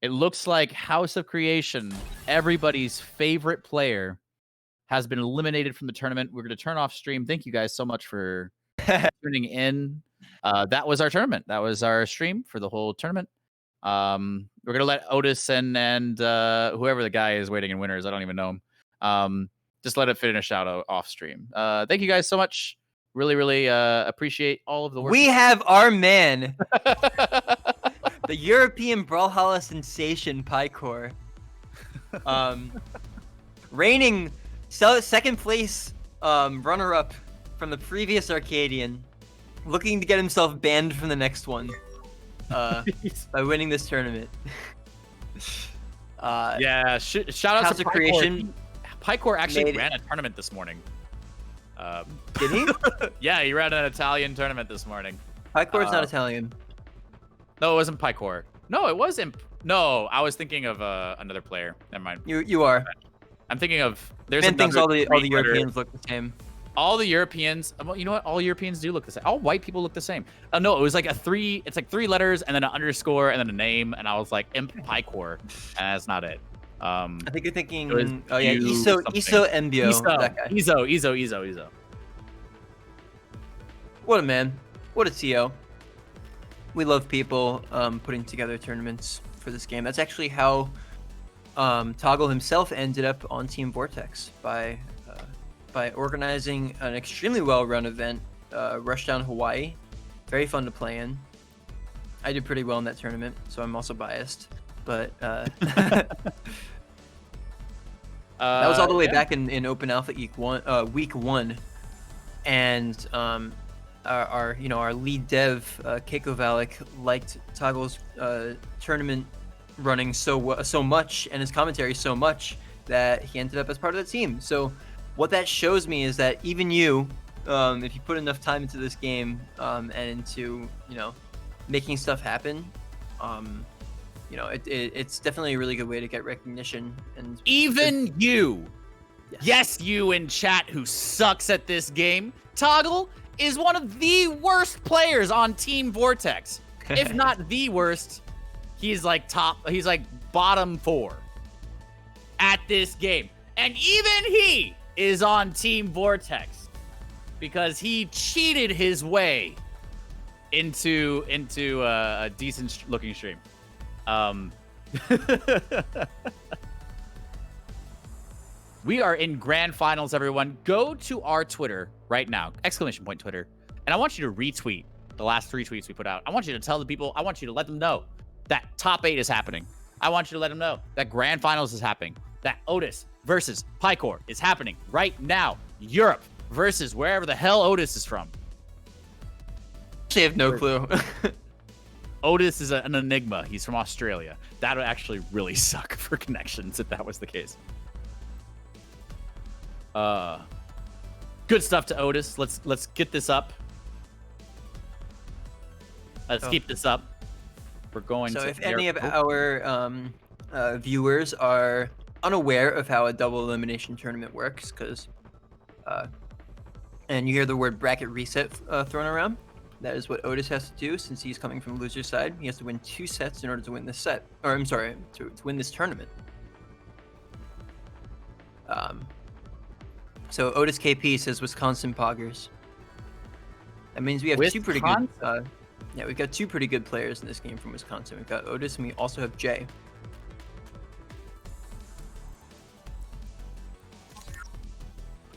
It looks like House of Creation, everybody's favorite player, has been eliminated from the tournament. We're going to turn off stream. Thank you guys so much for tuning in. That was our tournament. That was our stream for the whole tournament. We're going to let Otis and whoever the guy is waiting in winners, I don't even know him, just let it finish out off stream. Thank you guys so much. Really, really appreciate all of the work. We have our man, the European Brawlhalla sensation Paikor, reigning second place runner-up from the previous Arcadian, looking to get himself banned from the next one by winning this tournament. Yeah, shout out House to of Paikor. Creation. Paikor actually made- ran a tournament this morning. Did he? Yeah, he ran an Italian tournament this morning. Paikor's not Italian. No, it wasn't Paikor. No, it wasn't. No, I was thinking of another player. Never mind. You are. I'm thinking of there's Man thinks another all the Greek letter. Europeans look the same. All the Europeans. Well, you know what? All Europeans do look the same. All white people look the same. No, it was like it's like 3 letters and then an underscore and then a name, and I was like Imp Paikor, and that's not it. I think you're It was thinking. Oh yeah, you Iso something. Embio. That guy. Iso. What a man. What a TO. We love people putting together tournaments for this game. That's actually how Toggle himself ended up on Team Vortex by organizing an extremely well-run event, Rushdown Hawaii. Very fun to play in. I did pretty well in that tournament, so I'm also biased. But that was all the way back in Open Alpha week 1, and our lead dev Keiko Valek liked Toggle's tournament running so much and his commentary so much that he ended up as part of the team. So what that shows me is that even you, if you put enough time into this game and into making stuff happen, it's definitely a really good way to get recognition. And Even you. Yes, you in chat who sucks at this game. Toggle is one of the worst players on Team Vortex. If not the worst, he's like bottom 4 at this game. And even he is on Team Vortex because he cheated his way into a decent looking stream. We are in grand finals, everyone. Go to our Twitter right now, !Twitter, and I want you to retweet the last 3 tweets we put out. I want you to tell the people, I want you to let them know that top 8 is happening. I want you to let them know that grand finals is happening, that Otis versus Paikor is happening right now. Europe versus wherever the hell Otis is from. I have no clue. Otis is an enigma. He's from Australia. That would actually really suck for connections if that was the case. Good stuff to Otis. Let's get this up. Let's keep this up. We're going So to. if any of our viewers are unaware of how a double elimination tournament works, and you hear the word bracket reset thrown around, that is what Otis has to do since he's coming from loser's side. He has to win 2 sets in order to win this set. Or I'm sorry, to win this tournament. So Otis KP says Wisconsin Poggers. That means we have two pretty Wisconsin? good. Yeah, we've got two pretty good players in this game from Wisconsin. We've got Otis, and we also have Jay.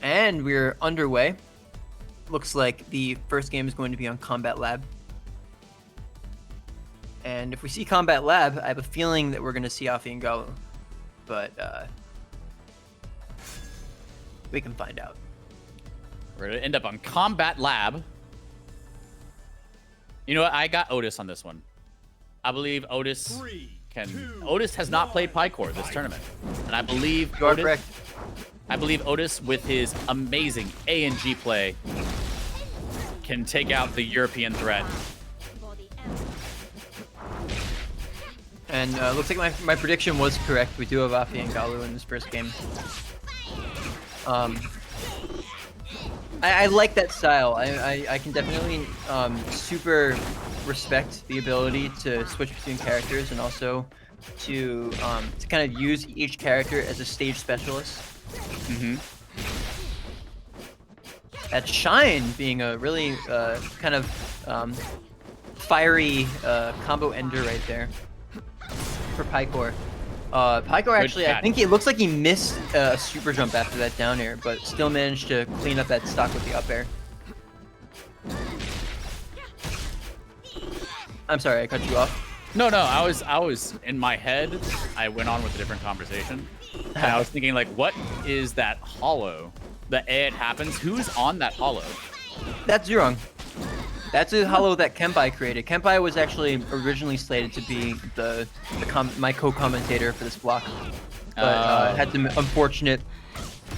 And we're underway. Looks like the first game is going to be on Combat Lab. And if we see Combat Lab, I have a feeling that we're going to see Afi and Galu. But we can find out. We're gonna end up on Combat Lab. You know what? I got Otis on this one. I believe Otis Otis has not played Paikor this tournament, and I believe You are correct. Otis, with his amazing A and G play, can take out the European threat. And looks like my prediction was correct. We do have Afi and Galu in this first game. I like that style. I can definitely super respect the ability to switch between characters and also to kind of use each character as a stage specialist. Mm-hmm. At Shine being a really kind of fiery combo ender right there for Paikor. Paikor actually, I think it looks like he missed a super jump after that down air, but still managed to clean up that stock with the up air. I'm sorry, I cut you off. No, I was in my head. I went on with a different conversation, and I was thinking like, what is that hollow? The it happens. Who's on that hollow? That's Zurong. That's a hollow that Kempai created. Kempai was actually originally slated to be my co-commentator for this block, but had some unfortunate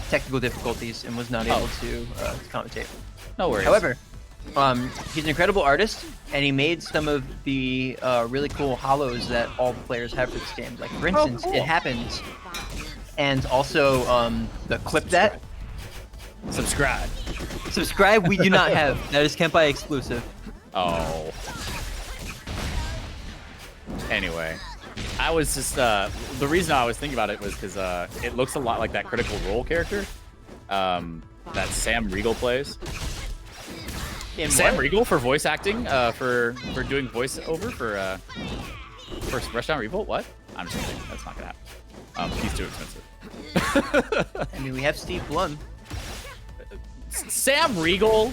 technical difficulties and was not able to commentate. No worries. However, he's an incredible artist, and he made some of the really cool hollows that all the players have for this game. Like, for instance, cool. It Happens, and also the Clip That. Subscribe we do not have. That is Kempai exclusive. Oh. Anyway, I was just the reason I was thinking about it was because it looks a lot like that Critical Role character that Sam Riegel plays. Sam Riegel for voice acting, for doing voiceover for Rushdown Revolt. What? I'm just kidding. That's not gonna happen. He's too expensive. I mean, we have Steve Blum. Sam Riegel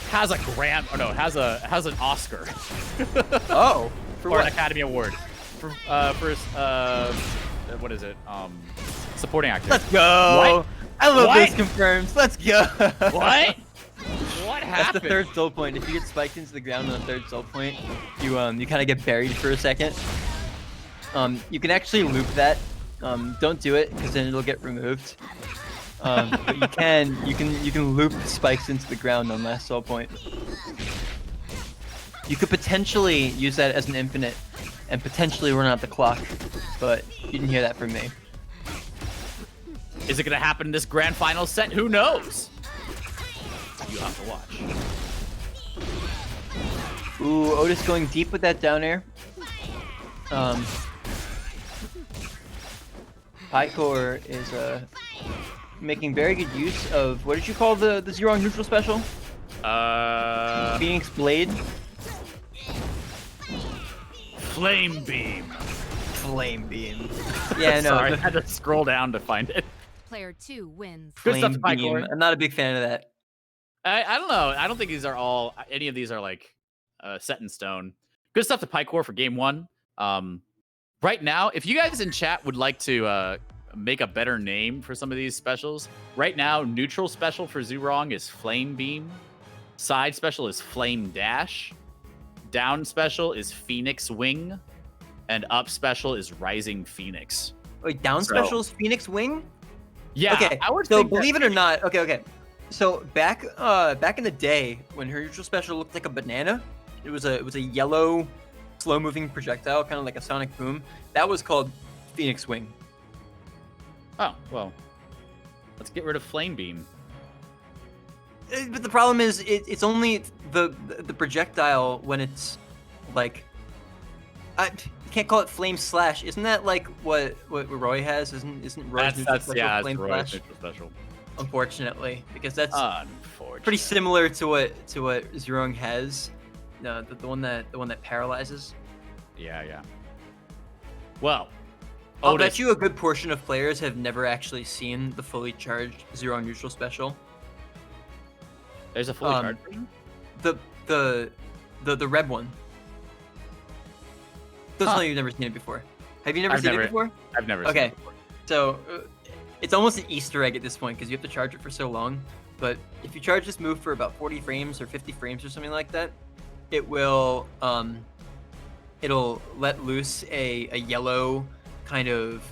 has a has an Oscar. Oh, for or what? an Academy Award for what is it? Supporting actor. Let's go. What? I love What? those confirms. Let's go. What? What That's happened? the third soul point. If you get spiked into the ground on the third soul point, you kind of get buried for a second. You can actually loop that. Don't do it because then it'll get removed. But you can loop spikes into the ground on last soul point. You could potentially use that as an infinite and potentially run out the clock, but you didn't hear that from me. Is it gonna happen in this grand final set? Who knows? You have to watch. Ooh, Otis going deep with that down air. Paikor is making very good use of, what did you call the Zurong neutral special? Phoenix Blade. Flame Beam. Flame Beam. Yeah, no. Sorry, I had to scroll down to find it. Player 2 wins. Good stuff Flame to Beam. Paikor. I'm not a big fan of that. I don't know. I don't think any of these are like set in stone. Good stuff to Paikor for game one. Right now, if you guys in chat would like to make a better name for some of these specials, right now, neutral special for Zurong is Flame Beam. Side special is Flame Dash. Down special is Phoenix Wing. And up special is Rising Phoenix. Wait, down special is Phoenix Wing? Yeah, Okay, I would so think believe it or not, okay. So back in the day when her neutral special looked like a banana, it was a yellow, slow-moving projectile, kind of like a sonic boom. That was called Phoenix Wing. Oh, well. Let's get rid of Flame Beam. But the problem is, it's only the projectile when it's like, you can't call it Flame Slash. Isn't that like what Roy has? Isn't Roy's neutral special That's Flame Roy's Slash? neutral special. unfortunately, because that's Unfortunately. pretty similar to what Zerong has. The one that paralyzes. Yeah. Well, I'll Otis, bet you a good portion of players have never actually seen the fully charged Zerong neutral special. there's a fully charged version? The red one. Doesn't know you've never seen it before. Have you never seen it before? I've never seen Okay, it before. so it's almost an Easter egg at this point because you have to charge it for so long. But if you charge this move for about 40 frames or 50 frames or something like that, it will it'll let loose a yellow kind of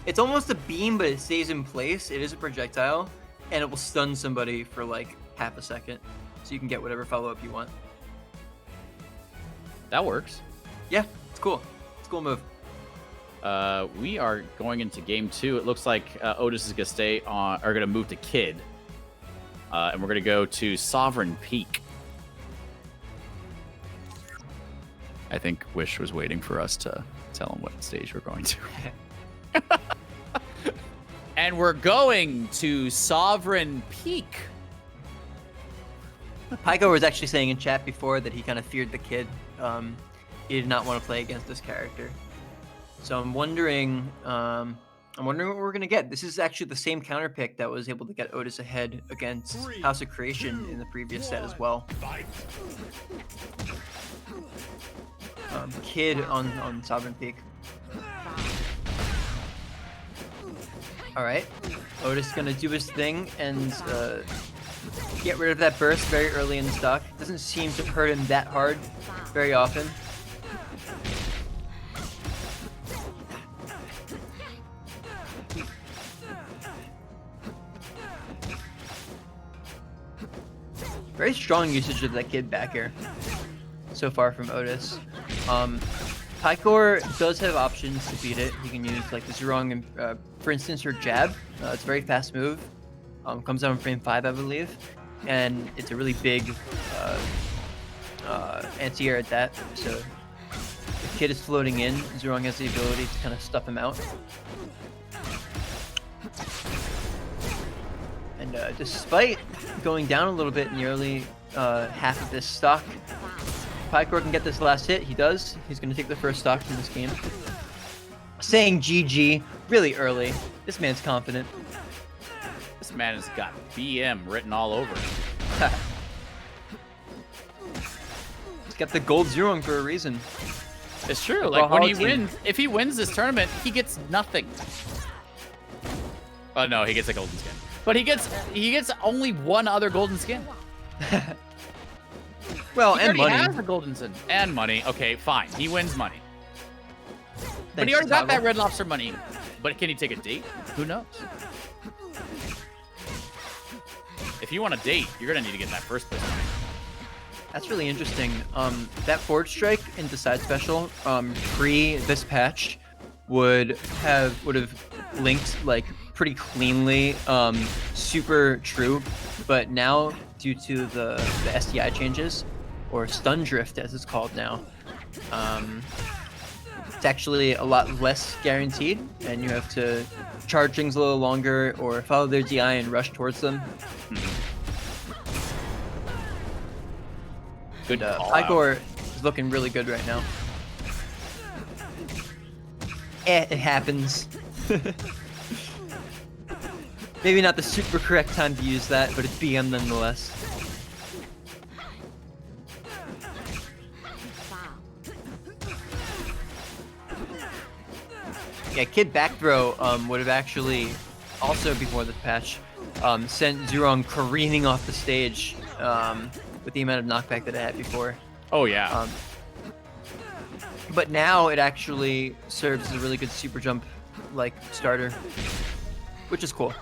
it's almost a beam, but it stays in place. It is a projectile, and it will stun somebody for like half a second, so you can get whatever follow-up you want. That works. Yeah, it's cool. It's a cool move. We are going into game 2. It looks like Otis is gonna move to Kid, and we're gonna go to Sovereign Peak. I think Wish was waiting for us to tell him what stage we're going to. And we're going to Sovereign Peak. Paikor was actually saying in chat before that he kind of feared the Kid. He did not want to play against this character. So I'm wondering what we're gonna get. This is actually the same counter pick that was able to get Otis ahead against House of Creation in the previous set as well. Kid on Sovereign Peak. All right, Otis gonna do his thing and get rid of that burst very early in the stock. Doesn't seem to hurt him that hard very often. Very strong usage of that Kid back air so far from Otis. Paikor does have options to beat it. He can use like the Zerong, for instance, her jab. It's a very fast move. Comes out in frame 5, I believe, and it's a really big anti-air at that. So if Kid is floating in, Zerong has the ability to kind of stuff him out. And despite going down a little bit in the early half of this stock, Paikor can get this last hit. He does. He's going to take the first stock from this game. Saying GG really early. This man's confident. This man has got BM written all over him. He's got the gold Zerong for a reason. It's true. The Like when he Brawlhalla team. wins, if he wins this tournament, he gets nothing. Oh no, he gets a golden skin. But he gets only one other golden skin. Well, He and already money. has a golden skin and money. Okay, fine. He wins money. But he Thanks, already got that Toggle. Red Lobster money. But can he take a date? Who knows? If you want a date, you're gonna need to get that first place money. That's really interesting. That forward strike into side special, pre this patch, would have linked like pretty cleanly, super true. But now, due to the SDI changes, or stun drift as it's called now, it's actually a lot less guaranteed, and you have to charge things a little longer or follow their DI and rush towards them. Good call out. Paikor is looking really good right now. It happens. Maybe not the super correct time to use that, but it's BM nonetheless. Yeah, Kid back throw would have actually, also before this patch, sent Zerong careening off the stage with the amount of knockback that it had before. Oh yeah. But now it actually serves as a really good super jump like starter, which is cool.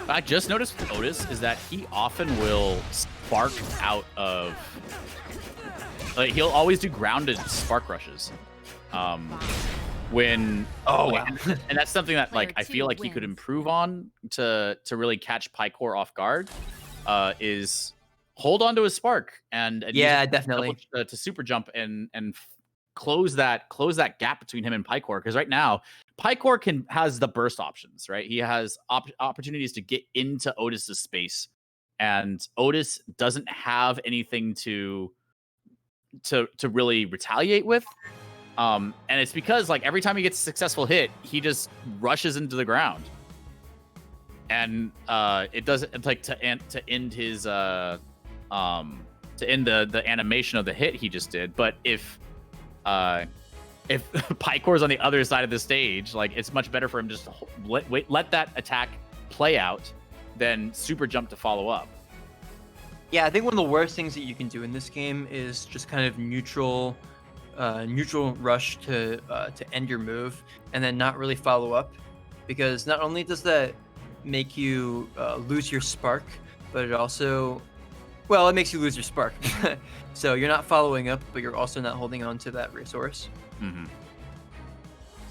I just noticed with Otis is that he often will spark out of. Like he'll always do grounded spark rushes. When wow. and that's something that like I Player feel two like he could wins. improve on to really catch Paikor off guard. Is hold on to his spark and Yeah, use it definitely. to super jump and close that gap between him and Paikor, because right now Paikor has the burst options, right? He has opportunities to get into Otis's space, and Otis doesn't have anything to really retaliate with. And it's because like every time he gets a successful hit, he just rushes into the ground. And it doesn't like to end his to end the animation of the hit he just did. But if Paikor's on the other side of the stage, like it's much better for him just to let that attack play out than super jump to follow up. Yeah, I think one of the worst things that you can do in this game is just kind of neutral rush to end your move and then not really follow up, because not only does that make you lose your spark, but it also, well, it makes you lose your spark. So you're not following up, but you're also not holding on to that resource. Mm-hmm.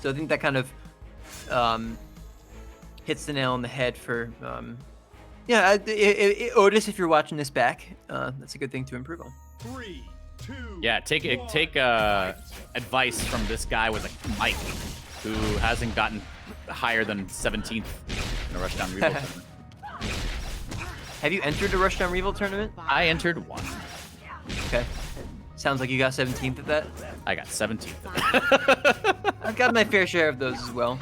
So I think that kind of hits the nail on the head for Otis. If you're watching this back, that's a good thing to improve on. 3, 2. Yeah, take advice from this guy with a mic who hasn't gotten higher than 17th in a Rushdown Revolt tournament. Have you entered a Rushdown Revolt tournament? I entered one. Okay. Sounds like you got 17th at that. I got 17th. I've got my fair share of those as well.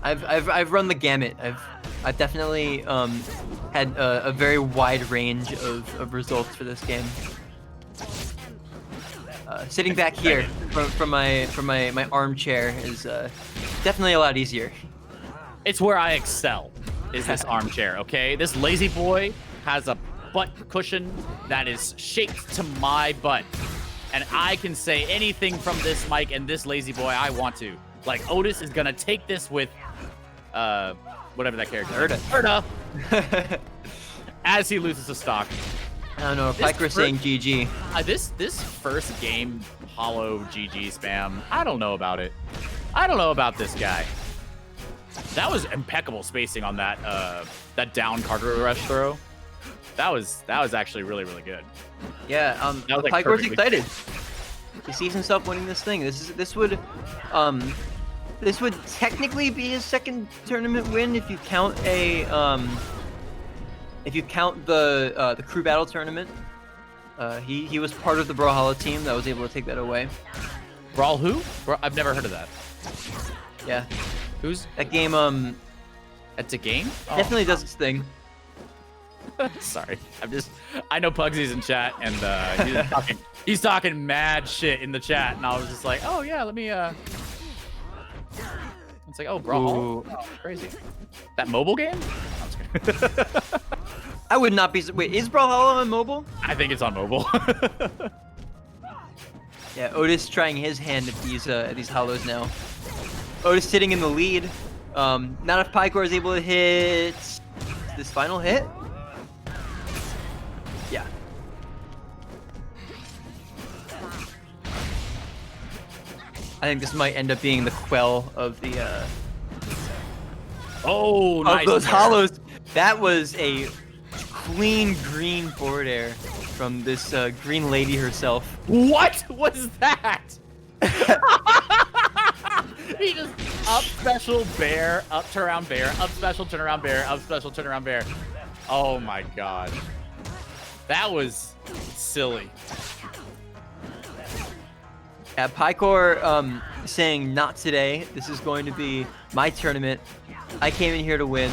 I've run the gamut. I've definitely had a very wide range of results for this game. Sitting back here from my armchair is definitely a lot easier. It's where I excel, is this armchair, okay? This lazy boy has a butt cushion that is shaped to my butt. And I can say anything from this mic and this lazy boy I want to. Like, Otis is gonna take this with, whatever that character is. Erda. As he loses a stock. I don't know, Paikor's saying GG. This first game hollow GG spam, I don't know about it. I don't know about this guy. That was impeccable spacing on that that down cargo rush throw. That was actually really, really good. Yeah, That was, like, Paikor's perfectly- excited. He sees himself winning this thing. This would technically be his second tournament win if you count the crew battle tournament. He was part of the Brawlhalla team that was able to take that away. Brawl who? I've never heard of that. Yeah, Who's that game It's a game? Oh. definitely does its thing. Sorry, I know Pugsy's in chat, and he's talking mad shit in the chat, and I was just like, oh yeah, let me it's like, oh, Brawlhalla, oh, crazy. That mobile game? No, I'm just kidding. I would not be. Wait, is Brawlhalla on mobile? I think it's on mobile. Yeah, Otis trying his hand at these hollows now. Otis sitting in the lead. Not if Paikor is able to hit this final hit. Yeah. I think this might end up being the quell of the Oh, nice. of those there. hollows. That was a clean green forward air from this green lady herself. What was that? He just up special bear, up turnaround bear, up special turnaround bear, up special turnaround bear. Oh my god. That was silly. Yeah, Paikor saying not today. This is going to be my tournament. I came in here to win.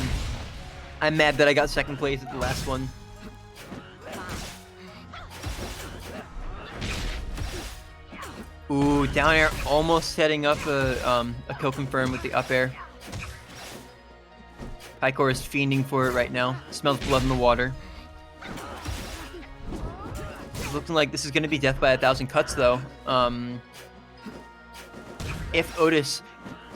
I'm mad that I got second place at the last one. Ooh, down air almost setting up a kill confirm with the up air. Paikor is fiending for it right now. Smells blood in the water. It's looking like this is going to be death by 1,000 cuts though. If Otis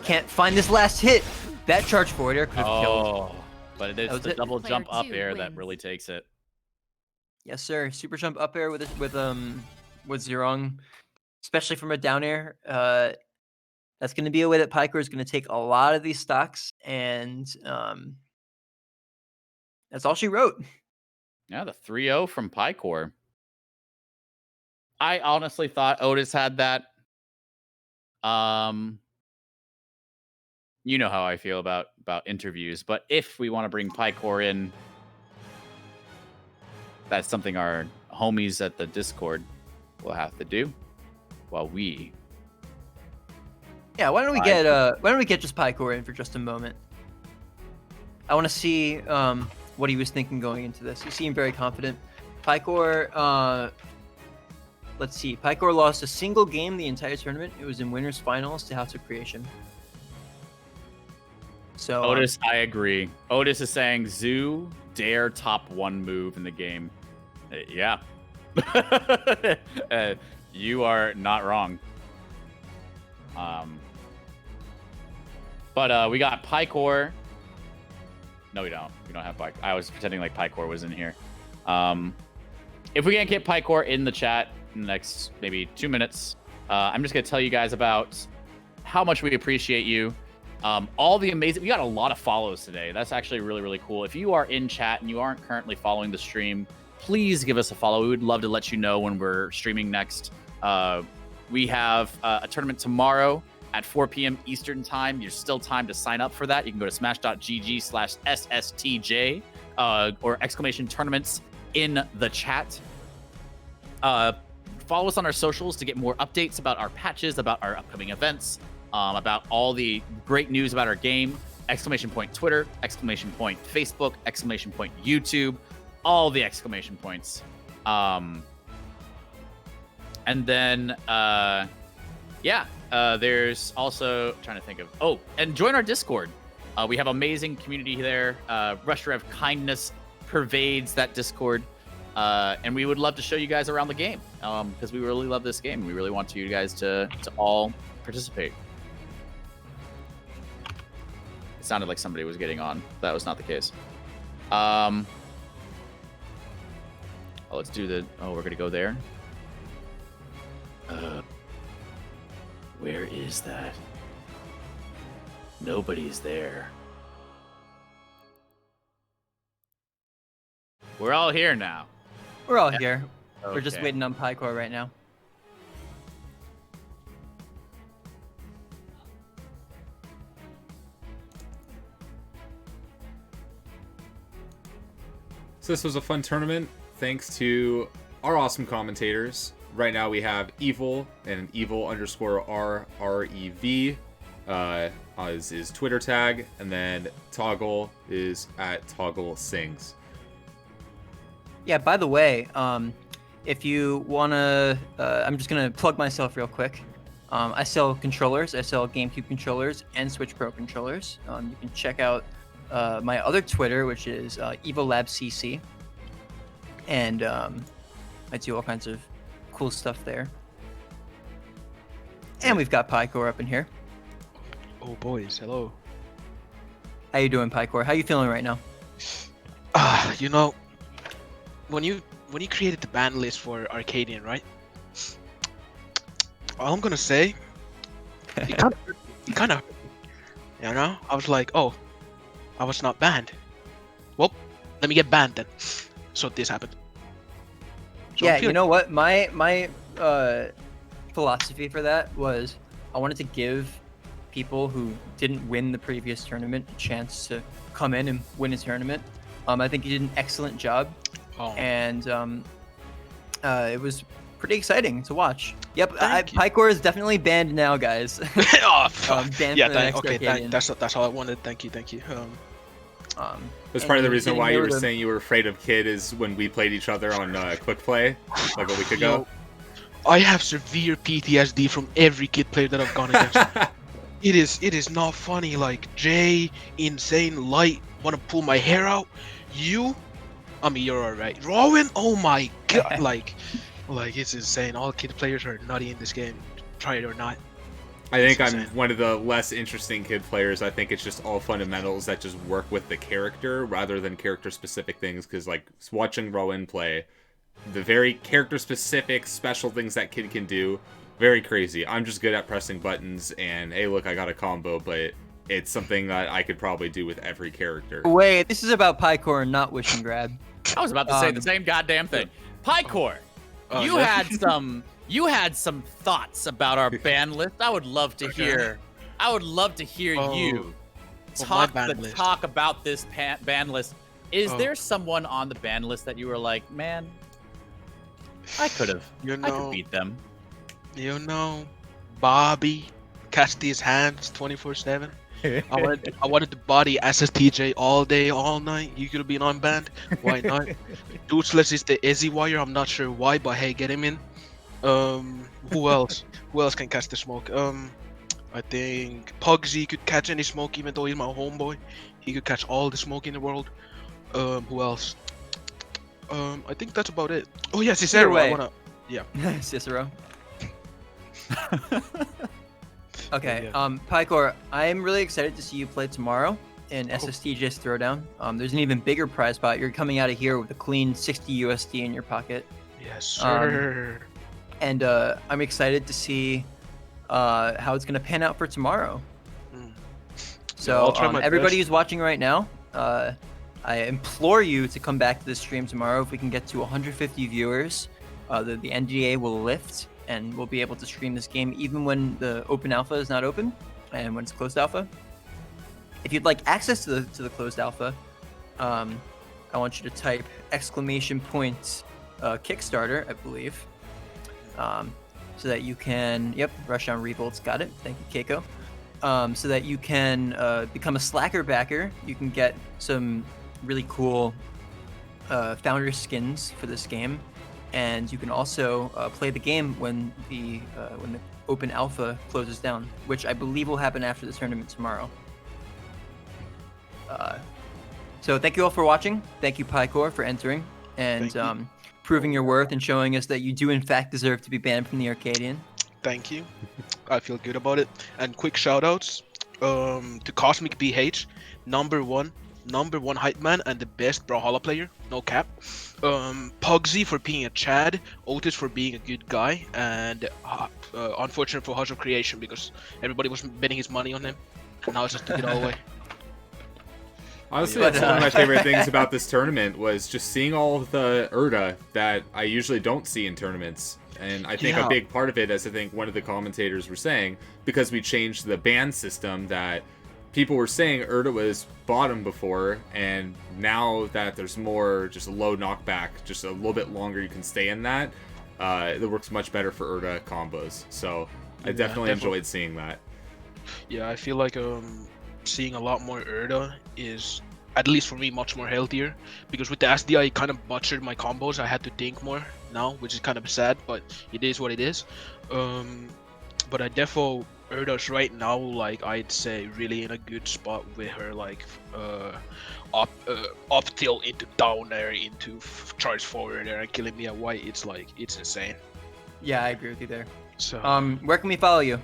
can't find this last hit, that charge forward air could have killed. Oh, but That it's was the it. double jump Player up two air that wins. really takes it. Yes, sir. Super jump up air with Zerong, especially from a down air. That's going to be a way that Paikor is going to take a lot of these stocks, and that's all she wrote. Yeah, the 3-0 from Paikor. I honestly thought Otis had that. you know how I feel about interviews, but if we want to bring Paikor in, that's something our homies at the Discord will have to do while we. Yeah, why don't we get just Paikor in for just a moment? I want to see what he was thinking going into this. He seemed very confident. Paikor, let's see. Paikor lost a single game the entire tournament. It was in winners finals to HouseOfCreation. So Otis, I agree. Otis is saying Zoo dare top 1 move in the game. Yeah. You are not wrong. But we got Paikor. No, we don't. We don't have Paikor. I was pretending like Paikor was in here. If we can't get Paikor in the chat in the next maybe 2 minutes, I'm just going to tell you guys about how much we appreciate you. All the amazing... We got a lot of follows today. That's actually really, really cool. If you are in chat and you aren't currently following the stream, please give us a follow. We would love to let you know when we're streaming next. We have a tournament tomorrow at 4 p.m. Eastern time. There's still time to sign up for that. You can go to smash.gg/SSTJ or exclamation tournaments in the chat. Follow us on our socials to get more updates about our patches, about our upcoming events, about all the great news about our game. Exclamation point Twitter, exclamation point Facebook, exclamation point YouTube, all the exclamation points. And then, there's also trying to think of, and join our Discord. We have amazing community there. Rush Rev kindness pervades that Discord. And we would love to show you guys around the game because we really love this game. We really want you guys to all participate. It sounded like somebody was getting on. That was not the case. Let's do we're going to go there. Where is that? Nobody's there. We're all here now. We're all here. Okay. We're just waiting on Paikor right now. So this was a fun tournament, thanks to our awesome commentators. Right now we have Evil and Evil_RREV as his Twitter tag, and then Toggle is at Toggle Sings. Yeah, by the way, if you wanna, I'm just gonna plug myself real quick. I sell controllers. I sell GameCube controllers and Switch Pro controllers. You can check out my other Twitter, which is EvilLabCC, and I do all kinds of cool stuff there. And we've got Paikor up in here. Oh boys, hello. How you doing, Paikor? How you feeling right now? You know, when you created the ban list for Arcadian, right? All I'm gonna say, it kind of, you know, I was like, oh, I was not banned. Well, let me get banned then. So this happened. So yeah, you know what? My philosophy for that was I wanted to give people who didn't win the previous tournament a chance to come in and win a tournament. I think you did an excellent job, and it was pretty exciting to watch. Yep, Paikor is definitely banned now, guys. Banned yeah, that's all I wanted. Thank you. That's part of the reason why you were saying you were afraid of Kid is when we played each other on Quick Play like a week ago. I have severe PTSD from every Kid player that I've gone against. It is not funny. Like Jay, Insane, Light want to pull my hair out. You're alright. Rowan, oh my god, like it's insane. All Kid players are nutty in this game, try it or not. I think I'm one of the less interesting Kid players. I think it's just all fundamentals that just work with the character rather than character-specific things, because like watching Rowan play, the very character-specific special things that Kid can do, very crazy. I'm just good at pressing buttons and, hey, look, I got a combo, but it's something that I could probably do with every character. Wait, this is about Paikor and not Wish and Grab. I was about to say the same goddamn thing. Paikor, you had some thoughts about our ban list. I would love to hear. I would love to hear you my talk ban list. talk about this ban list. Is Oh. there someone on the ban list that you were like, man, I could have, You I could know, beat them? you know, Bobby, catch these hands 24/7. I wanted to body SSTJ all day, all night. He could have been unbanned. Why not? Toothless is the Izzy wire. I'm not sure why, but hey, get him in. Who else? Who else can catch the smoke? I think Pugsy could catch any smoke, even though he's my homeboy. He could catch all the smoke in the world. Who else? I think that's about it. Oh yeah, Cicero. I way. wanna. Cicero. Okay, Yeah. Paikor, I'm really excited to see you play tomorrow in SSTJ's Throwdown. There's an even bigger prize pot. You're coming out of here with a clean 60 USD in your pocket. Yes, sir. And I'm excited to see how it's going to pan out for tomorrow. Mm. So I'll try my everybody best. who's watching right now, I implore you to come back to the stream tomorrow. If we can get to 150 viewers, the NDA will lift, and we'll be able to stream this game even when the open alpha is not open and when it's closed alpha. If you'd like access to the closed alpha, I want you to type !Kickstarter, I believe, so that you can. Yep, Rushdown Revolt's got it. Thank you, Keiko. So that you can become a Slacker backer. You can get some really cool founder skins for this game, and you can also play the game when the open alpha closes down, which I believe will happen after the tournament tomorrow. So thank you all for watching. Thank you, Paikor, for entering and proving your worth and showing us that you do in fact deserve to be banned from the Arcadian. Thank you. I feel good about it. And quick shoutouts to Cosmic BH, number one hype man and the best Brawlhalla player, no cap. Pugsy for being a Chad, Otis for being a good guy, and unfortunate for HouseOfCreation because everybody was betting his money on him, and now it's just took it all away. Honestly, But, that's one of my favorite things about this tournament was just seeing all of the Urda that I usually don't see in tournaments. And I think a big part of it, as I think one of the commentators were saying, because we changed the ban system, that people were saying Urda was bottom before, and now that there's more just a low knockback, just a little bit longer you can stay in that, it works much better for Urda combos. So I definitely enjoyed seeing that. Yeah, I feel like seeing a lot more Urda is, at least for me, much more healthier, because with the SD I kind of butchered my combos. I had to think more now, which is kind of sad, but it is what it is. But I defo Urda's right now, like, I'd say really in a good spot with her, like, up tilt into down air into charge forward there and killing me at white. It's like, it's insane. Yeah, I agree with you there. So Where can we follow you?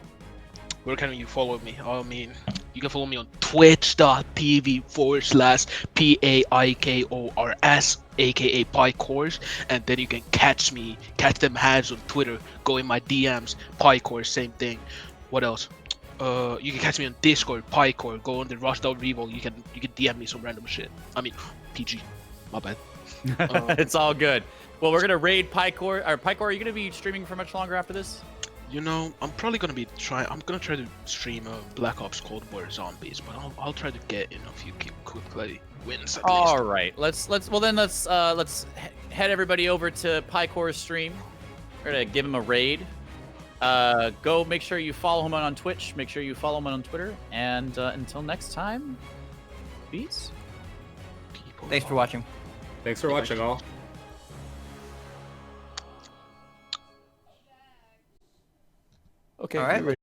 where can you follow me? I mean, you can follow me on twitch.tv/PAIKORS, aka Paikors, and then you can catch them hands on Twitter, go in my DMs, Paikor, same thing. What else? You can catch me on Discord, Paikor, go on the Rushdown Revolt, you can DM me some random shit. I mean, PG, my bad. It's all good. Well, we're gonna raid Paikor. Or Paikor, are you gonna be streaming for much longer after this? You know, I'm probably gonna try to stream Black Ops Cold War Zombies, but I'll try to get in a few quick wins at least. All right, let's head everybody over to Paikor's stream. We're gonna give him a raid. Go make sure you follow him on Twitch. Make sure you follow him on Twitter. And until next time, peace. Thanks for watching. Thanks for watching, all. Okay. All right.